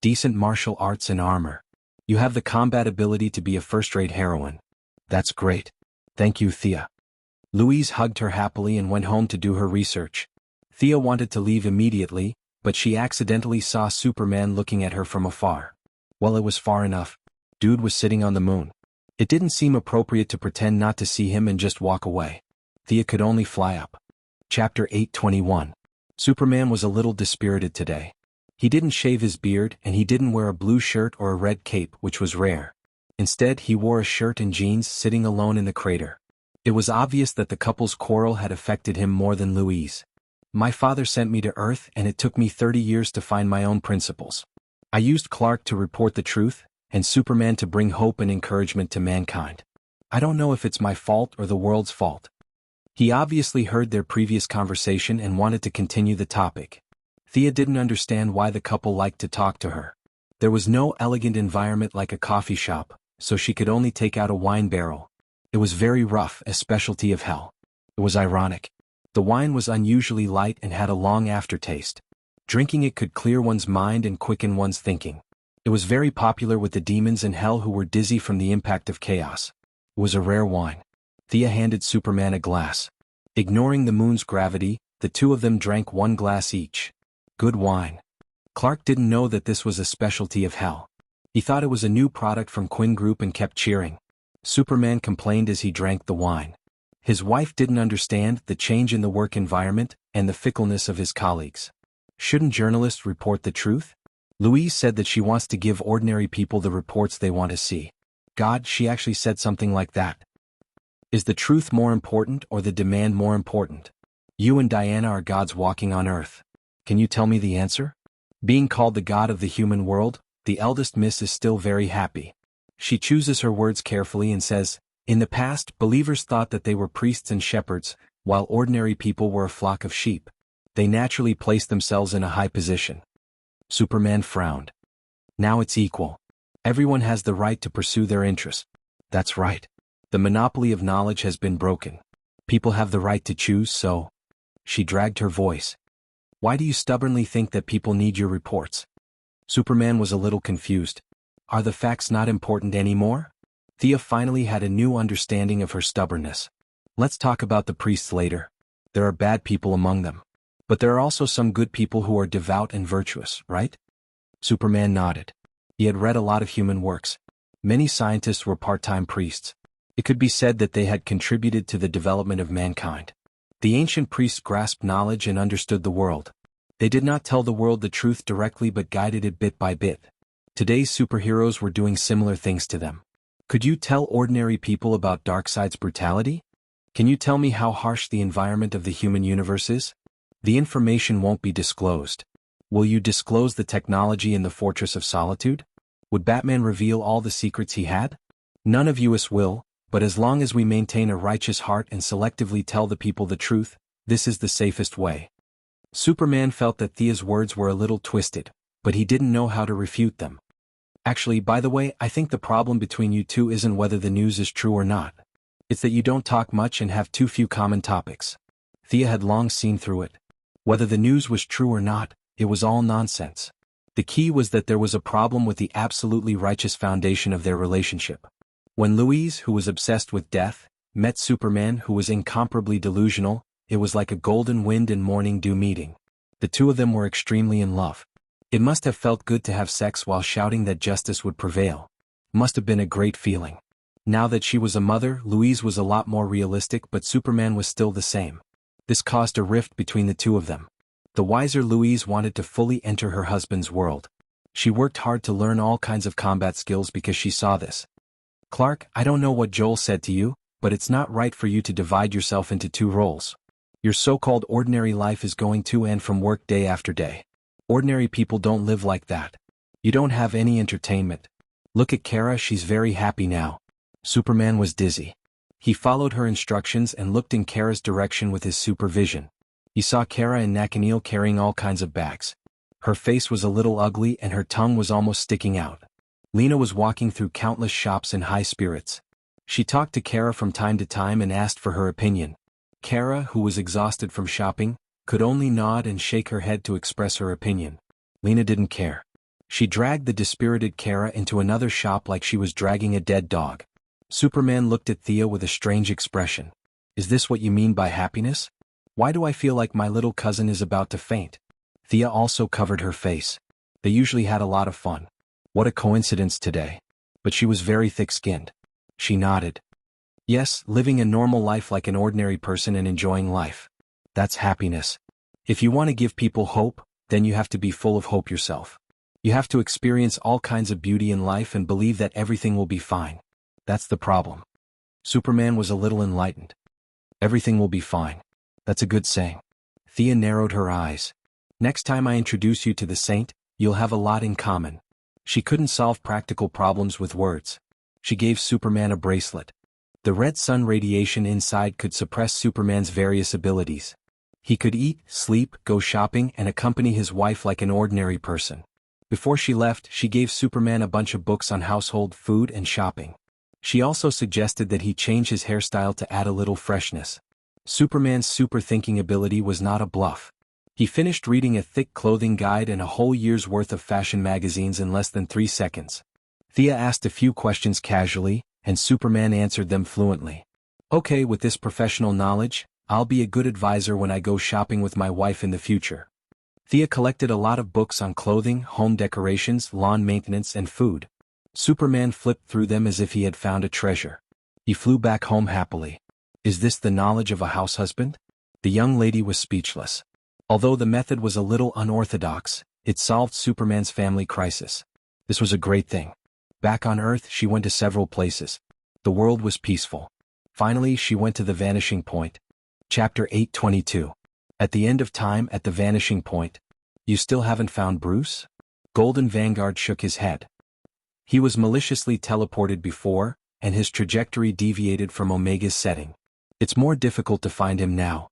Speaker 1: Decent martial arts and armor. You have the combat ability to be a first-rate heroine. That's great. Thank you, Thea. Louise hugged her happily and went home to do her research. Thea wanted to leave immediately, but she accidentally saw Superman looking at her from afar. Well, it was far enough. Dude was sitting on the moon. It didn't seem appropriate to pretend not to see him and just walk away. Thea could only fly up. Chapter 821. Superman was a little dispirited today. He didn't shave his beard and he didn't wear a blue shirt or a red cape, which was rare. Instead, he wore a shirt and jeans, sitting alone in the crater. It was obvious that the couple's quarrel had affected him more than Louise. My father sent me to Earth and it took me 30 years to find my own principles. I used Clark to report the truth, and Superman to bring hope and encouragement to mankind. I don't know if it's my fault or the world's fault. He obviously heard their previous conversation and wanted to continue the topic. Thea didn't understand why the couple liked to talk to her. There was no elegant environment like a coffee shop, so she could only take out a wine barrel. It was very rough, a specialty of hell. It was ironic. The wine was unusually light and had a long aftertaste. Drinking it could clear one's mind and quicken one's thinking. It was very popular with the demons in hell who were dizzy from the impact of chaos. It was a rare wine. Thea handed Superman a glass. Ignoring the moon's gravity, the two of them drank one glass each. Good wine. Clark didn't know that this was a specialty of hell. He thought it was a new product from Quinn Group and kept cheering. Superman complained as he drank the wine. His wife didn't understand the change in the work environment and the fickleness of his colleagues. Shouldn't journalists report the truth? Louise said that she wants to give ordinary people the reports they want to see. God, she actually said something like that. Is the truth more important or the demand more important? You and Diana are gods walking on Earth. Can you tell me the answer? Being called the god of the human world, the eldest miss is still very happy. She chooses her words carefully and says, in the past, believers thought that they were priests and shepherds, while ordinary people were a flock of sheep. They naturally placed themselves in a high position. Superman frowned. Now it's equal. Everyone has the right to pursue their interests. That's right. The monopoly of knowledge has been broken. People have the right to choose, so... She dragged her voice. Why do you stubbornly think that people need your reports? Superman was a little confused. Are the facts not important anymore? Thea finally had a new understanding of her stubbornness. Let's talk about the priests later. There are bad people among them. But there are also some good people who are devout and virtuous, right? Superman nodded. He had read a lot of human works. Many scientists were part-time priests. It could be said that they had contributed to the development of mankind. The ancient priests grasped knowledge and understood the world. They did not tell the world the truth directly but guided it bit by bit. Today's superheroes were doing similar things to them. Could you tell ordinary people about Darkseid's brutality? Can you tell me how harsh the environment of the human universe is? The information won't be disclosed. Will you disclose the technology in the Fortress of Solitude? Would Batman reveal all the secrets he had? None of us will, but as long as we maintain a righteous heart and selectively tell the people the truth, this is the safest way. Superman felt that Thea's words were a little twisted, but he didn't know how to refute them. Actually, by the way, I think the problem between you two isn't whether the news is true or not. It's that you don't talk much and have too few common topics. Thea had long seen through it. Whether the news was true or not, it was all nonsense. The key was that there was a problem with the absolutely righteous foundation of their relationship. When Louise, who was obsessed with death, met Superman, who was incomparably delusional, it was like a golden wind and morning dew meeting. The two of them were extremely in love. It must have felt good to have sex while shouting that justice would prevail. Must have been a great feeling. Now that she was a mother, Louise was a lot more realistic, but Superman was still the same. This caused a rift between the two of them. The wiser Louise wanted to fully enter her husband's world. She worked hard to learn all kinds of combat skills because she saw this. Clark, I don't know what Joel said to you, but it's not right for you to divide yourself into two roles. Your so-called ordinary life is going to and from work day after day. Ordinary people don't live like that. You don't have any entertainment. Look at Kara, she's very happy now. Superman was dizzy. He followed her instructions and looked in Kara's direction with his supervision. He saw Kara and Nathaniel carrying all kinds of bags. Her face was a little ugly and her tongue was almost sticking out. Lena was walking through countless shops in high spirits. She talked to Kara from time to time and asked for her opinion. Kara, who was exhausted from shopping, could only nod and shake her head to express her opinion. Lena didn't care. She dragged the dispirited Kara into another shop like she was dragging a dead dog. Superman looked at Thea with a strange expression. Is this what you mean by happiness? Why do I feel like my little cousin is about to faint? Thea also covered her face. They usually had a lot of fun. What a coincidence today. But she was very thick-skinned. She nodded. Yes, living a normal life like an ordinary person and enjoying life. That's happiness. If you want to give people hope, then you have to be full of hope yourself. You have to experience all kinds of beauty in life and believe that everything will be fine. That's the problem. Superman was a little enlightened. Everything will be fine. That's a good saying. Thea narrowed her eyes. Next time I introduce you to the saint, you'll have a lot in common. She couldn't solve practical problems with words. She gave Superman a bracelet. The red sun radiation inside could suppress Superman's various abilities. He could eat, sleep, go shopping, and accompany his wife like an ordinary person. Before she left, she gave Superman a bunch of books on household, food, and shopping. She also suggested that he change his hairstyle to add a little freshness. Superman's super thinking ability was not a bluff. He finished reading a thick clothing guide and a whole year's worth of fashion magazines in less than 3 seconds. Thea asked a few questions casually, and Superman answered them fluently. Okay, with this professional knowledge, I'll be a good advisor when I go shopping with my wife in the future. Thea collected a lot of books on clothing, home decorations, lawn maintenance, and food. Superman flipped through them as if he had found a treasure. He flew back home happily. Is this the knowledge of a house husband? The young lady was speechless. Although the method was a little unorthodox, it solved Superman's family crisis. This was a great thing. Back on Earth, she went to several places. The world was peaceful. Finally, she went to the vanishing point. Chapter 822. At the end of time at the vanishing point. You still haven't found Bruce? Golden Vanguard shook his head. He was maliciously teleported before, and his trajectory deviated from Omega's setting. It's more difficult to find him now.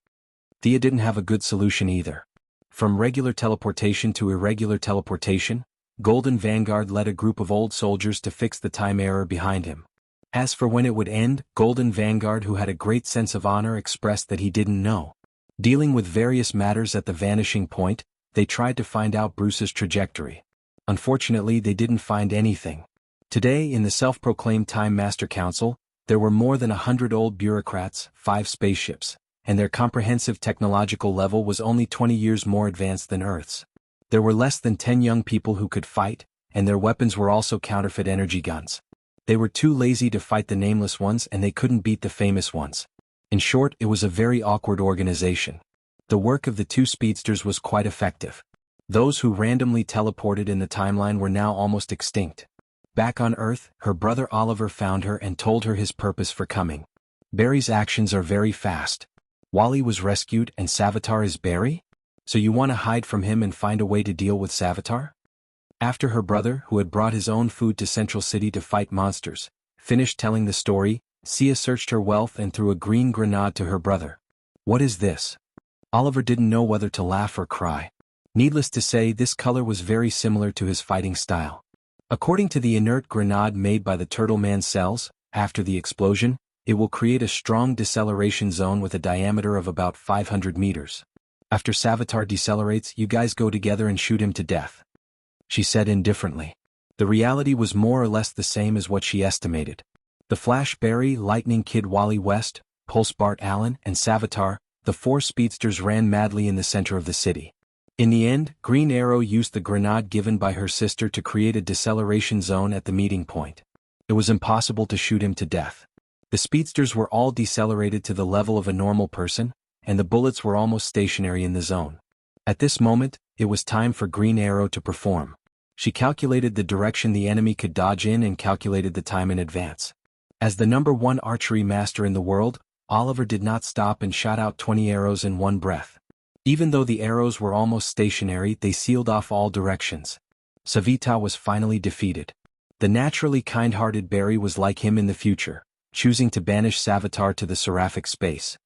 Speaker 1: Thea didn't have a good solution either. From regular teleportation to irregular teleportation, Golden Vanguard led a group of old soldiers to fix the time error behind him. As for when it would end, Golden Vanguard, who had a great sense of honor, expressed that he didn't know. Dealing with various matters at the vanishing point, they tried to find out Bruce's trajectory. Unfortunately, they didn't find anything. Today, in the self-proclaimed Time Master Council, there were more than 100 old bureaucrats, 5 spaceships, and their comprehensive technological level was only 20 years more advanced than Earth's. There were less than 10 young people who could fight, and their weapons were also counterfeit energy guns. They were too lazy to fight the nameless ones, and they couldn't beat the famous ones. In short, it was a very awkward organization. The work of the 2 speedsters was quite effective. Those who randomly teleported in the timeline were now almost extinct. Back on Earth, her brother Oliver found her and told her his purpose for coming. Barry's actions are very fast. Wally was rescued and Savitar is Barry? So you want to hide from him and find a way to deal with Savitar? After her brother, who had brought his own food to Central City to fight monsters, finished telling the story, Sia searched her wealth and threw a green grenade to her brother. What is this? Oliver didn't know whether to laugh or cry. Needless to say, this color was very similar to his fighting style. According to the inert grenade made by the Turtle Man cells, after the explosion, it will create a strong deceleration zone with a diameter of about 500 meters. After Savitar decelerates, you guys go together and shoot him to death. She said indifferently. The reality was more or less the same as what she estimated. The Flash, Barry, Lightning Kid, Wally West, Pulse Bart Allen, and Savitar, the 4 speedsters, ran madly in the center of the city. In the end, Green Arrow used the grenade given by her sister to create a deceleration zone at the meeting point. It was impossible to shoot him to death. The speedsters were all decelerated to the level of a normal person, and the bullets were almost stationary in the zone. At this moment, it was time for Green Arrow to perform. She calculated the direction the enemy could dodge in and calculated the time in advance. As the #1 archery master in the world, Oliver did not stop and shot out 20 arrows in one breath. Even though the arrows were almost stationary, they sealed off all directions. Savitar was finally defeated. The naturally kind-hearted Barry was like him in the future, choosing to banish Savitar to the seraphic space.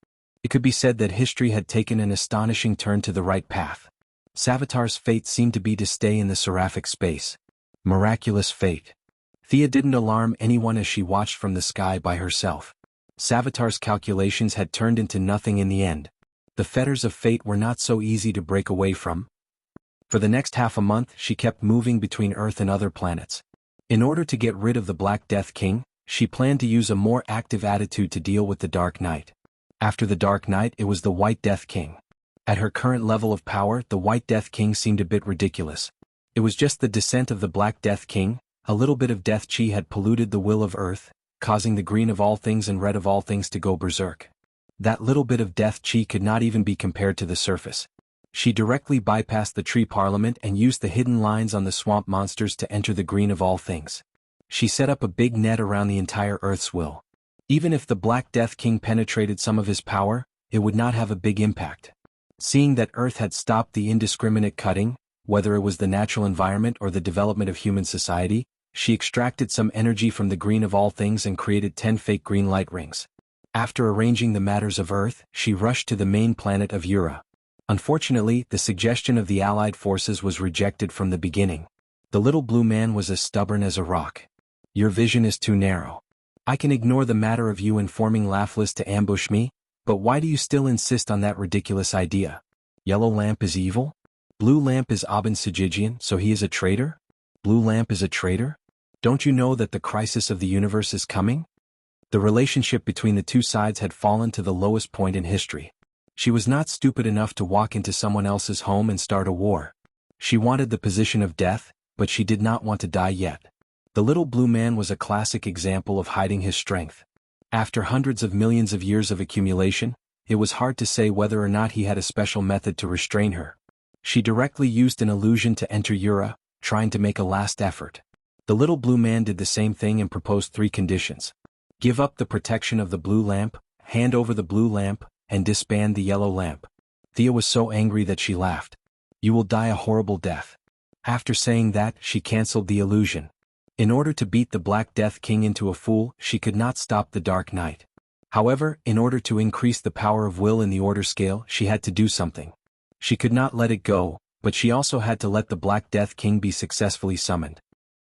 Speaker 1: It could be said that history had taken an astonishing turn to the right path. Savitar's fate seemed to be to stay in the seraphic space. Miraculous fate. Thea didn't alarm anyone as she watched from the sky by herself. Savitar's calculations had turned into nothing in the end. The fetters of fate were not so easy to break away from. For the next half a month, she kept moving between Earth and other planets. In order to get rid of the Black Death King, she planned to use a more active attitude to deal with the Dark Knight. After the Dark Knight, it was the White Death King. At her current level of power, the White Death King seemed a bit ridiculous. It was just the descent of the Black Death King. A little bit of death chi had polluted the will of Earth, causing the green of all things and red of all things to go berserk. That little bit of death chi could not even be compared to the surface. She directly bypassed the tree parliament and used the hidden lines on the swamp monsters to enter the green of all things. She set up a big net around the entire Earth's will. Even if the Black Death King penetrated some of his power, it would not have a big impact. Seeing that Earth had stopped the indiscriminate cutting, whether it was the natural environment or the development of human society, she extracted some energy from the green of all things and created 10 fake green light rings. After arranging the matters of Earth, she rushed to the main planet of Ura. Unfortunately, the suggestion of the Allied forces was rejected from the beginning. The little blue man was as stubborn as a rock. Your vision is too narrow. I can ignore the matter of you informing Laughless to ambush me, but why do you still insist on that ridiculous idea? Yellow lamp is evil? Blue lamp is Abin Sajijian, so he is a traitor? Blue lamp is a traitor? Don't you know that the crisis of the universe is coming? The relationship between the two sides had fallen to the lowest point in history. She was not stupid enough to walk into someone else's home and start a war. She wanted the position of death, but she did not want to die yet. The little blue man was a classic example of hiding his strength. After hundreds of millions of years of accumulation, it was hard to say whether or not he had a special method to restrain her. She directly used an illusion to enter Yura, trying to make a last effort. The little blue man did the same thing and proposed 3 conditions. Give up the protection of the blue lamp, hand over the blue lamp, and disband the yellow lamp. Thea was so angry that she laughed. You will die a horrible death. After saying that, she cancelled the illusion. In order to beat the Black Death King into a fool, she could not stop the Dark Knight. However, in order to increase the power of will in the order scale, she had to do something. She could not let it go, but she also had to let the Black Death King be successfully summoned.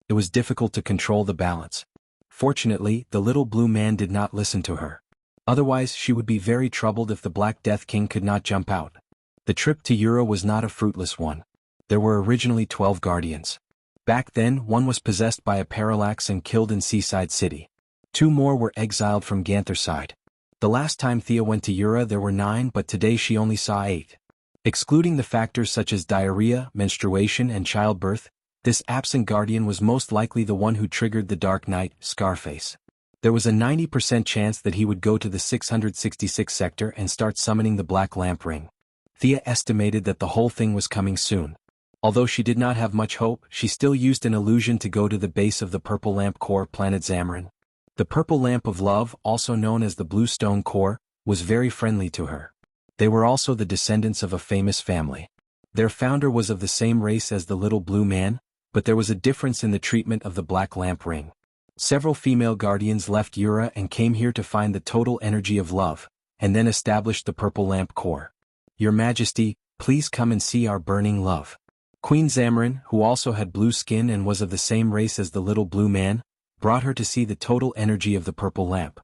Speaker 1: It was difficult to control the balance. Fortunately, the little blue man did not listen to her. Otherwise, she would be very troubled if the Black Death King could not jump out. The trip to Yura was not a fruitless one. There were originally 12 guardians. Back then, one was possessed by a parallax and killed in Seaside City. 2 more were exiled from Gantherside. The last time Thea went to Yura there were 9, but today she only saw 8. Excluding the factors such as diarrhea, menstruation and childbirth, this absent guardian was most likely the one who triggered the Dark Knight, Scarface. There was a 90% chance that he would go to the 666 sector and start summoning the Black Lamp Ring. Thea estimated that the whole thing was coming soon. Although she did not have much hope, she still used an illusion to go to the base of the Purple Lamp Core planet Zamarin. The Purple Lamp of Love, also known as the Blue Stone Core, was very friendly to her. They were also the descendants of a famous family. Their founder was of the same race as the little blue man, but there was a difference in the treatment of the Black Lamp Ring. Several female guardians left Yura and came here to find the total energy of love, and then established the Purple Lamp Core. Your Majesty, please come and see our burning love. Queen Zamarin, who also had blue skin and was of the same race as the little blue man, brought her to see the total energy of the purple lamp.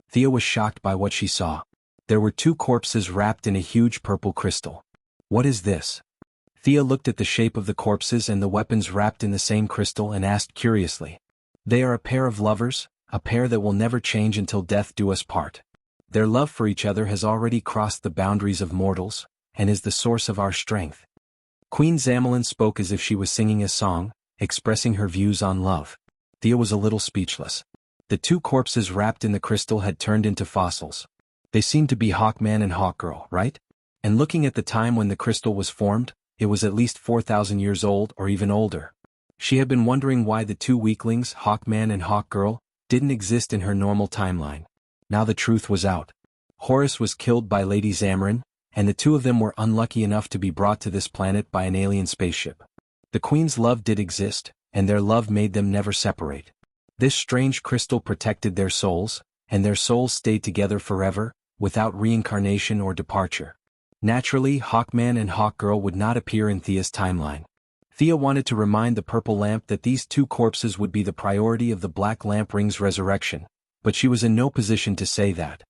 Speaker 1: Thea was shocked by what she saw. There were 2 corpses wrapped in a huge purple crystal. What is this? Thea looked at the shape of the corpses and the weapons wrapped in the same crystal and asked curiously. They are a pair of lovers, a pair that will never change until death do us part. Their love for each other has already crossed the boundaries of mortals, and is the source of our strength. Queen Zamalin spoke as if she was singing a song, expressing her views on love. Thea was a little speechless. The 2 corpses wrapped in the crystal had turned into fossils. They seemed to be Hawkman and Hawkgirl, right? And looking at the time when the crystal was formed, it was at least 4,000 years old or even older. She had been wondering why the 2 weaklings, Hawkman and Hawkgirl, didn't exist in her normal timeline. Now the truth was out. Horus was killed by Lady Zamarin, and the 2 of them were unlucky enough to be brought to this planet by an alien spaceship. The Queen's love did exist, and their love made them never separate. This strange crystal protected their souls, and their souls stayed together forever, without reincarnation or departure. Naturally, Hawkman and Hawkgirl would not appear in Thea's timeline. Thea wanted to remind the Purple Lamp that these 2 corpses would be the priority of the Black Lamp Ring's resurrection, but she was in no position to say that.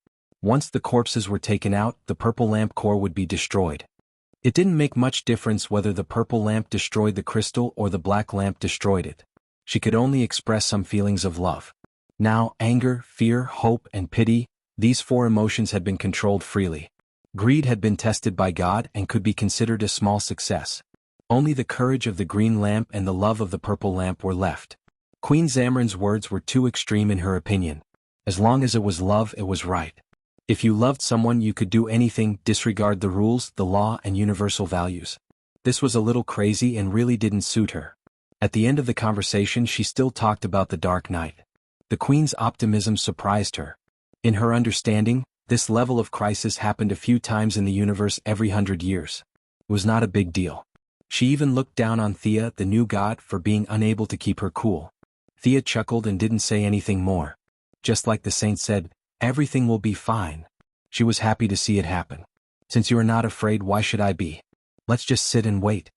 Speaker 1: Once the corpses were taken out, the Purple Lamp Core would be destroyed. It didn't make much difference whether the Purple Lamp destroyed the crystal or the Black Lamp destroyed it. She could only express some feelings of love. Now, anger, fear, hope, and pity, these 4 emotions had been controlled freely. Greed had been tested by God and could be considered a small success. Only the courage of the green lamp and the love of the purple lamp were left. Queen Zamarin's words were too extreme in her opinion. As long as it was love, it was right. If you loved someone, you could do anything, disregard the rules, the law, and universal values. This was a little crazy and really didn't suit her. At the end of the conversation, she still talked about the Dark Knight. The Queen's optimism surprised her. In her understanding, this level of crisis happened a few times in the universe every 100 years. It was not a big deal. She even looked down on Thea, the new god, for being unable to keep her cool. Thea chuckled and didn't say anything more. Just like the saint said, everything will be fine. She was happy to see it happen. Since you are not afraid, why should I be? Let's just sit and wait.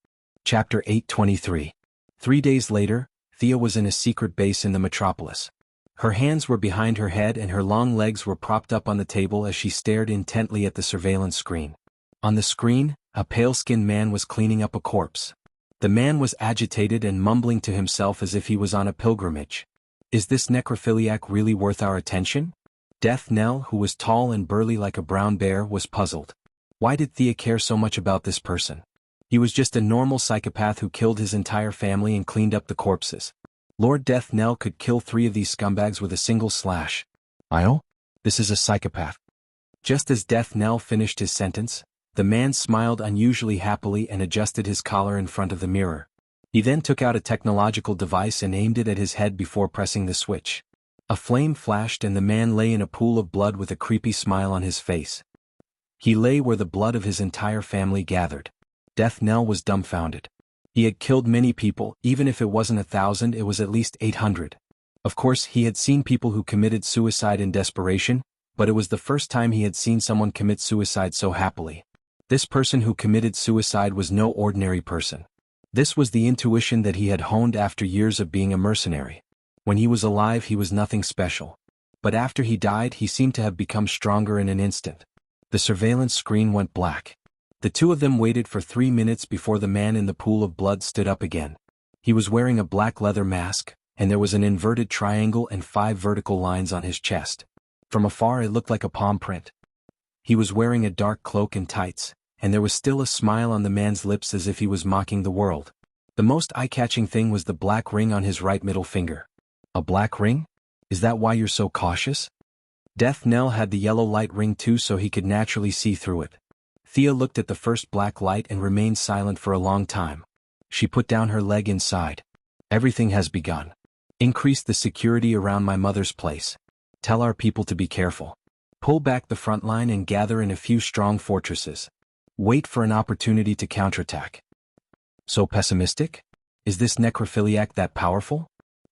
Speaker 1: Chapter 8:23. 3 days later, Thea was in a secret base in the metropolis. Her hands were behind her head and her long legs were propped up on the table as she stared intently at the surveillance screen. On the screen, a pale-skinned man was cleaning up a corpse. The man was agitated and mumbling to himself as if he was on a pilgrimage. Is this necrophiliac really worth our attention? Death Knell, who was tall and burly like a brown bear, was puzzled. Why did Thea care so much about this person? He was just a normal psychopath who killed his entire family and cleaned up the corpses. Lord Death Knell could kill 3 of these scumbags with a single slash. This is a psychopath. Just as Death Knell finished his sentence, the man smiled unusually happily and adjusted his collar in front of the mirror. He then took out a technological device and aimed it at his head before pressing the switch. A flame flashed and the man lay in a pool of blood with a creepy smile on his face. He lay where the blood of his entire family gathered. Death Knell was dumbfounded. He had killed many people, even if it wasn't 1,000, it was at least 800. Of course, he had seen people who committed suicide in desperation, but it was the first time he had seen someone commit suicide so happily. This person who committed suicide was no ordinary person. This was the intuition that he had honed after years of being a mercenary. When he was alive, he was nothing special. But after he died, he seemed to have become stronger in an instant. The surveillance screen went black. The two of them waited for 3 minutes before the man in the pool of blood stood up again. He was wearing a black leather mask, and there was an inverted triangle and 5 vertical lines on his chest. From afar it looked like a palm print. He was wearing a dark cloak and tights, and there was still a smile on the man's lips as if he was mocking the world. The most eye-catching thing was the black ring on his right middle finger. A black ring? Is that why you're so cautious? Death Knell had the yellow light ring too, so he could naturally see through it. Thea looked at the first black light and remained silent for a long time. She put down her leg inside. Everything has begun. Increase the security around my mother's place. Tell our people to be careful. Pull back the front line and gather in a few strong fortresses. Wait for an opportunity to counterattack. So pessimistic? Is this necrophiliac that powerful?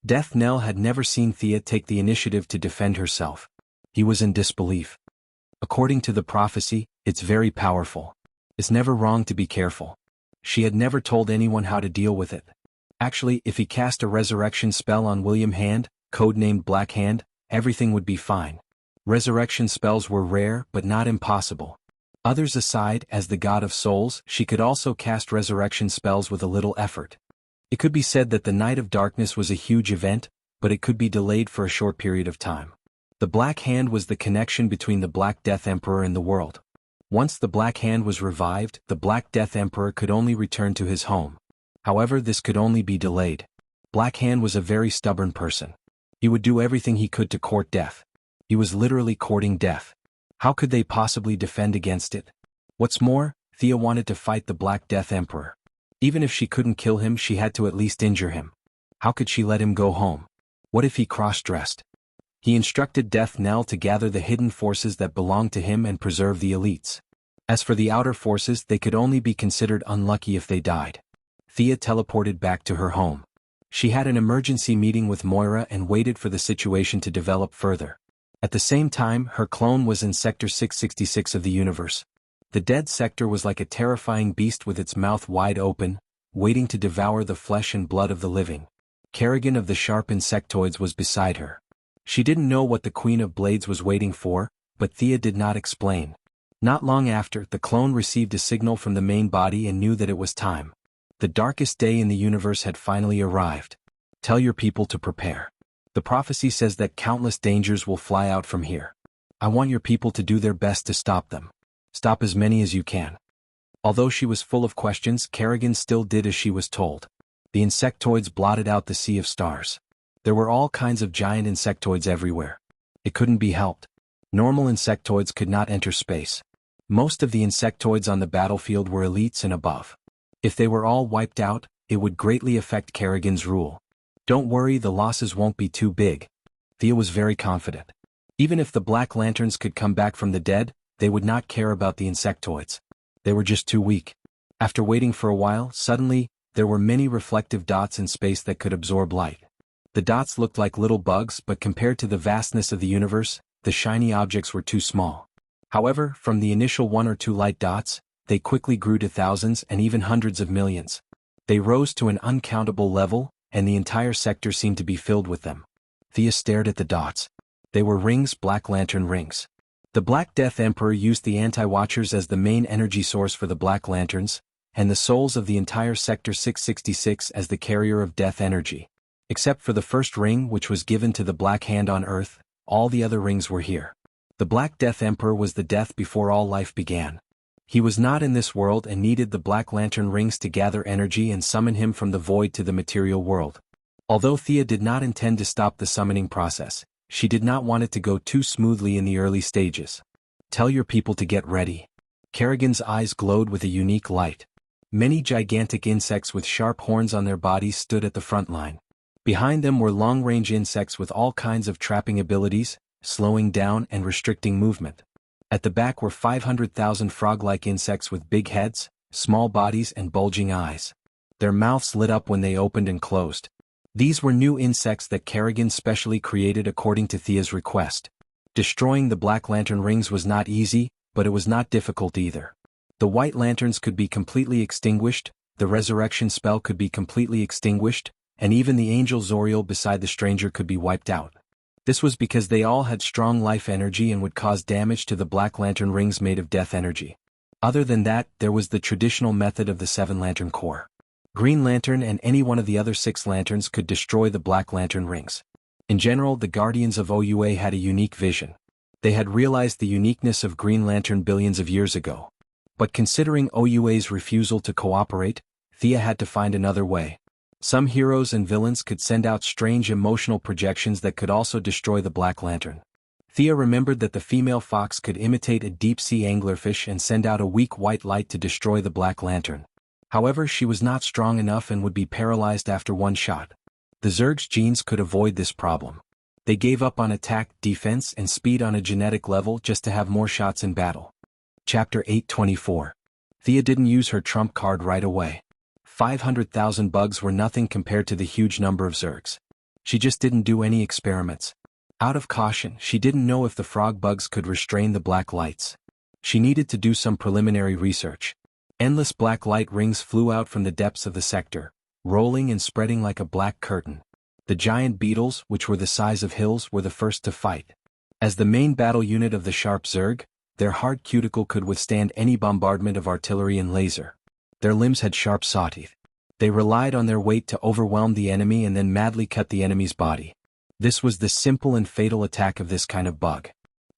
Speaker 1: Death Knell had never seen Thea take the initiative to defend herself. He was in disbelief. According to the prophecy, it's very powerful. It's never wrong to be careful. She had never told anyone how to deal with it. Actually, if he cast a resurrection spell on William Hand, codenamed Black Hand, everything would be fine. Resurrection spells were rare but not impossible. Others aside, as the god of souls, she could also cast resurrection spells with a little effort. It could be said that the Night of Darkness was a huge event, but it could be delayed for a short period of time. The Black Hand was the connection between the Black Death Emperor and the world. Once the Black Hand was revived, the Black Death Emperor could only return to his home. However, this could only be delayed. Black Hand was a very stubborn person. He would do everything he could to court death. He was literally courting death. How could they possibly defend against it? What's more, Thea wanted to fight the Black Death Emperor. Even if she couldn't kill him, she had to at least injure him. How could she let him go home? What if he cross-dressed? He instructed Death Knell to gather the hidden forces that belonged to him and preserve the elites. As for the outer forces, they could only be considered unlucky if they died. Thea teleported back to her home. She had an emergency meeting with Moira and waited for the situation to develop further. At the same time, her clone was in Sector 666 of the universe. The dead sector was like a terrifying beast with its mouth wide open, waiting to devour the flesh and blood of the living. Kerrigan of the Sharp Insectoids was beside her. She didn't know what the Queen of Blades was waiting for, but Thea did not explain. Not long after, the clone received a signal from the main body and knew that it was time. The darkest day in the universe had finally arrived. Tell your people to prepare. The prophecy says that countless dangers will fly out from here. I want your people to do their best to stop them. Stop as many as you can. Although she was full of questions, Kerrigan still did as she was told. The insectoids blotted out the sea of stars. There were all kinds of giant insectoids everywhere. It couldn't be helped. Normal insectoids could not enter space. Most of the insectoids on the battlefield were elites and above. If they were all wiped out, it would greatly affect Kerrigan's rule. Don't worry, the losses won't be too big. Thea was very confident. Even if the Black Lanterns could come back from the dead, they would not care about the insectoids. They were just too weak. After waiting for a while, suddenly, there were many reflective dots in space that could absorb light. The dots looked like little bugs, but compared to the vastness of the universe, the shiny objects were too small. However, from the initial 1 or 2 light dots, they quickly grew to thousands and even hundreds of millions. They rose to an uncountable level, and the entire sector seemed to be filled with them. Thea stared at the dots. They were rings, Black Lantern rings. The Black Death Emperor used the Anti-Watchers as the main energy source for the Black Lanterns, and the souls of the entire Sector 666 as the carrier of death energy. Except for the first ring, which was given to the Black Hand on Earth, all the other rings were here. The Black Death Emperor was the death before all life began. He was not in this world and needed the Black Lantern rings to gather energy and summon him from the void to the material world. Although Thea did not intend to stop the summoning process, she did not want it to go too smoothly in the early stages. Tell your people to get ready. Kerrigan's eyes glowed with a unique light. Many gigantic insects with sharp horns on their bodies stood at the front line. Behind them were long-range insects with all kinds of trapping abilities, slowing down and restricting movement. At the back were 500,000 frog-like insects with big heads, small bodies and bulging eyes. Their mouths lit up when they opened and closed. These were new insects that Kerrigan specially created according to Thea's request. Destroying the Black Lantern rings was not easy, but it was not difficult either. The White Lanterns could be completely extinguished, the resurrection spell could be completely extinguished, and even the angel Zoriel beside the stranger could be wiped out. This was because they all had strong life energy and would cause damage to the Black Lantern rings made of death energy. Other than that, there was the traditional method of the 7 Lantern Corps. Green Lantern and any one of the other 6 lanterns could destroy the Black Lantern rings. In general, the Guardians of OUA had a unique vision. They had realized the uniqueness of Green Lantern billions of years ago. But considering OUA's refusal to cooperate, Thea had to find another way. Some heroes and villains could send out strange emotional projections that could also destroy the Black Lantern. Thea remembered that the female fox could imitate a deep-sea anglerfish and send out a weak white light to destroy the Black Lantern. However, she was not strong enough and would be paralyzed after one shot. The Zerg's genes could avoid this problem. They gave up on attack, defense, and speed on a genetic level just to have more shots in battle. Chapter 824. Thea didn't use her trump card right away. 500,000 bugs were nothing compared to the huge number of Zergs. She just didn't do any experiments. Out of caution, she didn't know if the frog bugs could restrain the black lights. She needed to do some preliminary research. Endless black light rings flew out from the depths of the sector, rolling and spreading like a black curtain. The giant beetles, which were the size of hills, were the first to fight. As the main battle unit of the sharp Zerg, their hard cuticle could withstand any bombardment of artillery and laser. Their limbs had sharp saw teeth. They relied on their weight to overwhelm the enemy and then madly cut the enemy's body. This was the simple and fatal attack of this kind of bug.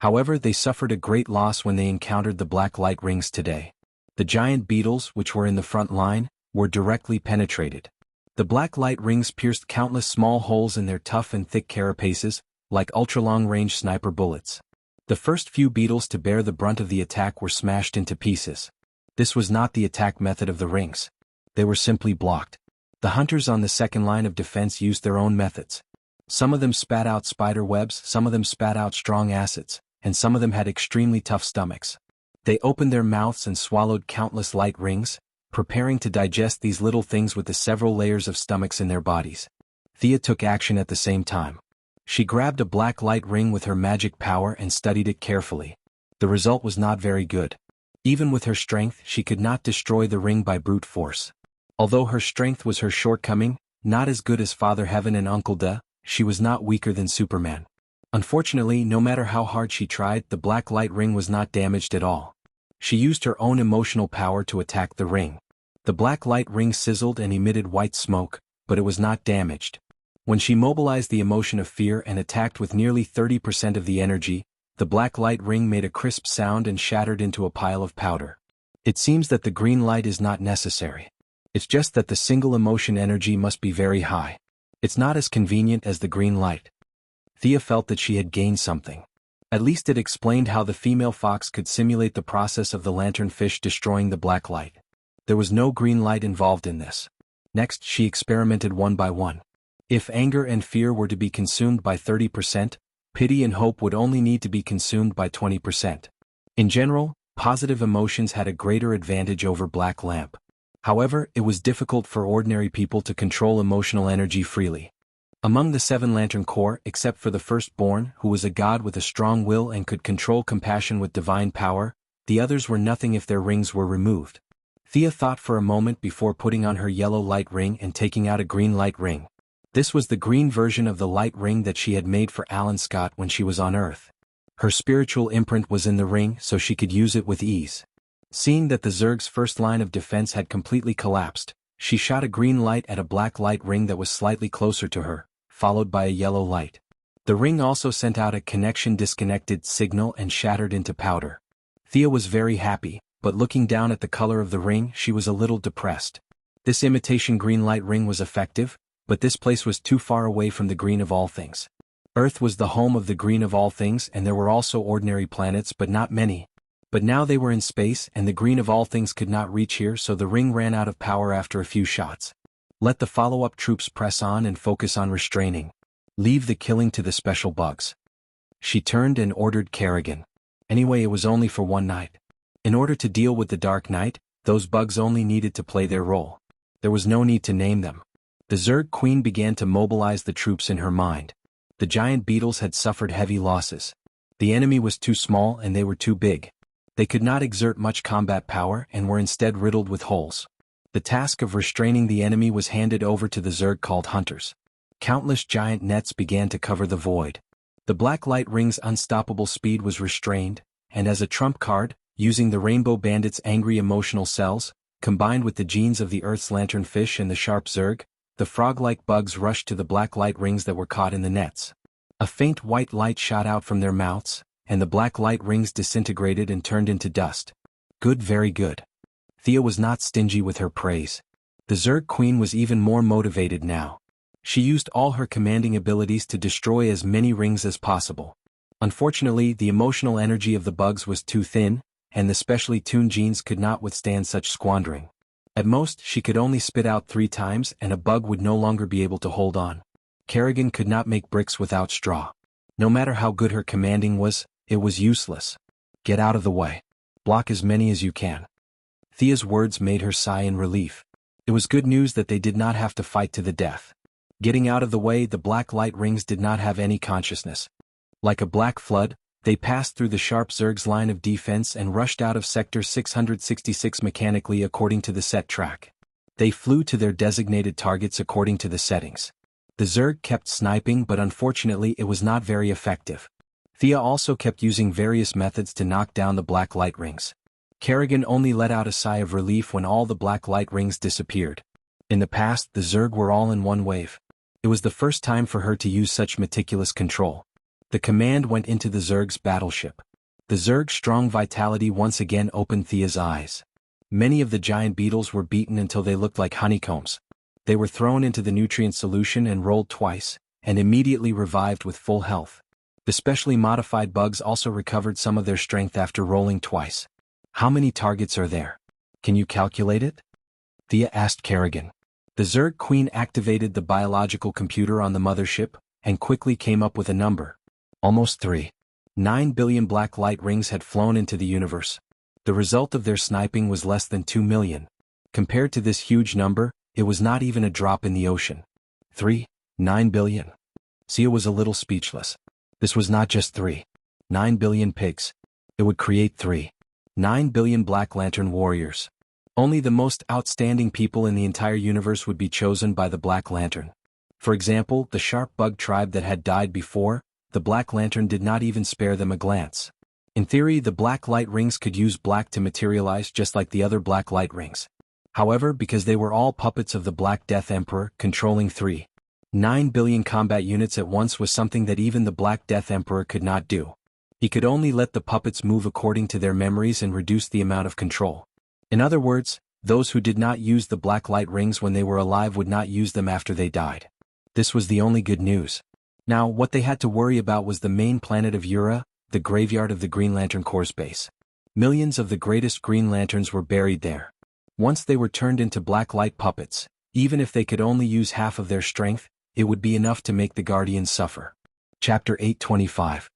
Speaker 1: However, they suffered a great loss when they encountered the black light rings today. The giant beetles, which were in the front line, were directly penetrated. The black light rings pierced countless small holes in their tough and thick carapaces, like ultra-long-range sniper bullets. The first few beetles to bear the brunt of the attack were smashed into pieces. This was not the attack method of the rings. They were simply blocked. The hunters on the second line of defense used their own methods. Some of them spat out spider webs, some of them spat out strong acids, and some of them had extremely tough stomachs. They opened their mouths and swallowed countless light rings, preparing to digest these little things with the several layers of stomachs in their bodies. Thea took action at the same time. She grabbed a black light ring with her magic power and studied it carefully. The result was not very good. Even with her strength, she could not destroy the ring by brute force. Although her strength was her shortcoming, not as good as Father Heaven and Uncle Da, she was not weaker than Superman. Unfortunately, no matter how hard she tried, the black light ring was not damaged at all. She used her own emotional power to attack the ring. The black light ring sizzled and emitted white smoke, but it was not damaged. When she mobilized the emotion of fear and attacked with nearly 30% of the energy, the black light ring made a crisp sound and shattered into a pile of powder. It seems that the green light is not necessary. It's just that the single emotion energy must be very high. It's not as convenient as the green light. Thea felt that she had gained something. At least it explained how the female fox could simulate the process of the lanternfish destroying the black light. There was no green light involved in this. Next, she experimented one by one. If anger and fear were to be consumed by 30%, pity and hope would only need to be consumed by 20%. In general, positive emotions had a greater advantage over black lamp. However, it was difficult for ordinary people to control emotional energy freely. Among the 7 Lantern Corps, except for the firstborn, who was a god with a strong will and could control compassion with divine power, the others were nothing if their rings were removed. Thea thought for a moment before putting on her yellow light ring and taking out a green light ring. This was the green version of the light ring that she had made for Alan Scott when she was on Earth. Her spiritual imprint was in the ring so she could use it with ease. Seeing that the Zerg's first line of defense had completely collapsed, she shot a green light at a black light ring that was slightly closer to her, followed by a yellow light. The ring also sent out a connection-disconnected signal and shattered into powder. Thea was very happy, but looking down at the color of the ring she was a little depressed. This imitation green light ring was effective, but this place was too far away from the green of all things. Earth was the home of the green of all things and there were also ordinary planets but not many. But now they were in space and the green of all things could not reach here, so the ring ran out of power after a few shots. Let the follow-up troops press on and focus on restraining. Leave the killing to the special bugs. She turned and ordered Kerrigan. Anyway, it was only for one night. In order to deal with the Dark Knight, those bugs only needed to play their role. There was no need to name them. The Zerg Queen began to mobilize the troops in her mind. The giant beetles had suffered heavy losses. The enemy was too small and they were too big. They could not exert much combat power and were instead riddled with holes. The task of restraining the enemy was handed over to the Zerg called Hunters. Countless giant nets began to cover the void. The black light ring's unstoppable speed was restrained, and as a trump card, using the Rainbow Bandit's angry emotional cells, combined with the genes of the Earth's lanternfish and the sharp Zerg, the frog-like bugs rushed to the black light rings that were caught in the nets. A faint white light shot out from their mouths, and the black light rings disintegrated and turned into dust. Good, very good. Thea was not stingy with her praise. The Zerg Queen was even more motivated now. She used all her commanding abilities to destroy as many rings as possible. Unfortunately, the emotional energy of the bugs was too thin, and the specially tuned genes could not withstand such squandering. At most, she could only spit out 3 times and a bug would no longer be able to hold on. Kerrigan could not make bricks without straw. No matter how good her commanding was, it was useless. Get out of the way. Block as many as you can. Thea's words made her sigh in relief. It was good news that they did not have to fight to the death. Getting out of the way, the black light rings did not have any consciousness. Like a black flood, they passed through the sharp Zerg's line of defense and rushed out of Sector 666 mechanically according to the set track. They flew to their designated targets according to the settings. The Zerg kept sniping, but unfortunately it was not very effective. Thea also kept using various methods to knock down the black light rings. Kerrigan only let out a sigh of relief when all the black light rings disappeared. In the past, the Zerg were all in one wave. It was the first time for her to use such meticulous control. The command went into the Zerg's battleship. The Zerg's strong vitality once again opened Thea's eyes. Many of the giant beetles were beaten until they looked like honeycombs. They were thrown into the nutrient solution and rolled twice, and immediately revived with full health. The specially modified bugs also recovered some of their strength after rolling twice. How many targets are there? Can you calculate it? Thea asked Kerrigan. The Zerg Queen activated the biological computer on the mothership, and quickly came up with a number. Almost 3. 9 billion black light rings had flown into the universe. The result of their sniping was less than 2 million. Compared to this huge number, it was not even a drop in the ocean. 9 billion. Thea was a little speechless. This was not just 9 billion pigs. It would create 9 billion Black Lantern warriors. Only the most outstanding people in the entire universe would be chosen by the Black Lantern. For example, the sharp bug tribe that had died before, the Black Lantern did not even spare them a glance. In theory, the black light rings could use black to materialize just like the other black light rings. However, because they were all puppets of the Black Death Emperor, controlling 9 billion combat units at once was something that even the Black Death Emperor could not do. He could only let the puppets move according to their memories and reduce the amount of control. In other words, those who did not use the black light rings when they were alive would not use them after they died. This was the only good news. Now, what they had to worry about was the main planet of Ura, the graveyard of the Green Lantern Corps base. Millions of the greatest Green Lanterns were buried there. Once they were turned into black light puppets, even if they could only use half of their strength, it would be enough to make the Guardians suffer. Chapter 825.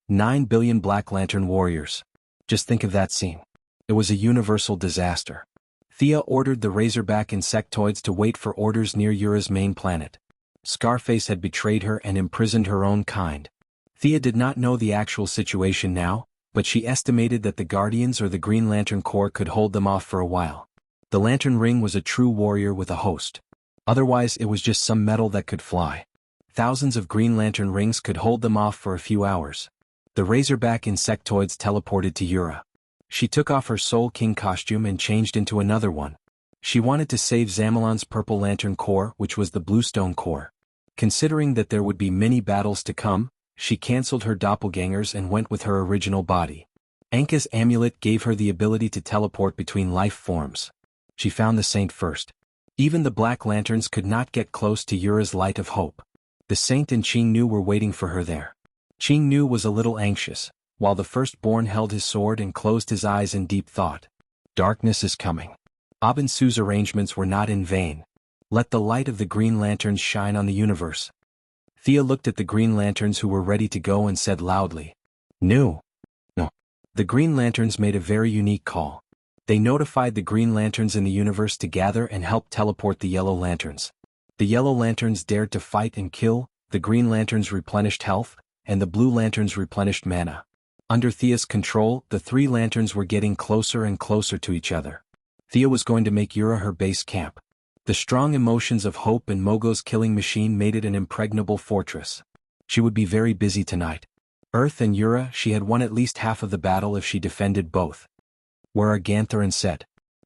Speaker 1: 9 billion Black Lantern warriors. Just think of that scene. It was a universal disaster. Thea ordered the Razorback insectoids to wait for orders near Ura's main planet. Scarface had betrayed her and imprisoned her own kind. Thea did not know the actual situation now, but she estimated that the Guardians or the Green Lantern Corps could hold them off for a while. The Lantern Ring was a true warrior with a host. Otherwise it was just some metal that could fly. Thousands of Green Lantern rings could hold them off for a few hours. The Razorback insectoids teleported to Yura. She took off her Soul King costume and changed into another one. She wanted to save Zamalon's Purple Lantern Corps, which was the Bluestone Corps. Considering that there would be many battles to come, she cancelled her doppelgangers and went with her original body. Anka's amulet gave her the ability to teleport between life forms. She found the Saint first. Even the Black Lanterns could not get close to Yura's light of hope. The Saint and Jianghu were waiting for her there. Jianghu was a little anxious, while the firstborn held his sword and closed his eyes in deep thought. Darkness is coming. Abinsu's arrangements were not in vain. Let the light of the Green Lanterns shine on the universe. Thea looked at the Green Lanterns who were ready to go and said loudly, "No." The Green Lanterns made a very unique call. They notified the Green Lanterns in the universe to gather and help teleport the Yellow Lanterns. The Yellow Lanterns dared to fight and kill, the Green Lanterns replenished health, and the Blue Lanterns replenished mana. Under Thea's control, the three lanterns were getting closer and closer to each other. Thea was going to make Yura her base camp. The strong emotions of hope and Mogo's killing machine made it an impregnable fortress. She would be very busy tonight. Earth and Yura, she had won at least half of the battle if she defended both. "Where are Ganther and Set?"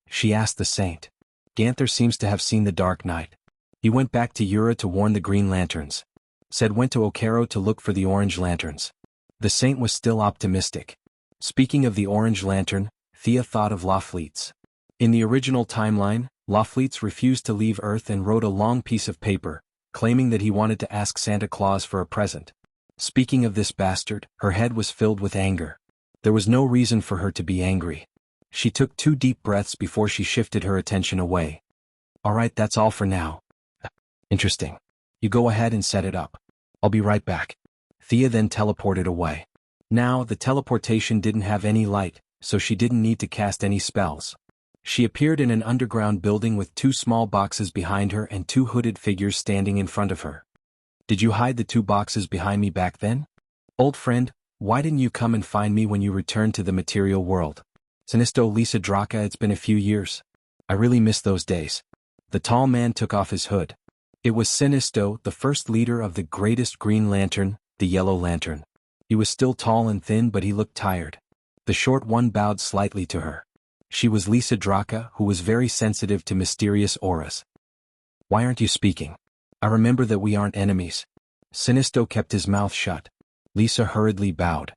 Speaker 1: she asked the Saint. Ganther seems to have seen the Dark Knight. He went back to Yura to warn the Green Lanterns. Set went to Okaro to look for the Orange Lanterns. The Saint was still optimistic. Speaking of the Orange Lantern, Thea thought of Lafleetz. In the original timeline, Lafleetz refused to leave Earth and wrote a long piece of paper, claiming that he wanted to ask Santa Claus for a present. Speaking of this bastard, her head was filled with anger. There was no reason for her to be angry. She took 2 deep breaths before she shifted her attention away. "Alright, that's all for now." "Interesting. You go ahead and set it up. I'll be right back." Thea then teleported away. Now, the teleportation didn't have any light, so she didn't need to cast any spells. She appeared in an underground building with 2 small boxes behind her and 2 hooded figures standing in front of her. "Did you hide the 2 boxes behind me back then? Old friend, why didn't you come and find me when you returned to the material world? Sinisto Lisa Draka, it's been a few years. I really miss those days." The tall man took off his hood. It was Sinisto, the first leader of the greatest Green Lantern, the Yellow Lantern. He was still tall and thin, but he looked tired. The short one bowed slightly to her. She was Lisa Draka, who was very sensitive to mysterious auras. "Why aren't you speaking? I remember that we aren't enemies." Sinisto kept his mouth shut. Lisa hurriedly bowed.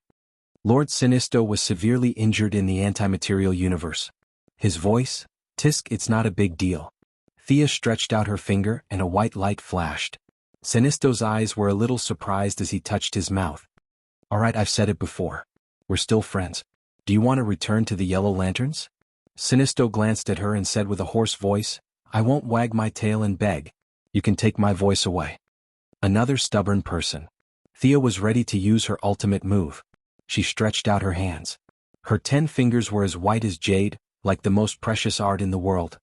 Speaker 1: Lord Sinisto was severely injured in the antimaterial universe. His voice, "Tisk, it's not a big deal." Thea stretched out her finger and a white light flashed. Sinisto's eyes were a little surprised as he touched his mouth. "Alright, I've said it before. We're still friends. Do you want to return to the Yellow Lanterns?" Sinisto glanced at her and said with a hoarse voice, "I won't wag my tail and beg. You can take my voice away." Another stubborn person. Thea was ready to use her ultimate move. She stretched out her hands. Her 10 fingers were as white as jade, like the most precious art in the world.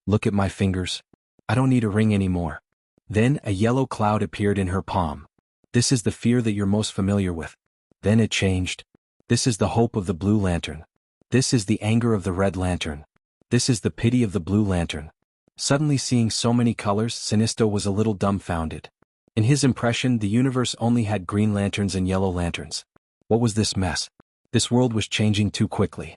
Speaker 1: "Look at my fingers. I don't need a ring anymore." Then a yellow cloud appeared in her palm. "This is the fear that you're most familiar with." Then it changed. "This is the hope of the Blue Lantern. This is the anger of the Red Lantern. This is the pity of the Blue Lantern." Suddenly seeing so many colors, Sinisto was a little dumbfounded. In his impression, the universe only had Green Lanterns and Yellow Lanterns. What was this mess? This world was changing too quickly.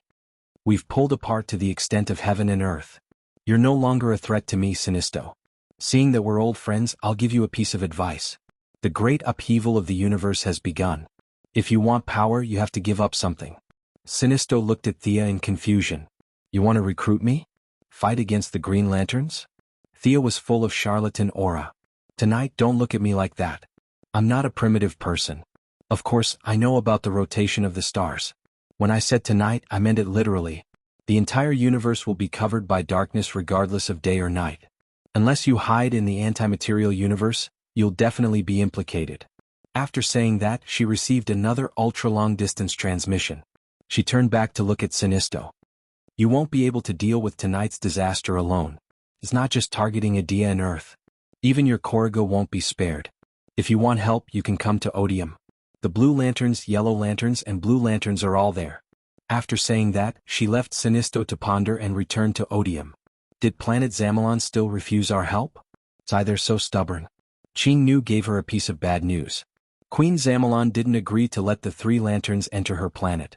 Speaker 1: "We've pulled apart to the extent of heaven and earth. You're no longer a threat to me, Sinisto. Seeing that we're old friends, I'll give you a piece of advice. The great upheaval of the universe has begun. If you want power, you have to give up something." Sinisto looked at Thea in confusion. "You want to recruit me? Fight against the Green Lanterns?" Thea was full of charlatan aura. "Tonight, don't look at me like that. I'm not a primitive person. Of course, I know about the rotation of the stars. When I said tonight, I meant it literally. The entire universe will be covered by darkness regardless of day or night. Unless you hide in the antimaterial universe, you'll definitely be implicated." After saying that, she received another ultra-long-distance transmission. She turned back to look at Sinisto. "You won't be able to deal with tonight's disaster alone. It's not just targeting Adia and Earth. Even your Corrigo won't be spared. If you want help, you can come to Odium." The blue lanterns, yellow lanterns and blue lanterns are all there. After saying that, she left Sinisto to ponder and returned to Odium. Did planet Zamalon still refuse our help? Why they're so stubborn? Jianghu gave her a piece of bad news. Queen Zamalon didn't agree to let the three lanterns enter her planet.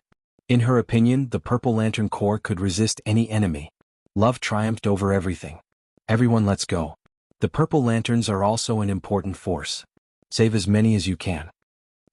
Speaker 1: In her opinion, the Purple Lantern Corps could resist any enemy. Love triumphed over everything. Everyone, let's go. The Purple Lanterns are also an important force. Save as many as you can.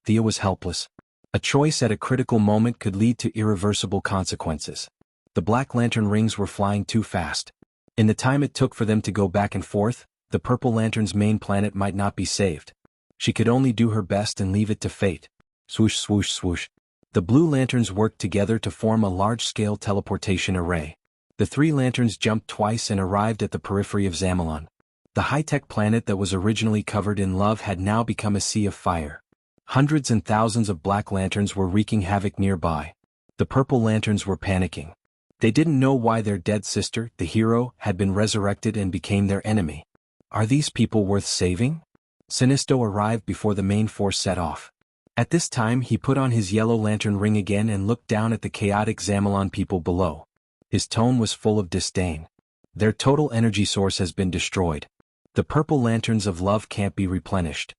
Speaker 1: Thea was helpless. A choice at a critical moment could lead to irreversible consequences. The Black Lantern rings were flying too fast. In the time it took for them to go back and forth, the Purple Lantern's main planet might not be saved. She could only do her best and leave it to fate. Swoosh, swoosh, swoosh. The blue lanterns worked together to form a large-scale teleportation array. The three lanterns jumped twice and arrived at the periphery of Zamalon. The high-tech planet that was originally covered in love had now become a sea of fire. Hundreds and thousands of black lanterns were wreaking havoc nearby. The purple lanterns were panicking. They didn't know why their dead sister, the hero, had been resurrected and became their enemy. Are these people worth saving? Sinisto arrived before the main force set off. At this time he put on his yellow lantern ring again and looked down at the chaotic Zamalon people below. His tone was full of disdain. Their total energy source has been destroyed. The purple lanterns of love can't be replenished.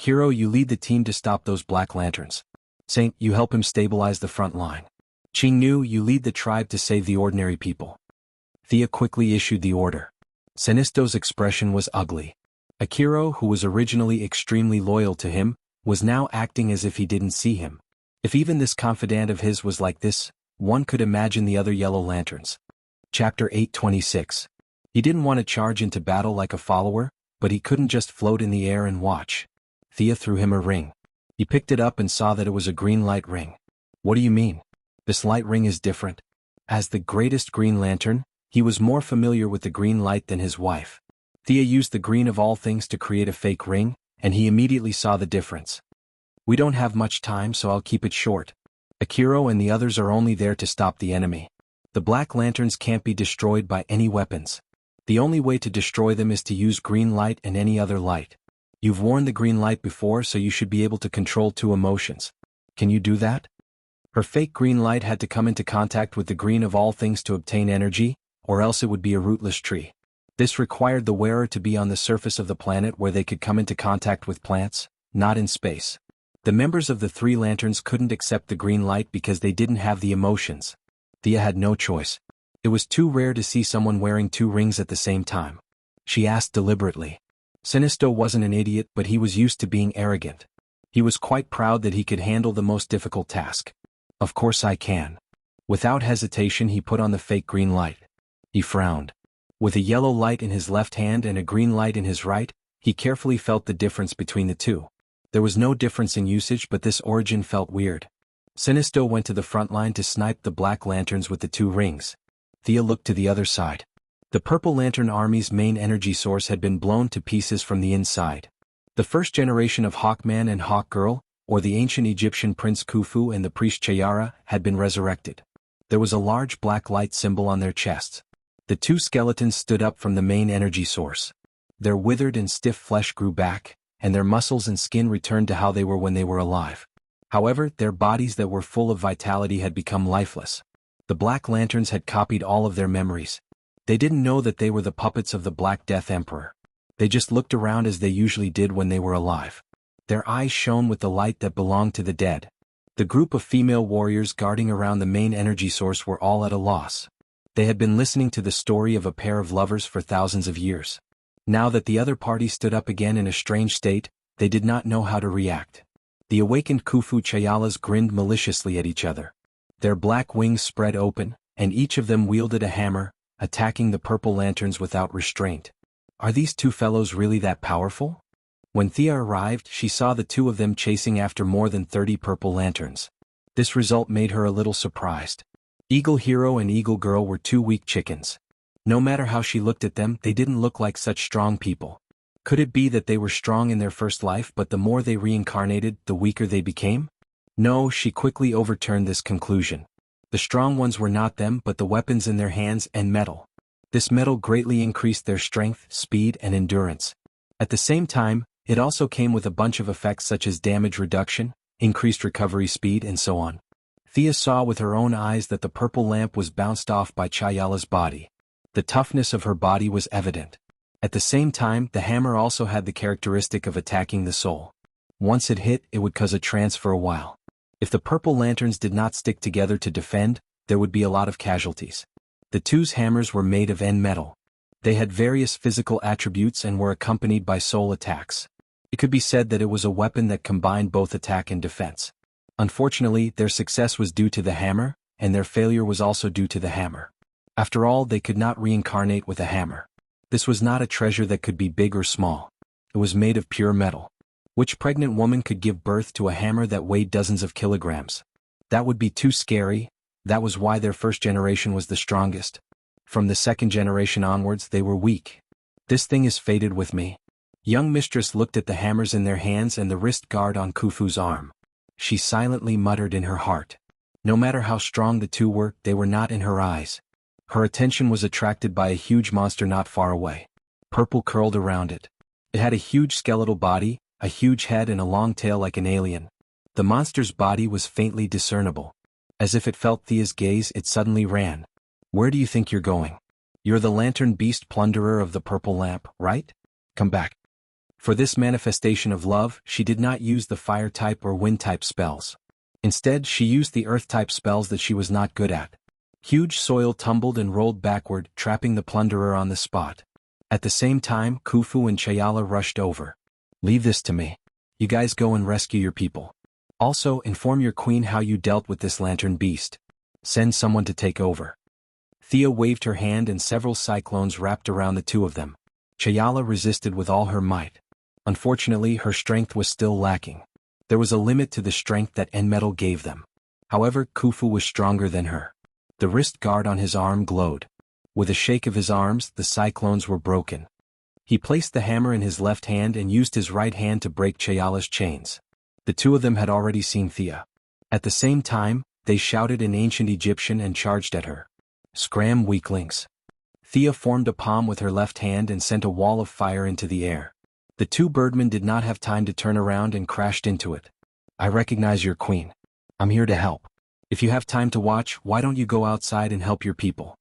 Speaker 1: Hero, you lead the team to stop those black lanterns. Saint, you help him stabilize the front line. Jianghu, you lead the tribe to save the ordinary people. Thea quickly issued the order. Sinisto's expression was ugly. Akiro, who was originally extremely loyal to him, was now acting as if he didn't see him. If even this confidant of his was like this, one could imagine the other yellow lanterns. Chapter 826. He didn't want to charge into battle like a follower, but he couldn't just float in the air and watch. Thea threw him a ring. He picked it up and saw that it was a green light ring. What do you mean? This light ring is different. As the greatest Green Lantern, he was more familiar with the green light than his wife. Thea used the green of all things to create a fake ring, and he immediately saw the difference. We don't have much time, so I'll keep it short. Akiro and the others are only there to stop the enemy. The black lanterns can't be destroyed by any weapons. The only way to destroy them is to use green light and any other light. You've worn the green light before, so you should be able to control two emotions. Can you do that? Her fake green light had to come into contact with the green of all things to obtain energy, or else it would be a rootless tree. This required the wearer to be on the surface of the planet where they could come into contact with plants, not in space. The members of the three lanterns couldn't accept the green light because they didn't have the emotions. Thea had no choice. It was too rare to see someone wearing two rings at the same time. She asked deliberately. Sinisto wasn't an idiot, but he was used to being arrogant. He was quite proud that he could handle the most difficult task. Of course I can. Without hesitation he put on the fake green light. He frowned. With a yellow light in his left hand and a green light in his right, he carefully felt the difference between the two. There was no difference in usage, but this origin felt weird. Sinisto went to the front line to snipe the black lanterns with the two rings. Thea looked to the other side. The Purple Lantern Army's main energy source had been blown to pieces from the inside. The first generation of Hawkman and Hawkgirl, or the ancient Egyptian Prince Khufu and the priest Chayara, had been resurrected. There was a large black light symbol on their chests. The two skeletons stood up from the main energy source. Their withered and stiff flesh grew back, and their muscles and skin returned to how they were when they were alive. However, their bodies that were full of vitality had become lifeless. The Black Lanterns had copied all of their memories. They didn't know that they were the puppets of the Black Death Emperor. They just looked around as they usually did when they were alive. Their eyes shone with the light that belonged to the dead. The group of female warriors guarding around the main energy source were all at a loss. They had been listening to the story of a pair of lovers for thousands of years. Now that the other party stood up again in a strange state, they did not know how to react. The awakened Khufu Chayalas grinned maliciously at each other. Their black wings spread open, and each of them wielded a hammer, attacking the purple lanterns without restraint. Are these two fellows really that powerful? When Thea arrived, she saw the two of them chasing after more than 30 purple lanterns. This result made her a little surprised. Eagle Hero and Eagle Girl were two weak chickens. No matter how she looked at them, they didn't look like such strong people. Could it be that they were strong in their first life, but the more they reincarnated, the weaker they became? No, she quickly overturned this conclusion. The strong ones were not them, but the weapons in their hands and metal. This metal greatly increased their strength, speed, and endurance. At the same time, it also came with a bunch of effects such as damage reduction, increased recovery speed and so on. Thea saw with her own eyes that the purple lamp was bounced off by Chayala's body. The toughness of her body was evident. At the same time, the hammer also had the characteristic of attacking the soul. Once it hit, it would cause a trance for a while. If the purple lanterns did not stick together to defend, there would be a lot of casualties. The two's hammers were made of N metal. They had various physical attributes and were accompanied by soul attacks. It could be said that it was a weapon that combined both attack and defense. Unfortunately, their success was due to the hammer, and their failure was also due to the hammer. After all, they could not reincarnate with a hammer. This was not a treasure that could be big or small. It was made of pure metal. Which pregnant woman could give birth to a hammer that weighed dozens of kilograms? That would be too scary. That was why their first generation was the strongest. From the second generation onwards they were weak. This thing is fated with me. Young mistress looked at the hammers in their hands and the wrist guard on Khufu's arm. She silently muttered in her heart. No matter how strong the two were, they were not in her eyes. Her attention was attracted by a huge monster not far away. Purple curled around it. It had a huge skeletal body, a huge head and a long tail like an alien. The monster's body was faintly discernible. As if it felt Thea's gaze, it suddenly ran. Where do you think you're going? You're the lantern beast plunderer of the purple lamp, right? Come back. For this manifestation of love, she did not use the fire-type or wind-type spells. Instead, she used the earth-type spells that she was not good at. Huge soil tumbled and rolled backward, trapping the plunderer on the spot. At the same time, Khufu and Chayala rushed over. Leave this to me. You guys go and rescue your people. Also, inform your queen how you dealt with this lantern beast. Send someone to take over. Thea waved her hand and several cyclones wrapped around the two of them. Chayala resisted with all her might. Unfortunately, her strength was still lacking. There was a limit to the strength that N-metal gave them. However, Khufu was stronger than her. The wrist guard on his arm glowed. With a shake of his arms, the cyclones were broken. He placed the hammer in his left hand and used his right hand to break Chayala's chains. The two of them had already seen Thea. At the same time, they shouted in ancient Egyptian and charged at her. Scram, weaklings. Thea formed a palm with her left hand and sent a wall of fire into the air. The two birdmen did not have time to turn around and crashed into it. I recognize your queen. I'm here to help. If you have time to watch, why don't you go outside and help your people?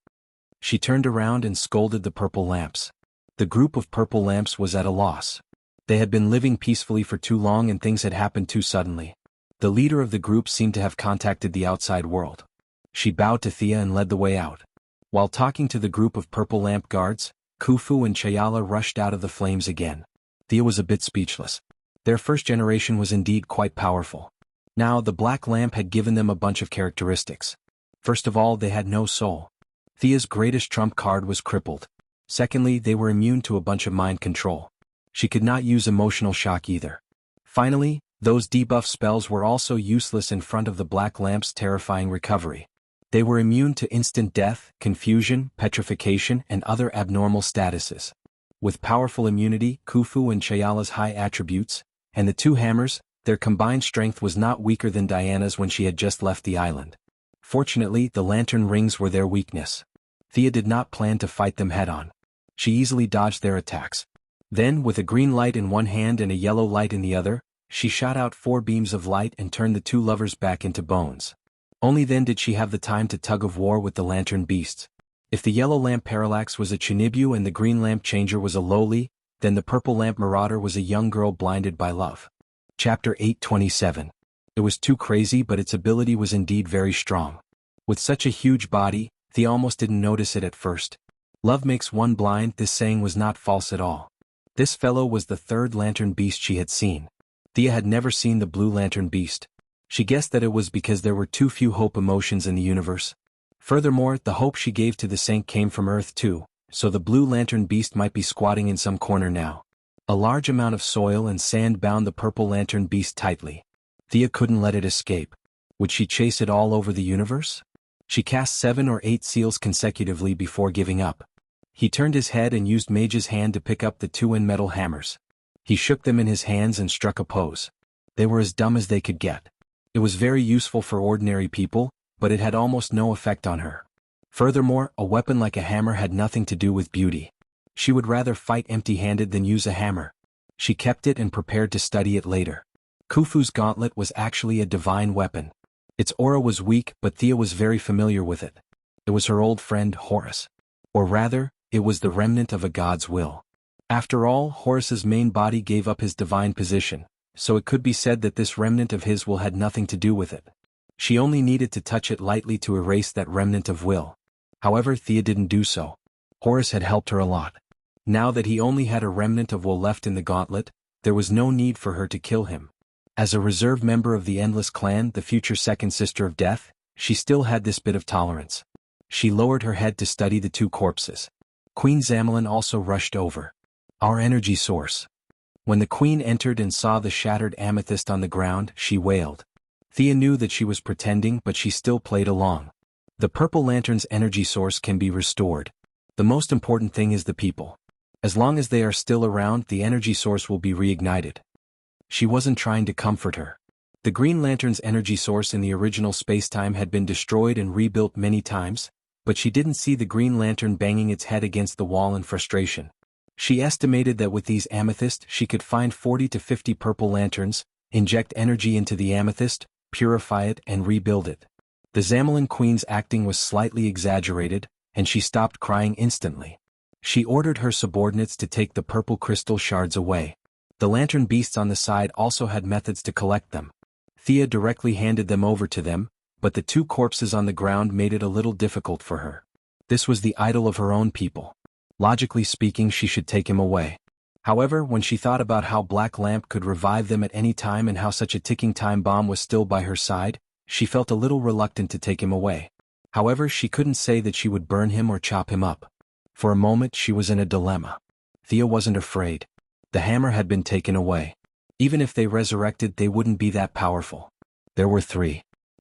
Speaker 1: She turned around and scolded the purple lamps. The group of purple lamps was at a loss. They had been living peacefully for too long and things had happened too suddenly. The leader of the group seemed to have contacted the outside world. She bowed to Thea and led the way out. While talking to the group of purple lamp guards, Khufu and Chayala rushed out of the flames again. Thea was a bit speechless. Their first generation was indeed quite powerful. Now, the black lamp had given them a bunch of characteristics. First of all, they had no soul. Thea's greatest trump card was crippled. Secondly, they were immune to a bunch of mind control. She could not use emotional shock either. Finally, those debuff spells were also useless in front of the black lamp's terrifying recovery. They were immune to instant death, confusion, petrification, and other abnormal statuses. With powerful immunity, Khufu and Chayala's high attributes, and the two hammers, their combined strength was not weaker than Diana's when she had just left the island. Fortunately, the lantern rings were their weakness. Thea did not plan to fight them head-on. She easily dodged their attacks. Then, with a green light in one hand and a yellow light in the other, she shot out 4 beams of light and turned the two lovers back into bones. Only then did she have the time to tug of war with the lantern beasts. If the yellow lamp parallax was a Chinibu and the green lamp changer was a lowly, then the purple lamp marauder was a young girl blinded by love. Chapter 827. It was too crazy, but its ability was indeed very strong. With such a huge body, Thea almost didn't notice it at first. Love makes one blind, this saying was not false at all. This fellow was the third lantern beast she had seen. Thea had never seen the blue lantern beast. She guessed that it was because there were too few hope emotions in the universe. Furthermore, the hope she gave to the saint came from Earth too, so the blue lantern beast might be squatting in some corner now. A large amount of soil and sand bound the purple lantern beast tightly. Thea couldn't let it escape. Would she chase it all over the universe? She cast 7 or 8 seals consecutively before giving up. He turned his head and used Mage's hand to pick up the 2 metal hammers. He shook them in his hands and struck a pose. They were as dumb as they could get. It was very useful for ordinary people, but it had almost no effect on her. Furthermore, a weapon like a hammer had nothing to do with beauty. She would rather fight empty-handed than use a hammer. She kept it and prepared to study it later. Khufu's gauntlet was actually a divine weapon. Its aura was weak, but Thea was very familiar with it. It was her old friend Horus. Or rather, it was the remnant of a god's will. After all, Horus's main body gave up his divine position, so it could be said that this remnant of his will had nothing to do with it. She only needed to touch it lightly to erase that remnant of will. However, Thea didn't do so. Horus had helped her a lot. Now that he only had a remnant of will left in the gauntlet, there was no need for her to kill him. As a reserve member of the Endless Clan, the future second sister of death, she still had this bit of tolerance. She lowered her head to study the two corpses. Queen Zamalin also rushed over. Our energy source. When the queen entered and saw the shattered amethyst on the ground, she wailed. Thea knew that she was pretending, but she still played along. The Purple Lantern's energy source can be restored. The most important thing is the people. As long as they are still around, the energy source will be reignited. She wasn't trying to comfort her. The Green Lantern's energy source in the original spacetime had been destroyed and rebuilt many times, but she didn't see the Green Lantern banging its head against the wall in frustration. She estimated that with these amethysts she could find 40 to 50 Purple Lanterns, inject energy into the amethyst, purify it and rebuild it. The Zamalin Queen's acting was slightly exaggerated, and she stopped crying instantly. She ordered her subordinates to take the purple crystal shards away. The lantern beasts on the side also had methods to collect them. Thea directly handed them over to them, but the two corpses on the ground made it a little difficult for her. This was the idol of her own people. Logically speaking, she should take him away. However, when she thought about how Black Lamp could revive them at any time and how such a ticking time bomb was still by her side, she felt a little reluctant to take him away. However, she couldn't say that she would burn him or chop him up. For a moment she was in a dilemma. Thea wasn't afraid. The hammer had been taken away. Even if they resurrected, they wouldn't be that powerful. There were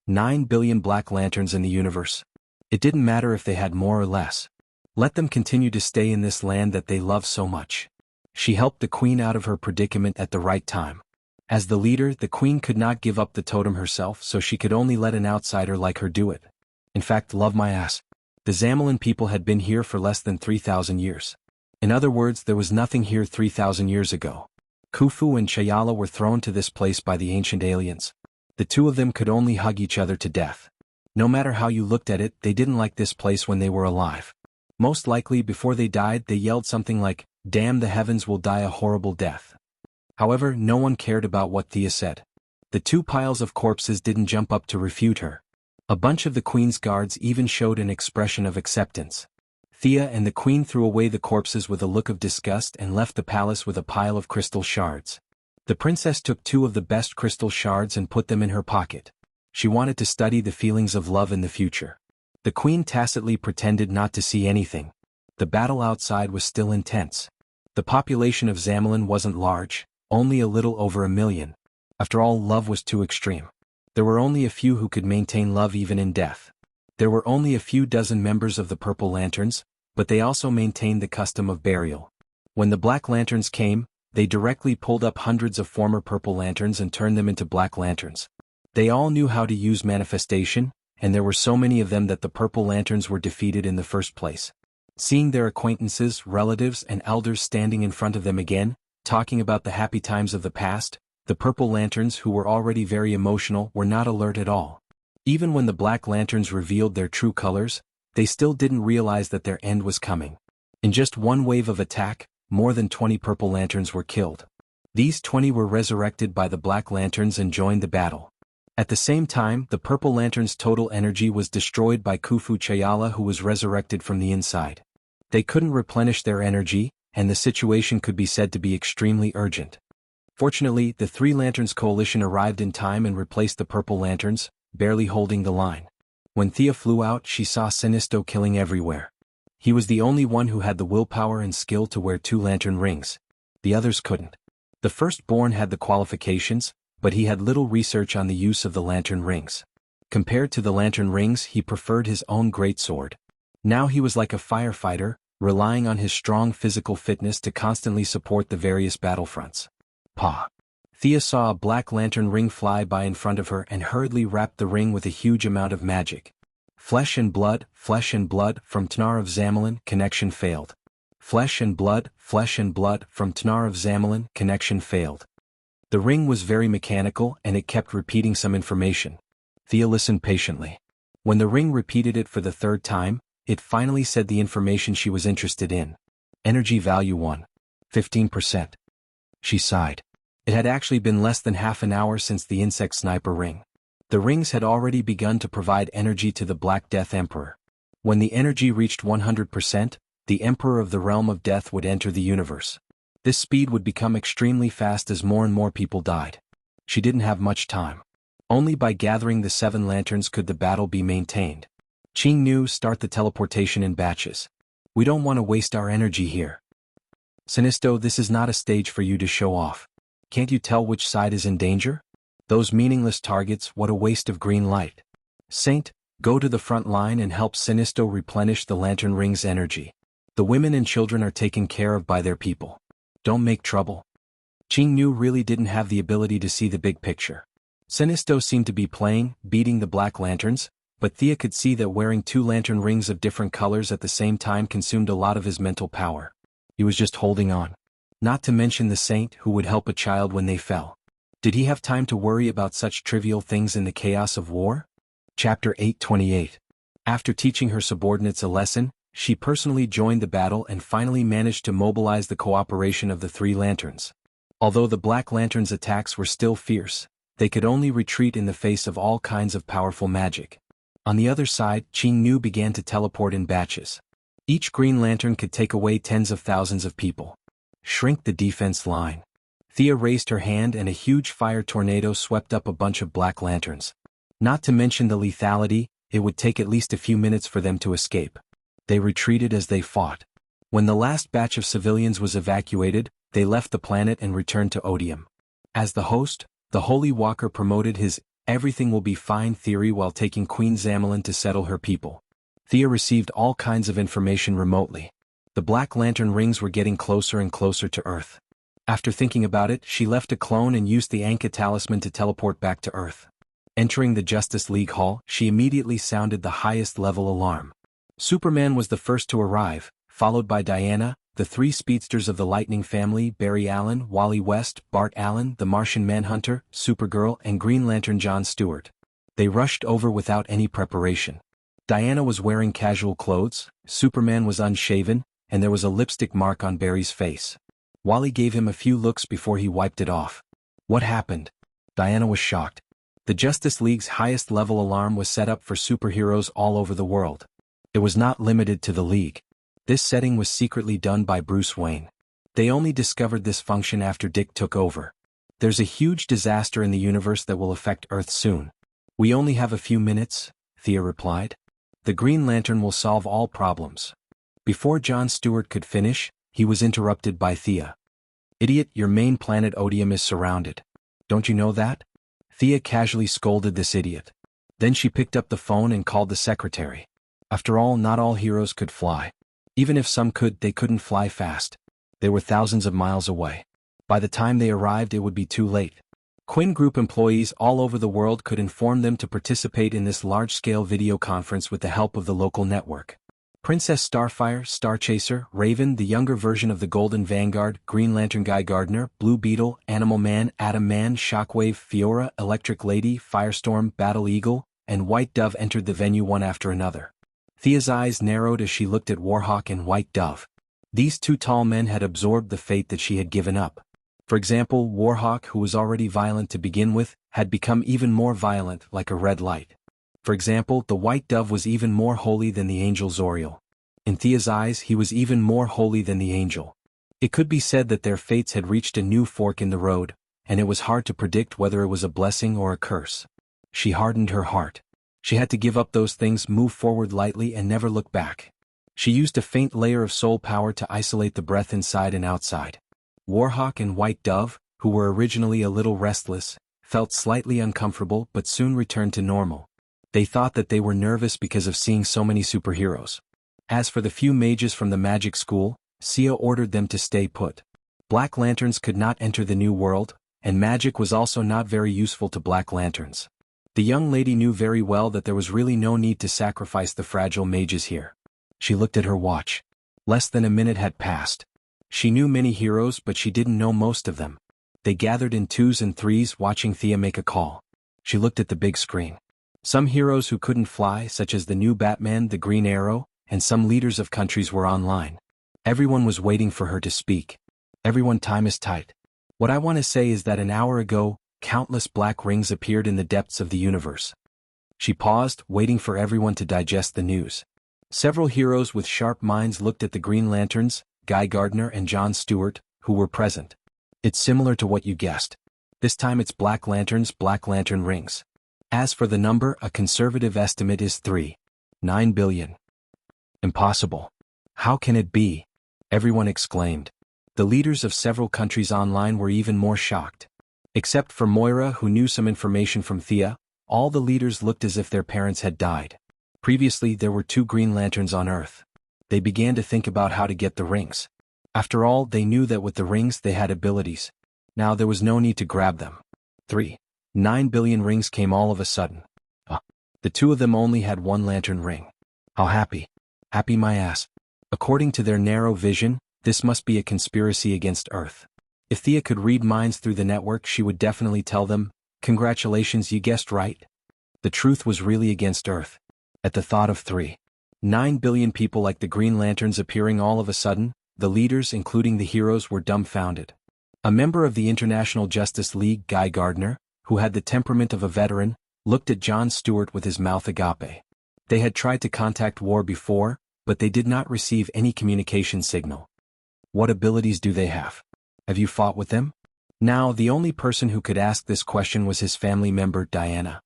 Speaker 1: 9 billion Black Lanterns in the universe. It didn't matter if they had more or less. Let them continue to stay in this land that they love so much. She helped the queen out of her predicament at the right time. As the leader, the queen could not give up the totem herself, so she could only let an outsider like her do it. In fact, love my ass. The Zamalin people had been here for less than 3,000 years. In other words, there was nothing here 3,000 years ago. Khufu and Chayala were thrown to this place by the ancient aliens. The two of them could only hug each other to death. No matter how you looked at it, they didn't like this place when they were alive. Most likely, before they died, they yelled something like, "Damn, the heavens will die a horrible death." However, no one cared about what Thea said. The two piles of corpses didn't jump up to refute her. A bunch of the queen's guards even showed an expression of acceptance. Thea and the queen threw away the corpses with a look of disgust and left the palace with a pile of crystal shards. The princess took 2 of the best crystal shards and put them in her pocket. She wanted to study the feelings of love in the future. The queen tacitly pretended not to see anything. The battle outside was still intense. The population of Zamalin wasn't large, only a little over 1 million. After all, love was too extreme. There were only a few who could maintain love even in death. There were only a few dozen members of the Purple Lanterns, but they also maintained the custom of burial. When the Black Lanterns came, they directly pulled up hundreds of former Purple Lanterns and turned them into Black Lanterns. They all knew how to use manifestation, and there were so many of them that the Purple Lanterns were defeated in the first place. Seeing their acquaintances, relatives, and elders standing in front of them again, talking about the happy times of the past, the Purple Lanterns, who were already very emotional, were not alert at all. Even when the Black Lanterns revealed their true colors, they still didn't realize that their end was coming. In just one wave of attack, more than 20 Purple Lanterns were killed. These 20 were resurrected by the Black Lanterns and joined the battle. At the same time, the Purple Lantern's total energy was destroyed by Khufu Chayala, who was resurrected from the inside. They couldn't replenish their energy, and the situation could be said to be extremely urgent. Fortunately, the Three Lanterns Coalition arrived in time and replaced the Purple Lanterns, barely holding the line. When Thea flew out, she saw Sinisto killing everywhere. He was the only one who had the willpower and skill to wear 2 lantern rings. The others couldn't. The firstborn had the qualifications, but he had little research on the use of the lantern rings. Compared to the lantern rings, he preferred his own greatsword. Now he was like a firefighter, relying on his strong physical fitness to constantly support the various battlefronts. Pa! Thea saw a black lantern ring fly by in front of her and hurriedly wrapped the ring with a huge amount of magic. Flesh and blood, from Tnar of Zamalin, connection failed. Flesh and blood, from Tnar of Zamalin, connection failed. The ring was very mechanical and it kept repeating some information. Thea listened patiently. When the ring repeated it for the third time, it finally said the information she was interested in. Energy value 1. 15%. She sighed. It had actually been less than half an hour since the insect sniper ring. The rings had already begun to provide energy to the Black Death Emperor. When the energy reached 100%, the Emperor of the Realm of Death would enter the universe. This speed would become extremely fast as more and more people died. She didn't have much time. Only by gathering the 7 lanterns could the battle be maintained. Jianghu, start the teleportation in batches. We don't want to waste our energy here. Sinisto, this is not a stage for you to show off. Can't you tell which side is in danger? Those meaningless targets, what a waste of green light. Saint, go to the front line and help Sinisto replenish the lantern ring's energy. The women and children are taken care of by their people. Don't make trouble. Jianghu really didn't have the ability to see the big picture. Sinisto seemed to be beating the black lanterns, but Thea could see that wearing 2 lantern rings of different colors at the same time consumed a lot of his mental power. He was just holding on. Not to mention the saint who would help a child when they fell. Did he have time to worry about such trivial things in the chaos of war? Chapter 828. After teaching her subordinates a lesson, she personally joined the battle and finally managed to mobilize the cooperation of the 3 lanterns. Although the Black Lantern's attacks were still fierce, they could only retreat in the face of all kinds of powerful magic. On the other side, Jianghu began to teleport in batches. Each Green Lantern could take away tens of thousands of people. Shrink the defense line. Thea raised her hand and a huge fire tornado swept up a bunch of Black Lanterns. Not to mention the lethality, it would take at least a few minutes for them to escape. They retreated as they fought. When the last batch of civilians was evacuated, they left the planet and returned to Odium. As the host, the Holy Walker promoted his "everything will be fine" theory while taking Queen Zamelin to settle her people. Thea received all kinds of information remotely. The Black Lantern rings were getting closer and closer to Earth. After thinking about it, she left a clone and used the Anka talisman to teleport back to Earth. Entering the Justice League Hall, she immediately sounded the highest level alarm. Superman was the first to arrive, followed by Diana, the 3 speedsters of the Lightning family, Barry Allen, Wally West, Bart Allen, the Martian Manhunter, Supergirl, and Green Lantern John Stewart. They rushed over without any preparation. Diana was wearing casual clothes, Superman was unshaven, and there was a lipstick mark on Barry's face. Wally gave him a few looks before he wiped it off. What happened? Diana was shocked. The Justice League's highest level alarm was set up for superheroes all over the world. It was not limited to the League. This setting was secretly done by Bruce Wayne. They only discovered this function after Dick took over. There's a huge disaster in the universe that will affect Earth soon. We only have a few minutes, Thea replied. The Green Lantern will solve all problems. Before John Stewart could finish, he was interrupted by Thea. Idiot, your main planet Odium is surrounded. Don't you know that? Thea casually scolded this idiot. Then she picked up the phone and called the secretary. After all, not all heroes could fly. Even if some could, they couldn't fly fast. They were thousands of miles away. By the time they arrived, it would be too late. Quinn Group employees all over the world could inform them to participate in this large-scale video conference with the help of the local network. Princess Starfire, Starchaser, Raven, the younger version of the Golden Vanguard, Green Lantern Guy Gardner, Blue Beetle, Animal Man, Atom Man, Shockwave, Fiora, Electric Lady, Firestorm, Battle Eagle, and White Dove entered the venue one after another. Thea's eyes narrowed as she looked at Warhawk and White Dove. These 2 tall men had absorbed the fate that she had given up. For example, Warhawk, who was already violent to begin with, had become even more violent, like a red light. For example, the White Dove was even more holy than the angel Zoriel. In Thea's eyes, he was even more holy than the angel. It could be said that their fates had reached a new fork in the road, and it was hard to predict whether it was a blessing or a curse. She hardened her heart. She had to give up those things, move forward lightly, and never look back. She used a faint layer of soul power to isolate the breath inside and outside. Warhawk and White Dove, who were originally a little restless, felt slightly uncomfortable but soon returned to normal. They thought that they were nervous because of seeing so many superheroes. As for the few mages from the magic school, Sia ordered them to stay put. Black Lanterns could not enter the new world, and magic was also not very useful to Black Lanterns. The young lady knew very well that there was really no need to sacrifice the fragile mages here. She looked at her watch. Less than a minute had passed. She knew many heroes, but she didn't know most of them. They gathered in twos and threes watching Thea make a call. She looked at the big screen. Some heroes who couldn't fly, such as the new Batman, the Green Arrow, and some leaders of countries were online. Everyone was waiting for her to speak. Everyone, time is tight. What I want to say is that an hour ago, countless black rings appeared in the depths of the universe. She paused, waiting for everyone to digest the news. Several heroes with sharp minds looked at the Green Lanterns, Guy Gardner and John Stewart, who were present. It's similar to what you guessed. This time it's Black Lanterns, Black Lantern rings. As for the number, a conservative estimate is 3.9 billion. Impossible. How can it be? Everyone exclaimed. The leaders of several countries online were even more shocked. Except for Moira, who knew some information from Thea, all the leaders looked as if their parents had died. Previously there were 2 Green Lanterns on Earth. They began to think about how to get the rings. After all, they knew that with the rings they had abilities. Now there was no need to grab them. 3.9 billion rings came all of a sudden. The 2 of them only had 1 lantern ring. How happy. Happy my ass. According to their narrow vision, this must be a conspiracy against Earth. If Thea could read minds through the network, she would definitely tell them, "Congratulations, you guessed right." The truth was really against Earth. At the thought of 3.9 billion people like the Green Lanterns appearing all of a sudden, the leaders, including the heroes, were dumbfounded. A member of the International Justice League, Guy Gardner, who had the temperament of a veteran, looked at John Stewart with his mouth agape. They had tried to contact War before, but they did not receive any communication signal. What abilities do they have? Have you fought with them? Now, the only person who could ask this question was his family member, Diana.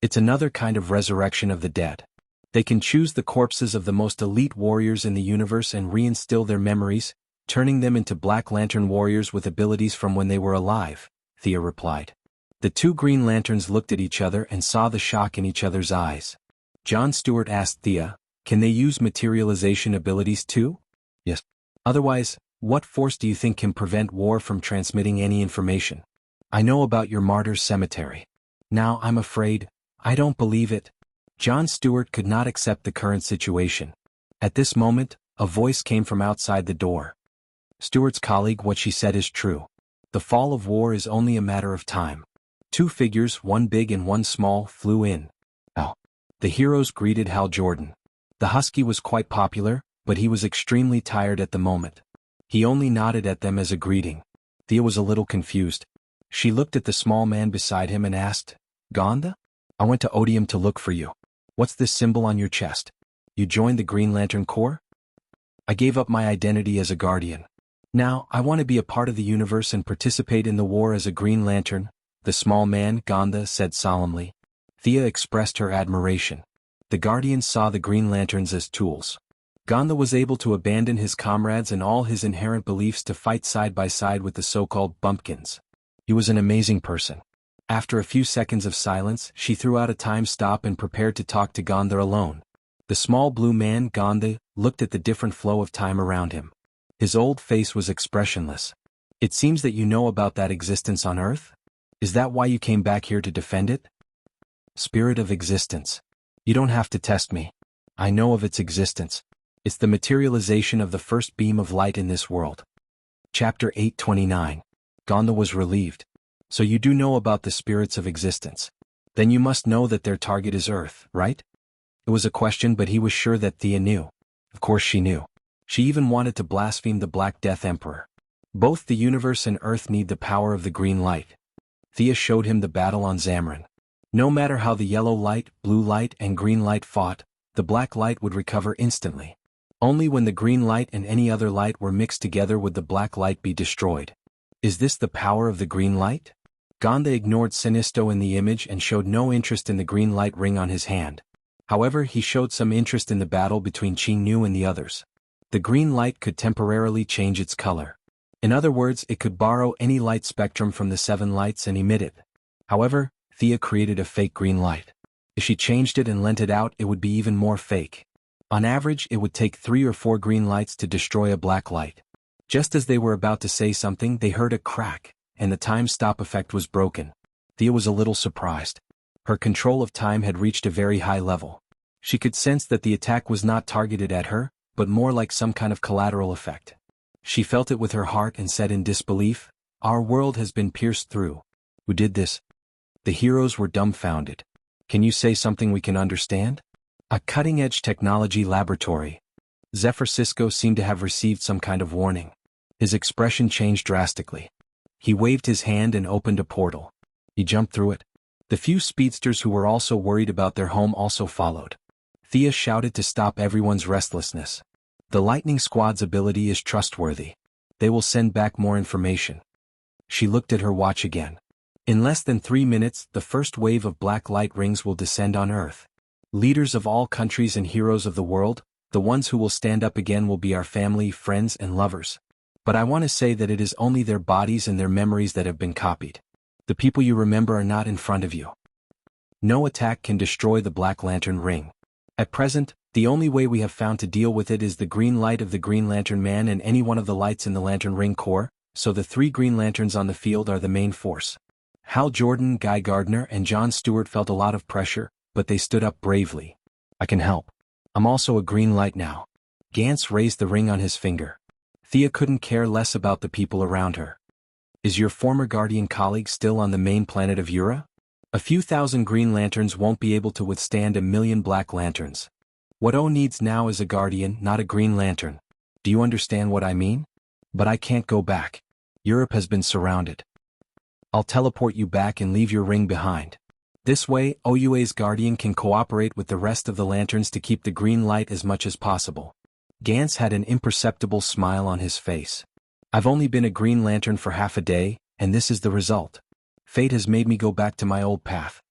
Speaker 1: It's another kind of resurrection of the dead. They can choose the corpses of the most elite warriors in the universe and reinstill their memories, turning them into Black Lantern warriors with abilities from when they were alive, Thea replied. The 2 Green Lanterns looked at each other and saw the shock in each other's eyes. John Stewart asked Thea, "Can they use materialization abilities too?" "Yes. Otherwise, what force do you think can prevent War from transmitting any information?" "I know about your martyrs' cemetery. Now I'm afraid, I don't believe it." John Stewart could not accept the current situation. At this moment, a voice came from outside the door. Stewart's colleague, what she said is true. The fall of War is only a matter of time. 2 figures, one big and one small, flew in. Oh. The heroes greeted Hal Jordan. The husky was quite popular, but he was extremely tired at the moment. He only nodded at them as a greeting. Thea was a little confused. She looked at the small man beside him and asked, "Gonda? I went to Odium to look for you. What's this symbol on your chest? You joined the Green Lantern Corps?" "I gave up my identity as a guardian. Now, I want to be a part of the universe and participate in the war as a Green Lantern," the small man, Gonda, said solemnly. Thea expressed her admiration. The Guardians saw the Green Lanterns as tools. Gonda was able to abandon his comrades and all his inherent beliefs to fight side by side with the so-called bumpkins. He was an amazing person. After a few seconds of silence, she threw out a time stop and prepared to talk to Gonda alone. The small blue man, Gonda, looked at the different flow of time around him. His old face was expressionless. "It seems that you know about that existence on Earth? Is that why you came back here to defend it?" "Spirit of existence. You don't have to test me. I know of its existence. It's the materialization of the first beam of light in this world." Chapter 829. Gonda was relieved. "So you do know about the spirits of existence. Then you must know that their target is Earth, right?" It was a question, but he was sure that Thea knew. Of course she knew. She even wanted to blaspheme the Black Death Emperor. Both the universe and Earth need the power of the green light. Thea showed him the battle on Xamarin. No matter how the yellow light, blue light, and green light fought, the black light would recover instantly. Only when the green light and any other light were mixed together would the black light be destroyed. Is this the power of the green light? Gonda ignored Sinisto in the image and showed no interest in the green light ring on his hand. However, he showed some interest in the battle between Jianghu and the others. The green light could temporarily change its color. In other words, it could borrow any light spectrum from the 7 lights and emit it. However, Thea created a fake green light. If she changed it and lent it out, it would be even more fake. On average, it would take 3 or 4 green lights to destroy a black light. Just as they were about to say something, they heard a crack, and the time stop effect was broken. Thea was a little surprised. Her control of time had reached a very high level. She could sense that the attack was not targeted at her, but more like some kind of collateral effect. She felt it with her heart and said in disbelief, Our world has been pierced through. Who did this? The heroes were dumbfounded. Can you say something we can understand? A cutting-edge technology laboratory. Zephyr Cisco seemed to have received some kind of warning. His expression changed drastically. He waved his hand and opened a portal. He jumped through it. The few speedsters who were also worried about their home also followed. Thea shouted to stop everyone's restlessness. The Lightning Squad's ability is trustworthy. They will send back more information. She looked at her watch again. In less than 3 minutes, the first wave of black light rings will descend on Earth. Leaders of all countries and heroes of the world, the ones who will stand up again will be our family, friends, and lovers. But I want to say that it is only their bodies and their memories that have been copied. The people you remember are not in front of you. No attack can destroy the Black Lantern ring. At present, the only way we have found to deal with it is the green light of the Green Lantern Man and any one of the lights in the Lantern Ring core, so the 3 Green Lanterns on the field are the main force. Hal Jordan, Guy Gardner, and John Stewart felt a lot of pressure, but they stood up bravely. I can help. I'm also a green light now. Gantz raised the ring on his finger. Thea couldn't care less about the people around her. Is your former Guardian colleague still on the main planet of Ura? A few thousand Green Lanterns won't be able to withstand 1,000,000 Black Lanterns. What O needs now is a Guardian, not a Green Lantern. Do you understand what I mean? But I can't go back. Europe has been surrounded. I'll teleport you back and leave your ring behind. This way, OUA's Guardian can cooperate with the rest of the Lanterns to keep the green light as much as possible. Gantz had an imperceptible smile on his face. I've only been a Green Lantern for half a day, and this is the result. Fate has made me go back to my old path.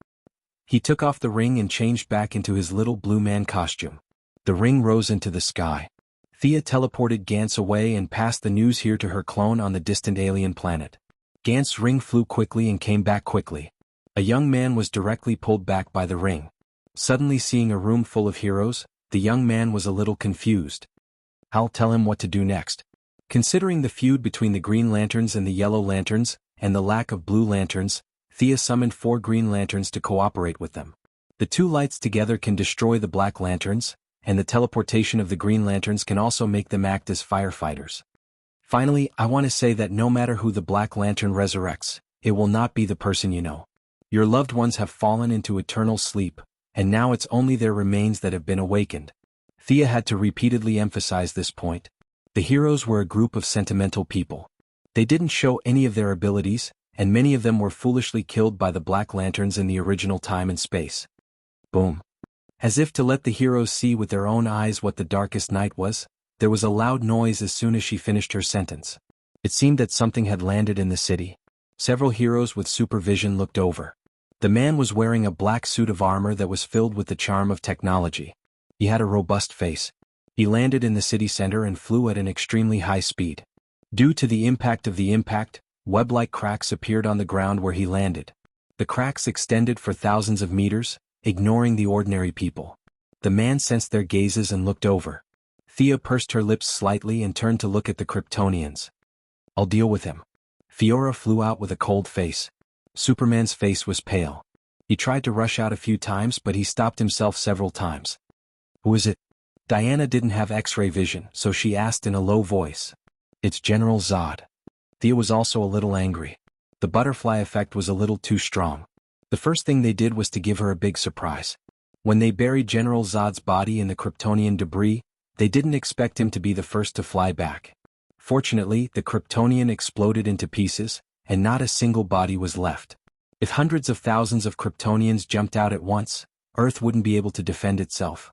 Speaker 1: He took off the ring and changed back into his little blue man costume. The ring rose into the sky. Thea teleported Gantz away and passed the news here to her clone on the distant alien planet. Gantz's ring flew quickly and came back quickly. A young man was directly pulled back by the ring. Suddenly seeing a room full of heroes, the young man was a little confused. I'll tell him what to do next. Considering the feud between the Green Lanterns and the Yellow Lanterns, and the lack of Blue Lanterns, Thea summoned 4 Green Lanterns to cooperate with them. The 2 lights together can destroy the Black Lanterns, and the teleportation of the Green Lanterns can also make them act as firefighters. Finally, I want to say that no matter who the Black Lantern resurrects, it will not be the person you know. Your loved ones have fallen into eternal sleep, and now it's only their remains that have been awakened. Thea had to repeatedly emphasize this point. The heroes were a group of sentimental people. They didn't show any of their abilities, and many of them were foolishly killed by the Black Lanterns in the original time and space. Boom. As if to let the heroes see with their own eyes what the darkest night was, there was a loud noise as soon as she finished her sentence. It seemed that something had landed in the city. Several heroes with supervision looked over. The man was wearing a black suit of armor that was filled with the charm of technology. He had a robust face. He landed in the city center and flew at an extremely high speed. Due to the impact of the impact, web-like cracks appeared on the ground where he landed. The cracks extended for thousands of meters, ignoring the ordinary people. The man sensed their gazes and looked over. Thea pursed her lips slightly and turned to look at the Kryptonians. I'll deal with him. Fiora flew out with a cold face. Superman's face was pale. He tried to rush out a few times but he stopped himself several times. Who is it? Diana didn't have X-ray vision, so she asked in a low voice. It's General Zod. Thea was also a little angry. The butterfly effect was a little too strong. The first thing they did was to give her a big surprise. When they buried General Zod's body in the Kryptonian debris, they didn't expect him to be the first to fly back. Fortunately, the Kryptonian exploded into pieces, and not a single body was left. If hundreds of thousands of Kryptonians jumped out at once, Earth wouldn't be able to defend itself.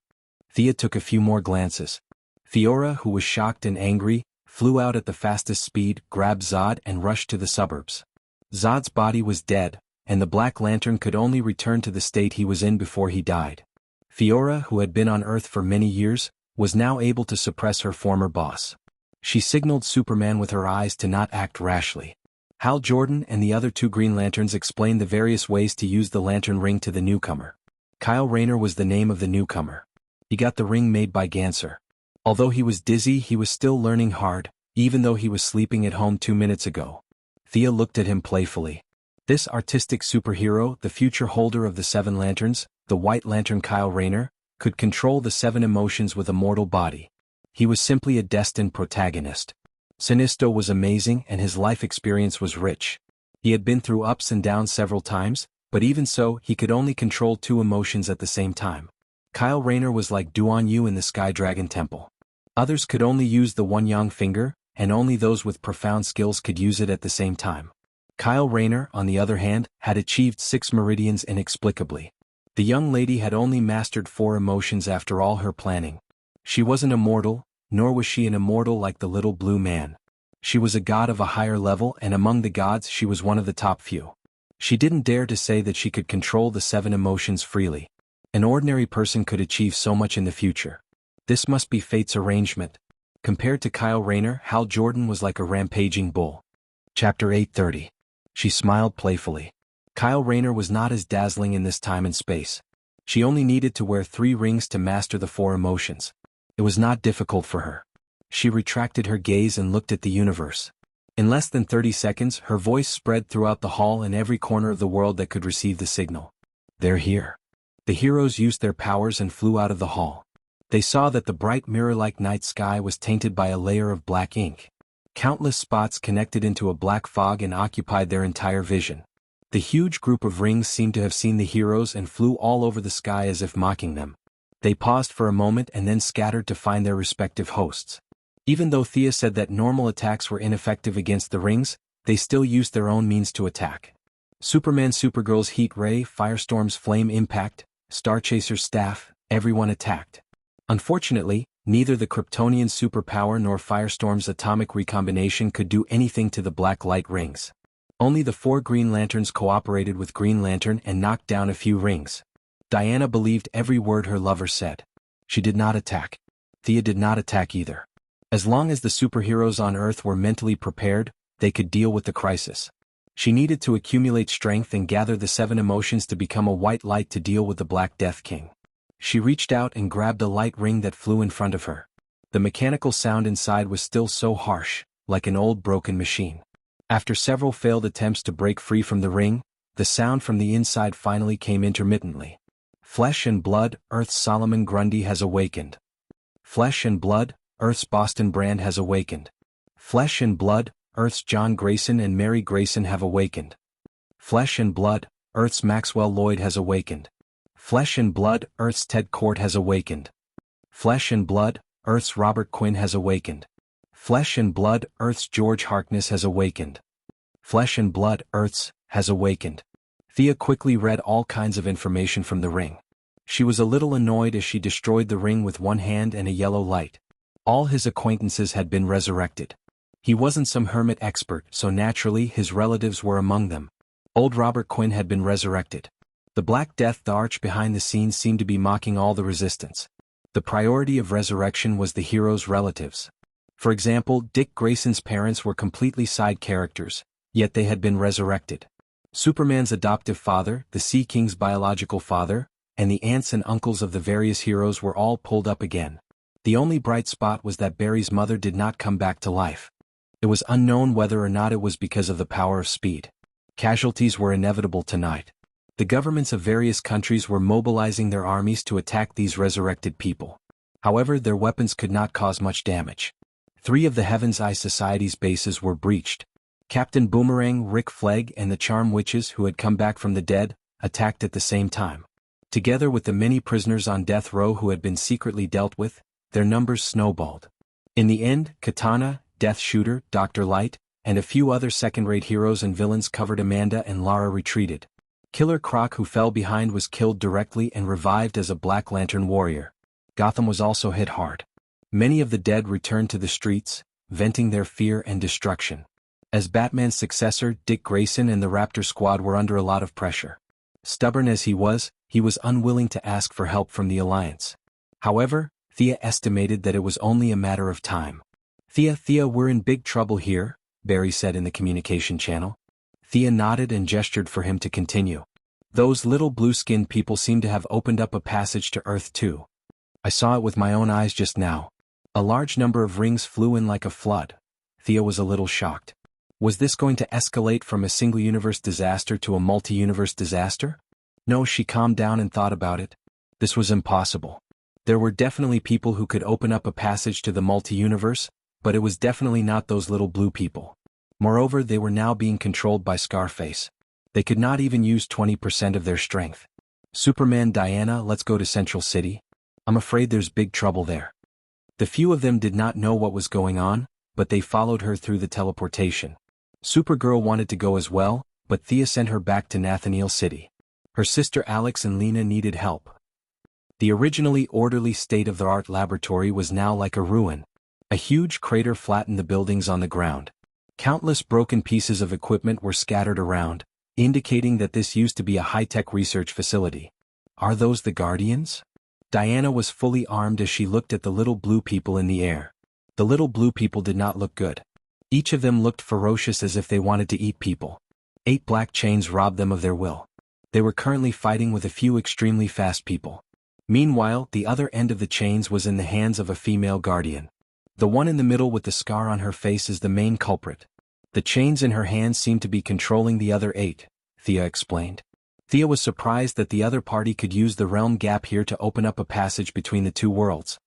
Speaker 1: Thea took a few more glances. Fiora, who was shocked and angry, flew out at the fastest speed, grabbed Zod and rushed to the suburbs. Zod's body was dead, and the Black Lantern could only return to the state he was in before he died. Fiora, who had been on Earth for many years, was now able to suppress her former boss. She signaled Superman with her eyes to not act rashly. Hal Jordan and the other 2 Green Lanterns explained the various ways to use the lantern ring to the newcomer. Kyle Rayner was the name of the newcomer. He got the ring made by Gantzer. Although he was dizzy, he was still learning hard, even though he was sleeping at home 2 minutes ago. Thea looked at him playfully. This artistic superhero, the future holder of the 7 lanterns, the White Lantern Kyle Rayner, could control the 7 emotions with a mortal body. He was simply a destined protagonist. Sinisto was amazing and his life experience was rich. He had been through ups and downs several times, but even so he could only control two emotions at the same time. Kyle Rayner was like Duan Yu in the Sky Dragon Temple. Others could only use the one yang finger, and only those with profound skills could use it at the same time. Kyle Rayner, on the other hand, had achieved 6 meridians inexplicably. The young lady had only mastered 4 emotions after all her planning. She wasn't immortal, nor was she an immortal like the little blue man. She was a god of a higher level, and among the gods she was one of the top few. She didn't dare to say that she could control the 7 emotions freely. An ordinary person could achieve so much in the future. This must be fate's arrangement. Compared to Kyle Rayner, Hal Jordan was like a rampaging bull. Chapter 830. She smiled playfully. Kyle Rayner was not as dazzling in this time and space. She only needed to wear 3 rings to master the 4 emotions. It was not difficult for her. She retracted her gaze and looked at the universe. In less than 30 seconds, her voice spread throughout the hall and every corner of the world that could receive the signal. They're here. The heroes used their powers and flew out of the hall. They saw that the bright mirror-like night sky was tainted by a layer of black ink. Countless spots connected into a black fog and occupied their entire vision. The huge group of rings seemed to have seen the heroes and flew all over the sky as if mocking them. They paused for a moment and then scattered to find their respective hosts. Even though Thea said that normal attacks were ineffective against the rings, they still used their own means to attack. Superman, Supergirl's Heat Ray, Firestorm's Flame Impact, Starchaser's Staff, everyone attacked. Unfortunately, neither the Kryptonian superpower nor Firestorm's atomic recombination could do anything to the black light rings. Only the 4 Green Lanterns cooperated with Green Lantern and knocked down a few rings. Diana believed every word her lover said. She did not attack. Thea did not attack either. As long as the superheroes on Earth were mentally prepared, they could deal with the crisis. She needed to accumulate strength and gather the 7 emotions to become a white light to deal with the Black Death King. She reached out and grabbed a light ring that flew in front of her. The mechanical sound inside was still so harsh, like an old broken machine. After several failed attempts to break free from the ring, the sound from the inside finally came intermittently. Flesh and Blood, Earth's Solomon Grundy has awakened. Flesh and Blood, Earth's Boston Brand has awakened. Flesh and Blood, Earth's John Grayson and Mary Grayson have awakened. Flesh and Blood, Earth's Maxwell Lloyd has awakened. Flesh and Blood, Earth's Ted Court has awakened. Flesh and Blood, Earth's Robert Quinn has awakened. Flesh and Blood, Earth's George Harkness has awakened. Flesh and Blood, Earth's, has awakened. Thea quickly read all kinds of information from the ring. She was a little annoyed as she destroyed the ring with one hand and a yellow light. All his acquaintances had been resurrected. He wasn't some hermit expert, so naturally his relatives were among them. Old Robert Quinn had been resurrected. The Black Death, the arch behind the scenes, seemed to be mocking all the resistance. The priority of resurrection was the heroes' relatives. For example, Dick Grayson's parents were completely side characters, yet they had been resurrected. Superman's adoptive father, the Sea King's biological father, and the aunts and uncles of the various heroes were all pulled up again. The only bright spot was that Barry's mother did not come back to life. It was unknown whether or not it was because of the power of speed. Casualties were inevitable tonight. The governments of various countries were mobilizing their armies to attack these resurrected people. However, their weapons could not cause much damage. 3 of the Heaven's Eye Society's bases were breached. Captain Boomerang, Rick Flag, and the Charm Witches, who had come back from the dead, attacked at the same time. Together with the many prisoners on death row who had been secretly dealt with, their numbers snowballed. In the end, Katana, Death Shooter, Dr. Light, and a few other second-rate heroes and villains covered Amanda and Lara retreated. Killer Croc, who fell behind, was killed directly and revived as a Black Lantern warrior. Gotham was also hit hard. Many of the dead returned to the streets, venting their fear and destruction. As Batman's successor, Dick Grayson and the Raptor Squad were under a lot of pressure. Stubborn as he was unwilling to ask for help from the Alliance. However, Thea estimated that it was only a matter of time. Thea, we're in big trouble here," Barry said in the communication channel. Thea nodded and gestured for him to continue. "Those little blue-skinned people seem to have opened up a passage to Earth too. I saw it with my own eyes just now. A large number of rings flew in like a flood." Thea was a little shocked. Was this going to escalate from a single-universe disaster to a multi-universe disaster? No, she calmed down and thought about it. This was impossible. There were definitely people who could open up a passage to the multi-universe, but it was definitely not those little blue people. Moreover, they were now being controlled by Scarface. They could not even use 20% of their strength. Superman, Diana, let's go to Central City. I'm afraid there's big trouble there. The few of them did not know what was going on, but they followed her through the teleportation. Supergirl wanted to go as well, but Thea sent her back to Nathaniel City. Her sister Alex and Lena needed help. The originally orderly state-of-the-art laboratory was now like a ruin. A huge crater flattened the buildings on the ground. Countless broken pieces of equipment were scattered around, indicating that this used to be a high-tech research facility. Are those the Guardians? Diana was fully armed as she looked at the little blue people in the air. The little blue people did not look good. Each of them looked ferocious as if they wanted to eat people. 8 black chains robbed them of their will. They were currently fighting with a few extremely fast people. Meanwhile, the other end of the chains was in the hands of a female guardian. The one in the middle with the scar on her face is the main culprit. The chains in her hands seem to be controlling the other 8, Thea explained. Thea was surprised that the other party could use the realm gap here to open up a passage between the two worlds.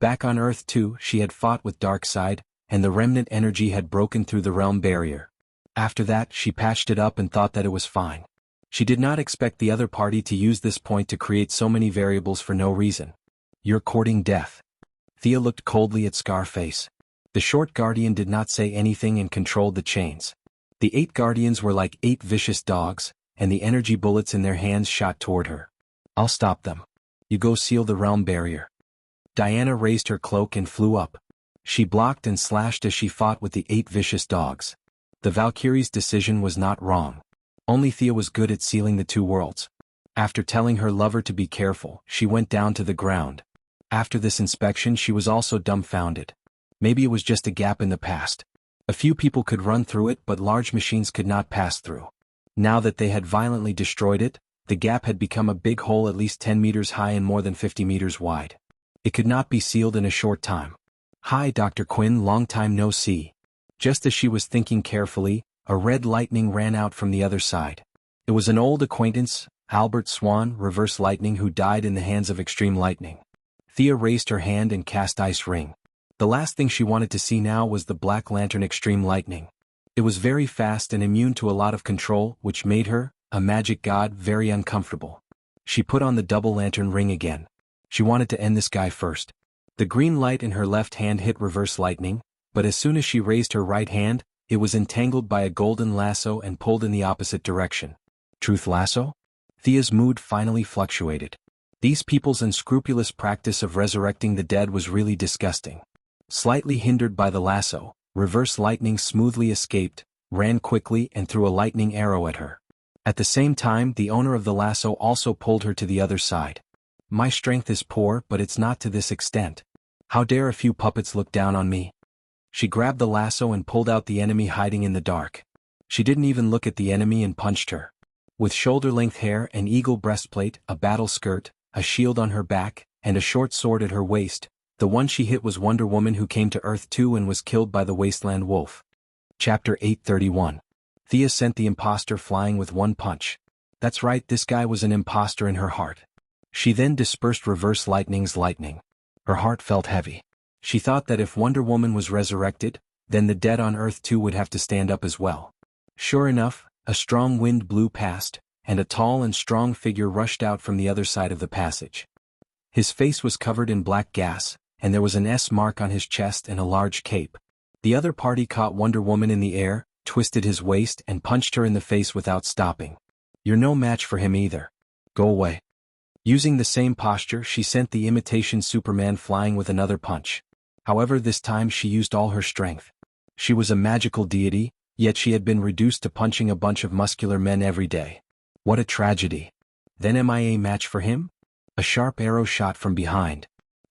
Speaker 1: Back on Earth 2, she had fought with Darkseid, and the remnant energy had broken through the realm barrier. After that, she patched it up and thought that it was fine. She did not expect the other party to use this point to create so many variables for no reason. You're courting death. Thea looked coldly at Scarface. The short guardian did not say anything and controlled the chains. The 8 guardians were like 8 vicious dogs, and the energy bullets in their hands shot toward her. I'll stop them. You go seal the realm barrier. Diana raised her cloak and flew up. She blocked and slashed as she fought with the 8 vicious dogs. The Valkyrie's decision was not wrong. Only Thea was good at sealing the two worlds. After telling her lover to be careful, she went down to the ground. After this inspection, she was also dumbfounded. Maybe it was just a gap in the past. A few people could run through it, but large machines could not pass through. Now that they had violently destroyed it, the gap had become a big hole at least 10 meters high and more than 50 meters wide. It could not be sealed in a short time. Hi, Dr. Quinn, long time no see. Just as she was thinking carefully, a red lightning ran out from the other side. It was an old acquaintance, Albert Swan, Reverse Lightning, who died in the hands of extreme lightning. Thea raised her hand and cast Ice Ring. The last thing she wanted to see now was the Black Lantern Extreme Lightning. It was very fast and immune to a lot of control, which made her, a magic god, very uncomfortable. She put on the double lantern ring again. She wanted to end this guy first. The green light in her left hand hit Reverse Lightning, but as soon as she raised her right hand, it was entangled by a golden lasso and pulled in the opposite direction. Truth lasso? Thea's mood finally fluctuated. These people's unscrupulous practice of resurrecting the dead was really disgusting. Slightly hindered by the lasso, Reverse Lightning smoothly escaped, ran quickly and threw a lightning arrow at her. At the same time, the owner of the lasso also pulled her to the other side. My strength is poor, but it's not to this extent. How dare a few puppets look down on me? She grabbed the lasso and pulled out the enemy hiding in the dark. She didn't even look at the enemy and punched her. With shoulder-length hair, an eagle breastplate, a battle skirt, a shield on her back, and a short sword at her waist, the one she hit was Wonder Woman, who came to Earth 2 and was killed by the Wasteland Wolf. Chapter 831. Thea sent the imposter flying with one punch. That's right, this guy was an imposter in her heart. She then dispersed Reverse Lightning's lightning. Her heart felt heavy. She thought that if Wonder Woman was resurrected, then the dead on Earth 2 would have to stand up as well. Sure enough, a strong wind blew past, and a tall and strong figure rushed out from the other side of the passage. His face was covered in black gas, and there was an S mark on his chest and a large cape. The other party caught Wonder Woman in the air, twisted his waist and punched her in the face without stopping. You're no match for him either. Go away. Using the same posture, she sent the imitation Superman flying with another punch. However, this time she used all her strength. She was a magical deity, yet she had been reduced to punching a bunch of muscular men every day. What a tragedy. Then am I a match for him? A sharp arrow shot from behind.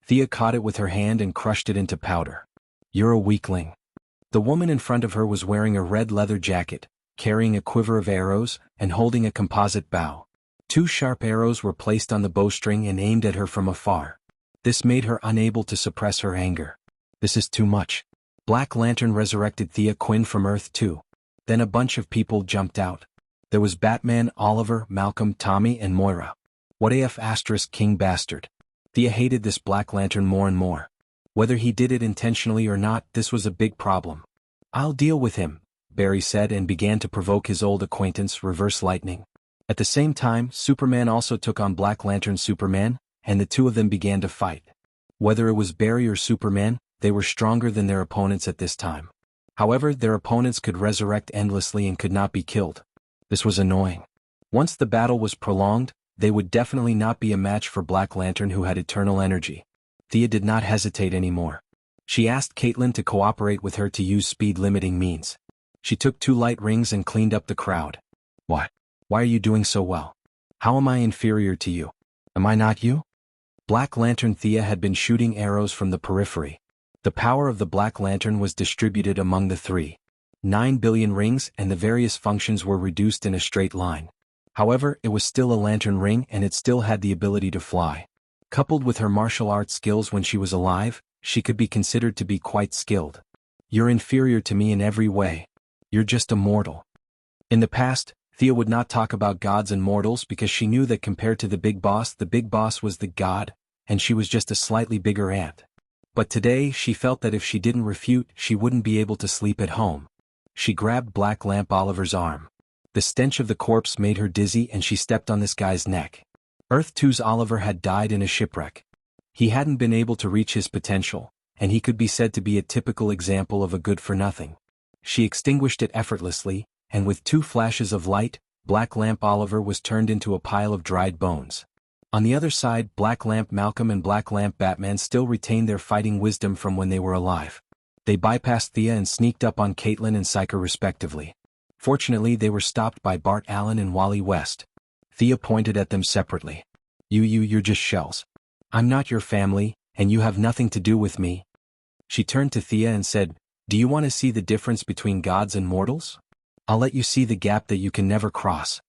Speaker 1: Thea caught it with her hand and crushed it into powder. You're a weakling. The woman in front of her was wearing a red leather jacket, carrying a quiver of arrows, and holding a composite bow. 2 sharp arrows were placed on the bowstring and aimed at her from afar. This made her unable to suppress her anger. This is too much. Black Lantern resurrected Thea Quinn from Earth 2. Then a bunch of people jumped out. There was Batman, Oliver, Malcolm, Tommy, and Moira. What AF** King bastard. Thea hated this Black Lantern more and more. Whether he did it intentionally or not, this was a big problem. "I'll deal with him," Barry said and began to provoke his old acquaintance, Reverse Lightning. At the same time, Superman also took on Black Lantern Superman, and the two of them began to fight. Whether it was Barry or Superman, they were stronger than their opponents at this time. However, their opponents could resurrect endlessly and could not be killed. This was annoying. Once the battle was prolonged, they would definitely not be a match for Black Lantern, who had eternal energy. Thea did not hesitate anymore. She asked Caitlin to cooperate with her to use speed-limiting means. She took 2 light rings and cleaned up the crowd. "What? Why are you doing so well? How am I inferior to you? Am I not you?" Black Lantern Thea had been shooting arrows from the periphery. The power of the Black Lantern was distributed among the 3.9 billion rings, and the various functions were reduced in a straight line. However, it was still a lantern ring and it still had the ability to fly. Coupled with her martial arts skills when she was alive, she could be considered to be quite skilled. "You're inferior to me in every way. You're just a mortal." In the past, Thea would not talk about gods and mortals because she knew that compared to the big boss was the god, and she was just a slightly bigger ant. But today she felt that if she didn't refute, she wouldn't be able to sleep at home. She grabbed Black Lamp Oliver's arm. The stench of the corpse made her dizzy and she stepped on this guy's neck. Earth 2's Oliver had died in a shipwreck. He hadn't been able to reach his potential, and he could be said to be a typical example of a good-for-nothing. She extinguished it effortlessly, and with 2 flashes of light, Black Lamp Oliver was turned into a pile of dried bones. On the other side, Black Lamp Malcolm and Black Lamp Batman still retained their fighting wisdom from when they were alive. They bypassed Thea and sneaked up on Caitlin and Psyker respectively. Fortunately, they were stopped by Bart Allen and Wally West. Thea pointed at them separately. You're just shells. I'm not your family, and you have nothing to do with me." She turned to Thea and said, "Do you want to see the difference between gods and mortals? I'll let you see the gap that you can never cross."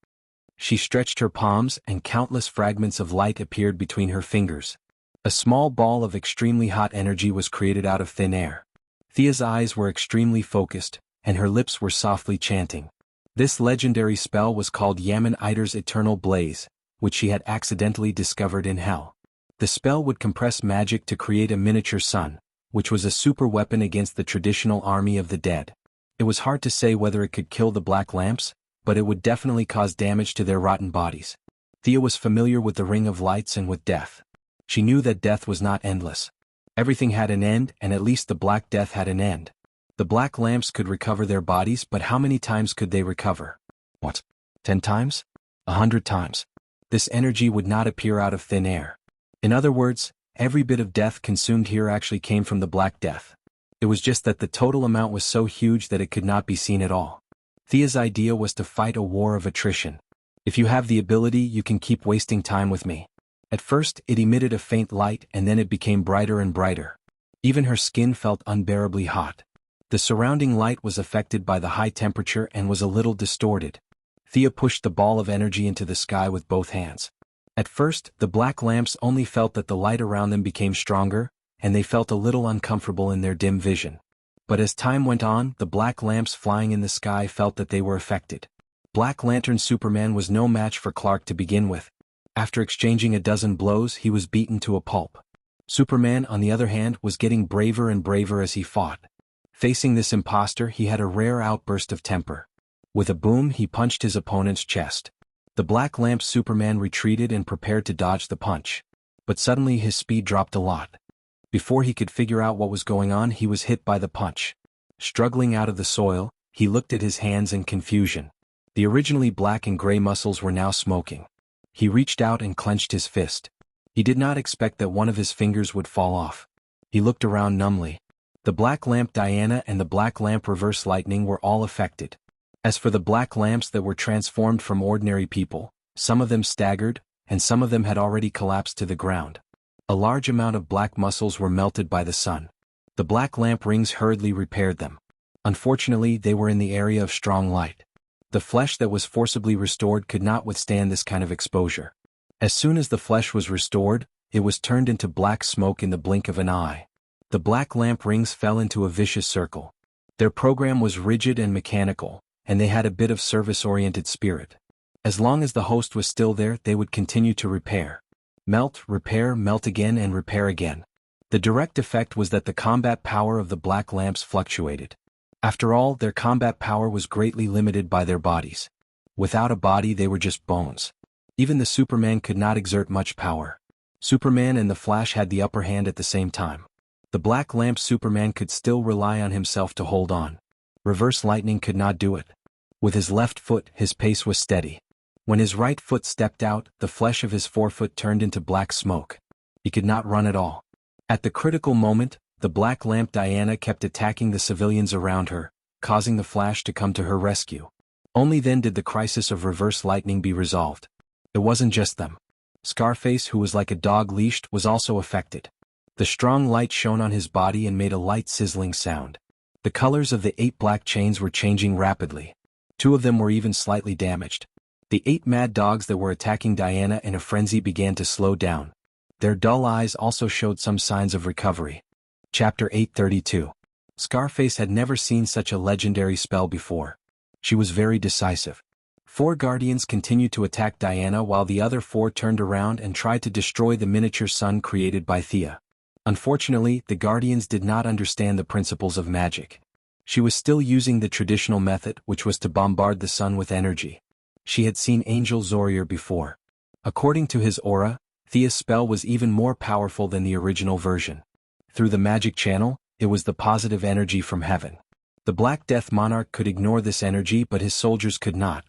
Speaker 1: She stretched her palms and countless fragments of light appeared between her fingers. A small ball of extremely hot energy was created out of thin air. Thea's eyes were extremely focused, and her lips were softly chanting. This legendary spell was called Yaman Ider's Eternal Blaze, which she had accidentally discovered in Hell. The spell would compress magic to create a miniature sun, which was a super weapon against the traditional army of the dead. It was hard to say whether it could kill the Black Lamps, but it would definitely cause damage to their rotten bodies. Thea was familiar with the Ring of Lights and with death. She knew that death was not endless. Everything had an end, and at least the Black Death had an end. The Black Lamps could recover their bodies, but how many times could they recover? What? 10 times? 100 times? This energy would not appear out of thin air. In other words, every bit of death consumed here actually came from the Black Death. It was just that the total amount was so huge that it could not be seen at all. Thea's idea was to fight a war of attrition. "If you have the ability, you can keep wasting time with me." At first, it emitted a faint light and then it became brighter and brighter. Even her skin felt unbearably hot. The surrounding light was affected by the high temperature and was a little distorted. Thea pushed the ball of energy into the sky with both hands. At first, the Black Lamps only felt that the light around them became stronger, and they felt a little uncomfortable in their dim vision. But as time went on, the Black Lamps flying in the sky felt that they were affected. Black Lantern Superman was no match for Clark to begin with. After exchanging a dozen blows, he was beaten to a pulp. Superman, on the other hand, was getting braver and braver as he fought. Facing this imposter, he had a rare outburst of temper. With a boom, he punched his opponent's chest. The Black Lamp Superman retreated and prepared to dodge the punch. But suddenly his speed dropped a lot. Before he could figure out what was going on, he was hit by the punch. Struggling out of the soil, he looked at his hands in confusion. The originally black and gray muscles were now smoking. He reached out and clenched his fist. He did not expect that one of his fingers would fall off. He looked around numbly. The Black Lamp Diana and the Black Lamp Reverse Lightning were all affected. As for the Black Lamps that were transformed from ordinary people, some of them staggered, and some of them had already collapsed to the ground. A large amount of black muscles were melted by the sun. The Black Lamp rings hurriedly repaired them. Unfortunately, they were in the area of strong light. The flesh that was forcibly restored could not withstand this kind of exposure. As soon as the flesh was restored, it was turned into black smoke in the blink of an eye. The Black Lamp rings fell into a vicious circle. Their program was rigid and mechanical, and they had a bit of service-oriented spirit. As long as the host was still there, they would continue to repair. Melt, repair, melt again and repair again. The direct effect was that the combat power of the black lamps fluctuated. After all, their combat power was greatly limited by their bodies. Without a body they were just bones. Even the Superman could not exert much power. Superman and the Flash had the upper hand at the same time. The black lamp Superman could still rely on himself to hold on. Reverse Lightning could not do it. With his left foot, his pace was steady. When his right foot stepped out, the flesh of his forefoot turned into black smoke. He could not run at all. At the critical moment, the black lamp Diana kept attacking the civilians around her, causing the Flash to come to her rescue. Only then did the crisis of Reverse Lightning be resolved. It wasn't just them. Scarface, who was like a dog leashed, was also affected. The strong light shone on his body and made a light sizzling sound. The colors of the 8 black chains were changing rapidly. 2 of them were even slightly damaged. The 8 mad dogs that were attacking Diana in a frenzy began to slow down. Their dull eyes also showed some signs of recovery. Chapter 832. Scarface had never seen such a legendary spell before. She was very decisive. 4 guardians continued to attack Diana while the other 4 turned around and tried to destroy the miniature sun created by Thea. Unfortunately, the guardians did not understand the principles of magic. She was still using the traditional method, which was to bombard the sun with energy. She had seen Angel Zorier before. According to his aura, Thea's spell was even more powerful than the original version. Through the magic channel, it was the positive energy from heaven. The Black Death Monarch could ignore this energy, but his soldiers could not.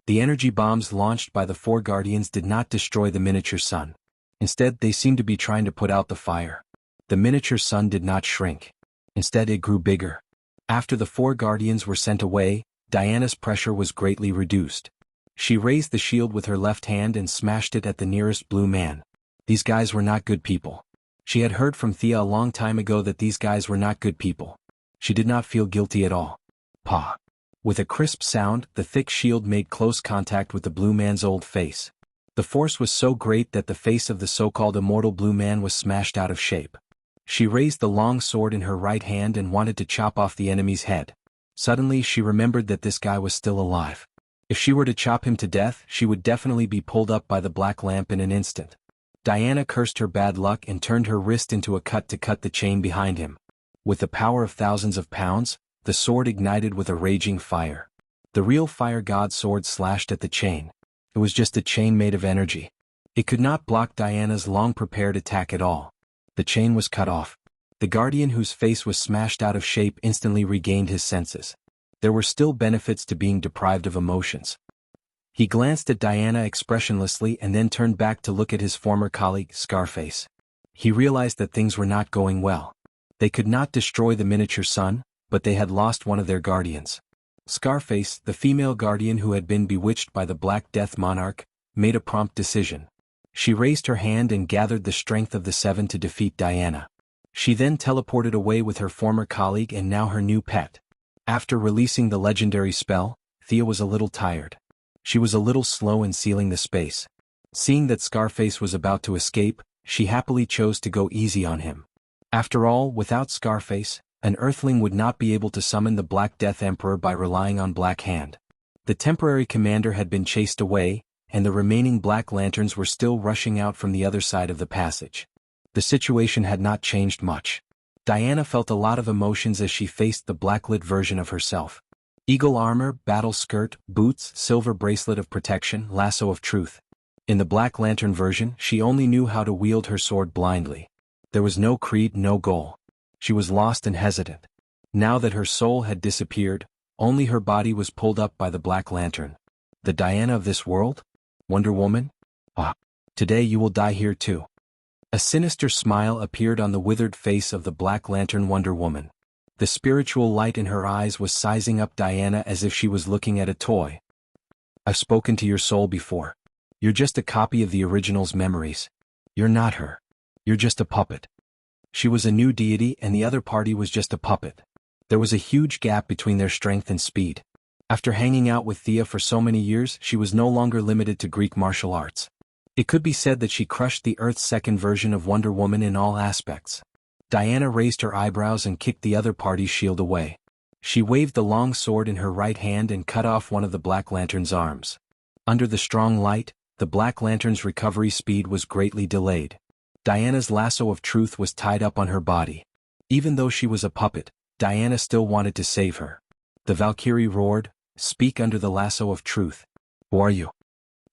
Speaker 1: The energy bombs launched by the 4 guardians did not destroy the miniature sun. Instead, they seemed to be trying to put out the fire. The miniature sun did not shrink. Instead, it grew bigger. After the 4 guardians were sent away, Diana's pressure was greatly reduced. She raised the shield with her left hand and smashed it at the nearest blue man. These guys were not good people. She had heard from Thea a long time ago that these guys were not good people. She did not feel guilty at all. Pah! With a crisp sound, the thick shield made close contact with the blue man's old face. The force was so great that the face of the so-called immortal blue man was smashed out of shape. She raised the long sword in her right hand and wanted to chop off the enemy's head. Suddenly she remembered that this guy was still alive. If she were to chop him to death, she would definitely be pulled up by the black lamp in an instant. Diana cursed her bad luck and turned her wrist into a cut to cut the chain behind him. With the power of thousands of pounds, the sword ignited with a raging fire. The real fire god sword slashed at the chain. It was just a chain made of energy. It could not block Diana's long-prepared attack at all. The chain was cut off. The guardian whose face was smashed out of shape instantly regained his senses. There were still benefits to being deprived of emotions. He glanced at Diana expressionlessly and then turned back to look at his former colleague, Scarface. He realized that things were not going well. They could not destroy the miniature sun, but they had lost one of their guardians. Scarface, the female guardian who had been bewitched by the Black Death Monarch, made a prompt decision. She raised her hand and gathered the strength of the 7 to defeat Diana. She then teleported away with her former colleague and now her new pet. After releasing the legendary spell, Thea was a little tired. She was a little slow in sealing the space. Seeing that Scarface was about to escape, she happily chose to go easy on him. After all, without Scarface, an Earthling would not be able to summon the Black Death Emperor by relying on Black Hand. The temporary commander had been chased away, and the remaining Black Lanterns were still rushing out from the other side of the passage. The situation had not changed much. Diana felt a lot of emotions as she faced the blacklit version of herself. Eagle armor, battle skirt, boots, silver bracelet of protection, lasso of truth. In the Black Lantern version, she only knew how to wield her sword blindly. There was no creed, no goal. She was lost and hesitant. Now that her soul had disappeared, only her body was pulled up by the Black Lantern. The Diana of this world? Wonder Woman? Ah, today you will die here too. A sinister smile appeared on the withered face of the Black Lantern Wonder Woman. The spiritual light in her eyes was sizing up Diana as if she was looking at a toy. I've spoken to your soul before. You're just a copy of the original's memories. You're not her. You're just a puppet. She was a new deity and the other party was just a puppet. There was a huge gap between their strength and speed. After hanging out with Thea for so many years, she was no longer limited to Greek martial arts. It could be said that she crushed the Earth's second version of Wonder Woman in all aspects. Diana raised her eyebrows and kicked the other party's shield away. She waved the long sword in her right hand and cut off one of the Black Lantern's arms. Under the strong light, the Black Lantern's recovery speed was greatly delayed. Diana's lasso of truth was tied up on her body. Even though she was a puppet, Diana still wanted to save her. The Valkyrie roared, "Speak under the lasso of truth. Who are you?"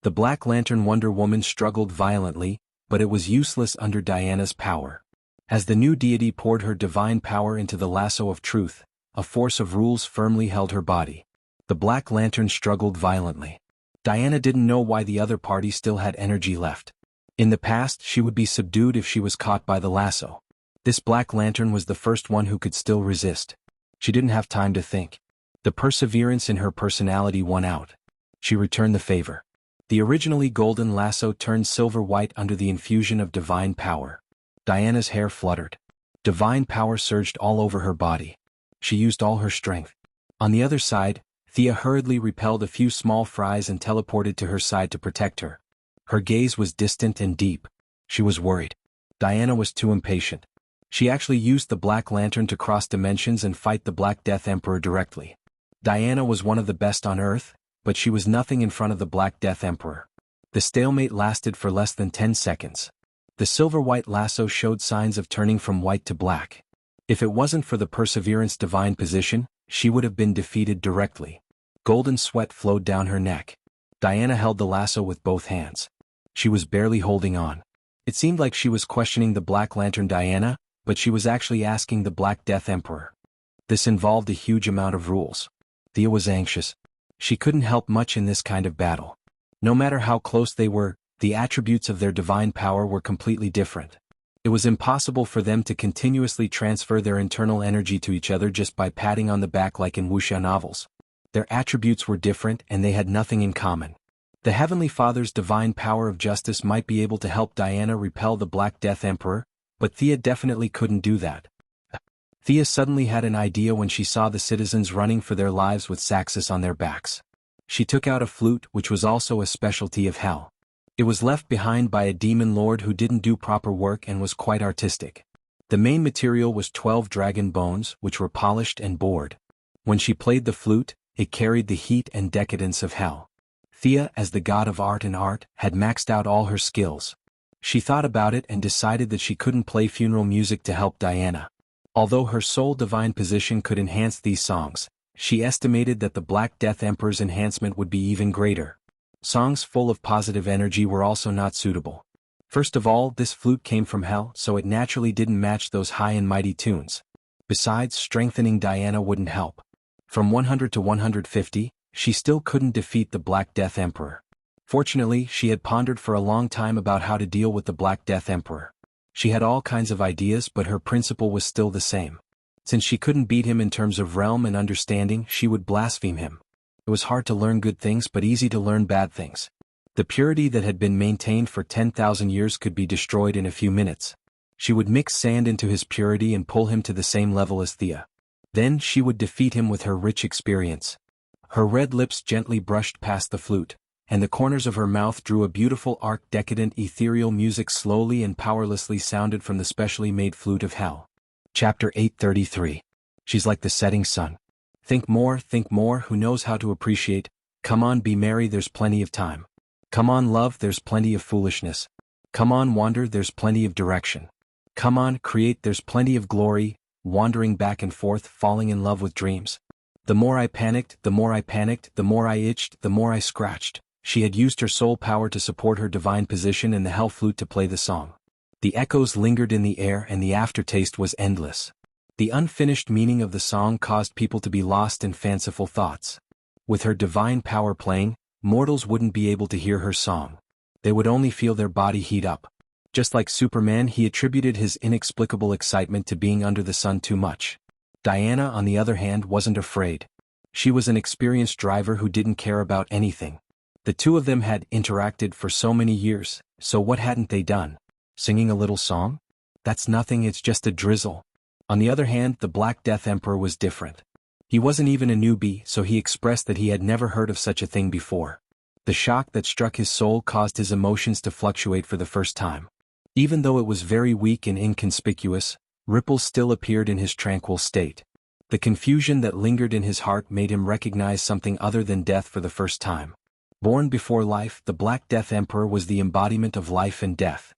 Speaker 1: The Black Lantern Wonder Woman struggled violently, but it was useless under Diana's power. As the new deity poured her divine power into the lasso of truth, a force of rules firmly held her body. The Black Lantern struggled violently. Diana didn't know why the other party still had energy left. In the past, she would be subdued if she was caught by the lasso. This Black Lantern was the first one who could still resist. She didn't have time to think. The perseverance in her personality won out. She returned the favor. The originally golden lasso turned silver-white under the infusion of divine power. Diana's hair fluttered. Divine power surged all over her body. She used all her strength. On the other side, Thea hurriedly repelled a few small fries and teleported to her side to protect her. Her gaze was distant and deep. She was worried. Diana was too impatient. She actually used the Black Lantern to cross dimensions and fight the Black Death Emperor directly. Diana was one of the best on Earth, but she was nothing in front of the Black Death Emperor. The stalemate lasted for less than 10 seconds. The silver-white lasso showed signs of turning from white to black. If it wasn't for the Perseverance divine position, she would have been defeated directly. Golden sweat flowed down her neck. Diana held the lasso with both hands. She was barely holding on. It seemed like she was questioning the Black Lantern Diana, but she was actually asking the Black Death Emperor. This involved a huge amount of rules. Thea was anxious. She couldn't help much in this kind of battle. No matter how close they were, the attributes of their divine power were completely different. It was impossible for them to continuously transfer their internal energy to each other just by patting on the back like in Wuxia novels. Their attributes were different and they had nothing in common. The Heavenly Father's divine power of justice might be able to help Diana repel the Black Death Emperor, but Thea definitely couldn't do that. Thea suddenly had an idea when she saw the citizens running for their lives with Saxus on their backs. She took out a flute, which was also a specialty of hell. It was left behind by a demon lord who didn't do proper work and was quite artistic. The main material was 12 dragon bones, which were polished and bored. When she played the flute, it carried the heat and decadence of hell. Thea, as the god of art and art, had maxed out all her skills. She thought about it and decided that she couldn't play funeral music to help Diana. Although her sole divine position could enhance these songs, she estimated that the Black Death Emperor's enhancement would be even greater. Songs full of positive energy were also not suitable. First of all, this flute came from hell, so it naturally didn't match those high and mighty tunes. Besides, strengthening Diana wouldn't help. From 100 to 150, she still couldn't defeat the Black Death Emperor. Fortunately, she had pondered for a long time about how to deal with the Black Death Emperor. She had all kinds of ideas, but her principle was still the same. Since she couldn't beat him in terms of realm and understanding, she would blaspheme him. It was hard to learn good things but easy to learn bad things. The purity that had been maintained for 10,000 years could be destroyed in a few minutes. She would mix sand into his purity and pull him to the same level as Thea. Then she would defeat him with her rich experience. Her red lips gently brushed past the flute, and the corners of her mouth drew a beautiful arc. Decadent ethereal music slowly and powerlessly sounded from the specially made flute of hell. Chapter 833. She's like the setting sun. Think more, who knows how to appreciate. Come on, be merry, there's plenty of time. Come on, love, there's plenty of foolishness. Come on, wander, there's plenty of direction. Come on, create, there's plenty of glory, wandering back and forth, falling in love with dreams. The more I panicked, the more I itched, the more I scratched. She had used her soul power to support her divine position and the hell flute to play the song. The echoes lingered in the air and the aftertaste was endless. The unfinished meaning of the song caused people to be lost in fanciful thoughts. With her divine power playing, mortals wouldn't be able to hear her song. They would only feel their body heat up. Just like Superman, he attributed his inexplicable excitement to being under the sun too much. Diana, on the other hand, wasn't afraid. She was an experienced driver who didn't care about anything. The two of them had interacted for so many years, so what hadn't they done? Singing a little song? That's nothing, it's just a drizzle. On the other hand, the Black Death Emperor was different. He wasn't even a newbie, so he expressed that he had never heard of such a thing before. The shock that struck his soul caused his emotions to fluctuate for the first time. Even though it was very weak and inconspicuous, ripples still appeared in his tranquil state. The confusion that lingered in his heart made him recognize something other than death for the first time. Born before life, the Black Death Emperor was the embodiment of life and death.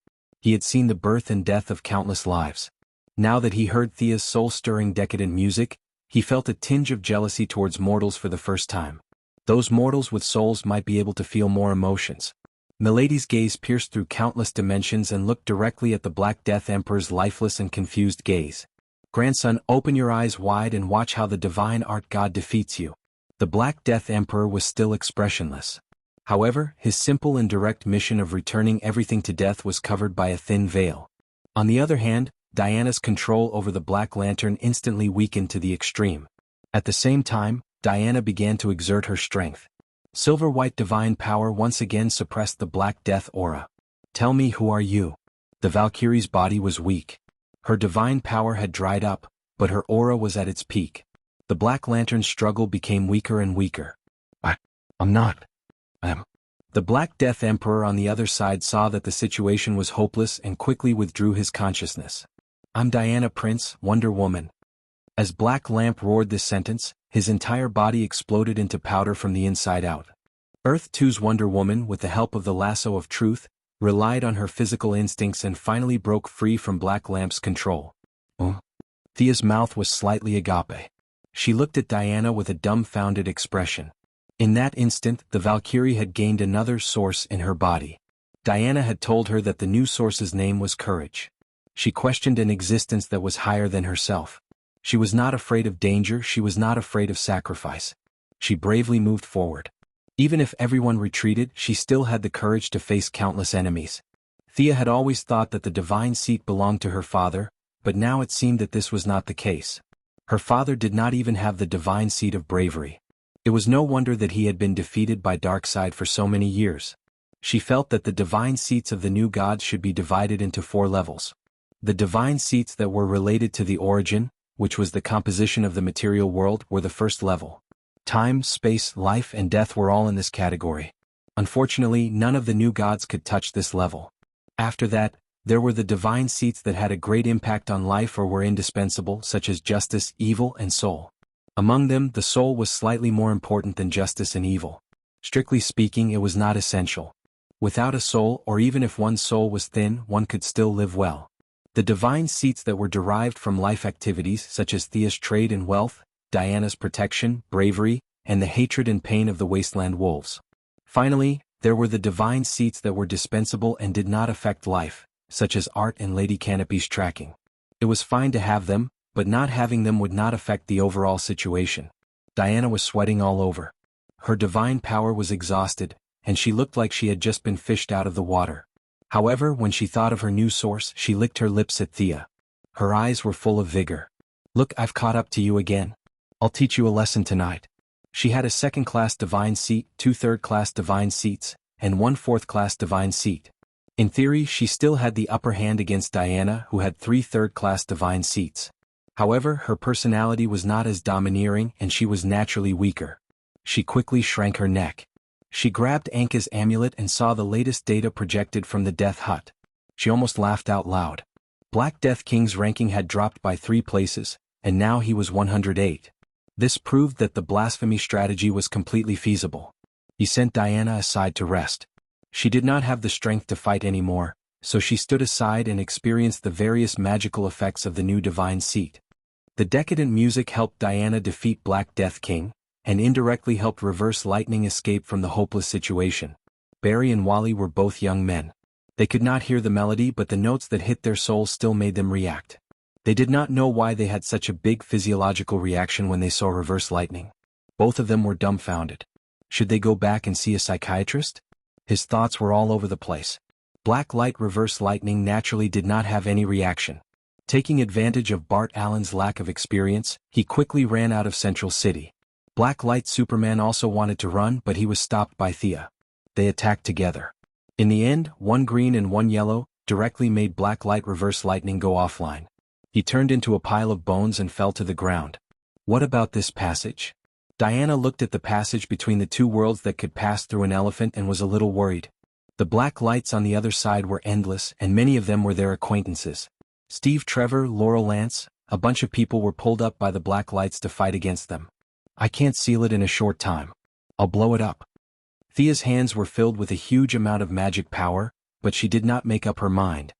Speaker 1: He had seen the birth and death of countless lives. Now that he heard Thea's soul-stirring decadent music, he felt a tinge of jealousy towards mortals for the first time. Those mortals with souls might be able to feel more emotions. Milady's gaze pierced through countless dimensions and looked directly at the Black Death Emperor's lifeless and confused gaze. "Grandson, open your eyes wide and watch how the divine art god defeats you." The Black Death Emperor was still expressionless. However, his simple and direct mission of returning everything to death was covered by a thin veil. On the other hand, Diana's control over the Black Lantern instantly weakened to the extreme. At the same time, Diana began to exert her strength. Silver-white divine power once again suppressed the Black Death aura. "Tell me, who are you?" The Valkyrie's body was weak. Her divine power had dried up, but her aura was at its peak. The Black Lantern's struggle became weaker and weaker. I'm not. The Black Death Emperor on the other side saw that the situation was hopeless and quickly withdrew his consciousness. "I'm Diana, Prince, Wonder Woman." As Black Lamp roared this sentence, his entire body exploded into powder from the inside out. Earth 2's Wonder Woman, with the help of the lasso of truth, relied on her physical instincts and finally broke free from Black Lamp's control. Thea's mouth was slightly agape. She looked at Diana with a dumbfounded expression. In that instant, the Valkyrie had gained another source in her body. Diana had told her that the new source's name was courage. She questioned an existence that was higher than herself. She was not afraid of danger, she was not afraid of sacrifice. She bravely moved forward. Even if everyone retreated, she still had the courage to face countless enemies. Thea had always thought that the divine seat belonged to her father, but now it seemed that this was not the case. Her father did not even have the divine seat of bravery. It was no wonder that he had been defeated by Darkseid for so many years. She felt that the divine seats of the new gods should be divided into 4 levels. The divine seats that were related to the origin, which was the composition of the material world, were the first level. Time, space, life, and death were all in this category. Unfortunately, none of the new gods could touch this level. After that, there were the divine seats that had a great impact on life or were indispensable, such as justice, evil, and soul. Among them, the soul was slightly more important than justice and evil. Strictly speaking, it was not essential. Without a soul, or even if one's soul was thin, one could still live well. The divine seats that were derived from life activities such as Thea's trade and wealth, Diana's protection, bravery, and the hatred and pain of the wasteland wolves. Finally, there were the divine seats that were dispensable and did not affect life, such as art and Lady Canopy's tracking. It was fine to have them, but not having them would not affect the overall situation. Diana was sweating all over. Her divine power was exhausted, and she looked like she had just been fished out of the water. However, when she thought of her new source, she licked her lips at Thea. Her eyes were full of vigor. "Look, I've caught up to you again. I'll teach you a lesson tonight." She had a 2nd-class divine seat, 2 3rd-class divine seats, and 1 4th-class divine seat. In theory, she still had the upper hand against Diana, who had 3 3rd-class divine seats. However, her personality was not as domineering and she was naturally weaker. She quickly shrank her neck. She grabbed Anka's amulet and saw the latest data projected from the Death Hut. She almost laughed out loud. Black Death King's ranking had dropped by 3 places, and now he was 108. This proved that the blasphemy strategy was completely feasible. He sent Diana aside to rest. She did not have the strength to fight anymore, so she stood aside and experienced the various magical effects of the new divine seat. The decadent music helped Diana defeat Black Death King, and indirectly helped Reverse Lightning escape from the hopeless situation. Barry and Wally were both young men. They could not hear the melody, but the notes that hit their souls still made them react. They did not know why they had such a big physiological reaction when they saw Reverse Lightning. Both of them were dumbfounded. Should they go back and see a psychiatrist? His thoughts were all over the place. Black Light Reverse Lightning naturally did not have any reaction. Taking advantage of Bart Allen's lack of experience, he quickly ran out of Central City. Black Light Superman also wanted to run, but he was stopped by Thea. They attacked together. In the end, 1 green and 1 yellow directly made Black Light Reverse Lightning go offline. He turned into a pile of bones and fell to the ground. What about this passage? Diana looked at the passage between the 2 worlds that could pass through an elephant and was a little worried. The black lights on the other side were endless, and many of them were their acquaintances. Steve Trevor, Laurel Lance, a bunch of people were pulled up by the black lights to fight against them. "I can't seal it in a short time. I'll blow it up." Thea's hands were filled with a huge amount of magic power, but she did not make up her mind.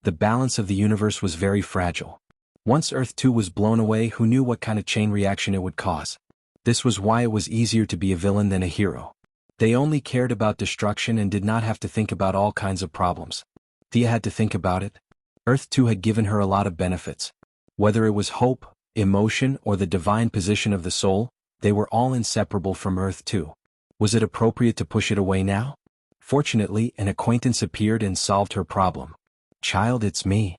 Speaker 1: The balance of the universe was very fragile. Once Earth 2 was blown away, who knew what kind of chain reaction it would cause? This was why it was easier to be a villain than a hero. They only cared about destruction and did not have to think about all kinds of problems. Thea had to think about it. Earth 2 had given her a lot of benefits. Whether it was hope, emotion, or the divine position of the soul, they were all inseparable from Earth 2. Was it appropriate to push it away now? Fortunately, an acquaintance appeared and solved her problem. "Child, it's me."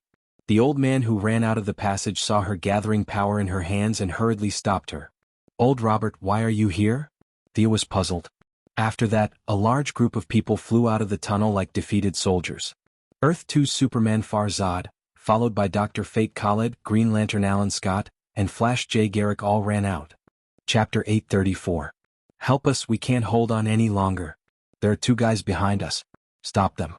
Speaker 1: The old man who ran out of the passage saw her gathering power in her hands and hurriedly stopped her. "Old Robert, why are you here?" Thea was puzzled. After that, a large group of people flew out of the tunnel like defeated soldiers. Earth 2's Superman Farzad, followed by Dr. Fate Khaled, Green Lantern Alan Scott, and Flash J. Garrick all ran out. Chapter 834. "Help us, we can't hold on any longer. There are 2 guys behind us. Stop them."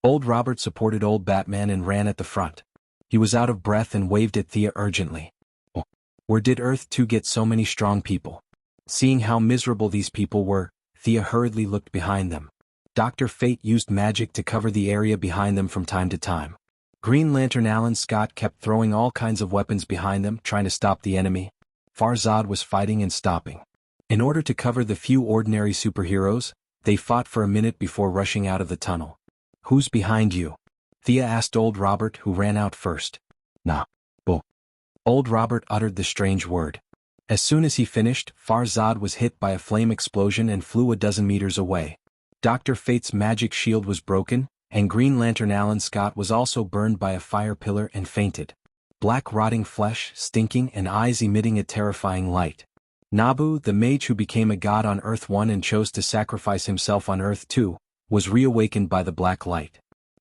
Speaker 1: Old Robert supported old Batman and ran at the front. He was out of breath and waved at Thea urgently. "Oh, where did Earth 2 get so many strong people?" Seeing how miserable these people were, Thea hurriedly looked behind them. Dr. Fate used magic to cover the area behind them from time to time. Green Lantern Alan Scott kept throwing all kinds of weapons behind them, trying to stop the enemy. Farzad was fighting and stopping. In order to cover the few ordinary superheroes, they fought for a minute before rushing out of the tunnel. "Who's behind you?" Thea asked old Robert, who ran out first. "Nah, bo." Old Robert uttered the strange word. As soon as he finished, Farzad was hit by a flame explosion and flew a dozen meters away. Dr. Fate's magic shield was broken, and Green Lantern Alan Scott was also burned by a fire pillar and fainted. Black rotting flesh, stinking, and eyes emitting a terrifying light. Nabu, the mage who became a god on Earth 1 and chose to sacrifice himself on Earth 2, was reawakened by the black light.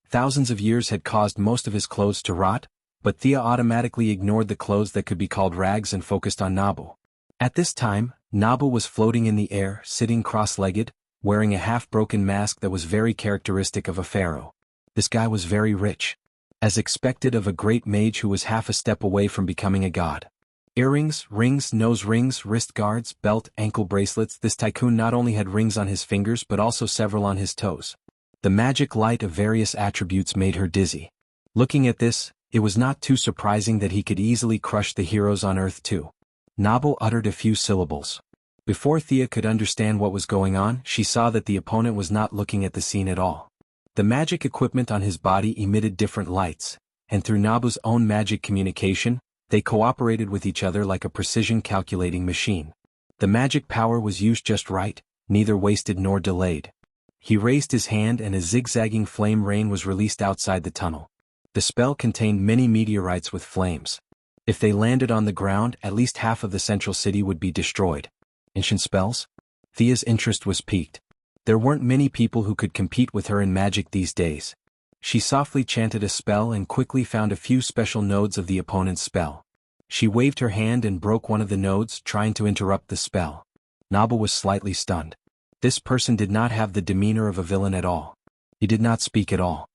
Speaker 1: Thousands of years had caused most of his clothes to rot, but Thea automatically ignored the clothes that could be called rags and focused on Nabu. At this time, Nabu was floating in the air, sitting cross-legged, wearing a half-broken mask that was very characteristic of a pharaoh. This guy was very rich. As expected of a great mage who was half a step away from becoming a god. Earrings, rings, nose rings, wrist guards, belt, ankle bracelets. This tycoon not only had rings on his fingers but also several on his toes. The magic light of various attributes made her dizzy. Looking at this, it was not too surprising that he could easily crush the heroes on Earth 2. Nabu uttered a few syllables. Before Thea could understand what was going on, she saw that the opponent was not looking at the scene at all. The magic equipment on his body emitted different lights, and through Nabu's own magic communication, they cooperated with each other like a precision calculating machine. The magic power was used just right, neither wasted nor delayed. He raised his hand and a zigzagging flame rain was released outside the tunnel. The spell contained many meteorites with flames. If they landed on the ground, at least half of the central city would be destroyed. Ancient spells? Thea's interest was piqued. There weren't many people who could compete with her in magic these days. She softly chanted a spell and quickly found a few special nodes of the opponent's spell. She waved her hand and broke one of the nodes, trying to interrupt the spell. Nabu was slightly stunned. This person did not have the demeanor of a villain at all. He did not speak at all.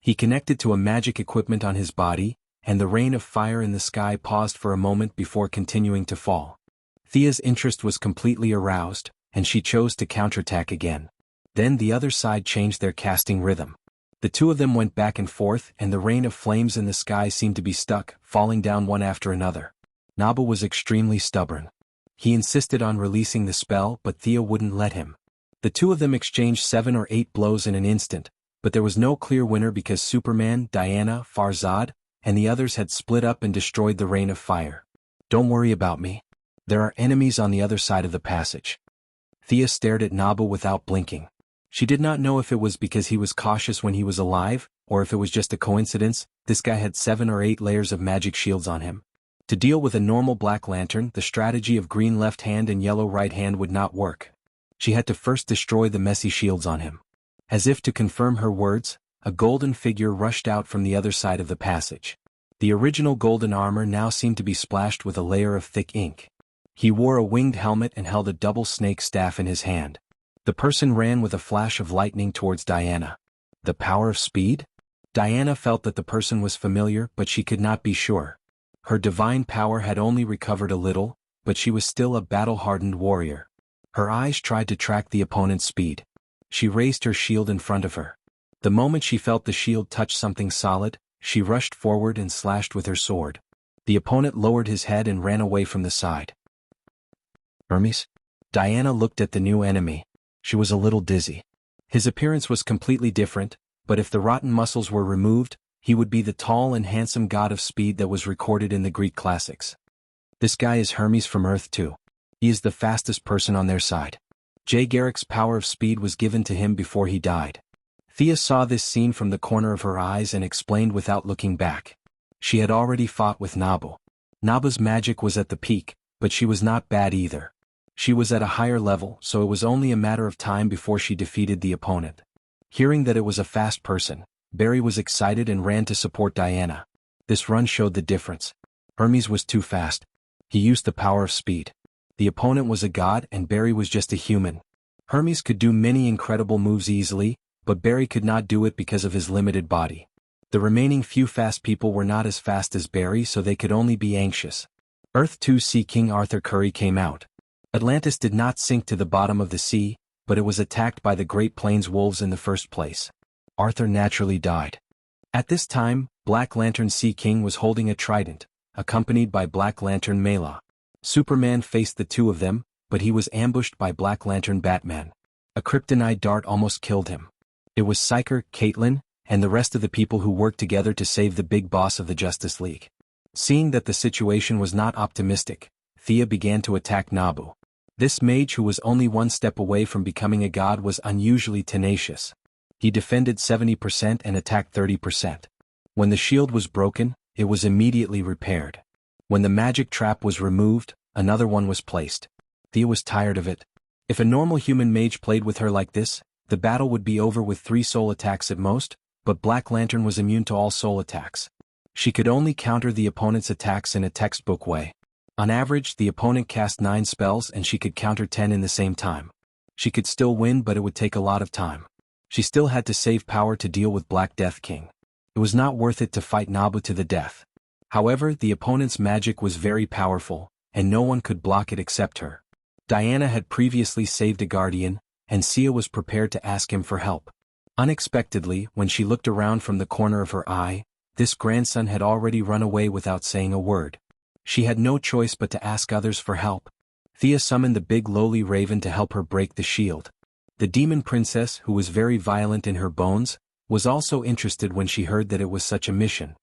Speaker 1: He connected to a magic equipment on his body, and the rain of fire in the sky paused for a moment before continuing to fall. Thea's interest was completely aroused, and she chose to counterattack again. Then the other side changed their casting rhythm. The two of them went back and forth, and the rain of flames in the sky seemed to be stuck, falling down one after another. Nabu was extremely stubborn. He insisted on releasing the spell, but Thea wouldn't let him. The two of them exchanged 7 or 8 blows in an instant, but there was no clear winner because Superman, Diana, Farzad, and the others had split up and destroyed the rain of fire. "Don't worry about me. There are enemies on the other side of the passage." Thea stared at Nabu without blinking. She did not know if it was because he was cautious when he was alive, or if it was just a coincidence. This guy had 7 or 8 layers of magic shields on him. To deal with a normal Black Lantern, the strategy of green left hand and yellow right hand would not work. She had to first destroy the messy shields on him. As if to confirm her words, a golden figure rushed out from the other side of the passage. The original golden armor now seemed to be splashed with a layer of thick ink. He wore a winged helmet and held a double snake staff in his hand. The person ran with a flash of lightning towards Diana. The power of speed? Diana felt that the person was familiar, but she could not be sure. Her divine power had only recovered a little, but she was still a battle-hardened warrior. Her eyes tried to track the opponent's speed. She raised her shield in front of her. The moment she felt the shield touch something solid, she rushed forward and slashed with her sword. The opponent lowered his head and ran away from the side. Hermes? Diana looked at the new enemy. She was a little dizzy. His appearance was completely different, but if the rotten muscles were removed, he would be the tall and handsome god of speed that was recorded in the Greek classics. This guy is Hermes from Earth too. He is the fastest person on their side. Jay Garrick's power of speed was given to him before he died. Thea saw this scene from the corner of her eyes and explained without looking back. She had already fought with Nabu. Nabu's magic was at the peak, but she was not bad either. She was at a higher level, so it was only a matter of time before she defeated the opponent. Hearing that it was a fast person, Barry was excited and ran to support Diana. This run showed the difference. Hermes was too fast. He used the power of speed. The opponent was a god and Barry was just a human. Hermes could do many incredible moves easily, but Barry could not do it because of his limited body. The remaining few fast people were not as fast as Barry, so they could only be anxious. Earth 2 Sea King Arthur Curry came out. Atlantis did not sink to the bottom of the sea, but it was attacked by the Great Plains wolves in the first place. Arthur naturally died. At this time, Black Lantern Sea King was holding a trident, accompanied by Black Lantern Mela. Superman faced the two of them, but he was ambushed by Black Lantern Batman. A kryptonite dart almost killed him. It was Psyker, Caitlin, and the rest of the people who worked together to save the big boss of the Justice League. Seeing that the situation was not optimistic, Thea began to attack Nabu. This mage, who was only one step away from becoming a god, was unusually tenacious. He defended 70% and attacked 30%. When the shield was broken, it was immediately repaired. When the magic trap was removed, another one was placed. Thea was tired of it. If a normal human mage played with her like this, the battle would be over with 3 soul attacks at most, but Black Lantern was immune to all soul attacks. She could only counter the opponent's attacks in a textbook way. On average, the opponent cast 9 spells and she could counter 10 in the same time. She could still win, but it would take a lot of time. She still had to save power to deal with Black Death King. It was not worth it to fight Nabu to the death. However, the opponent's magic was very powerful, and no one could block it except her. Diana had previously saved a guardian, and Sia was prepared to ask him for help. Unexpectedly, when she looked around from the corner of her eye, this grandson had already run away without saying a word. She had no choice but to ask others for help. Thea summoned the big lowly raven to help her break the shield. The demon princess, who was very violent in her bones, was also interested when she heard that it was such a mission.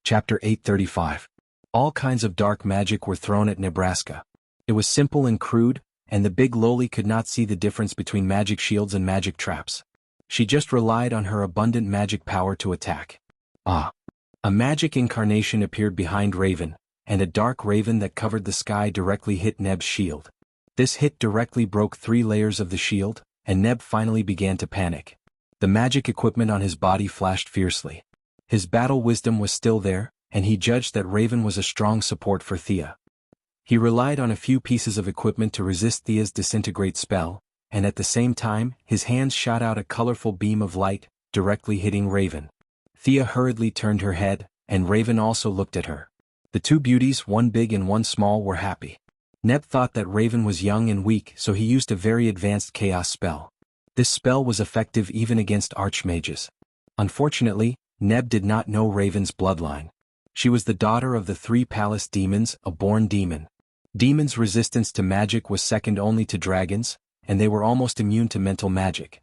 Speaker 1: Chapter 835. All kinds of dark magic were thrown at Nebraska. It was simple and crude, and the big lowly could not see the difference between magic shields and magic traps. She just relied on her abundant magic power to attack. Ah! A magic incarnation appeared behind Raven, and a dark raven that covered the sky directly hit Neb's shield. This hit directly broke 3 layers of the shield, and Neb finally began to panic. The magic equipment on his body flashed fiercely. His battle wisdom was still there, and he judged that Raven was a strong support for Thea. He relied on a few pieces of equipment to resist Thea's disintegrate spell, and at the same time, his hands shot out a colorful beam of light, directly hitting Raven. Thea hurriedly turned her head, and Raven also looked at her. The 2 beauties, one big and one small, were happy. Neb thought that Raven was young and weak, so he used a very advanced chaos spell. This spell was effective even against archmages. Unfortunately, Neb did not know Raven's bloodline. She was the daughter of the 3 palace demons, a born demon. Demons' resistance to magic was second only to dragons, and they were almost immune to mental magic.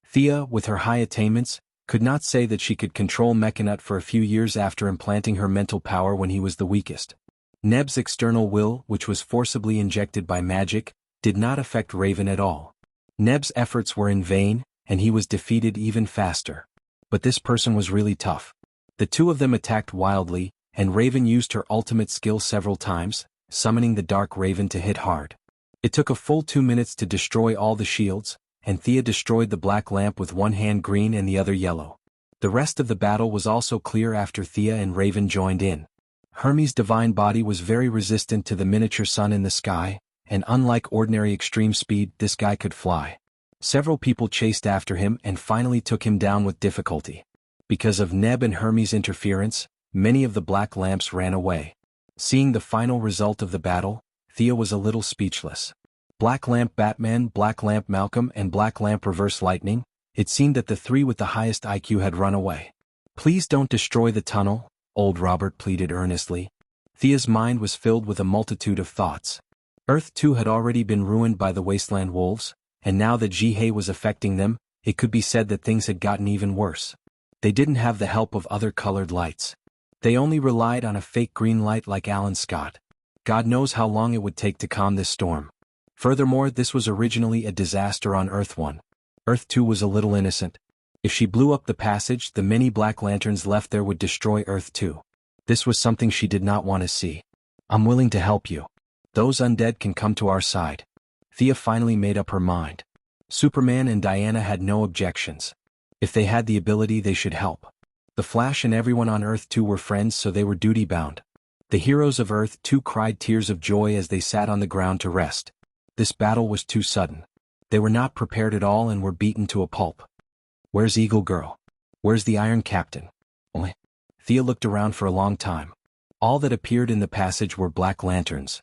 Speaker 1: Thea, with her high attainments, could not say that she could control Mechanut for a few years after implanting her mental power when he was the weakest. Neb's external will, which was forcibly injected by magic, did not affect Raven at all. Neb's efforts were in vain, and he was defeated even faster. But this person was really tough. The 2 of them attacked wildly, and Raven used her ultimate skill several times, summoning the Dark Raven to hit hard. It took a full 2 minutes to destroy all the shields, and Thea destroyed the black lamp with one hand green and the other yellow. The rest of the battle was also clear after Thea and Raven joined in. Hermes' divine body was very resistant to the miniature sun in the sky, and unlike ordinary extreme speed, this guy could fly. Several people chased after him and finally took him down with difficulty. Because of Neb and Hermes' interference, many of the black lamps ran away. Seeing the final result of the battle, Thea was a little speechless. Black Lamp Batman, Black Lamp Malcolm, and Black Lamp Reverse Lightning, it seemed that the 3 with the highest IQ had run away. Please don't destroy the tunnel, old Robert pleaded earnestly. Thea's mind was filled with a multitude of thoughts. Earth 2 had already been ruined by the wasteland wolves, and now that Jianghu was affecting them, it could be said that things had gotten even worse. They didn't have the help of other colored lights. They only relied on a fake green light like Alan Scott. God knows how long it would take to calm this storm. Furthermore, this was originally a disaster on Earth 1. Earth 2 was a little innocent. If she blew up the passage, the many black lanterns left there would destroy Earth 2. This was something she did not want to see. I'm willing to help you. Those undead can come to our side. Thea finally made up her mind. Superman and Diana had no objections. If they had the ability, they should help. The Flash and everyone on Earth 2 were friends, so they were duty-bound. The heroes of Earth 2 cried tears of joy as they sat on the ground to rest. This battle was too sudden. They were not prepared at all and were beaten to a pulp. Where's Eagle Girl? Where's the Iron Captain? Thea looked around for a long time. All that appeared in the passage were black lanterns.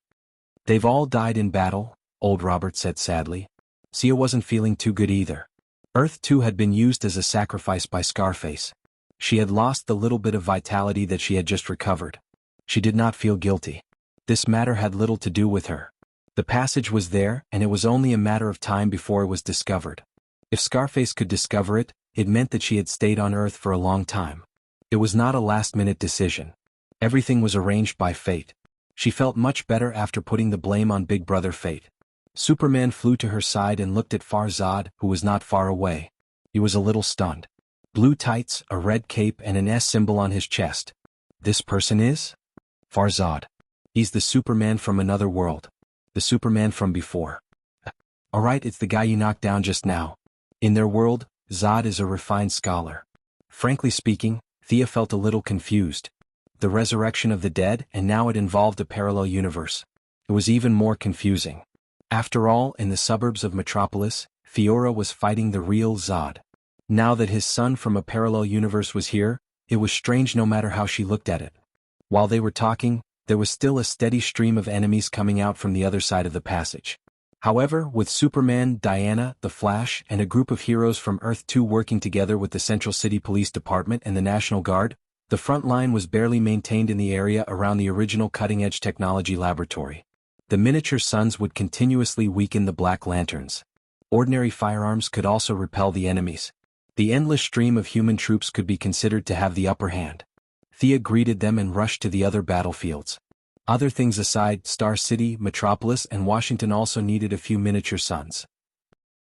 Speaker 1: They've all died in battle, old Robert said sadly. Thea wasn't feeling too good either. Earth 2 had been used as a sacrifice by Scarface. She had lost the little bit of vitality that she had just recovered. She did not feel guilty. This matter had little to do with her. The passage was there, and it was only a matter of time before it was discovered. If Scarface could discover it, it meant that she had stayed on Earth for a long time. It was not a last-minute decision. Everything was arranged by fate. She felt much better after putting the blame on Big Brother Fate. Superman flew to her side and looked at Farzad, who was not far away. He was a little stunned. Blue tights, a red cape and an S symbol on his chest. This person is? Farzad. He's the Superman from another world. The Superman from before. Alright, it's the guy you knocked down just now. In their world, Zod is a refined scholar. Frankly speaking, Thea felt a little confused. The resurrection of the dead, and now it involved a parallel universe. It was even more confusing. After all, in the suburbs of Metropolis, Fiora was fighting the real Zod. Now that his son from a parallel universe was here, it was strange no matter how she looked at it. While they were talking, there was still a steady stream of enemies coming out from the other side of the passage. However, with Superman, Diana, the Flash, and a group of heroes from Earth 2 working together with the Central City Police Department and the National Guard, the front line was barely maintained in the area around the original cutting-edge technology laboratory. The miniature suns would continuously weaken the black lanterns. Ordinary firearms could also repel the enemies. The endless stream of human troops could be considered to have the upper hand. Thea greeted them and rushed to the other battlefields. Other things aside, Star City, Metropolis, and Washington also needed a few miniature suns.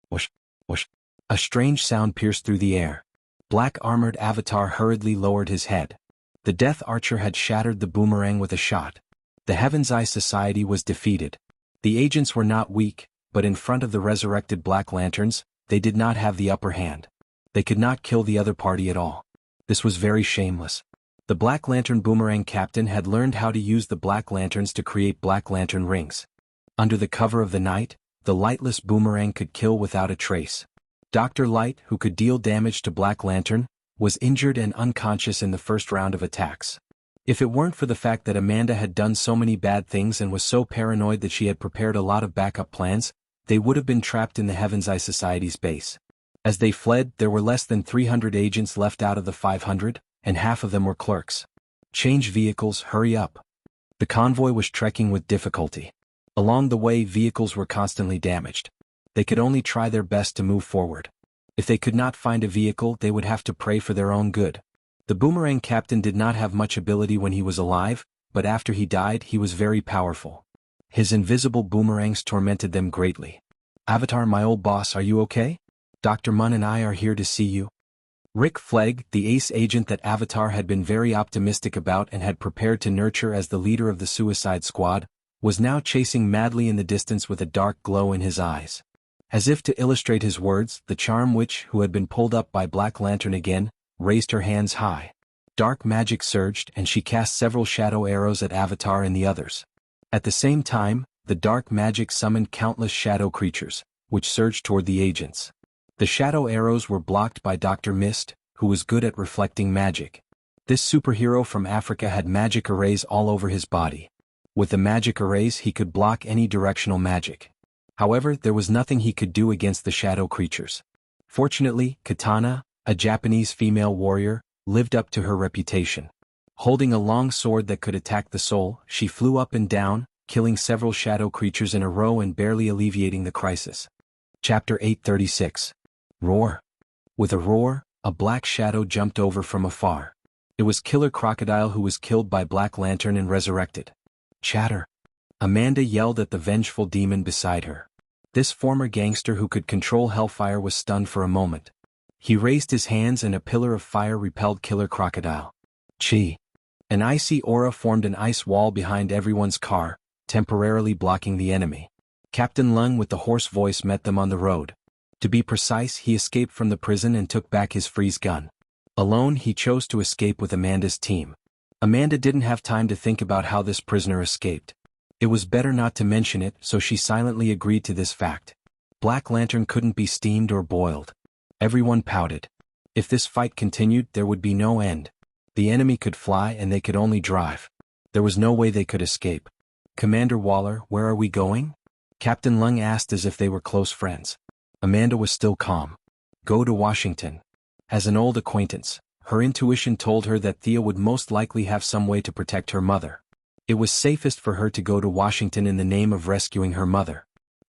Speaker 1: Whoosh, whoosh. A strange sound pierced through the air. Black-armored Avatar hurriedly lowered his head. The Death Archer had shattered the boomerang with a shot. The Heaven's Eye Society was defeated. The agents were not weak, but in front of the resurrected Black Lanterns, they did not have the upper hand. They could not kill the other party at all. This was very shameless. The Black Lantern Boomerang Captain had learned how to use the Black Lanterns to create Black Lantern rings. Under the cover of the night, the lightless boomerang could kill without a trace. Dr. Light, who could deal damage to Black Lantern, was injured and unconscious in the first round of attacks. If it weren't for the fact that Amanda had done so many bad things and was so paranoid that she had prepared a lot of backup plans, they would have been trapped in the Heaven's Eye Society's base. As they fled, there were less than 300 agents left out of the 500, and half of them were clerks. Change vehicles, hurry up. The convoy was trekking with difficulty. Along the way, vehicles were constantly damaged. They could only try their best to move forward. If they could not find a vehicle, they would have to pray for their own good. The Boomerang Captain did not have much ability when he was alive, but after he died, he was very powerful. His invisible boomerangs tormented them greatly. Avatar, my old boss, are you okay? Dr. Munn and I are here to see you. Rick Flegg, the ace agent that Avatar had been very optimistic about and had prepared to nurture as the leader of the Suicide Squad, was now chasing madly in the distance with a dark glow in his eyes. As if to illustrate his words, the Charm Witch, who had been pulled up by Black Lantern again, raised her hands high. Dark magic surged and she cast several shadow arrows at Avatar and the others. At the same time, the dark magic summoned countless shadow creatures, which surged toward the agents. The shadow arrows were blocked by Dr. Mist, who was good at reflecting magic. This superhero from Africa had magic arrays all over his body. With the magic arrays he could block any directional magic. However, there was nothing he could do against the shadow creatures. Fortunately, Katana, a Japanese female warrior, lived up to her reputation. Holding a long sword that could attack the soul, she flew up and down, killing several shadow creatures in a row and barely alleviating the crisis. Chapter 836. Roar. With a roar, a black shadow jumped over from afar. It was Killer Crocodile, who was killed by Black Lantern and resurrected. Chatter. Amanda yelled at the vengeful demon beside her. This former gangster who could control hellfire was stunned for a moment. He raised his hands and a pillar of fire repelled Killer Crocodile. Chi. An icy aura formed an ice wall behind everyone's car, temporarily blocking the enemy. Captain Lung with the hoarse voice met them on the road. To be precise, he escaped from the prison and took back his freeze gun. Alone, he chose to escape with Amanda's team. Amanda didn't have time to think about how this prisoner escaped. It was better not to mention it, so she silently agreed to this fact. Black Lantern couldn't be steamed or boiled. Everyone pouted. If this fight continued, there would be no end. The enemy could fly and they could only drive. There was no way they could escape. Commander Waller, where are we going? Captain Lung asked as if they were close friends. Amanda was still calm. Go to Washington. As an old acquaintance, her intuition told her that Thea would most likely have some way to protect her mother. It was safest for her to go to Washington in the name of rescuing her mother.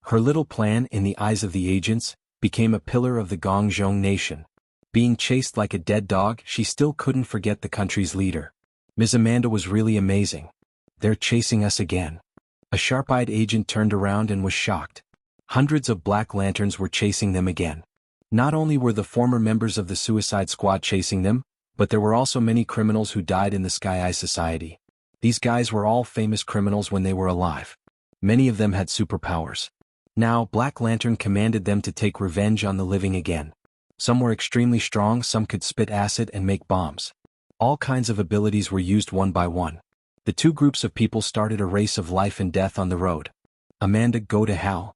Speaker 1: Her little plan, in the eyes of the agents, became a pillar of the Gongzhong nation. Being chased like a dead dog, she still couldn't forget the country's leader. Ms. Amanda was really amazing. They're chasing us again. A sharp-eyed agent turned around and was shocked. Hundreds of Black Lanterns were chasing them again. Not only were the former members of the Suicide Squad chasing them, but there were also many criminals who died in the Sky Eye Society. These guys were all famous criminals when they were alive. Many of them had superpowers. Now, Black Lantern commanded them to take revenge on the living again. Some were extremely strong, some could spit acid and make bombs. All kinds of abilities were used one by one. The two groups of people started a race of life and death on the road. Amanda, go to hell.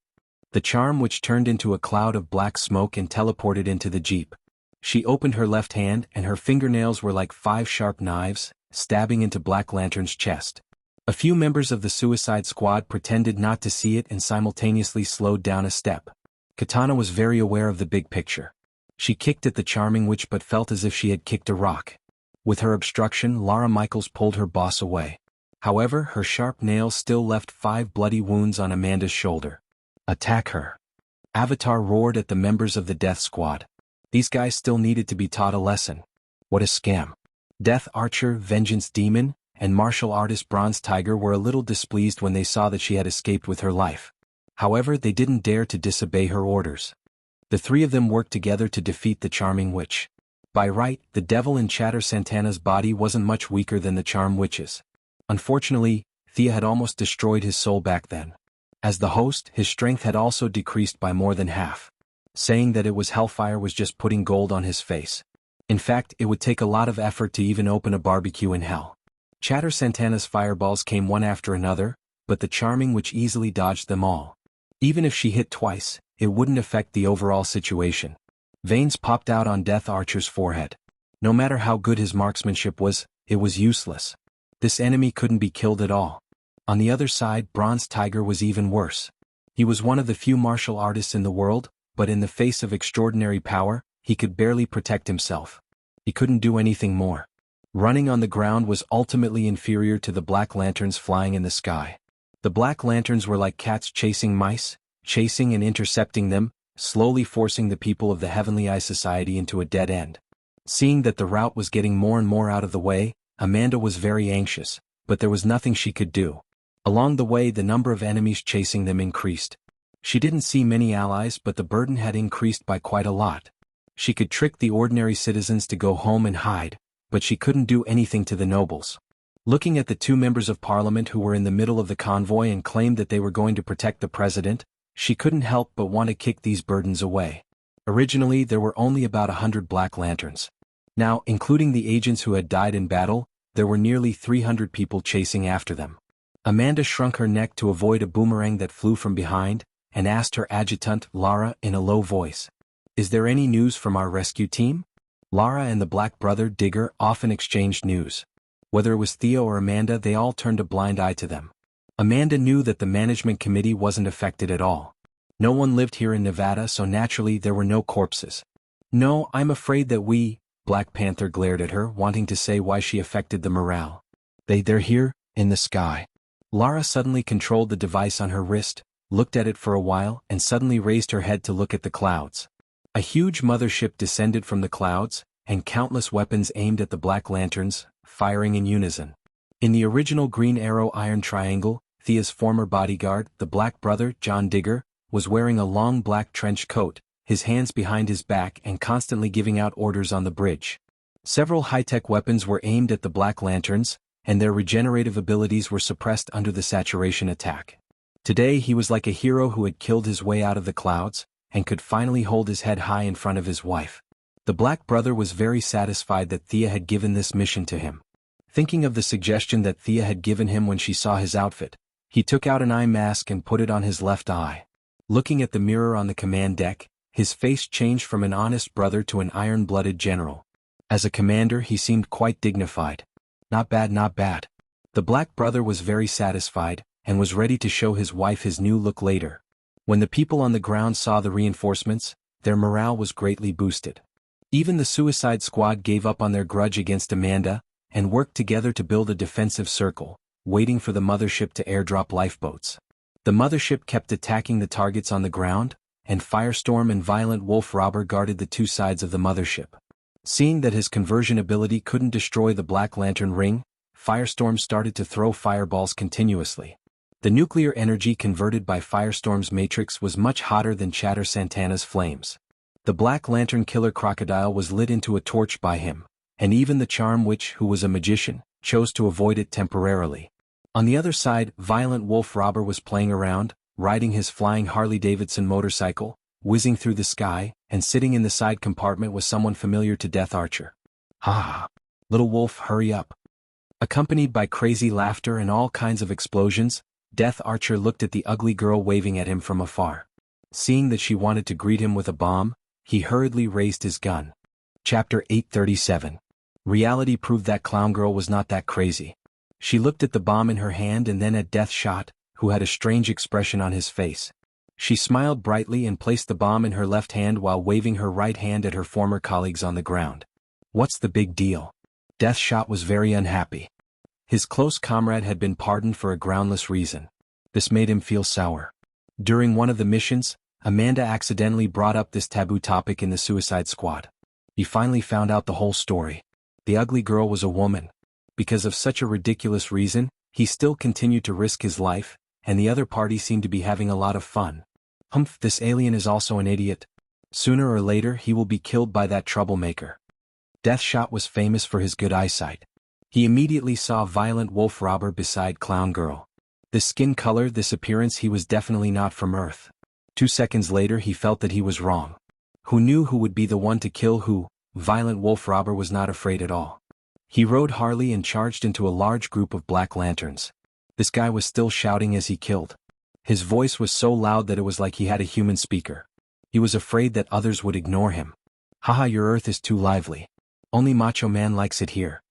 Speaker 1: The charm, which turned into a cloud of black smoke and teleported into the jeep. She opened her left hand and her fingernails were like 5 sharp knives, stabbing into Black Lantern's chest. A few members of the Suicide Squad pretended not to see it and simultaneously slowed down a step. Katana was very aware of the big picture. She kicked at the charming witch but felt as if she had kicked a rock. With her obstruction, Lara Michaels pulled her boss away. However, her sharp nails still left 5 bloody wounds on Amanda's shoulder. Attack her. Avatar roared at the members of the Death Squad. These guys still needed to be taught a lesson. What a scam. Death Archer, Vengeance Demon, and martial artist Bronze Tiger were a little displeased when they saw that she had escaped with her life. However, they didn't dare to disobey her orders. The 3 of them worked together to defeat the charming witch. By right, the devil in Chatter Santana's body wasn't much weaker than the charm witch's. Unfortunately, Thea had almost destroyed his soul back then. As the host, his strength had also decreased by more than half. Saying that it was hellfire was just putting gold on his face. In fact, it would take a lot of effort to even open a barbecue in hell. Chatter Santana's fireballs came one after another, but the charming witch easily dodged them all. Even if she hit twice, it wouldn't affect the overall situation. Veins popped out on Death Archer's forehead. No matter how good his marksmanship was, it was useless. This enemy couldn't be killed at all. On the other side, Bronze Tiger was even worse. He was one of the few martial artists in the world, but in the face of extraordinary power, he could barely protect himself. He couldn't do anything more. Running on the ground was ultimately inferior to the Black Lanterns flying in the sky. The Black Lanterns were like cats chasing mice, chasing and intercepting them, slowly forcing the people of the Heavenly Eye Society into a dead end. Seeing that the route was getting more and more out of the way, Amanda was very anxious, but there was nothing she could do. Along the way, the number of enemies chasing them increased. She didn't see many allies, but the burden had increased by quite a lot. She could trick the ordinary citizens to go home and hide, but she couldn't do anything to the nobles. Looking at the 2 members of parliament who were in the middle of the convoy and claimed that they were going to protect the president, she couldn't help but want to kick these burdens away. Originally, there were only about 100 Black Lanterns. Now, including the agents who had died in battle, there were nearly 300 people chasing after them. Amanda shrunk her neck to avoid a boomerang that flew from behind, and asked her adjutant, Lara, in a low voice, "Is there any news from our rescue team?" Lara and the Black brother, Digger, often exchanged news. Whether it was Theo or Amanda, they all turned a blind eye to them. Amanda knew that the management committee wasn't affected at all. No one lived here in Nevada, so naturally there were no corpses. "No, I'm afraid that we," Black Panther glared at her, wanting to say why she affected the morale. They're here, in the sky. Lara suddenly controlled the device on her wrist, looked at it for a while, and suddenly raised her head to look at the clouds. A huge mothership descended from the clouds, and countless weapons aimed at the Black Lanterns, firing in unison. In the original Green Arrow Iron Triangle, Thea's former bodyguard, the Black Brother, John Digger, was wearing a long black trench coat, his hands behind his back and constantly giving out orders on the bridge. Several high-tech weapons were aimed at the Black Lanterns, and their regenerative abilities were suppressed under the saturation attack. Today he was like a hero who had killed his way out of the clouds, and could finally hold his head high in front of his wife. The Black Brother was very satisfied that Thea had given this mission to him. Thinking of the suggestion that Thea had given him when she saw his outfit, he took out an eye mask and put it on his left eye. Looking at the mirror on the command deck, his face changed from an honest brother to an iron-blooded general. As a commander he seemed quite dignified. Not bad, not bad. The Black Brother was very satisfied, and was ready to show his wife his new look later. When the people on the ground saw the reinforcements, their morale was greatly boosted. Even the Suicide Squad gave up on their grudge against Amanda, and worked together to build a defensive circle, waiting for the mothership to airdrop lifeboats. The mothership kept attacking the targets on the ground, and Firestorm and Violent Wolf Robber guarded the two sides of the mothership. Seeing that his conversion ability couldn't destroy the Black Lantern ring, Firestorm started to throw fireballs continuously. The nuclear energy converted by Firestorm's matrix was much hotter than Chatter Santana's flames. The Black Lantern killer crocodile was lit into a torch by him, and even the Charm Witch, who was a magician, chose to avoid it temporarily. On the other side, Violent Wolf Robber was playing around, riding his flying Harley-Davidson motorcycle, whizzing through the sky, and sitting in the side compartment was someone familiar to Death Archer. Ha ha! Little Wolf, hurry up! Accompanied by crazy laughter and all kinds of explosions, Death Archer looked at the ugly girl waving at him from afar. Seeing that she wanted to greet him with a bomb, he hurriedly raised his gun. Chapter 837. Reality proved that Clown Girl was not that crazy. She looked at the bomb in her hand and then at Death Shot, who had a strange expression on his face. She smiled brightly and placed the bomb in her left hand while waving her right hand at her former colleagues on the ground. What's the big deal? Death Shot was very unhappy. His close comrade had been pardoned for a groundless reason. This made him feel sour. During one of the missions, Amanda accidentally brought up this taboo topic in the Suicide Squad. He finally found out the whole story. The ugly girl was a woman. Because of such a ridiculous reason, he still continued to risk his life, and the other party seemed to be having a lot of fun. Humph, this alien is also an idiot. Sooner or later he will be killed by that troublemaker. Deathshot was famous for his good eyesight. He immediately saw Violent Wolf Robber beside Clown Girl. This skin color, this appearance, he was definitely not from Earth. 2 seconds later he felt that he was wrong. Who knew who would be the one to kill who? Violent Wolf Robber was not afraid at all. He rode Harley and charged into a large group of Black Lanterns. This guy was still shouting as he killed. His voice was so loud that it was like he had a human speaker. He was afraid that others would ignore him. Haha, your Earth is too lively. Only Macho Man likes it here.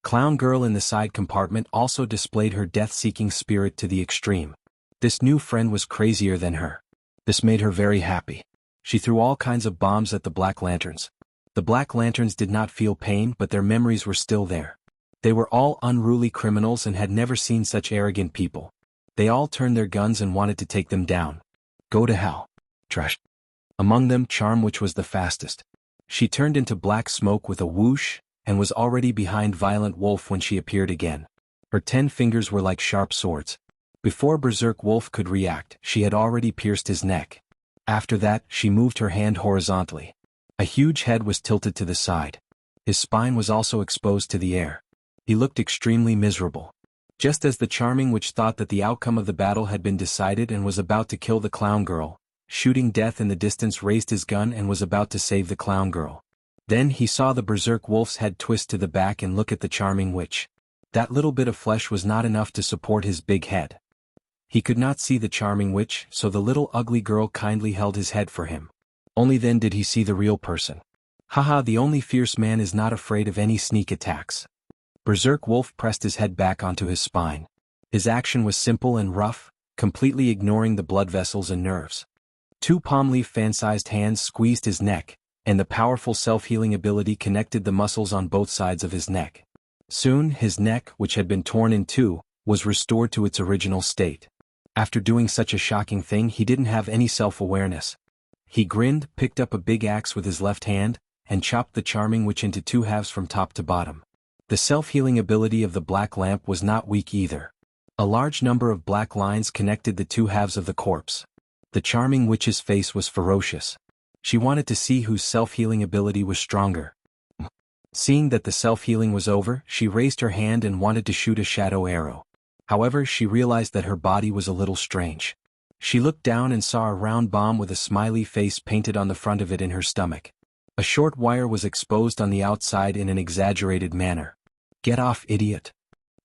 Speaker 1: Clown Girl in the side compartment also displayed her death-seeking spirit to the extreme. This new friend was crazier than her. This made her very happy. She threw all kinds of bombs at the Black Lanterns. The Black Lanterns did not feel pain, but their memories were still there. They were all unruly criminals and had never seen such arrogant people. They all turned their guns and wanted to take them down. Go to hell. Trash. Among them, Charm Witch was the fastest. She turned into black smoke with a whoosh, and was already behind Violent Wolf when she appeared again. Her 10 fingers were like sharp swords. Before Berserk Wolf could react, she had already pierced his neck. After that, she moved her hand horizontally. A huge head was tilted to the side. His spine was also exposed to the air. He looked extremely miserable. Just as the Charming Witch thought that the outcome of the battle had been decided and was about to kill the Clown Girl, Shooting Death in the distance raised his gun and was about to save the Clown Girl. Then he saw the Berserk Wolf's head twist to the back and look at the Charming Witch. That little bit of flesh was not enough to support his big head. He could not see the Charming Witch, so the little ugly girl kindly held his head for him. Only then did he see the real person. Haha, the only fierce man is not afraid of any sneak attacks. Berserk Wolf pressed his head back onto his spine. His action was simple and rough, completely ignoring the blood vessels and nerves. 2 palm leaf fan-sized hands squeezed his neck, and the powerful self-healing ability connected the muscles on both sides of his neck. Soon, his neck, which had been torn in two, was restored to its original state. After doing such a shocking thing, he didn't have any self-awareness. He grinned, picked up a big axe with his left hand, and chopped the charming witch into two halves from top to bottom. The self-healing ability of the black lamp was not weak either. A large number of black lines connected the two halves of the corpse. The charming witch's face was ferocious. She wanted to see whose self-healing ability was stronger. Seeing that the self-healing was over, she raised her hand and wanted to shoot a shadow arrow. However, she realized that her body was a little strange. She looked down and saw a round bomb with a smiley face painted on the front of it in her stomach. A short wire was exposed on the outside in an exaggerated manner. "Get off, idiot."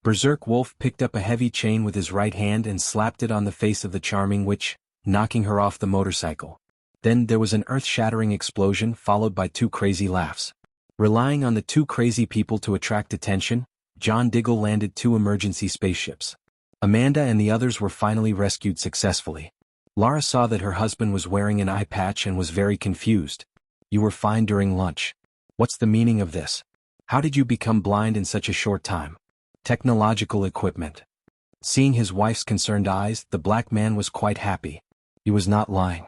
Speaker 1: Berserk Wolf picked up a heavy chain with his right hand and slapped it on the face of the charming witch, knocking her off the motorcycle. Then there was an earth-shattering explosion followed by two crazy laughs. Relying on the two crazy people to attract attention, John Diggle landed two emergency spaceships. Amanda and the others were finally rescued successfully. Lara saw that her husband was wearing an eye patch and was very confused. "You were fine during lunch. What's the meaning of this? How did you become blind in such a short time?" Technological equipment. Seeing his wife's concerned eyes, the black man was quite happy. He was not lying.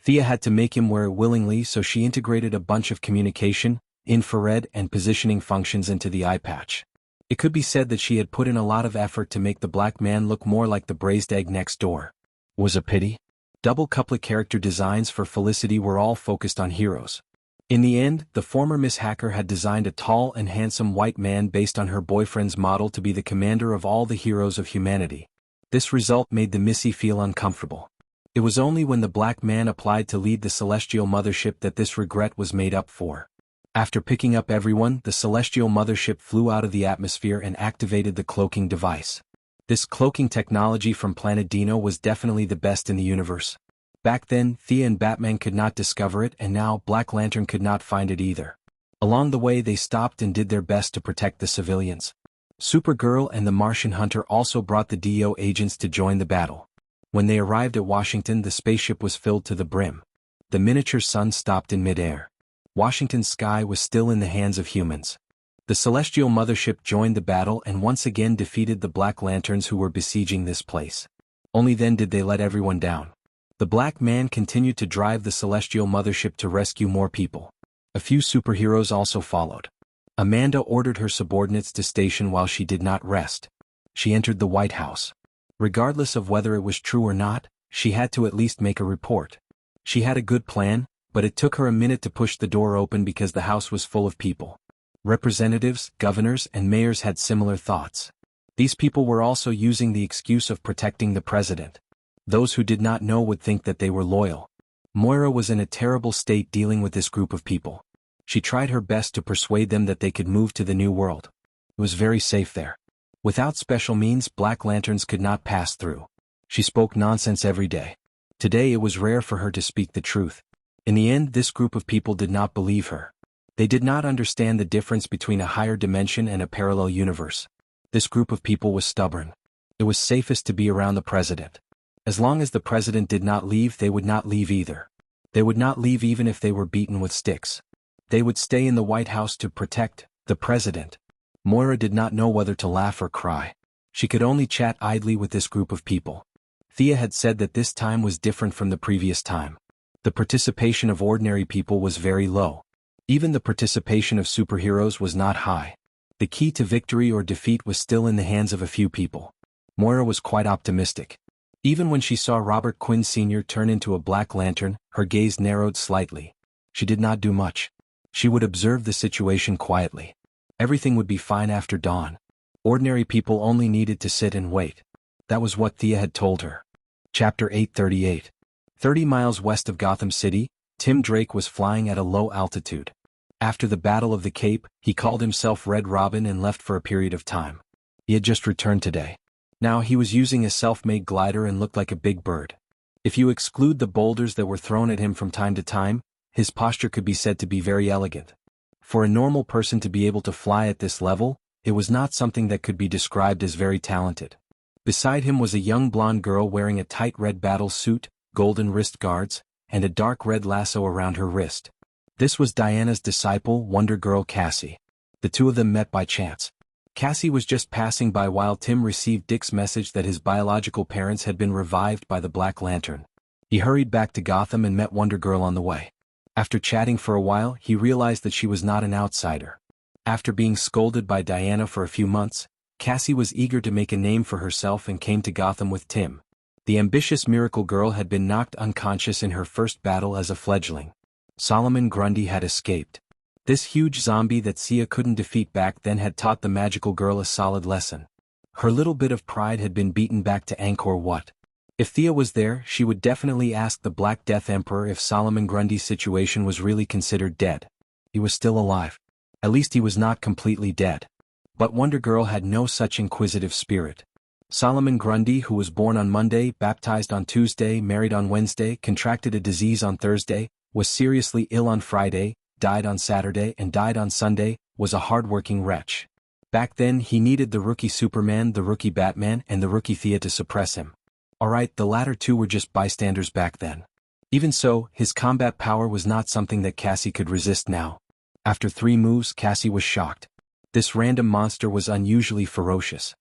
Speaker 1: Thea had to make him wear it willingly, so she integrated a bunch of communication, infrared, and positioning functions into the eye patch. It could be said that she had put in a lot of effort to make the black man look more like the braised egg next door. Was a pity. Double couplet character designs for Felicity were all focused on heroes. In the end, the former Miss Hacker had designed a tall and handsome white man based on her boyfriend's model to be the commander of all the heroes of humanity. This result made the Missy feel uncomfortable. It was only when the black man applied to lead the Celestial Mothership that this regret was made up for. After picking up everyone, the Celestial Mothership flew out of the atmosphere and activated the cloaking device. This cloaking technology from Planet Dino was definitely the best in the universe. Back then, Thea and Batman could not discover it, and now Black Lantern could not find it either. Along the way they stopped and did their best to protect the civilians. Supergirl and the Martian Hunter also brought the DO agents to join the battle. When they arrived at Washington, the spaceship was filled to the brim. The miniature sun stopped in midair. Washington's sky was still in the hands of humans. The Celestial Mothership joined the battle and once again defeated the Black Lanterns who were besieging this place. Only then did they let everyone down. The Black Man continued to drive the Celestial Mothership to rescue more people. A few superheroes also followed. Amanda ordered her subordinates to station while she did not rest. She entered the White House. Regardless of whether it was true or not, she had to at least make a report. She had a good plan, but it took her a minute to push the door open because the house was full of people. Representatives, governors, and mayors had similar thoughts. These people were also using the excuse of protecting the president. Those who did not know would think that they were loyal. Moira was in a terrible state dealing with this group of people. She tried her best to persuade them that they could move to the New World. It was very safe there. Without special means, Black Lanterns could not pass through. She spoke nonsense every day. Today it was rare for her to speak the truth. In the end, this group of people did not believe her. They did not understand the difference between a higher dimension and a parallel universe. This group of people was stubborn. It was safest to be around the president. As long as the president did not leave, they would not leave either. They would not leave even if they were beaten with sticks. They would stay in the White House to protect the president. Moira did not know whether to laugh or cry. She could only chat idly with this group of people. Thea had said that this time was different from the previous time. The participation of ordinary people was very low. Even the participation of superheroes was not high. The key to victory or defeat was still in the hands of a few people. Moira was quite optimistic. Even when she saw Robert Quinn Sr. turn into a Black Lantern, her gaze narrowed slightly. She did not do much. She would observe the situation quietly. Everything would be fine after dawn. Ordinary people only needed to sit and wait. That was what Thea had told her. Chapter 838. 30 miles west of Gotham City, Tim Drake was flying at a low altitude. After the Battle of the Cape, he called himself Red Robin and left for a period of time. He had just returned today. Now he was using a self-made glider and looked like a big bird. If you exclude the boulders that were thrown at him from time to time, his posture could be said to be very elegant. For a normal person to be able to fly at this level, it was not something that could be described as very talented. Beside him was a young blonde girl wearing a tight red battle suit, golden wrist guards, and a dark red lasso around her wrist. This was Diana's disciple, Wonder Girl Cassie. The two of them met by chance. Cassie was just passing by while Tim received Dick's message that his biological parents had been revived by the Black Lantern. He hurried back to Gotham and met Wonder Girl on the way. After chatting for a while, he realized that she was not an outsider. After being scolded by Diana for a few months, Cassie was eager to make a name for herself and came to Gotham with Tim. The ambitious miracle girl had been knocked unconscious in her first battle as a fledgling. Solomon Grundy had escaped. This huge zombie that Sia couldn't defeat back then had taught the magical girl a solid lesson. Her little bit of pride had been beaten back to Angkor Wat. If Thea was there, she would definitely ask the Black Death Emperor if Solomon Grundy's situation was really considered dead. He was still alive. At least he was not completely dead. But Wonder Girl had no such inquisitive spirit. Solomon Grundy, who was born on Monday, baptized on Tuesday, married on Wednesday, contracted a disease on Thursday, was seriously ill on Friday, died on Saturday and died on Sunday, was a hard-working wretch. Back then he needed the rookie Superman, the rookie Batman, and the rookie Thea to suppress him. Alright, the latter two were just bystanders back then. Even so, his combat power was not something that Cassie could resist now. After 3 moves, Cassie was shocked. This random monster was unusually ferocious.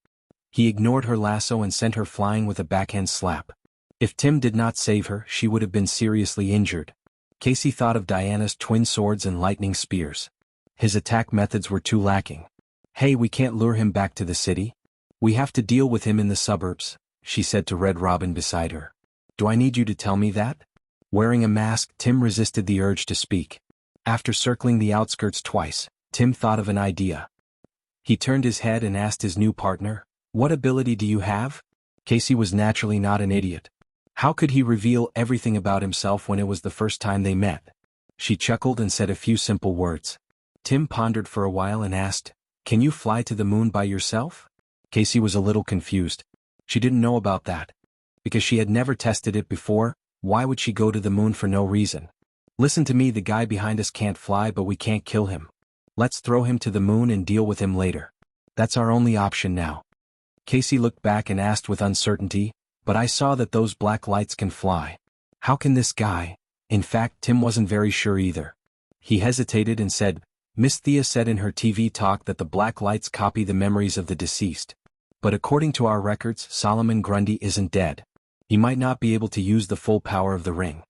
Speaker 1: He ignored her lasso and sent her flying with a backhand slap. If Tim did not save her, she would have been seriously injured. Casey thought of Diana's twin swords and lightning spears. His attack methods were too lacking. Hey, we can't lure him back to the city. We have to deal with him in the suburbs, she said to Red Robin beside her. Do I need you to tell me that? Wearing a mask, Tim resisted the urge to speak. After circling the outskirts twice, Tim thought of an idea. He turned his head and asked his new partner, "What ability do you have?" Casey was naturally not an idiot. How could he reveal everything about himself when it was the first time they met? She chuckled and said a few simple words. Tim pondered for a while and asked, "Can you fly to the moon by yourself?" Casey was a little confused. She didn't know about that. Because she had never tested it before, why would she go to the moon for no reason? Listen to me, the guy behind us can't fly, but we can't kill him. Let's throw him to the moon and deal with him later. That's our only option now. Casey looked back and asked with uncertainty, "But I saw that those black lights can fly. How can this guy?" In fact, Tim wasn't very sure either. He hesitated and said, "Miss Thea said in her TV talk that the black lights copy the memories of the deceased. But according to our records, Solomon Grundy isn't dead. He might not be able to use the full power of the ring."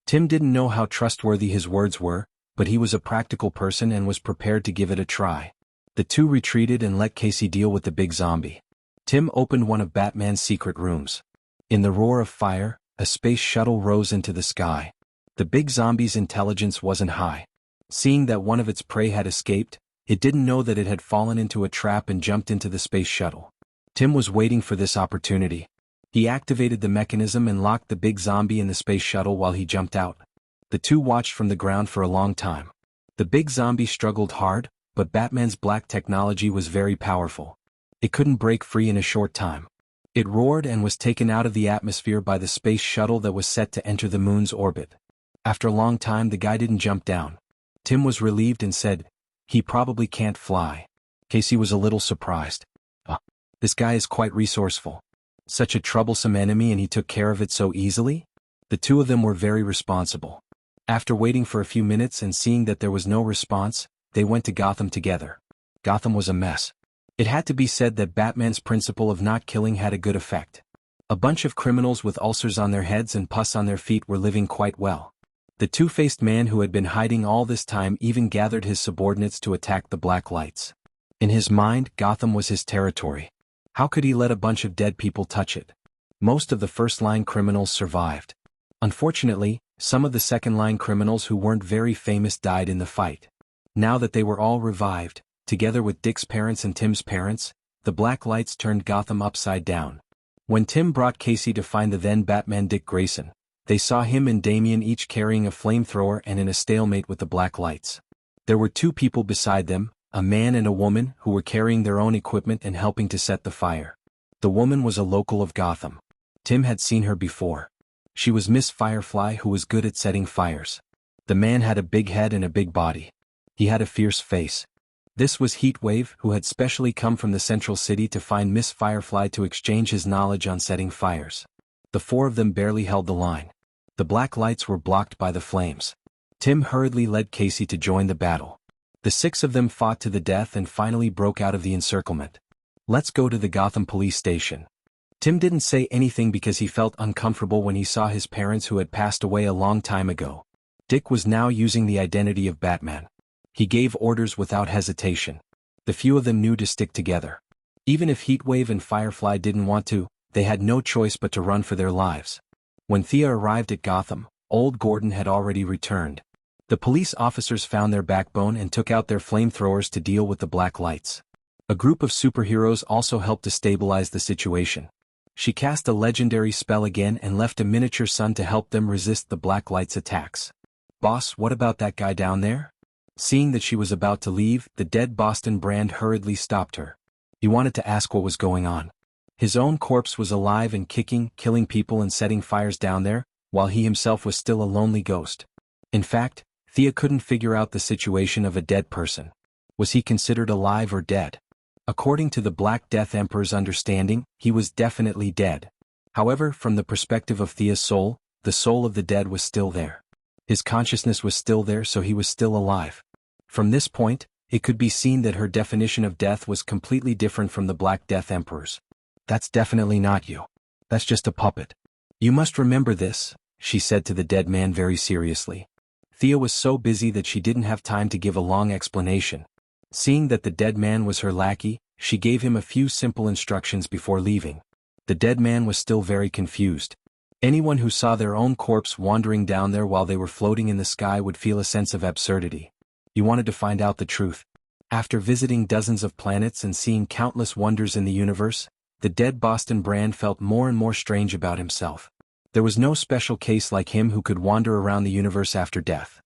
Speaker 1: Tim didn't know how trustworthy his words were, but he was a practical person and was prepared to give it a try. The two retreated and let Casey deal with the big zombie. Tim opened one of Batman's secret rooms. In the roar of fire, a space shuttle rose into the sky. The big zombie's intelligence wasn't high. Seeing that one of its prey had escaped, it didn't know that it had fallen into a trap and jumped into the space shuttle. Tim was waiting for this opportunity. He activated the mechanism and locked the big zombie in the space shuttle while he jumped out. The two watched from the ground for a long time. The big zombie struggled hard, but Batman's black technology was very powerful. It couldn't break free in a short time. It roared and was taken out of the atmosphere by the space shuttle that was set to enter the moon's orbit. After a long time, the guy didn't jump down. Tim was relieved and said, "He probably can't fly." Casey was a little surprised. This guy is quite resourceful. Such a troublesome enemy and he took care of it so easily? The two of them were very responsible. After waiting for a few minutes and seeing that there was no response, they went to Gotham together. Gotham was a mess. It had to be said that Batman's principle of not killing had a good effect. A bunch of criminals with ulcers on their heads and pus on their feet were living quite well. The two-faced man who had been hiding all this time even gathered his subordinates to attack the black lights. In his mind, Gotham was his territory. How could he let a bunch of dead people touch it? Most of the first-line criminals survived. Unfortunately, some of the second-line criminals who weren't very famous died in the fight. Now that they were all revived, together with Dick's parents and Tim's parents, the black lights turned Gotham upside down. When Tim brought Casey to find the then Batman Dick Grayson, they saw him and Damian each carrying a flamethrower and in a stalemate with the black lights. There were 2 people beside them, a man and a woman, who were carrying their own equipment and helping to set the fire. The woman was a local of Gotham. Tim had seen her before. She was Miss Firefly, who was good at setting fires. The man had a big head and a big body. He had a fierce face. This was Heatwave, who had specially come from the central city to find Miss Firefly to exchange his knowledge on setting fires. The 4 of them barely held the line. The black lights were blocked by the flames. Tim hurriedly led Casey to join the battle. The 6 of them fought to the death and finally broke out of the encirclement. Let's go to the Gotham police station. Tim didn't say anything because he felt uncomfortable when he saw his parents who had passed away a long time ago. Dick was now using the identity of Batman. He gave orders without hesitation. The few of them knew to stick together. Even if Heatwave and Firefly didn't want to, they had no choice but to run for their lives. When Thea arrived at Gotham, old Gordon had already returned. The police officers found their backbone and took out their flamethrowers to deal with the black lights. A group of superheroes also helped to stabilize the situation. She cast a legendary spell again and left a miniature sun to help them resist the black light's attacks. "Boss, what about that guy down there?" Seeing that she was about to leave, the dead Boston Brand hurriedly stopped her. He wanted to ask what was going on. His own corpse was alive and kicking, killing people and setting fires down there, while he himself was still a lonely ghost. In fact, Thea couldn't figure out the situation of a dead person. Was he considered alive or dead? According to the Black Death Emperor's understanding, he was definitely dead. However, from the perspective of Thea's soul, the soul of the dead was still there. His consciousness was still there, so he was still alive. From this point, it could be seen that her definition of death was completely different from the Black Death Emperor's. "That's definitely not you. That's just a puppet. You must remember this," she said to the dead man very seriously. Thea was so busy that she didn't have time to give a long explanation. Seeing that the dead man was her lackey, she gave him a few simple instructions before leaving. The dead man was still very confused. Anyone who saw their own corpse wandering down there while they were floating in the sky would feel a sense of absurdity. He wanted to find out the truth. After visiting dozens of planets and seeing countless wonders in the universe, the dead Boston Brand felt more and more strange about himself. There was no special case like him who could wander around the universe after death.